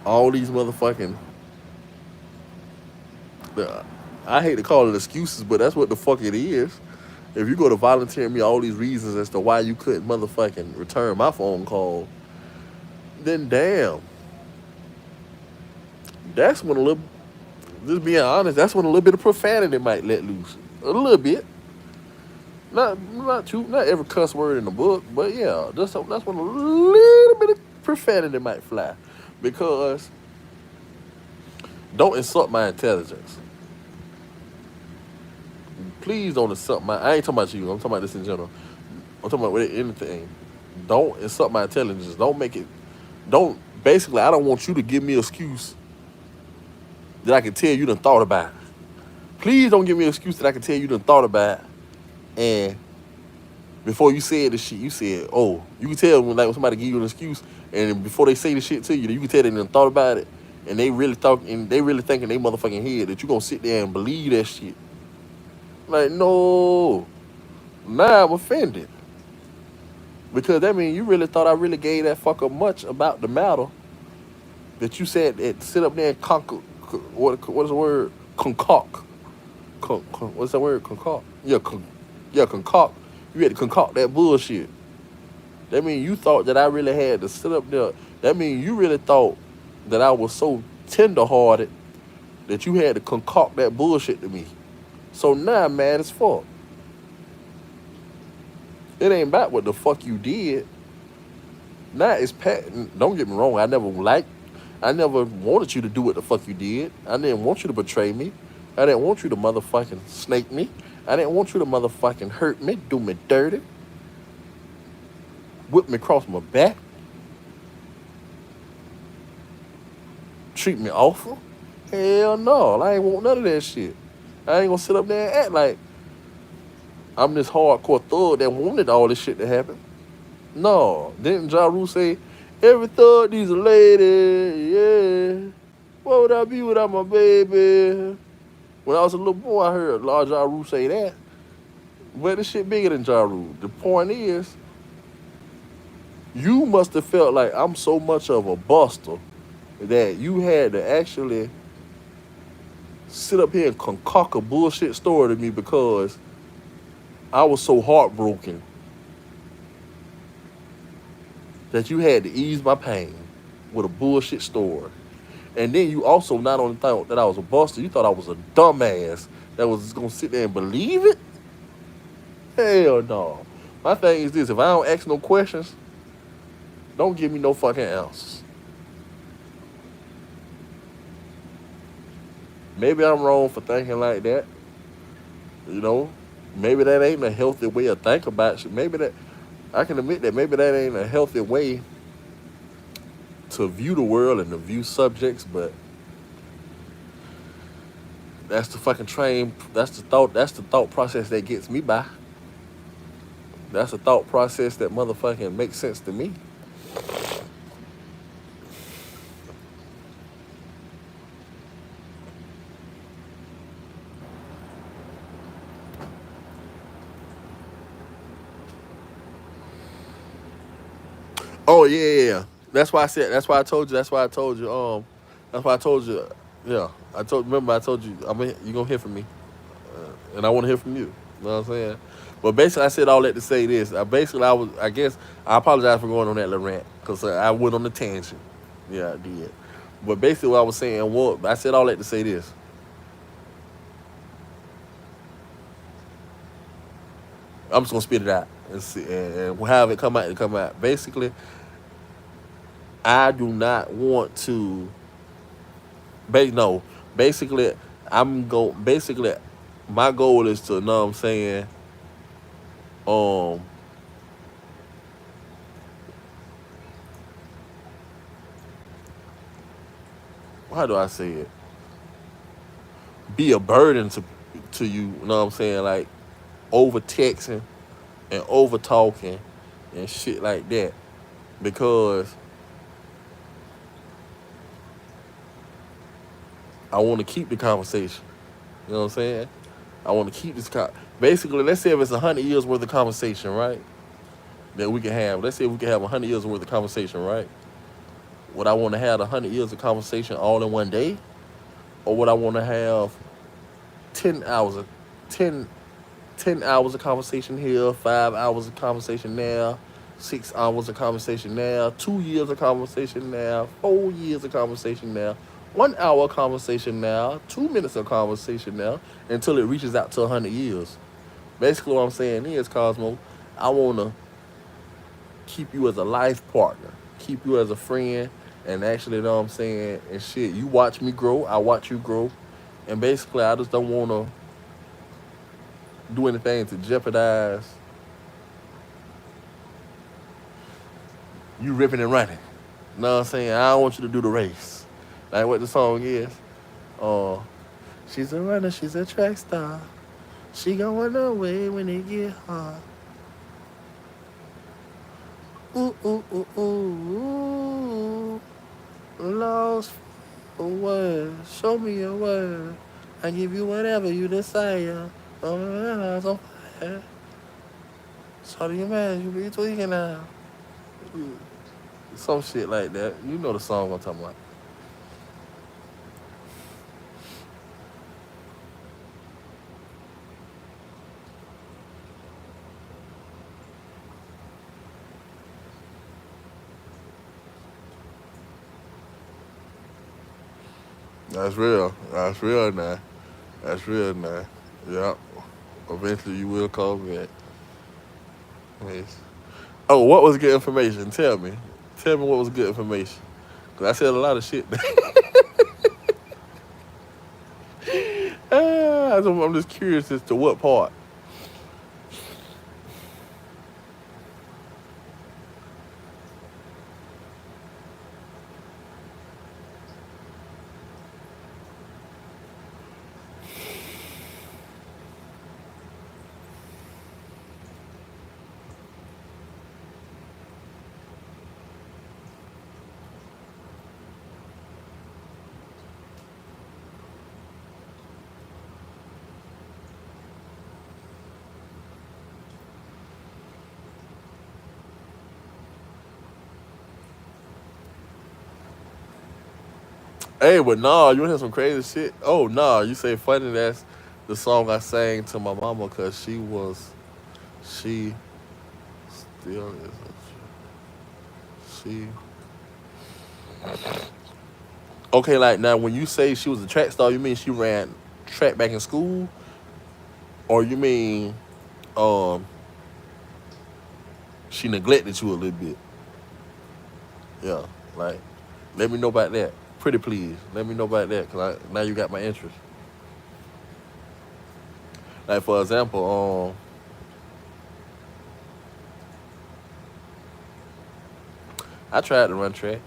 [SPEAKER 1] all these motherfucking, I hate to call it excuses, but that's what the fuck it is. If you go to volunteer me all these reasons as to why you couldn't motherfucking return my phone call, then damn, that's when a little, just being honest, that's when a little bit of profanity might let loose. A little bit. Not every cuss word in the book, but yeah, that's when a little bit of profanity might fly. Because don't insult my intelligence. Please don't insult I ain't talking about you, I'm talking about this in general. I'm talking about with anything. Don't insult my intelligence. Basically, I don't want you to give me an excuse that I can tell you done thought about. Please don't give me an excuse that I can tell you done thought about. And before you said this shit, you said, oh, you can tell when somebody give you an excuse, and before they say the shit to you, you can tell they done thought about it, and they really thinking they motherfucking head that you gonna sit there and believe that shit. Like, no. Now I'm offended. Because that means you really thought I really gave that fucker much about the matter that you said that sit up there and what is the word? what's that word? Concoct. Yeah, yeah, concoct. You had to concoct that bullshit. That means you thought that I really had to sit up there. That means you really thought that I was so tenderhearted that you had to concoct that bullshit to me. So now I'm mad as fuck. It ain't about what the fuck you did. Now it's patent. Don't get me wrong. I never wanted you to do what the fuck you did. I didn't want you to betray me. I didn't want you to motherfucking snake me. I didn't want you to motherfucking hurt me, do me dirty, whip me across my back, treat me awful. Hell no. I ain't want none of that shit. I ain't gonna sit up there and act like I'm this hardcore thug that wanted all this shit to happen. No. Didn't Ja Rule say, every thug needs a lady, yeah. What would I be without my baby? When I was a little boy, I heard Lord Ja Rule say that. But this shit bigger than Ja Rule. The point is, you must have felt like I'm so much of a buster that you had to actually sit up here and concoct a bullshit story to me because I was so heartbroken that you had to ease my pain with a bullshit story. And then you also not only thought that I was a buster, you thought I was a dumbass that was just gonna sit there and believe it? Hell no. My thing is this, if I don't ask no questions, don't give me no fucking answers. Maybe I'm wrong for thinking like that. You know, maybe that ain't a healthy way of thinking about shit. Maybe that, I can admit that maybe that ain't a healthy way to view the world and to view subjects, but that's the fucking train, that's the thought process that gets me by. That's a thought process that motherfucking makes sense to me. Oh yeah, yeah, yeah. That's why I said. That's why I told you. That's why I told you. That's why I told you. Yeah, I told. Remember, I told you. You gonna hear from me, and I want to hear from you. You know what I'm saying? But basically, I said all that to say this. I guess, I apologize for going on that little rant because I went on the tangent. Yeah, I did. But basically, what I was saying, I said all that to say this. I'm just gonna spit it out and see, and have it come out and come out. Basically, I do not want to. No, basically, Basically, my goal is to, you know what I'm saying. Um, how do I say it? Be a burden to you. You know what I'm saying? Like over texting and over talking and shit like that, because I want to keep the conversation. You know what I'm saying? I want to keep this basically. Let's say if it's 100 years worth of conversation, right? That we can have. Let's say we can have 100 years worth of conversation, right? Would I want to have 100 years of conversation all in one day, or would I want to have 10 hours of 10 10 hours of conversation here, 5 hours of conversation now, 6 hours of conversation now, 2 years of conversation now, 4 years of conversation now, 1 hour of conversation now, 2 minutes of conversation now, until it reaches out to 100 years. Basically, what I'm saying is, Cosmo, I want to keep you as a life partner, keep you as a friend, and actually, you know what I'm saying, and shit, you watch me grow, I watch you grow, and basically, I just don't want to do anything to jeopardize you ripping and running. You know what I'm saying? I don't want you to do the race. Like what the song is. Uh, she's a runner, she's a track star. She going away when it get hard. Ooh, ooh, ooh, ooh, ooh. Lost for words. Show me your word. I give you whatever you desire. Oh, on fire. So do you man, you be tweaking now. Some shit like that. You know the song I'm talking about. That's real. That's real now. That's real now. Yeah. Eventually you will call back. Yes. Oh, what was good information? Tell me. Tell me what was good information. Cause I said a lot of shit. I'm just curious as to what part. Hey, but nah, you wanna hear some crazy shit? Oh nah, you say funny. That's the song I sang to my mama because she still is. She okay. Like now, when you say she was a track star, you mean she ran track back in school, or you mean um she neglected you a little bit? Yeah, like let me know about that. Pretty please, let me know about that because now you got my interest. Like for example, I tried to run track.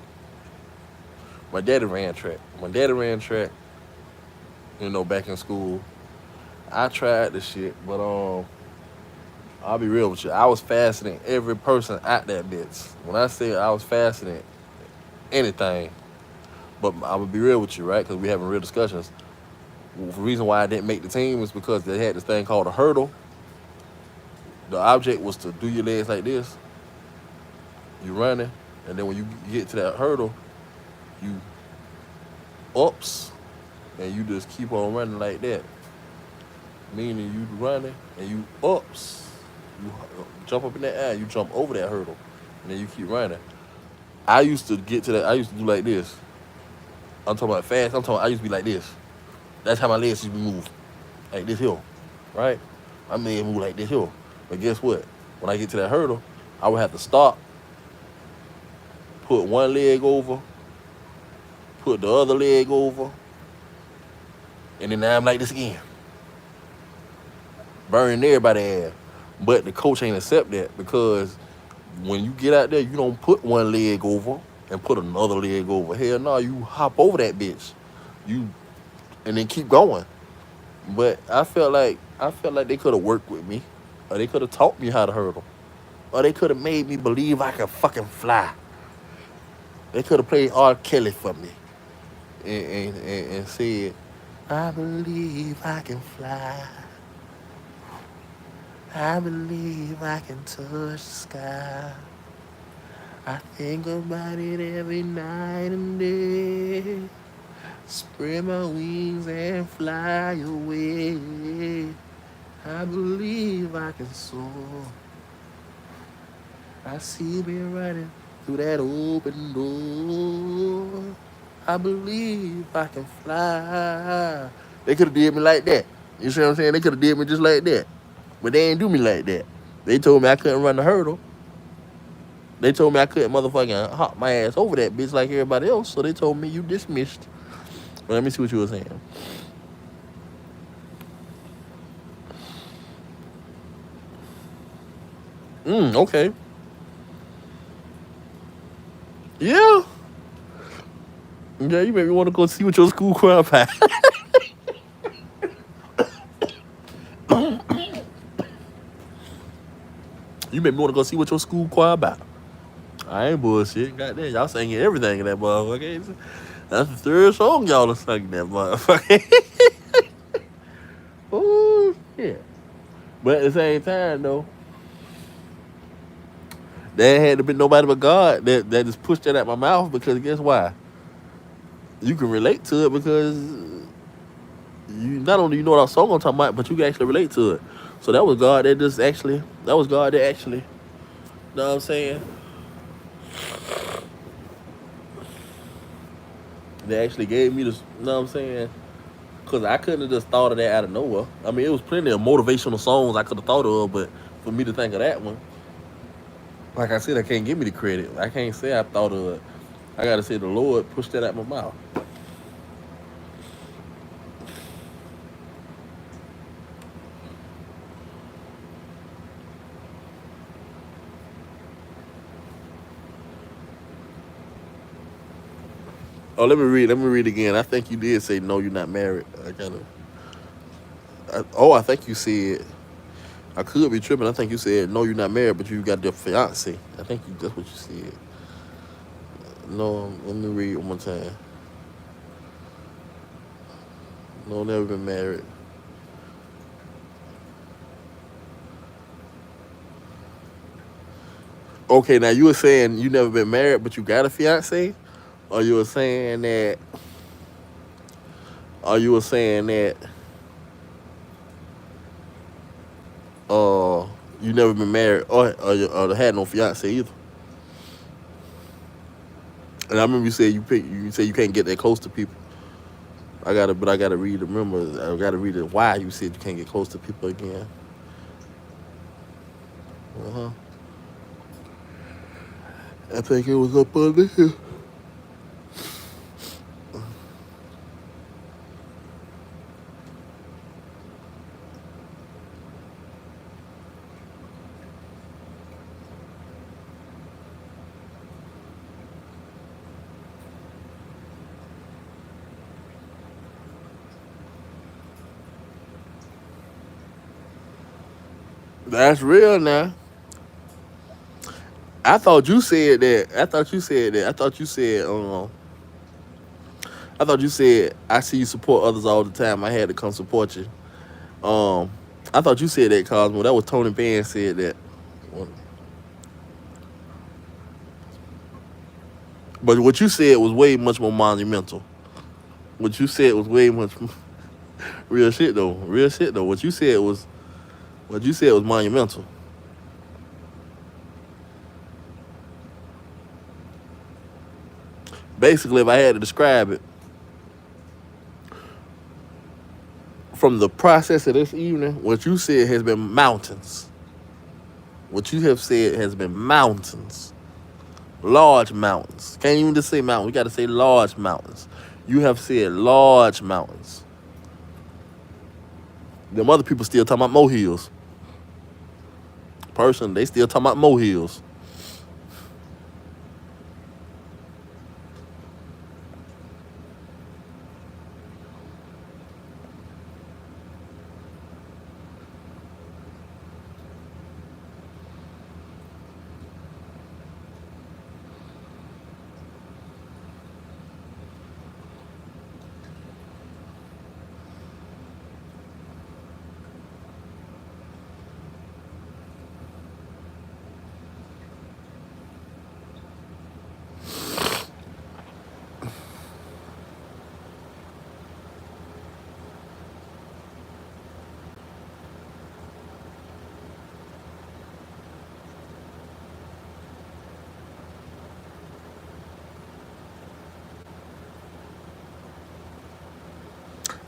[SPEAKER 1] My daddy ran track. My daddy ran track. Back in school. I tried the shit, but I'll be real with you. I was faster than every person at that bitch. When I say I was faster than anything, but I'm gonna be real with you, right? Because we having real discussions. The reason why I didn't make the team was because they had this thing called a hurdle. The object was to do your legs like this. You running, and then when you get to that hurdle, you ups, and you just keep on running like that. Meaning you running and you ups, you jump up in the air, you jump over that hurdle, and then you keep running. I used to get to that. I used to do like this. I'm talking about fast. I used to be like this. That's how my legs used to move, like this hill, right? My legs move like this hill. But guess what? When I get to that hurdle, I would have to stop, put one leg over, put the other leg over, and then now I'm like this again, burning everybody ass. But the coach ain't accept that because when you get out there, you don't put one leg over and put another leg over. Hell no, you hop over that bitch. You and then keep going. But I felt like they could have worked with me, or they could have taught me how to hurdle, or they could have made me believe I could fucking fly. They could have played R. Kelly for me and said, "I believe I can fly. I believe I can touch the sky. I think about it every night and day. Spread my wings and fly away. I believe I can soar. I see me running through that open door. I believe I can fly." They could have did me like that. You see what I'm saying? They could have did me just like that. But they ain't do me like that. They told me I couldn't run the hurdle. They told me I couldn't motherfucking hop my ass over that bitch like everybody else. So they told me you dismissed. Well, let me see what you were saying. Okay. Yeah. Yeah, you made me want to go see what your school choir about. You made me want to go see what your school choir about. I ain't bullshit. Goddamn, y'all singing everything in that motherfucker. That's the third song y'all are singing that motherfucker. Oh shit. But at the same time though, there had to be nobody but God that just pushed that out my mouth because guess why? You can relate to it because you not only you know what song I'm talking about, but you can actually relate to it. So that was God that actually, you know what I'm saying? They actually gave me this, you know what I'm saying? Because I couldn't have just thought of that out of nowhere. I mean, it was plenty of motivational songs I could have thought of, but for me to think of that one, like I said, I can't give me the credit. I can't say I thought of it. I gotta say the Lord pushed that out my mouth. Oh, let me read. Let me read again. I think you did say no. You're not married. I gotta. I think you said. I could be tripping. I think you said no. You're not married, but you got your fiance. I think that's what you said. No, let me read one more time. No, never been married. Okay, now you were saying you never been married, but you got a fiance, or you were saying that, or you were saying that, uh, you never been married, or had no fiance either. And I remember you said you said you can't get that close to people. But I gotta read. Remember, I gotta read it. Why you said you can't get close to people again? Uh huh. I think it was up under here. That's real now. I thought you said that. I thought you said that. I thought you said. I thought you said I see you support others all the time. I had to come support you. Um, I thought you said that, Cosmo. That was Tony Band said that. But what you said was way much more monumental. What you said was way much real shit though. Real shit though. What you said was monumental. Basically, if I had to describe it, from the process of this evening, what you said has been mountains. What you have said has been mountains. Large mountains. Can't even just say mountains. We got to say large mountains. You have said large mountains. Them other people still talking about molehills. Personally, they still talking about molehills.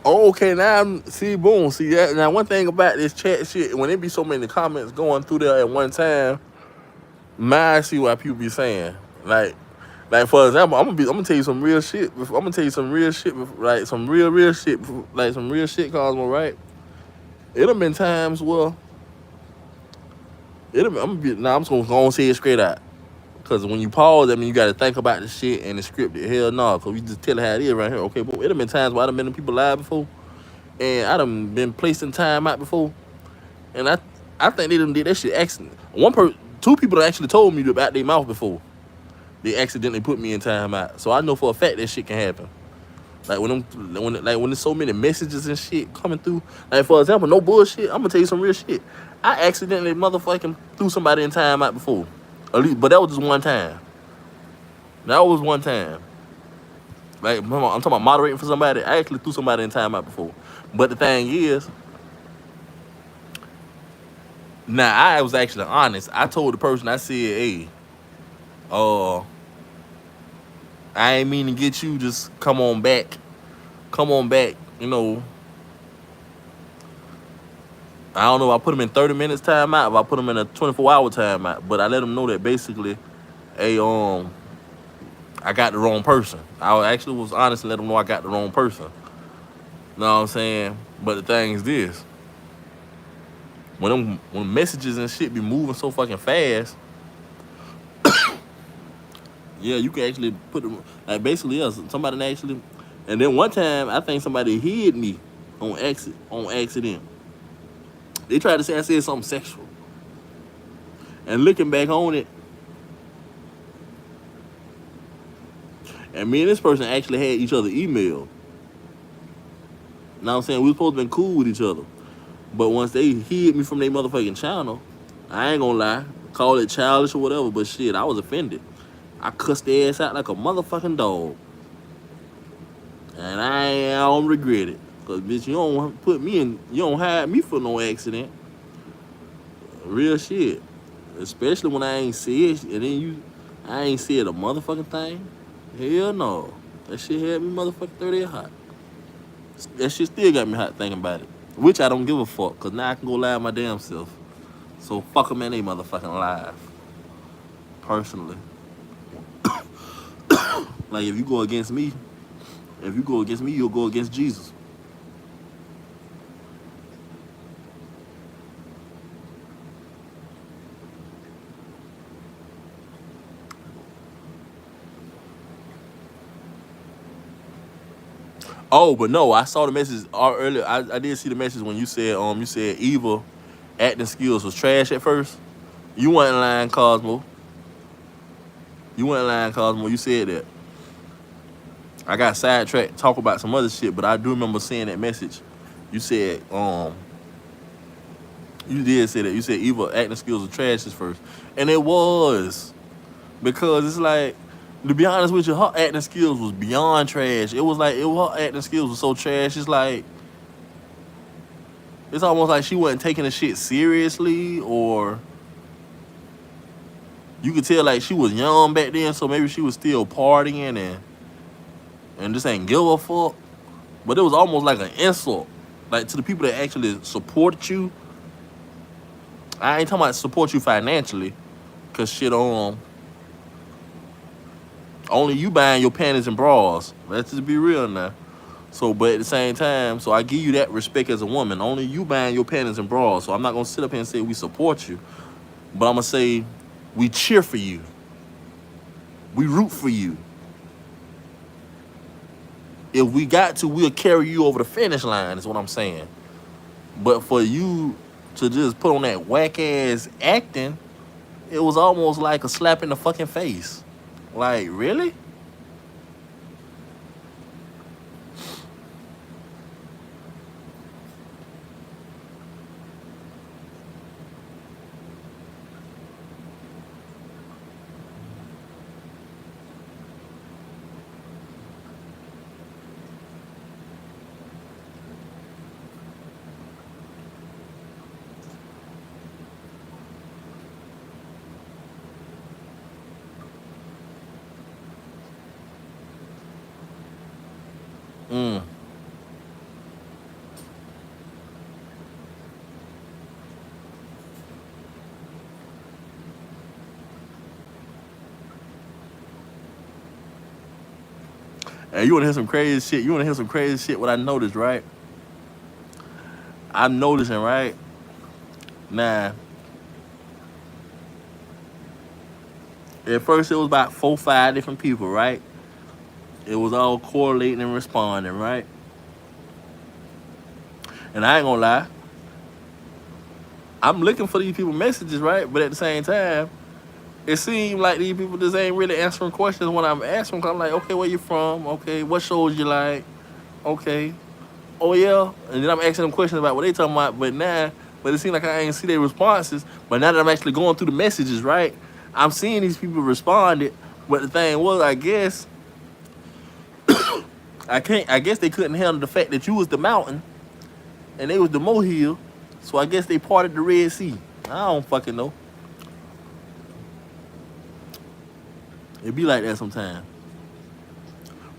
[SPEAKER 1] Oh, okay, now see, boom, see that. Now, one thing about this chat shit, when it be so many comments going through there at one time, I see what people be saying. Like for example, I'm gonna tell you some real shit. I'm gonna tell you some real shit, like some real shit, like some real shit, Cosmo. Right? It have been times where I'm just gonna go and say it straight out. Cause when you pause, I mean you gotta think about the shit and the script. Hell no, cause we just tell it how it is right here. Okay, but it have been times where I done been in people live before, and I done been placed in time out before, and I think they done did that shit accident. Two people that actually told me about their mouth before. They accidentally put me in time out, so I know for a fact that shit can happen. Like when there's so many messages and shit coming through. Like for example, no bullshit. I'm gonna tell you some real shit. I accidentally motherfucking threw somebody in time out before. At least, but that was just one time. That was one time. Like I'm talking about moderating for somebody. I actually threw somebody in time out before. But the thing is, now I was actually honest. I told the person, I said, hey, uh, I ain't mean to get you. Just come on back. Come on back. You know, I don't know if I put them in 30 minutes timeout, if I put them in a 24-hour timeout, but I let them know that basically, hey, I got the wrong person. I actually was honest and let them know I got the wrong person. You know what I'm saying? But the thing is this: when messages and shit be moving so fucking fast, yeah, you can actually put them like basically yeah, somebody actually. And then one time, I think somebody hid me on accident. They tried to say I said something sexual, and looking back on it, and me and this person actually had each other email. You know what I'm saying? We were supposed to been cool with each other. But once they hid me from their motherfucking channel, I ain't gonna lie, call it childish or whatever, but shit, I was offended. I cussed their ass out like a motherfucking dog. And I don't regret it. Cause bitch, you don't put me in, you don't hire me for no accident. Real shit. Especially when I ain't said it, and then I ain't said a motherfucking thing. Hell no. That shit had me motherfucking 30 hot. That shit still got me hot thinking about it. Which I don't give a fuck, cause now I can go lie my damn self. So fuck them in they motherfucking life. Personally. Like if you go against me, you'll go against Jesus. Oh, but no, I saw the message earlier. I did see the message when you said Eva acting skills was trash at first. You weren't lying, Cosmo. You weren't lying, Cosmo. You said that. I got sidetracked talk about some other shit, but I do remember seeing that message. You said you did say that. You said Eva acting skills were trash at first, and it was because it's like, to be honest with you, her acting skills was beyond trash. It was like her acting skills was so trash. It's almost like she wasn't taking the shit seriously, or you could tell like she was young back then, so maybe she was still partying and just ain't give a fuck. But it was almost like an insult, like to the people that actually support you. I ain't talking about support you financially, cause shit only you buying your panties and bras. Let's just be real now. So, but at the same time, so I give you that respect as a woman. Only you buying your panties and bras. So I'm not gonna sit up here and say we support you, but I'm gonna say we cheer for you. We root for you. If we got to, we'll carry you over the finish line, is what I'm saying. But for you to just put on that whack ass acting, it was almost like a slap in the fucking face. Like, really? Mm. And you wanna hear some crazy shit? You wanna hear some crazy shit? What I noticed, right? I'm noticing, right? Now, at first it was about 4, 5 different people, right? It was all correlating and responding, right? And I ain't gonna lie, I'm looking for these people messages, right? But at the same time, it seemed like these people just ain't really answering questions when I'm asking them. I'm like, okay, where you from? Okay, what shows you like? Okay, oh yeah. And then I'm asking them questions about what they talking about. But it seems like I ain't see their responses. But now that I'm actually going through the messages, right? I'm seeing these people responded. But the thing was, I guess I guess they couldn't handle the fact that you was the mountain and they was the molehill. So I guess they parted the Red Sea. I don't fucking know. It be like that sometimes.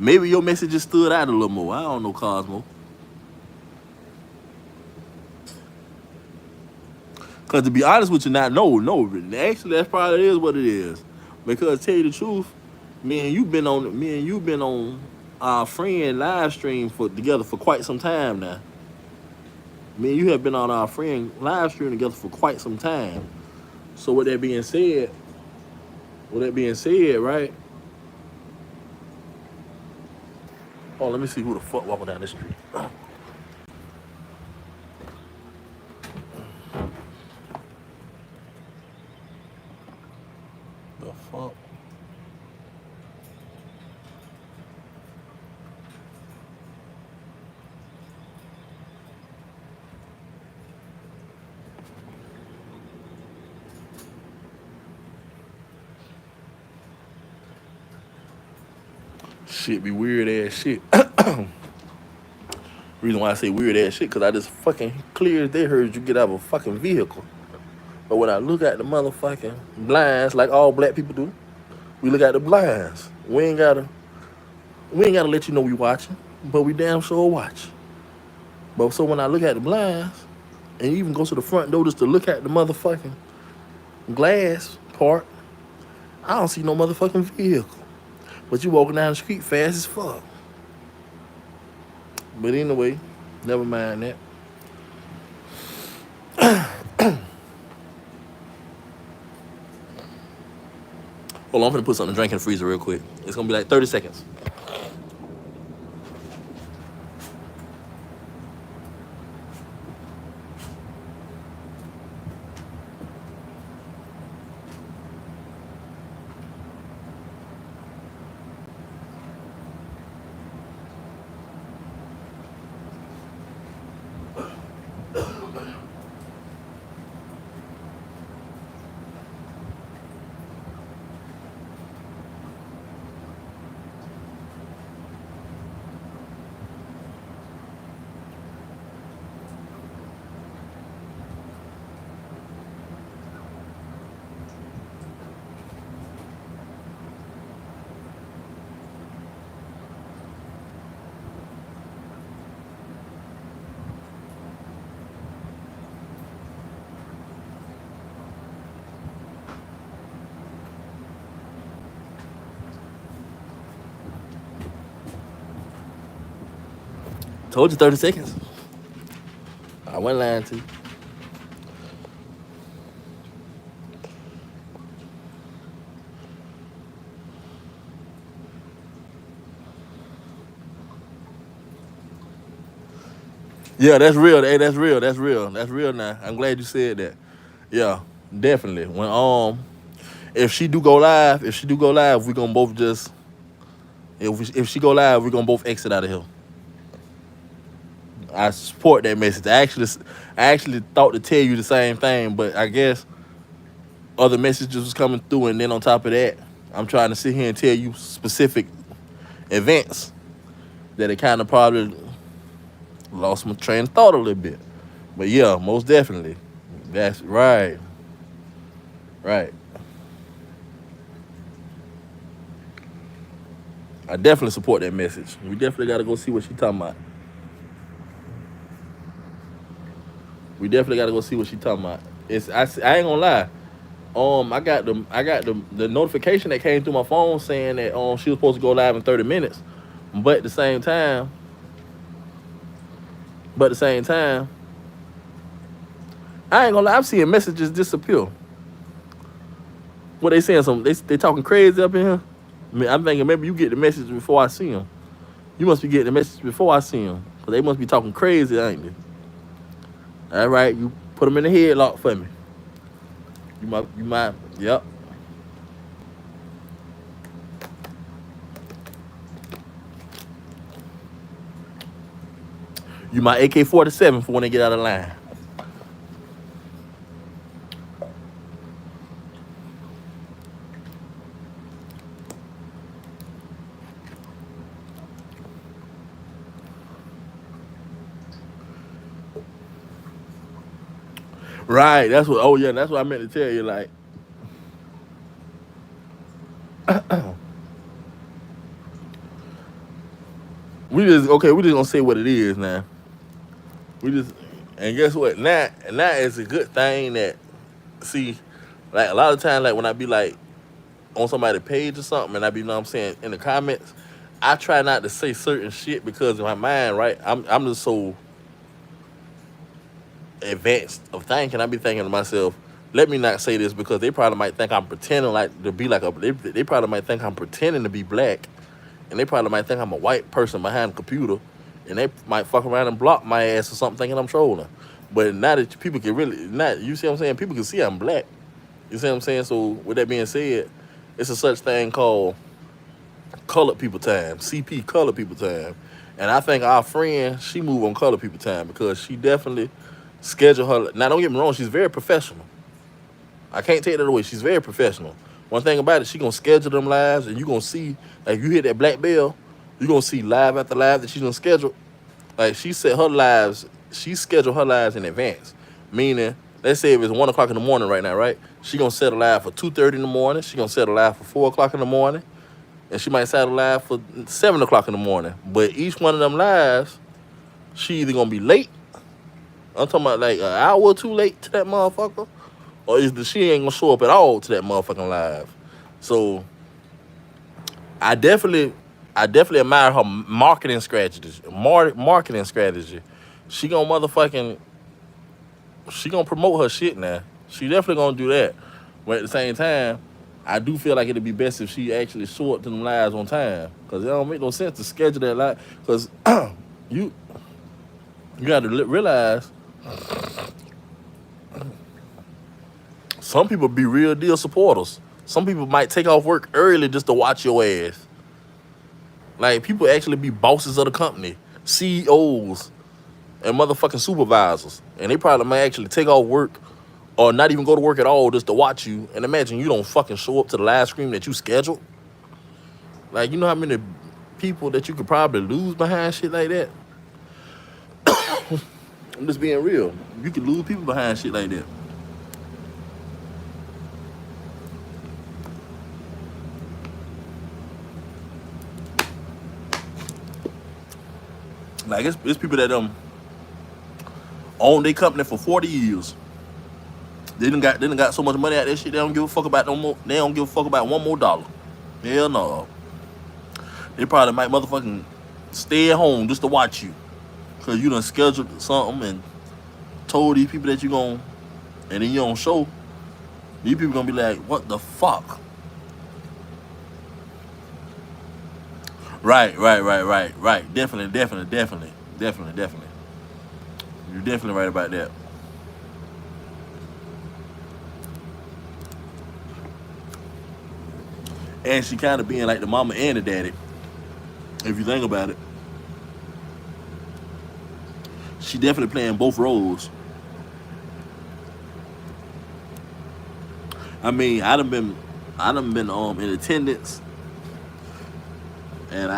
[SPEAKER 1] Maybe your message just stood out a little more. I don't know, Cosmo. Cause to be honest with you, no. Actually, that's probably is what it is. Because to tell you the truth, me and you been on our friend live stream for together for quite some time now. Me and you have been on our friend live stream together for quite some time. So with that being said, right? Oh, let me see who the fuck walking down the street. The fuck? Shit be weird ass shit. Reason why I say weird ass shit, cause I just fucking clear as day heard you get out of a fucking vehicle. But when I look at the motherfucking blinds, like all black people do, we look at the blinds. We ain't gotta let you know we watching, but we damn sure watch. But so when I look at the blinds, and you even go to the front door just to look at the motherfucking glass part, I don't see no motherfucking vehicle. But you walking down the street fast as fuck. But anyway, never mind that. Hold on, I'm gonna put something to drink in the freezer real quick. It's gonna be like 30 seconds. Told you 30 seconds. I wasn't lying to you. Yeah, that's real. Hey, that's real. That's real. That's real now. I'm glad you said that. Yeah, definitely. When if she do go live, we gonna both just if she go live, we gonna both exit out of here. I support that message. I actually thought to tell you the same thing, but I guess other messages was coming through, and then on top of that, I'm trying to sit here and tell you specific events that it kind of probably lost my train of thought a little bit. But yeah, most definitely. That's right. Right. I definitely support that message. We definitely got to go see what she talking about. We definitely got to go see what she talking about. I ain't gonna lie. I got the notification that came through my phone saying that she was supposed to go live in 30 minutes, but at the same time, I ain't gonna lie. I'm seeing messages disappear. What they saying? They talking crazy up in here. I mean, I'm thinking maybe you get the message before I see them. You must be getting the message before I see them, cause they must be talking crazy, ain't they? All right, you put them in the headlock for me. You might, yep. You my AK-47 for when they get out of line. Right, that's what. Oh yeah, that's what I meant to tell you. Like, We just okay. We just gonna say what it is now. We just and guess what? Now it's a good thing that see, like a lot of times, like when I be like on somebody's page or something, and I be, you know what I'm saying, in the comments, I try not to say certain shit because in my mind, right, I'm just so advanced of thinking. I be thinking to myself, let me not say this because they probably might think I'm pretending like to be like a. They probably might think I'm pretending to be black, and they probably might think I'm a white person behind a computer, and they might fuck around and block my ass or something, thinking I'm trolling. But now that people can really not, you see what I'm saying? People can see I'm black. You see what I'm saying? So with that being said, it's a such thing called colored people time, CP colored people time, and I think our friend she move on colored people time because she definitely schedule her. Now don't get me wrong, she's very professional. I can't take that away. She's very professional. One thing about it, she gonna schedule them lives, and you gonna see like you hit that black bell, you gonna see live after live that she's gonna schedule. Like she set her lives, she scheduled her lives in advance. Meaning, let's say if it's 1 o'clock in the morning right now, right? She gonna set a live for 2:30 in the morning. She gonna set a live for 4 o'clock in the morning, and she might set a live for 7 o'clock in the morning. But each one of them lives, she either gonna be late. I'm talking about like an hour or two late to that motherfucker, or is the she ain't gonna show up at all to that motherfucking live. So I definitely, I definitely admire her marketing strategy. Marketing strategy. She gonna motherfucking, she gonna promote her shit now. She definitely gonna do that. But at the same time, I do feel like it'd be best if she actually show up to them lives on time, cause it don't make no sense to schedule that live. Cause you you got to realize some people be real deal supporters. Some people might take off work early just to watch your ass. Like people actually be bosses of the company, CEOs, and motherfucking supervisors, and they probably might actually take off work or not even go to work at all just to watch you. And imagine you don't fucking show up to the live stream that you scheduled. Like you know how many people that you could probably lose behind shit like that. I'm just being real. You could lose people behind shit like that. Like it's people that own their company for 40 years. They done got so much money out of that shit. They don't give a fuck about no more. They don't give a fuck about one more dollar. Hell no. They probably might motherfucking stay at home just to watch you, cause you done scheduled something and told these people that you gon' and then you don't show. These people gonna be like, what the fuck? Right. Definitely. You're definitely right about that. And she kind of being like the mama and the daddy. If you think about it, she definitely playing both roles. I mean, I done been in attendance, and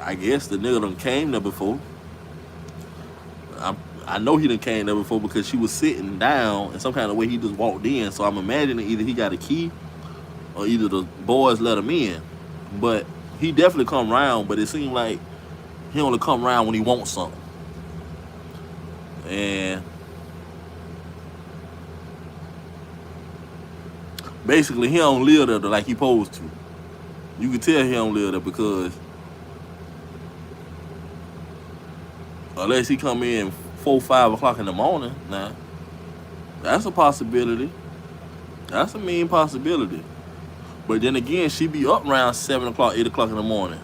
[SPEAKER 1] I guess the nigga done came there before. I, I know he done came there before because she was sitting down in some kind of way. He just walked in, so I'm imagining either he got a key or either the boys let him in. But he definitely come round. But it seemed like he only come round when he wants something. And basically, he don't live there like he supposed to. You can tell he don't live there because unless he come in 4, 5 o'clock in the morning, now that's a possibility. That's a mean possibility. But then again, she be up around 7 o'clock, 8 o'clock in the morning,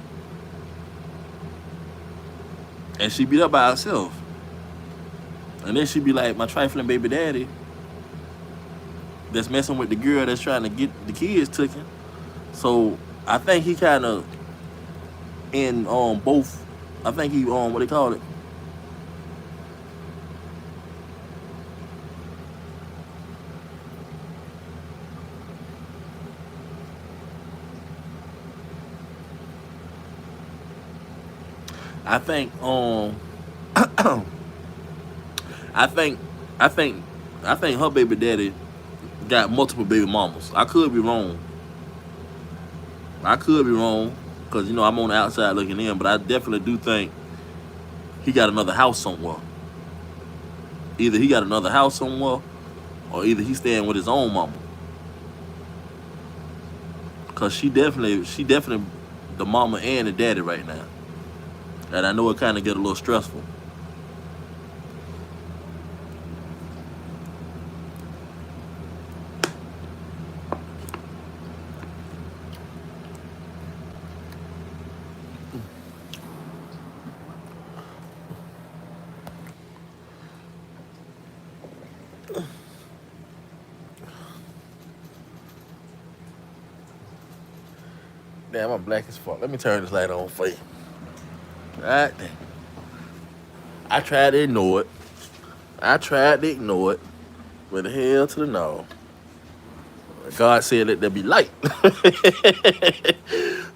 [SPEAKER 1] and she be up by herself. And then she be like, my trifling baby daddy that's messing with the girl that's trying to get the kids taken. So I think he kind of in both. I think he what they call it. I think I think I think I think her baby daddy got multiple baby mamas. I could be wrong. I could be wrong. Cause I'm on the outside looking in, but I definitely do think he got another house somewhere. Either he got another house somewhere, or either he's staying with his own mama. Cause she definitely the mama and the daddy right now. And I know it kind of get a little stressful. Damn, I'm black as fuck. Let me turn this light on for you. Right. I tried to ignore it. I tried to ignore it. But the hell to the no. God said let there be light.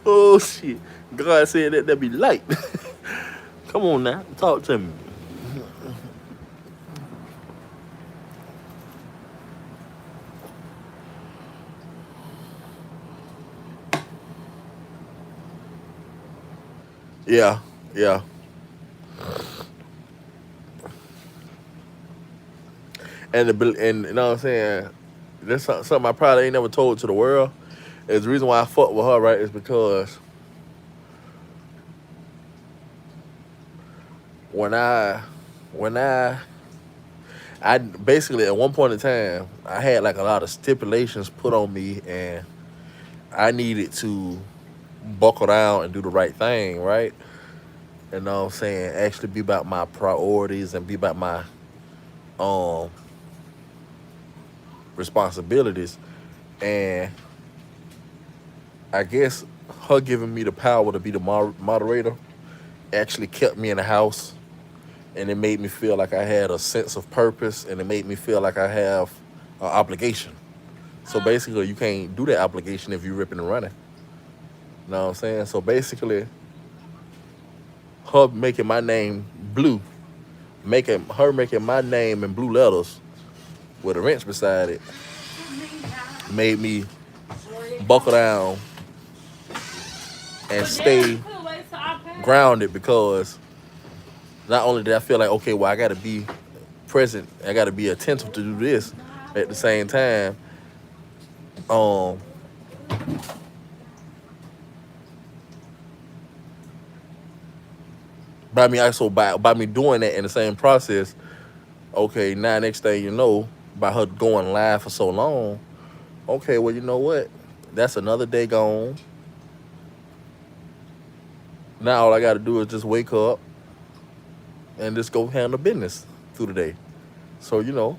[SPEAKER 1] Oh shit. God said let there be light. Come on now. Talk to me. Yeah. Yeah. And you know what I'm saying? That's something I probably ain't never told to the world. Is the reason why I fuck with her, right? Is because when I when I basically at one point in time I had like a lot of stipulations put on me, and I needed to buckle down and do the right thing, right? You know what I'm saying? Actually be about my priorities and be about my um responsibilities. And I guess her giving me the power to be the moderator actually kept me in the house, and it made me feel like I had a sense of purpose, and it made me feel like I have an obligation. So basically, you can't do that obligation if you're ripping and running. You know what I'm saying? So basically, her making my name blue, making my name in blue letters with a wrench beside it, made me buckle down and stay grounded, because not only did I feel like, okay, well, I got to be present, I got to be attentive to do this. At the same time, um, by me doing that in the same process, okay, now next thing you know, by her going live for so long, okay, well, you know what? That's another day gone. Now all I got to do is just wake up and just go handle business through the day. So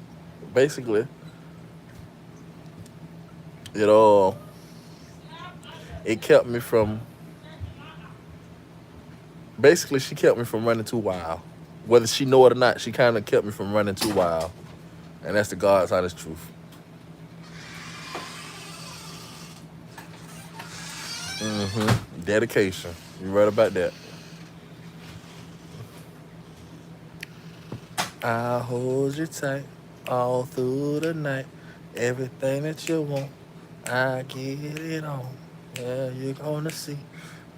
[SPEAKER 1] basically, it all it kept me from basically she kept me from running too wild. Whether she know it or not, she kind of kept me from running too wild, and that's the God's honest truth. Dedication. You right about that. I'll hold you tight all through the night. Everything that you want, I get it on. Yeah, you're gonna see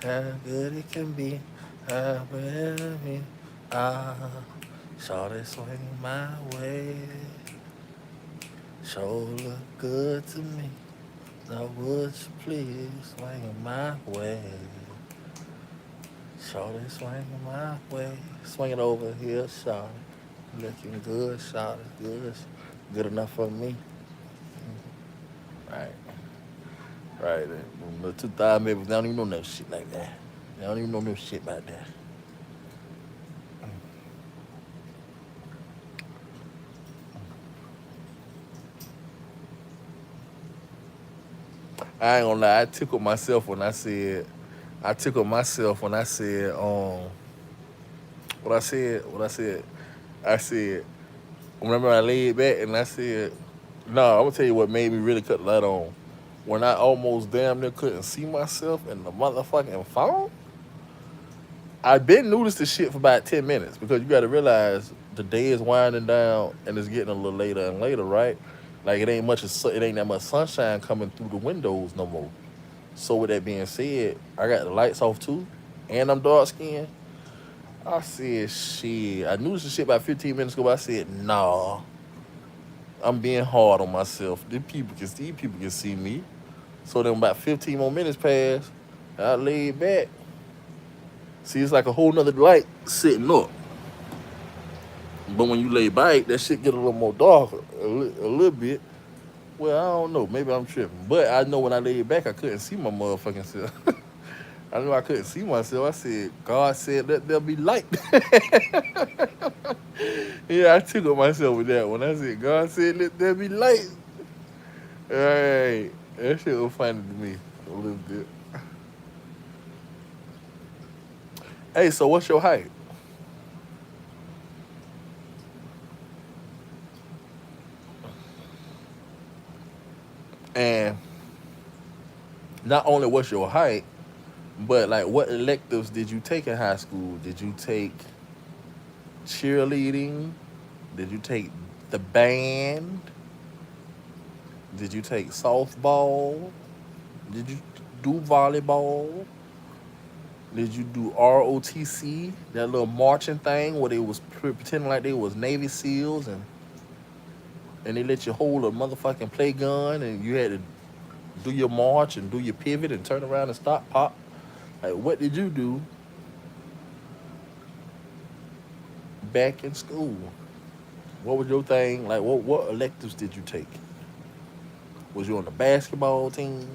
[SPEAKER 1] how good it can be. How well me. Ah, shorty swing my way. Sure look good to me. Now would you please swing my way? Shorty swing my way. Swing it over here, shorty. Looking good, shorty. Good. Good enough for me. Right. Right. The 2000 babies, they don't even know no shit like that. They don't even know no shit about that. I ain't gonna lie, I tickled myself when I said, what I said, remember I laid back and I said, no, I'm gonna tell you what made me really cut the light on. When I almost damn near couldn't see myself in the motherfucking phone, I been noticed this shit for about 10 minutes, because you gotta realize the day is winding down and it's getting a little later and later, right? Like it ain't that much sunshine coming through the windows no more. So with that being said, I got the lights off too, and I'm dark skinned. I said, shit. I knew this shit about 15 minutes ago, but I said, nah, I'm being hard on myself. These people can see me. So then about 15 more minutes passed. I laid back. See, it's like a whole nother light sitting up. But when you lay back, that shit get a little more darker, a little bit. Well, I don't know. Maybe I'm tripping. But I know when I laid back, I couldn't see my motherfucking self. I knew I couldn't see myself. I said, God said, let there be light. Yeah, I took up myself with that one. I said, God said, let there be light. All right. That shit was funny to me a little bit. Hey, so what's your height? And not only what's your height, but like what electives did you take in high school? Did you take cheerleading? Did you take the band? Did you take softball? Did you do volleyball? Did you do ROTC, that little marching thing where they was pretending like they was Navy SEALs and they let you hold a motherfucking play gun and you had to do your march and do your pivot and turn around and stop, pop? Like, what did you do back in school? What was your thing? Like, what electives did you take? Was you on the basketball team?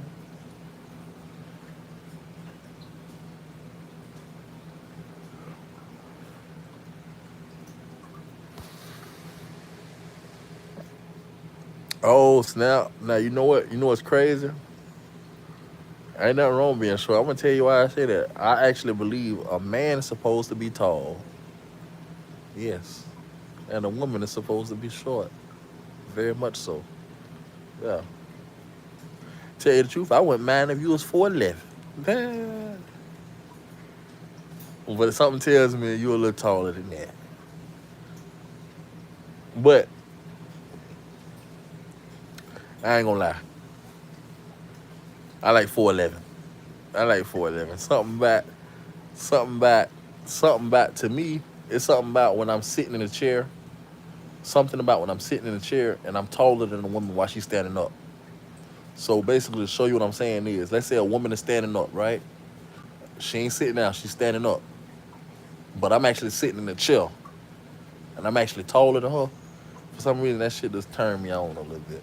[SPEAKER 1] Oh snap! Now you know what? You know what's crazy? Ain't nothing wrong with being short. I'm gonna tell you why I say that. I actually believe a man is supposed to be tall. Yes, and a woman is supposed to be short. Very much so. Yeah. Tell you the truth, I wouldn't mind if you was 4'11". But something tells me you're a little taller than that. But I ain't gonna lie. I like 4'11". I like 4'11". Something about, something about to me. It's something about when I'm sitting in a chair. Something about when I'm sitting in a chair and I'm taller than a woman while she's standing up. So basically, to show you what I'm saying is, let's say a woman is standing up, right? She ain't sitting down, she's standing up. But I'm actually sitting in a chair, and I'm actually taller than her. For some reason, that shit just turned me on a little bit.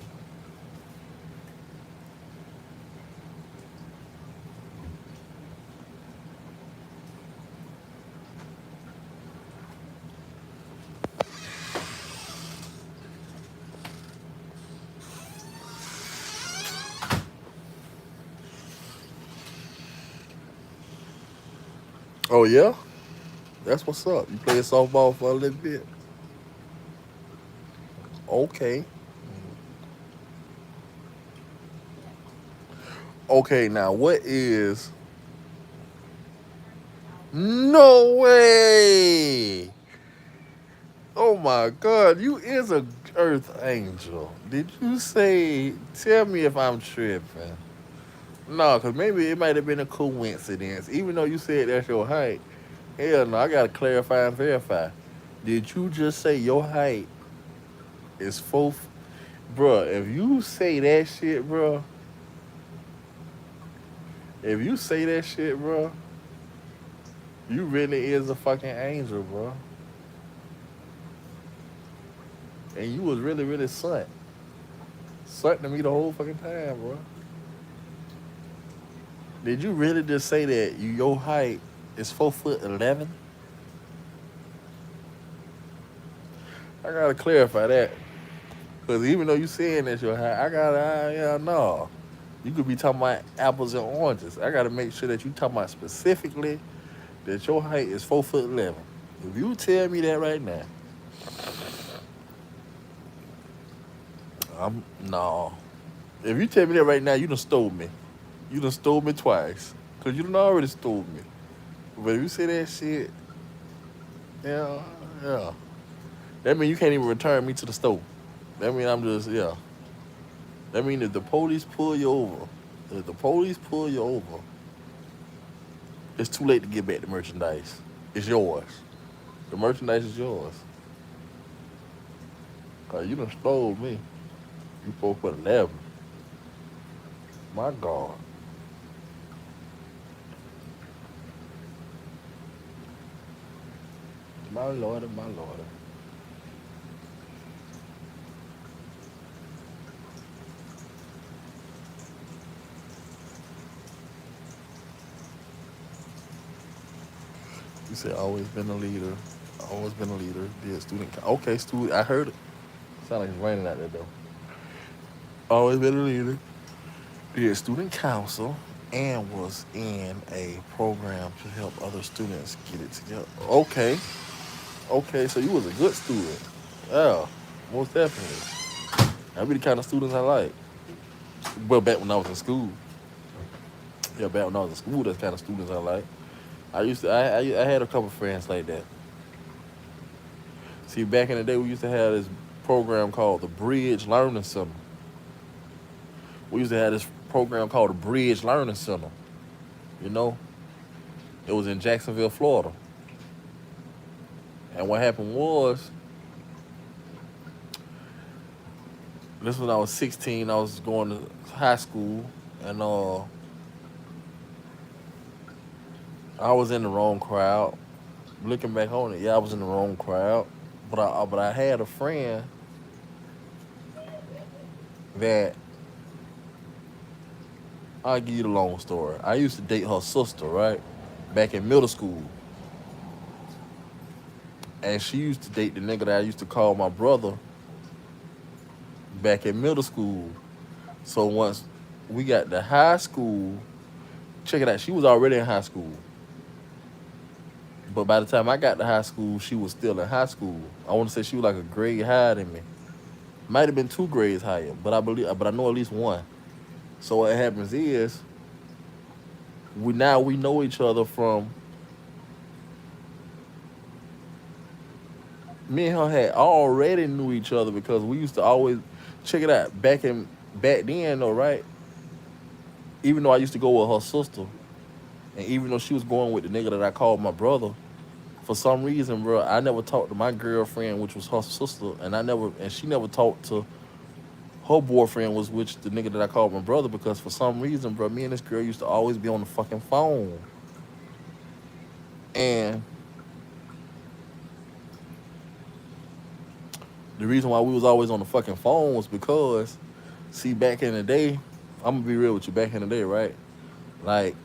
[SPEAKER 1] Oh yeah, that's what's up. You play softball for a little bit. Okay. Okay. Now, what is? No way. Oh my God, you is a earth angel. Did you say? Tell me if I'm tripping. No, cause maybe it might have been a coincidence. Even though you said that's your height, hell no, I gotta clarify and verify. Did you just say your height is 4? Bruh, if you say that shit, bruh, if you say that shit, bruh, you really is a fucking angel, bruh. And you was really, really sunt to me the whole fucking time, bruh. Did you really just say that your height is 4'11"? I gotta clarify that. Cause even though you saying that's your height, I gotta, yeah, no. You could be talking about apples and oranges. I gotta make sure that you talking about specifically that your height is 4'11". If you tell me that right now, I'm no. If you tell me that right now, you done stole me. You done stole me twice. Cause you done already stole me. But if you say that shit, yeah, yeah. That mean you can't even return me to the store. That mean I'm just, yeah. That mean if the police pull you over, If the police pull you over, it's too late to get back the merchandise. It's yours. The merchandise is yours. Cause you done stole me. You supposed to put 11. My God. My Lord, my Lord. You said always been a leader. Always been a leader. Did student. Okay, student. I heard it. Sound like it's raining out there though. Always been a leader. Did student council and was in a program to help other students get it together. Okay. Okay, so you was a good student. Yeah, most definitely. That be the kind of students I like. Well, back when I was in school. Yeah, back when I was in school, that's the kind of students I like. I had a couple friends like that. See, back in the day, we used to have this program called the Bridge Learning Center. We used to have this program called the Bridge Learning Center. You know, it was in Jacksonville, Florida. And what happened was, this when I was 16, I was going to high school, and I was in the wrong crowd. Looking back on it, yeah, I was in the wrong crowd. But I had a friend that, I'll give you the long story. I used to date her sister, right? Back in middle school. And she used to date the nigga that I used to call my brother back in middle school. So once we got to high school, check it out, she was already in high school. But by the time I got to high school, she was still in high school. I want to say she was like a grade higher than me. Might have been 2 grades higher, but I know at least one. So what happens is, we know each other from, me and her had already knew each other because we used to always, check it out, back then though, right? Even though I used to go with her sister, and even though she was going with the nigga that I called my brother, for some reason, bro, I never talked to my girlfriend, which was her sister, and she never talked to her boyfriend, was which the nigga that I called my brother, because for some reason, bro, me and this girl used to always be on the fucking phone. And the reason why we was always on the fucking phone was because, see, back in the day, I'm gonna be real with you, back in the day, right? Like,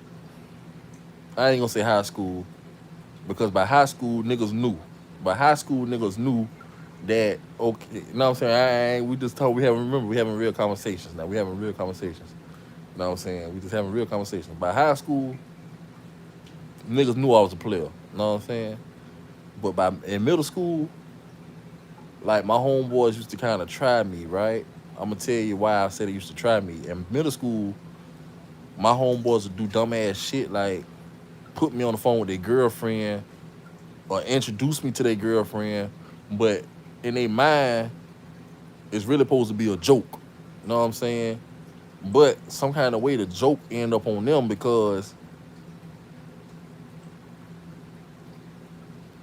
[SPEAKER 1] I ain't gonna say high school, because by high school, niggas knew. By high school, niggas knew that, okay, you know what I'm saying? We just told, we having real conversations now. We having real conversations. You know what I'm saying? We just having real conversations. By high school, niggas knew I was a player. You know what I'm saying? But in middle school, like, my homeboys used to kind of try me, right? I'm gonna tell you why I said they used to try me. In middle school, my homeboys would do dumbass shit like put me on the phone with their girlfriend or introduce me to their girlfriend, but in their mind, it's really supposed to be a joke. You know what I'm saying? But some kind of way the joke end up on them, because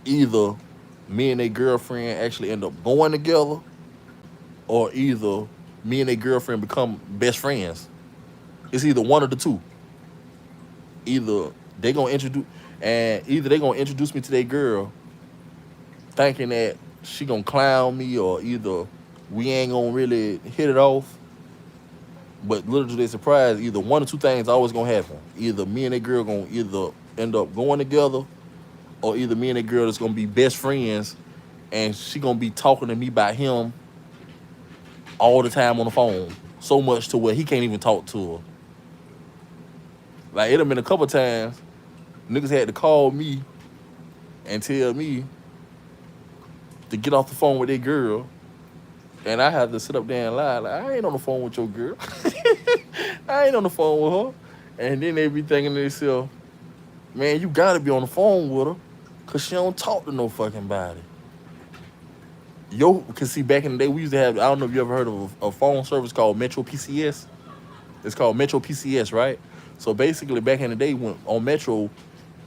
[SPEAKER 1] either me and their girlfriend actually end up going together, or either me and their girlfriend become best friends. It's either one of the two. Either they gonna introduce either they gonna introduce me to their girl thinking that she gonna clown me, or either we ain't gonna really hit it off. But little do they surprise, either one or two things always gonna happen. Either me and that girl gonna either end up going together, or either me and that girl is gonna be best friends, and she gonna be talking to me about him all the time on the phone. So much to where he can't even talk to her. Like, it done been a couple times niggas had to call me and tell me to get off the phone with their girl, and I had to sit up there and lie. Like, I ain't on the phone with your girl. I ain't on the phone with her. And then they be thinking to themselves, man, you gotta be on the phone with her, cause she don't talk to no fucking body. Cause see, back in the day, we used to have, I don't know if you ever heard of a phone service called Metro PCS. It's called Metro PCS, right? So basically, back in the day, when on Metro,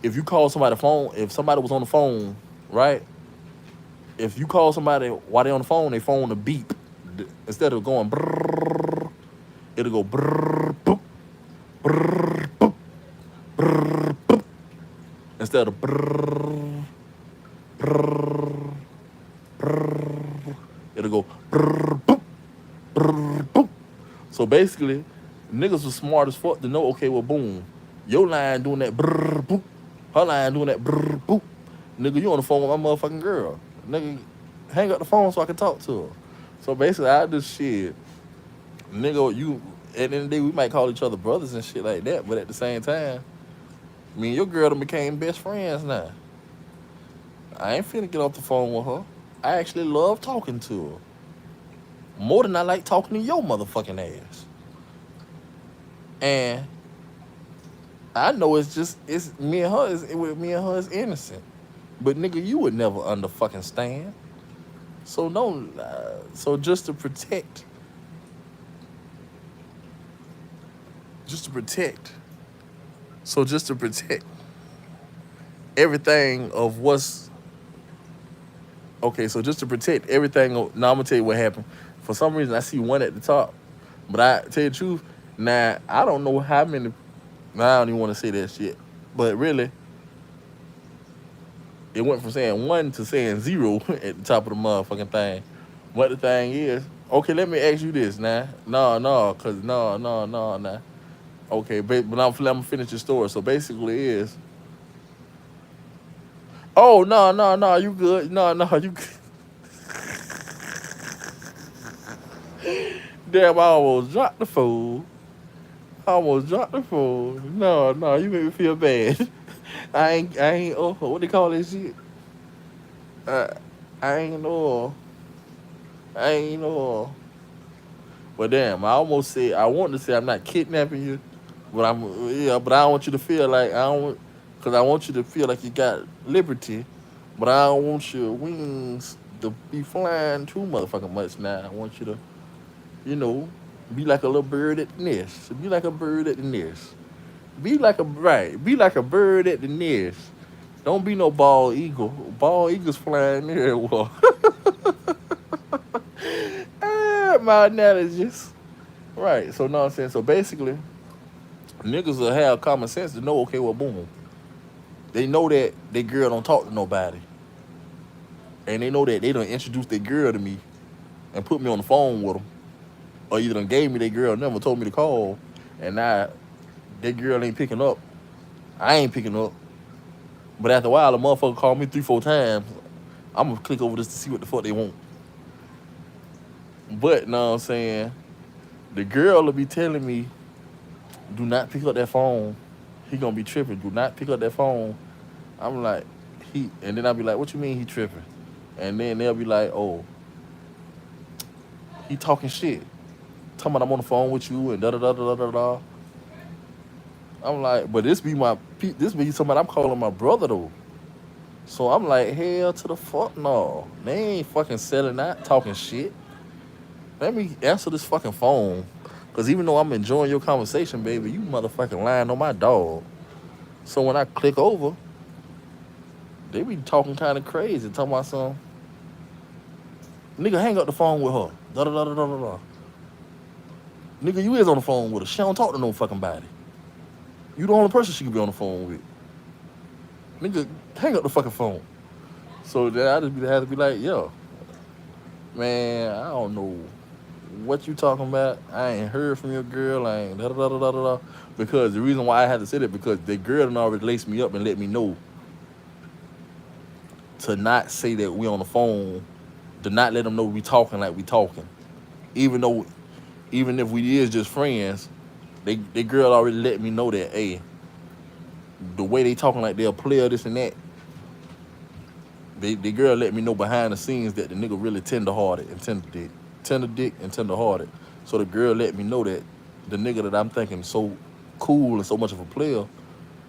[SPEAKER 1] if you call somebody phone, if somebody was on the phone, right? If you call somebody while they're on the phone, they phone to beep. Instead of going brrrr, it'll go brrrr, boop, brrrr, boop, brrrr, boop. Instead of brrrr, brrrr, brrrr, it'll go brrrr, boop, brrrr, boop. So basically, niggas was smart as fuck to know, okay, well, boom, your line doing that brrr, boop, her line doing that brrr, boop. Nigga, you on the phone with my motherfucking girl. Nigga, hang up the phone so I can talk to her. So basically, I just shit. Nigga, you, at the end of the day, we might call each other brothers and shit like that, but at the same time, me and your girl done became best friends now. I ain't finna get off the phone with her. I actually love talking to her. More than I like talking to your motherfucking ass. And I know it's me and her is with me and her is innocent. But nigga, you would never under fucking stand. So no, so just to protect, just to protect everything of what's okay. So just to protect everything. Now I'm gonna tell you what happened. For some reason, I see one at the top, but I tell you the truth. Now I don't know how many. Now I don't even want to say that shit. But really, it went from saying one to saying zero at the top of the motherfucking thing. What the thing is, okay, let me ask you this now. No, cause no. Okay, but I'm gonna finish the story. So basically, is oh no, you good? No, you good. Damn, I almost dropped the fool. I almost dropped the fool. No, you make me feel bad. I ain't. Oh, what they call this shit? Uh, I ain't know. I ain't know. But damn, I almost said I want to say I'm not kidnapping you, but I'm yeah. But I don't want you to feel like I don't, cause I want you to feel like you got liberty, but I don't want your wings to be flying too motherfucking much now. I want you to, you know, be like a little bird at the nest. Be like a bird at the nest. Be like a right. Be like a bird at the nest. Don't be no bald eagle. Bald eagles flying everywhere. My analogies. Right. So nonsense. So basically, niggas will have common sense to know, okay, well, boom. They know that their girl don't talk to nobody. And they know that they done introduced their girl to me and put me on the phone with them. Or either done gave me their girl number, told me to call. And now their girl ain't picking up. I ain't picking up. But after a while, the motherfucker called me 3, 4 times. I'm gonna click over this to see what the fuck they want. But, know what I'm saying? The girl will be telling me, do not pick up that phone. He gonna be tripping. Do not pick up that phone. I'm like, and then I'll be like, what you mean he tripping? And then they'll be like, oh, he talking shit. Talking about I'm on the phone with you and da da da da da da. I'm like, but this be somebody I'm calling my brother though. So I'm like, hell to the fuck no. They ain't fucking selling that, talking shit. Let me answer this fucking phone. Cause even though I'm enjoying your conversation, baby, you motherfucking lying on my dog. So when I click over, they be talking kind of crazy, talking about some nigga hang up the phone with her. Da da da da da da. Da. Nigga, you is on the phone with her. She don't talk to no fucking body. You the only person she could be on the phone with. Nigga, hang up the fucking phone. So then I just have to be like, yo, man, I don't know what you talking about. I ain't heard from your girl. I ain't da da da da da da. Because the reason why I had to say that because the girl done already laced me up and let me know to not say that we on the phone, to not let them know we talking like we talking. Even though, even if we is just friends, they girl already let me know that, hey, the way they talking like they're a player, this and that. The girl let me know behind the scenes that the nigga really tender hearted and tender dick and tender hearted. So the girl let me know that the nigga that I'm thinking so cool and so much of a player,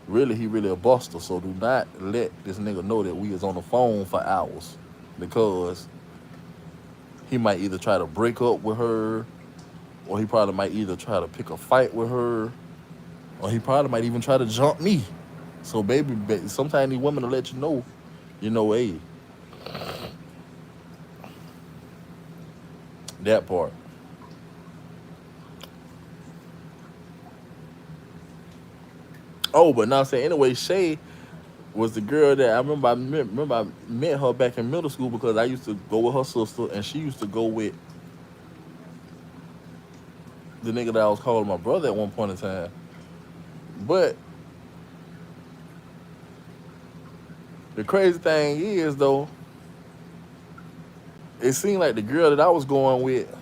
[SPEAKER 1] really he really a buster. So do not let this nigga know that we is on the phone for hours, because he might either try to break up with her or he probably might either try to pick a fight with her, or he probably might even try to jump me. So, baby, sometimes these women will let you know, hey, that part. Oh, but now saying anyway, Shay was the girl that I remember. Remember I met her back in middle school because I used to go with her sister, and she used to go with the nigga that I was calling my brother at one point in time. But the crazy thing is, though, it seemed like the girl that I was going with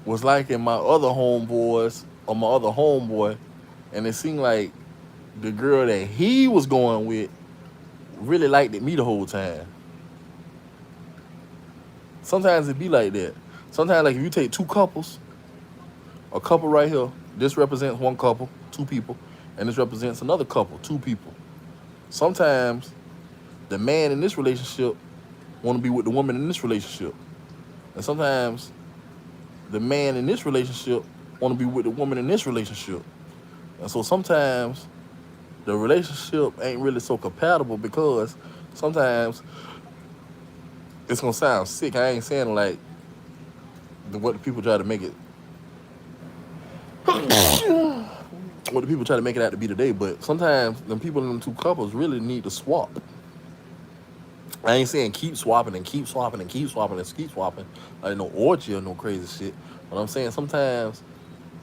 [SPEAKER 1] was liking my other homeboys or my other homeboy, and it seemed like the girl that he was going with really liked me the whole time. Sometimes it be like that. Sometimes, like if you take two couples, a couple right here, this represents one couple, two people, and this represents another couple, two people. Sometimes the man in this relationship want to be with the woman in this relationship, and sometimes the man in this relationship want to be with the woman in this relationship. And so sometimes the relationship ain't really so compatible because sometimes it's gonna sound sick. I ain't saying like what the people try to make it, what the people try to make it out to be today. But sometimes the people in them two couples really need to swap. I ain't saying keep swapping and keep swapping and keep swapping and keep swapping, like no orgy or no crazy shit. But I'm saying sometimes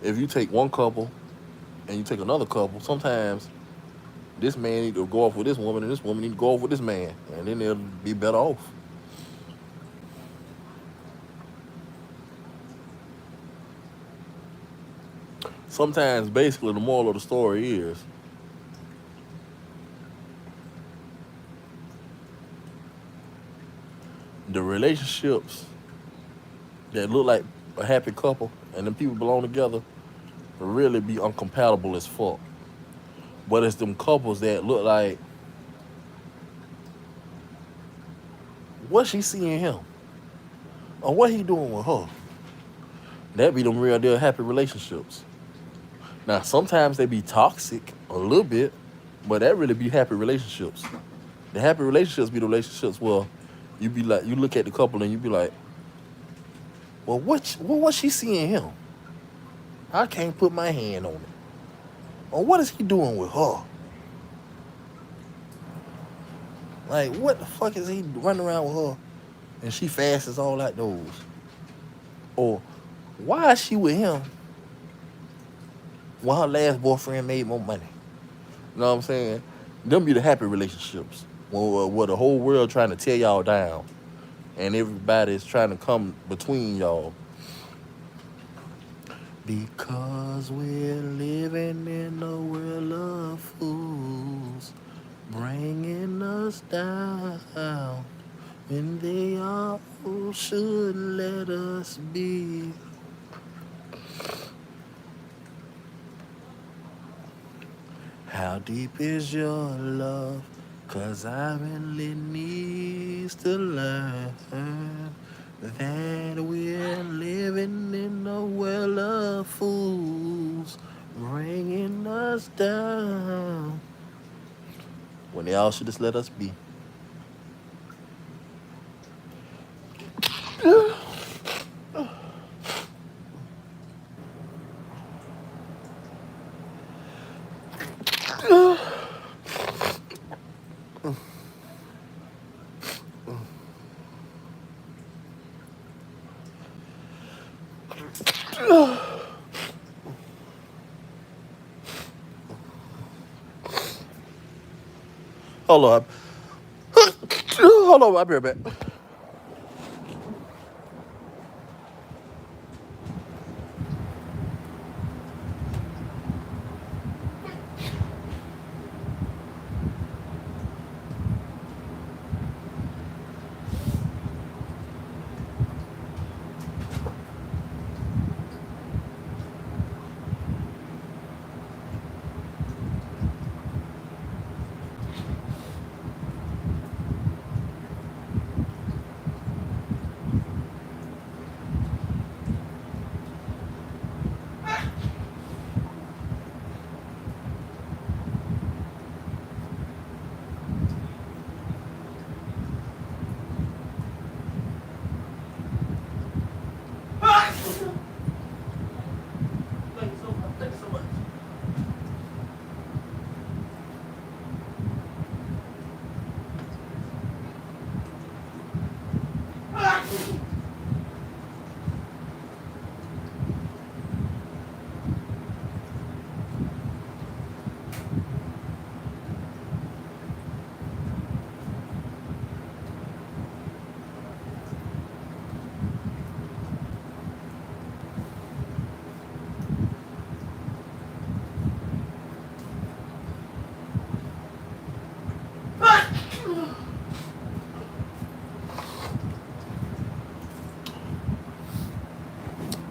[SPEAKER 1] if you take one couple and you take another couple, sometimes this man need to go off with this woman and this woman need to go off with this man, and then they'll be better off. Sometimes, basically, the moral of the story is the relationships that look like a happy couple and then people belong together really be uncompatible as fuck. But it's them couples that look like what she seeing him or what he doing with her. That be them real deal happy relationships. Now sometimes they be toxic a little bit, but that really be happy relationships. The happy relationships be the relationships where you be like, you look at the couple and you be like, well, what she seeing him? I can't put my hand on it. Or what is he doing with her? Like, what the fuck is he running around with her? And she fast as all outdoors. Or why is she with him when her last boyfriend made more money? You know what I'm saying? Them be the happy relationships. Where the whole world trying to tear y'all down. And everybody's trying to come between y'all. Because we're living in a world of fools, bringing us down, and they all should let us be. How deep is your love? 'Cause I really needs to learn that we're living in a world of fools, bringing us down when they all should just let us be. Hold on. Hold on, I'll be right back.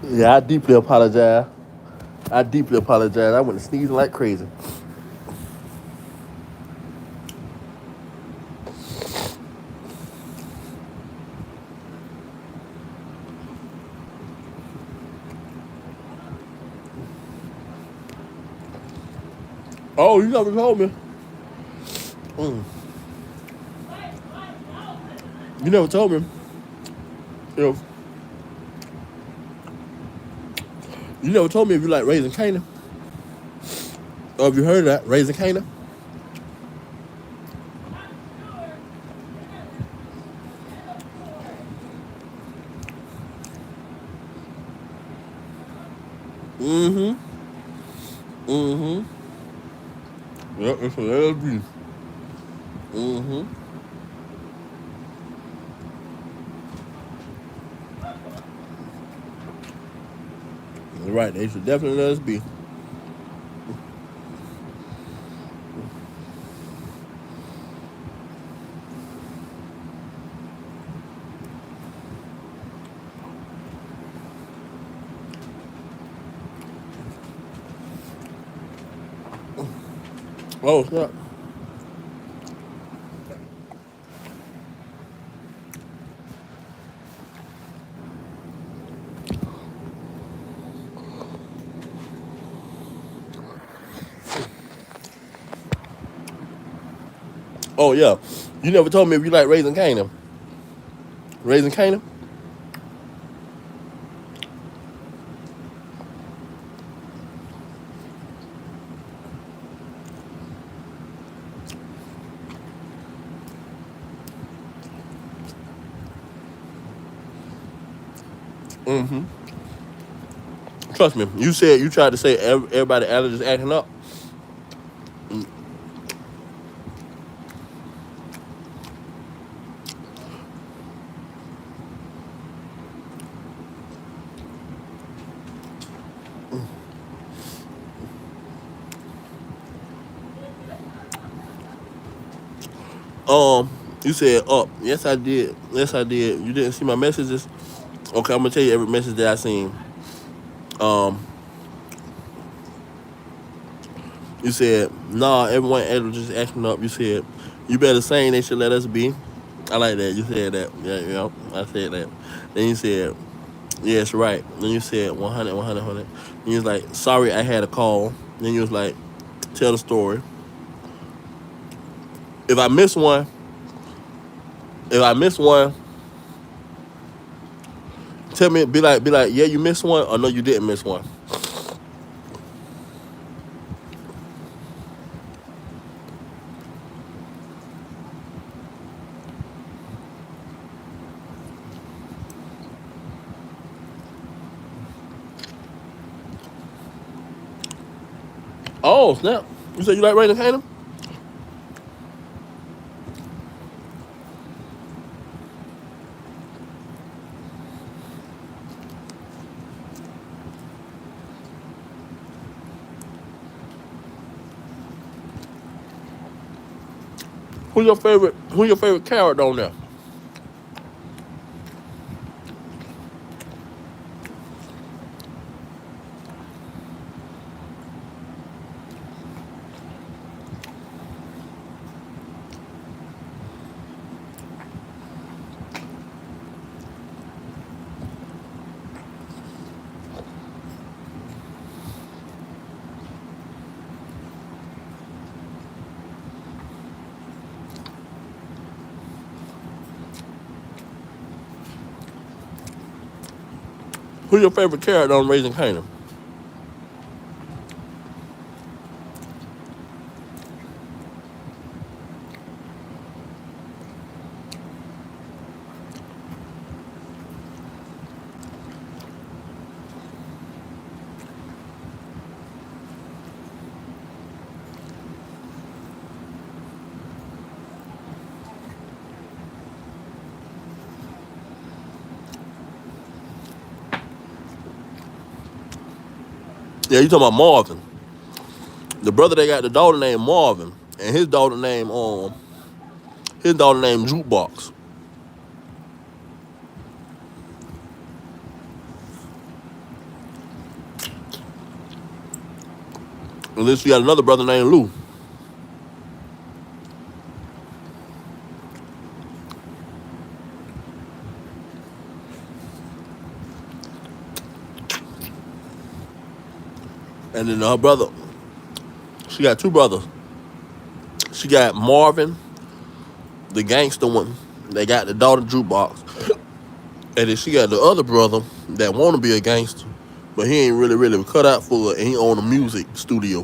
[SPEAKER 1] Yeah, I deeply apologize. I deeply apologize. I went sneezing like crazy. Oh, you never told me. Mm. You never told me if you never told me if you like raising Canaan. Or have you heard of that? Raising Canaan? Mm-hmm. Mm-hmm. Yep, it's a LB. Mm-hmm. Right, they should definitely let us be. Oh, snap. Oh, yeah. You never told me if you like raising Canaan. Raising Canaan? Mm-hmm. Trust me. You said you tried to say everybody allergies acting up. Um, you said up. Yes, I did. Yes, I did. You didn't see my messages? Okay, I'm gonna tell you every message that I seen. Um, you said, nah, everyone allergies acting up. You said, you better sing, they should let us be. I like that. You said that. Yeah, yeah, I said that. Then you said, yes, right. Then you said 100, 100, 100. Then you was like, sorry, I had a call. Then you was like, tell the story. If I miss one, if I miss one, tell me, be like, yeah, you missed one, or no, you didn't miss one. Oh, snap. You said you like Raising Canaan? Who's your favorite character on there? Who's your favorite character on Raising Canaan? Yeah, you talking about Marvin. The brother that got the daughter named Marvin, and his daughter named Jukebox.
[SPEAKER 4] And then she got another brother named Lou. And then her brother, she got two brothers. She got Marvin, the gangster one. They got the daughter jukebox. And then she got the other brother that want to be a gangster, but he ain't really cut out for it, and he own a music studio.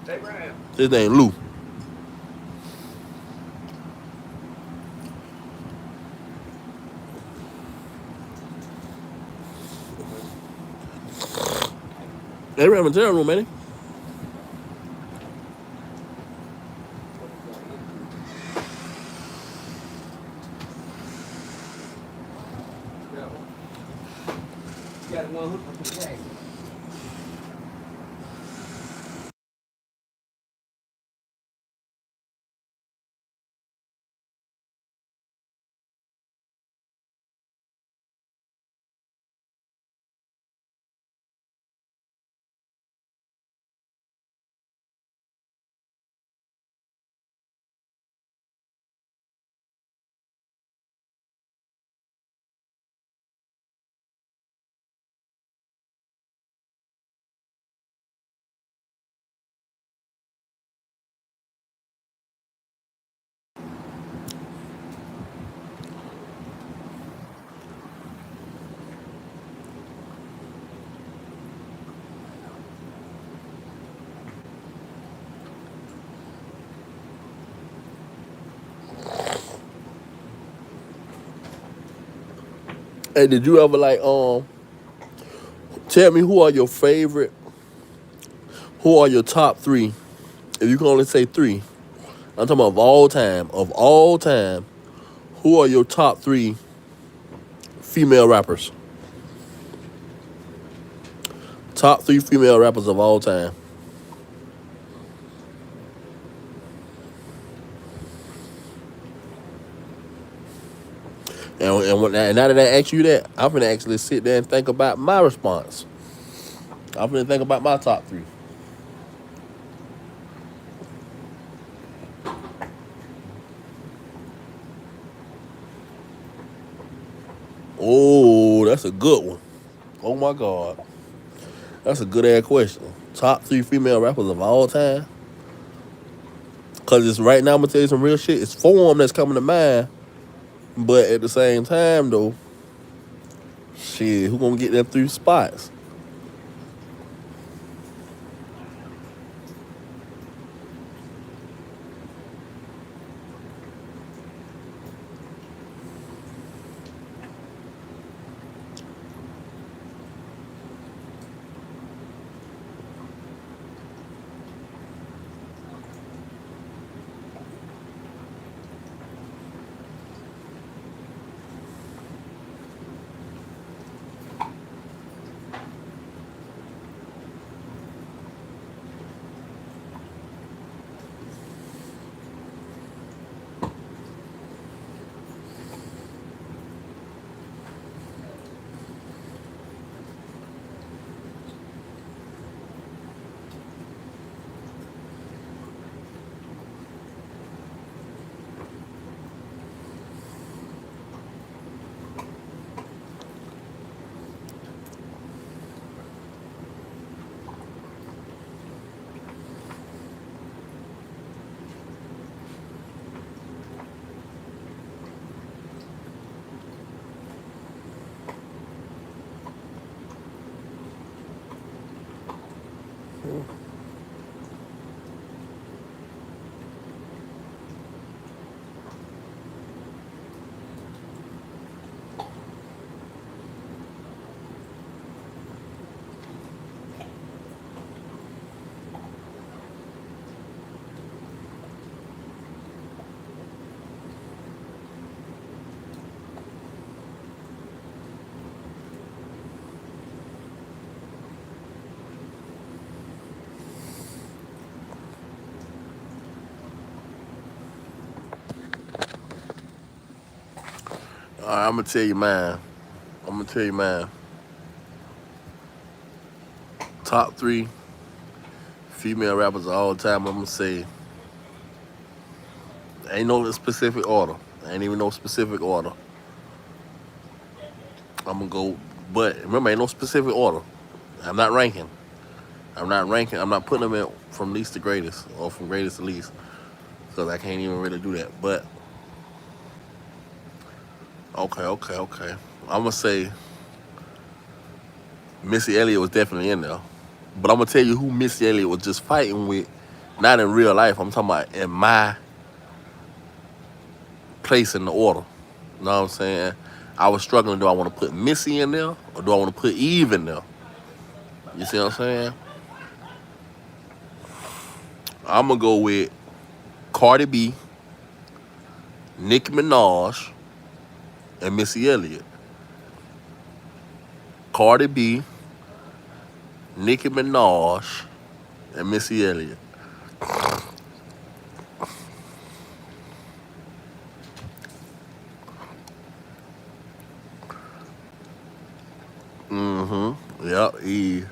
[SPEAKER 2] Abraham.
[SPEAKER 4] His name Lou. They ran in the room, man.
[SPEAKER 2] What is going into? That one. You got one hook up to the gas.
[SPEAKER 4] Hey, did you ever like tell me who are your favorite? Who are your top three? If you can only say three, I'm talking about of all time. Of all time, who are your top three female rappers? Top three female rappers of all time. And now that I ask you that, I'm gonna actually sit there and think about my response. I'm gonna think about my top three. Oh, that's a good one. Oh my God, that's a good ass question. Top three female rappers of all time. Cause it's right now. I'm gonna tell you some real shit. It's four of them that's coming to mind. But at the same time, though, shit, who gonna get them three spots? All right, I'm gonna tell you mine. I'm gonna tell you mine. Top three female rappers of all time, I'm gonna say ain't no specific order. Ain't even no specific order. I'm gonna go, but remember, ain't no specific order. I'm not ranking. I'm not ranking. I'm not putting them in from least to greatest or from greatest to least because I can't even really do that. But okay. I'm gonna say Missy Elliott was definitely in there. But I'm gonna tell you who Missy Elliott was just fighting with, not in real life. I'm talking about in my place in the order. You know what I'm saying? I was struggling. Do I want to put Missy in there or do I want to put Eve in there? You see what I'm saying? I'm gonna go with Cardi B, Nicki Minaj, and Missy Elliott. Cardi B, Nicki Minaj, and Missy Elliott. Yep, Eve.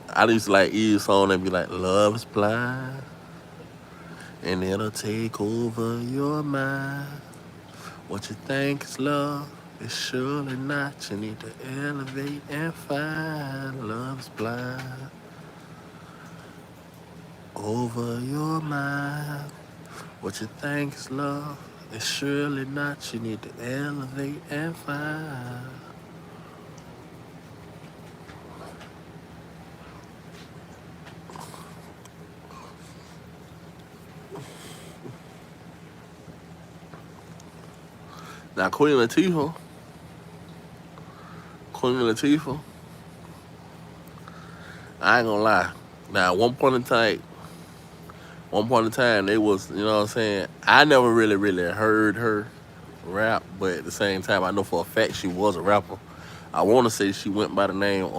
[SPEAKER 4] I used to like Eve's song and be like, "Love is blind, and it'll take over your mind. What you think is love is surely not. You need to elevate and find love's blind over your mind. What you think is love is surely not. You need to elevate and find." Now Queen Latifah, I ain't gonna lie. Now one point in time, they was, you know what I'm saying? I never really heard her rap, but at the same time, I know for a fact she was a rapper. I want to say she went by the name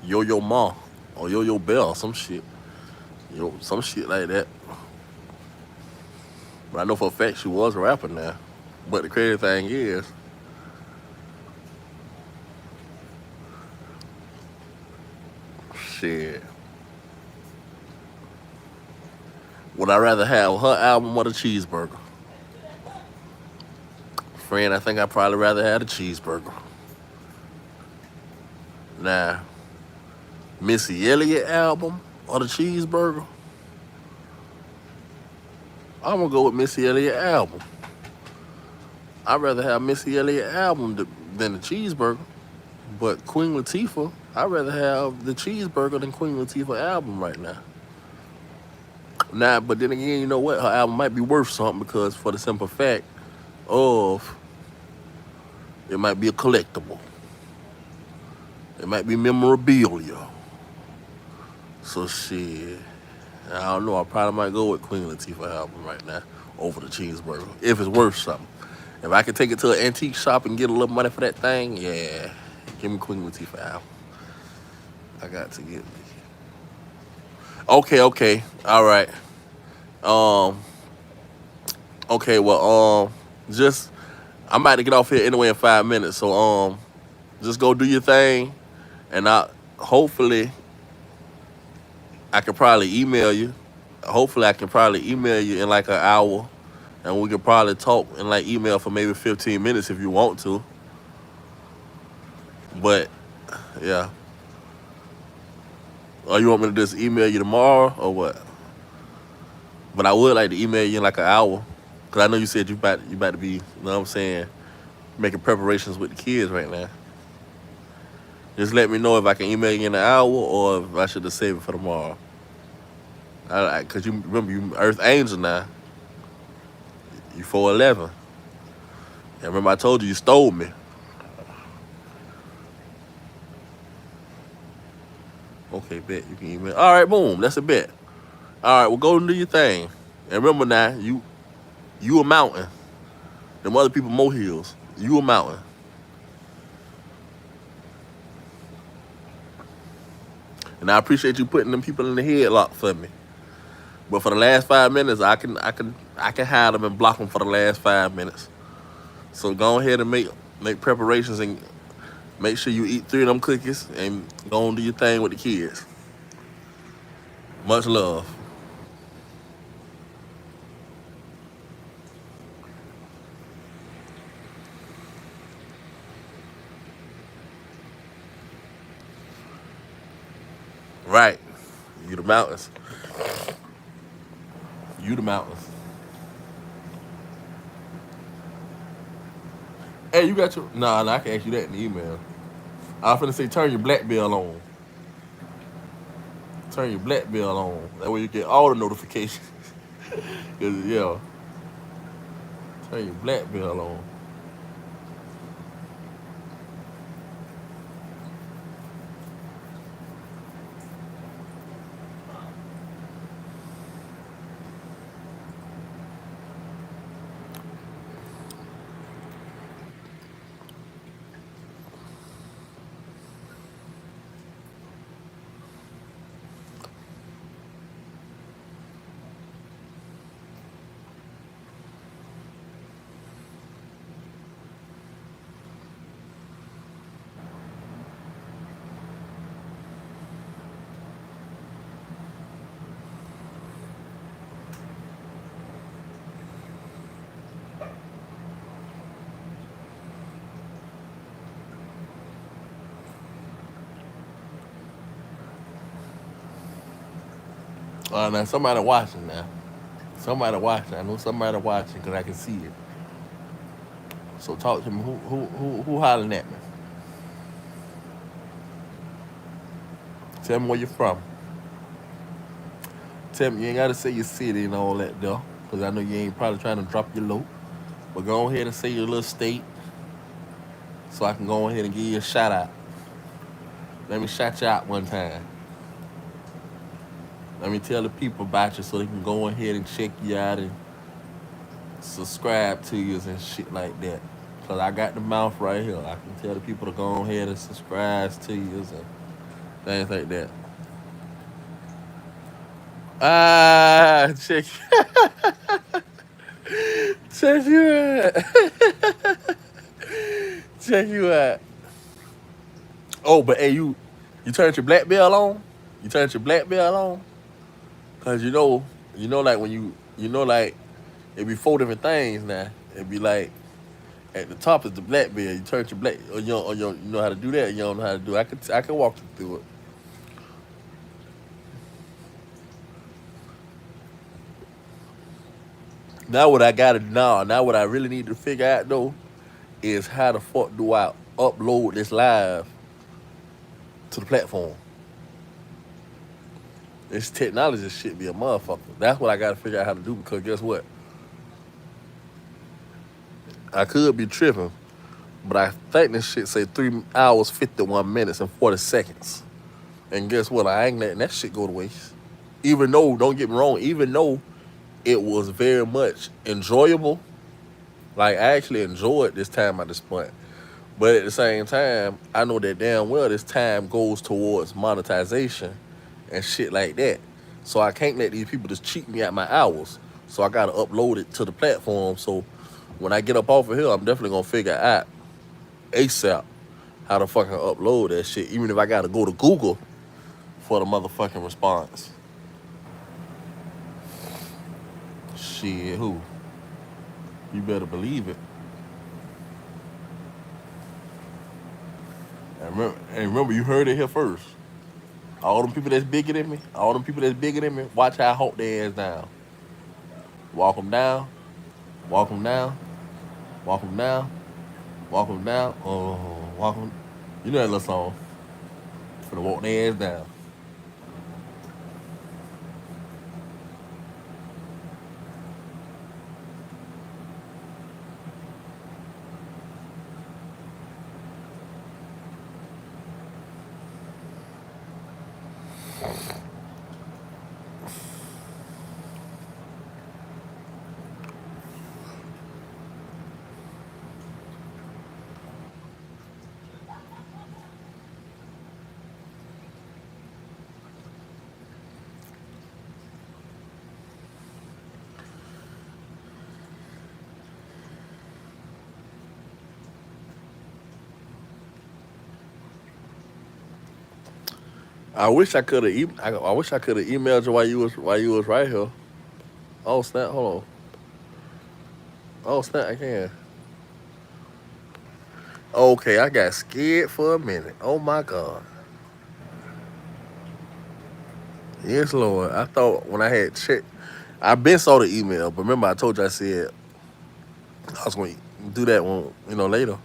[SPEAKER 4] Yo-Yo Ma or Yo-Yo Bell, some shit, some shit like that. But I know for a fact she was a rapper now. But the crazy thing is, shit, would I rather have her album or the cheeseburger? Friend, I think I'd probably rather have the cheeseburger. Now, Missy Elliott album or the cheeseburger? I'm gonna go with Missy Elliott album. I'd rather have Missy Elliott album than the cheeseburger. But Queen Latifah, I'd rather have the cheeseburger than Queen Latifah album right now. Now, but then again, you know what? Her album might be worth something because for the simple fact of it might be a collectible. It might be memorabilia. So shit. I don't know. I probably might go with Queen Latifah album right now over the cheeseburger if it's worth something. If I could take it to an antique shop and get a little money for that thing, yeah, give me Queen Latifah album. I got to get it. Okay, all right. Um, okay, well, just I'm about to get off here anyway in 5 minutes, so just go do your thing, and hopefully I can probably email you. Hopefully I can probably email you in like an hour, and we can probably talk in like email for maybe 15 minutes if you want to. But yeah, or you want me to just email you tomorrow or what? But I would like to email you in like an hour, cause I know you said you about to be, you know what I'm saying, making preparations with the kids right now. Just let me know if I can email you in an hour or if I should just save it for tomorrow. Cause you remember you Earth Angel now. You 4'11". And remember I told you stole me. Okay, bet you can email. All right, boom, that's a bet. All right, well go and do your thing. And remember now, you a mountain. Them other people molehills. You a mountain. And I appreciate you putting them people in the headlock for me. But for the last 5 minutes, I can hide them and block them for the last 5 minutes. So go ahead and make preparations and make sure you eat 3 of them cookies and go and do your thing with the kids. Much love. Right. You the mountains. You the mountains. Hey, you got your nah, I can ask you that in the email. I was finna say turn your black bell on. Turn your black bell on. That way you get all the notifications. 'Cause, yeah, turn your black bell on. Now somebody watching now. Somebody watching. I know somebody watching because I can see it. So talk to me. Who hollering at me? Tell me where you're from. Tell me you ain't gotta say your city and all that though, because I know you ain't probably trying to drop your low. But go ahead and say your little state, so I can go ahead and give you a shout out. Let me shout you out one time. Let me tell the people about you so they can go ahead and check you out and subscribe to you and shit like that. Cause I got the mouth right here. I can tell the people to go ahead and subscribe to you and things like that. Ah, check, check you out. Check you out. Oh, but hey, you turned your black belt on. You turned your black belt on, cause like when like it be four different things now. It be like at the top is the black belt. You turn your black, you know how to do that. You don't know how to do it. I can walk you through it. Now what I gotta now what I really need to figure out though is how the fuck do I upload this live to the platform? This technology shit be a motherfucker. That's what I gotta figure out how to do because guess what? I could be tripping, but I think this shit say 3 hours, 51 minutes, and 40 seconds. And guess what? I ain't letting that shit go to waste. Even though, don't get me wrong, even though it was very much enjoyable, like I actually enjoyed this time at this point. But at the same time, I know that damn well this time goes towards monetization and shit like that. So I can't let these people just cheat me at my hours. So I gotta upload it to the platform. So when I get up off of here, I'm definitely gonna figure out ASAP how to fucking upload that shit. Even if I gotta go to Google for the motherfucking response. Shit, who? You better believe it. And remember, you heard it here first. All them people that's bigger than me, all them people that's bigger than me, watch how I hold their ass down. Walk them down, walk them down, walk them down, walk them down. Oh, walk them. You know that little song. For the walk their ass down. I wish I could have. I wish I could have emailed you while you was right here. Oh snap! Hold on. Oh snap! I can. Okay, I got scared for a minute. Oh my god. Yes, Lord. I thought when I had checked, I been saw the email, but remember I told you I said I was going to do that one, later.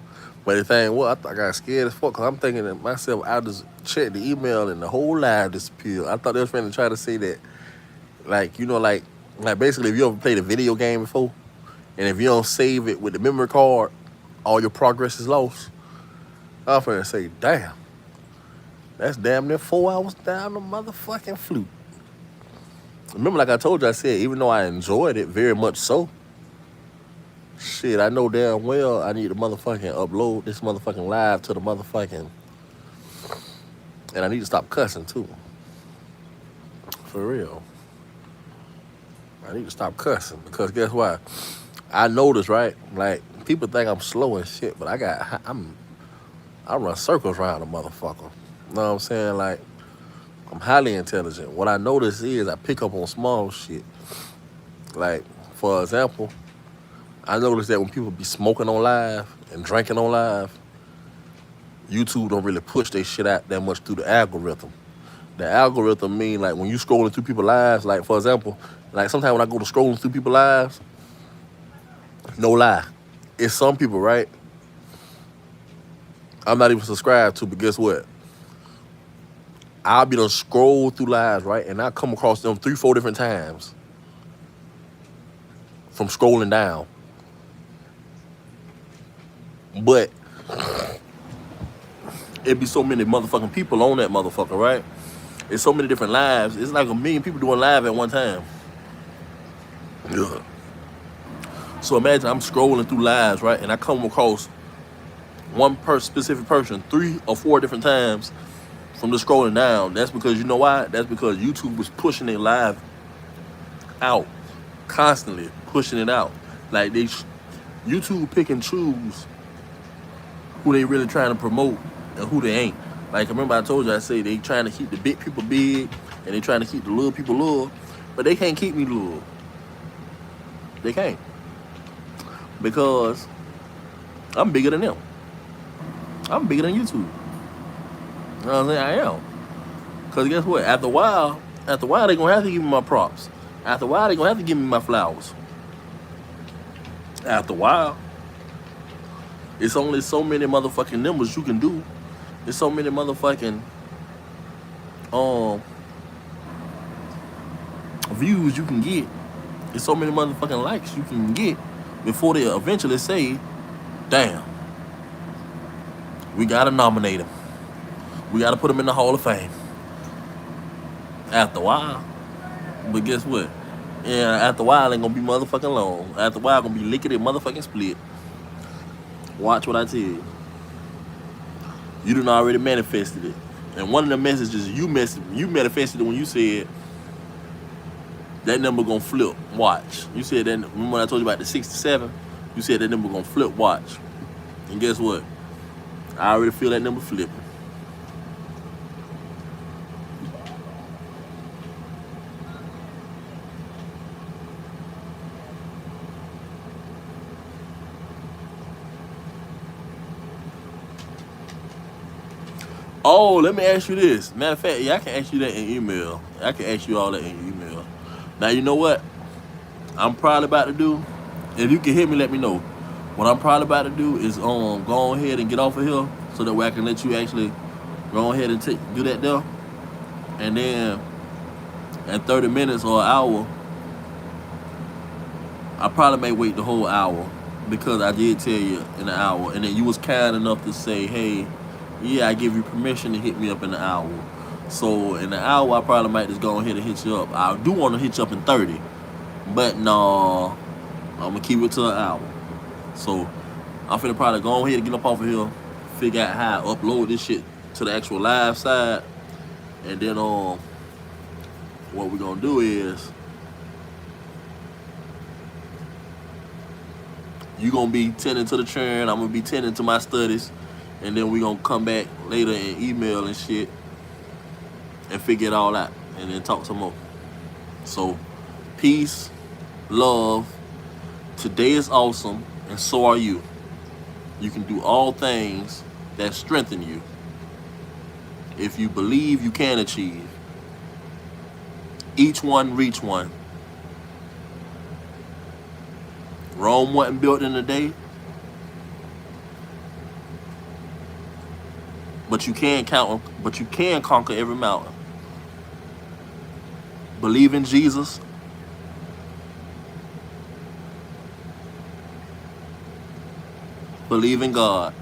[SPEAKER 4] But the thing was, I got scared as fuck because I'm thinking to myself, I just checked the email and the whole live disappeared. I thought they was trying to try to say that, like, like basically if you ever played a video game before, and if you don't save it with the memory card, all your progress is lost. I was finna say, damn, that's damn near 4 hours down the motherfucking flute. Remember, like I told you, I said, even though I enjoyed it very much so, shit, I know damn well I need to motherfucking upload this motherfucking live to the motherfucking, and I need to stop cussing too. For real. I need to stop cussing because guess what? I noticed, right? Like, people think I'm slow and shit, but I run circles around a motherfucker. You know what I'm saying? Like, I'm highly intelligent. What I notice is I pick up on small shit. Like, for example, I noticed that when people be smoking on live and drinking on live, YouTube don't really push their shit out that much through the algorithm. The algorithm mean like when you scrolling through people's lives, like for example, like sometimes when I go to scrolling through people's lives, no lie, it's some people, right? I'm not even subscribed to, but guess what? I'll be done scroll through lives, right? And I come across them 3-4 different times from scrolling down. But it be so many motherfucking people on that motherfucker, right? It's so many different lives. It's like 1,000,000 people doing live at one time. Yeah. So imagine I'm scrolling through lives, right? And I come across one specific person 3 or 4 different times from just scrolling down. That's because, you know why? That's because YouTube was pushing it live out. Constantly pushing it out. Like YouTube pick and choose who they really trying to promote and who they ain't. Like, remember I told you, I say they trying to keep the big people big and they trying to keep the little people little, but they can't keep me little. They can't. Because I'm bigger than them. I'm bigger than YouTube. You know what I'm saying? I am. Because guess what? After a while, they going to have to give me my props. After a while, they going to have to give me my flowers. After a while. It's only so many motherfucking numbers you can do. There's so many motherfucking views you can get. There's so many motherfucking likes you can get before they eventually say, damn, we gotta nominate him. We gotta put him in the Hall of Fame. After a while. But guess what? Yeah, after a while ain't gonna be motherfucking long. After a while gonna be lickety motherfucking split. Watch what I tell you. You done already manifested it. And one of the messages you manifested it when you said that number gonna flip. Watch. You said that. Remember when I told you about the 67? You said that number gonna flip. Watch. And guess what? I already feel that number flipping. Oh, let me ask you this. Matter of fact, yeah, I can ask you that in email. I can ask you all that in email. Now, you know what I'm probably about to do? If you can hear me, let me know. What I'm probably about to do is go ahead and get off of here so that way I can let you actually go ahead and do that there. And then in 30 minutes or an hour, I probably may wait the whole hour because I did tell you in an hour. And then you was kind enough to say, hey, yeah, I give you permission to hit me up in an hour. So in an hour, I probably might just go ahead and hit you up. I do want to hit you up in 30. But no, I'm going to keep it to an hour. So I'm finna probably go ahead and get up off of here, figure out how to upload this shit to the actual live side. And then what we're going to do is you're going to be tending to the churn. I'm going to be tending to my studies. And then we're going to come back later and email and shit. and figure it all out and then talk some more. So, peace, love. Today is awesome, and so are you. You can do all things that strengthen you. If you believe, you can achieve. Each one reach one. Rome wasn't built in a day, but you can conquer every mountain. Believe in Jesus. Believe in God.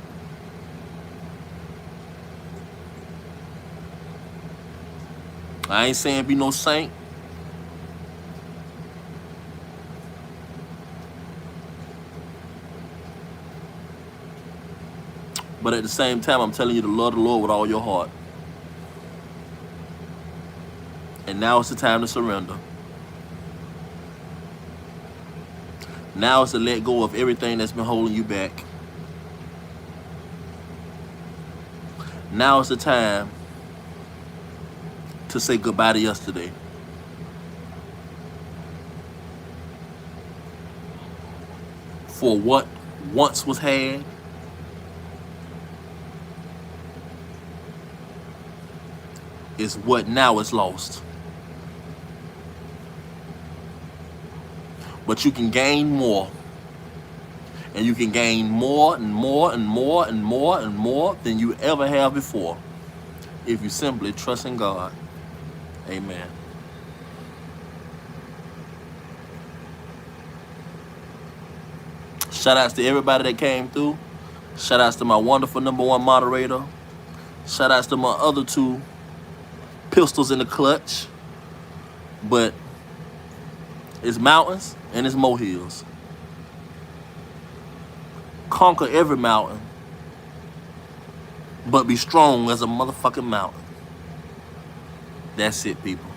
[SPEAKER 4] I ain't saying be no saint, but at the same time, I'm telling you to love the Lord with all your heart. And now it's the time to surrender. Now it's to let go of everything that's been holding you back. Now it's the time to say goodbye to yesterday. For what once was had is what now is lost. But you can gain more. And you can gain more and more and more and more and more than you ever have before if you simply trust in God. Amen. Shout outs to everybody that came through. Shout outs to my wonderful #1 moderator. Shout outs to my other 2 pistols in the clutch. But it's mountains and it's molehills. Conquer every mountain, but be strong as a motherfucking mountain. That's it, people.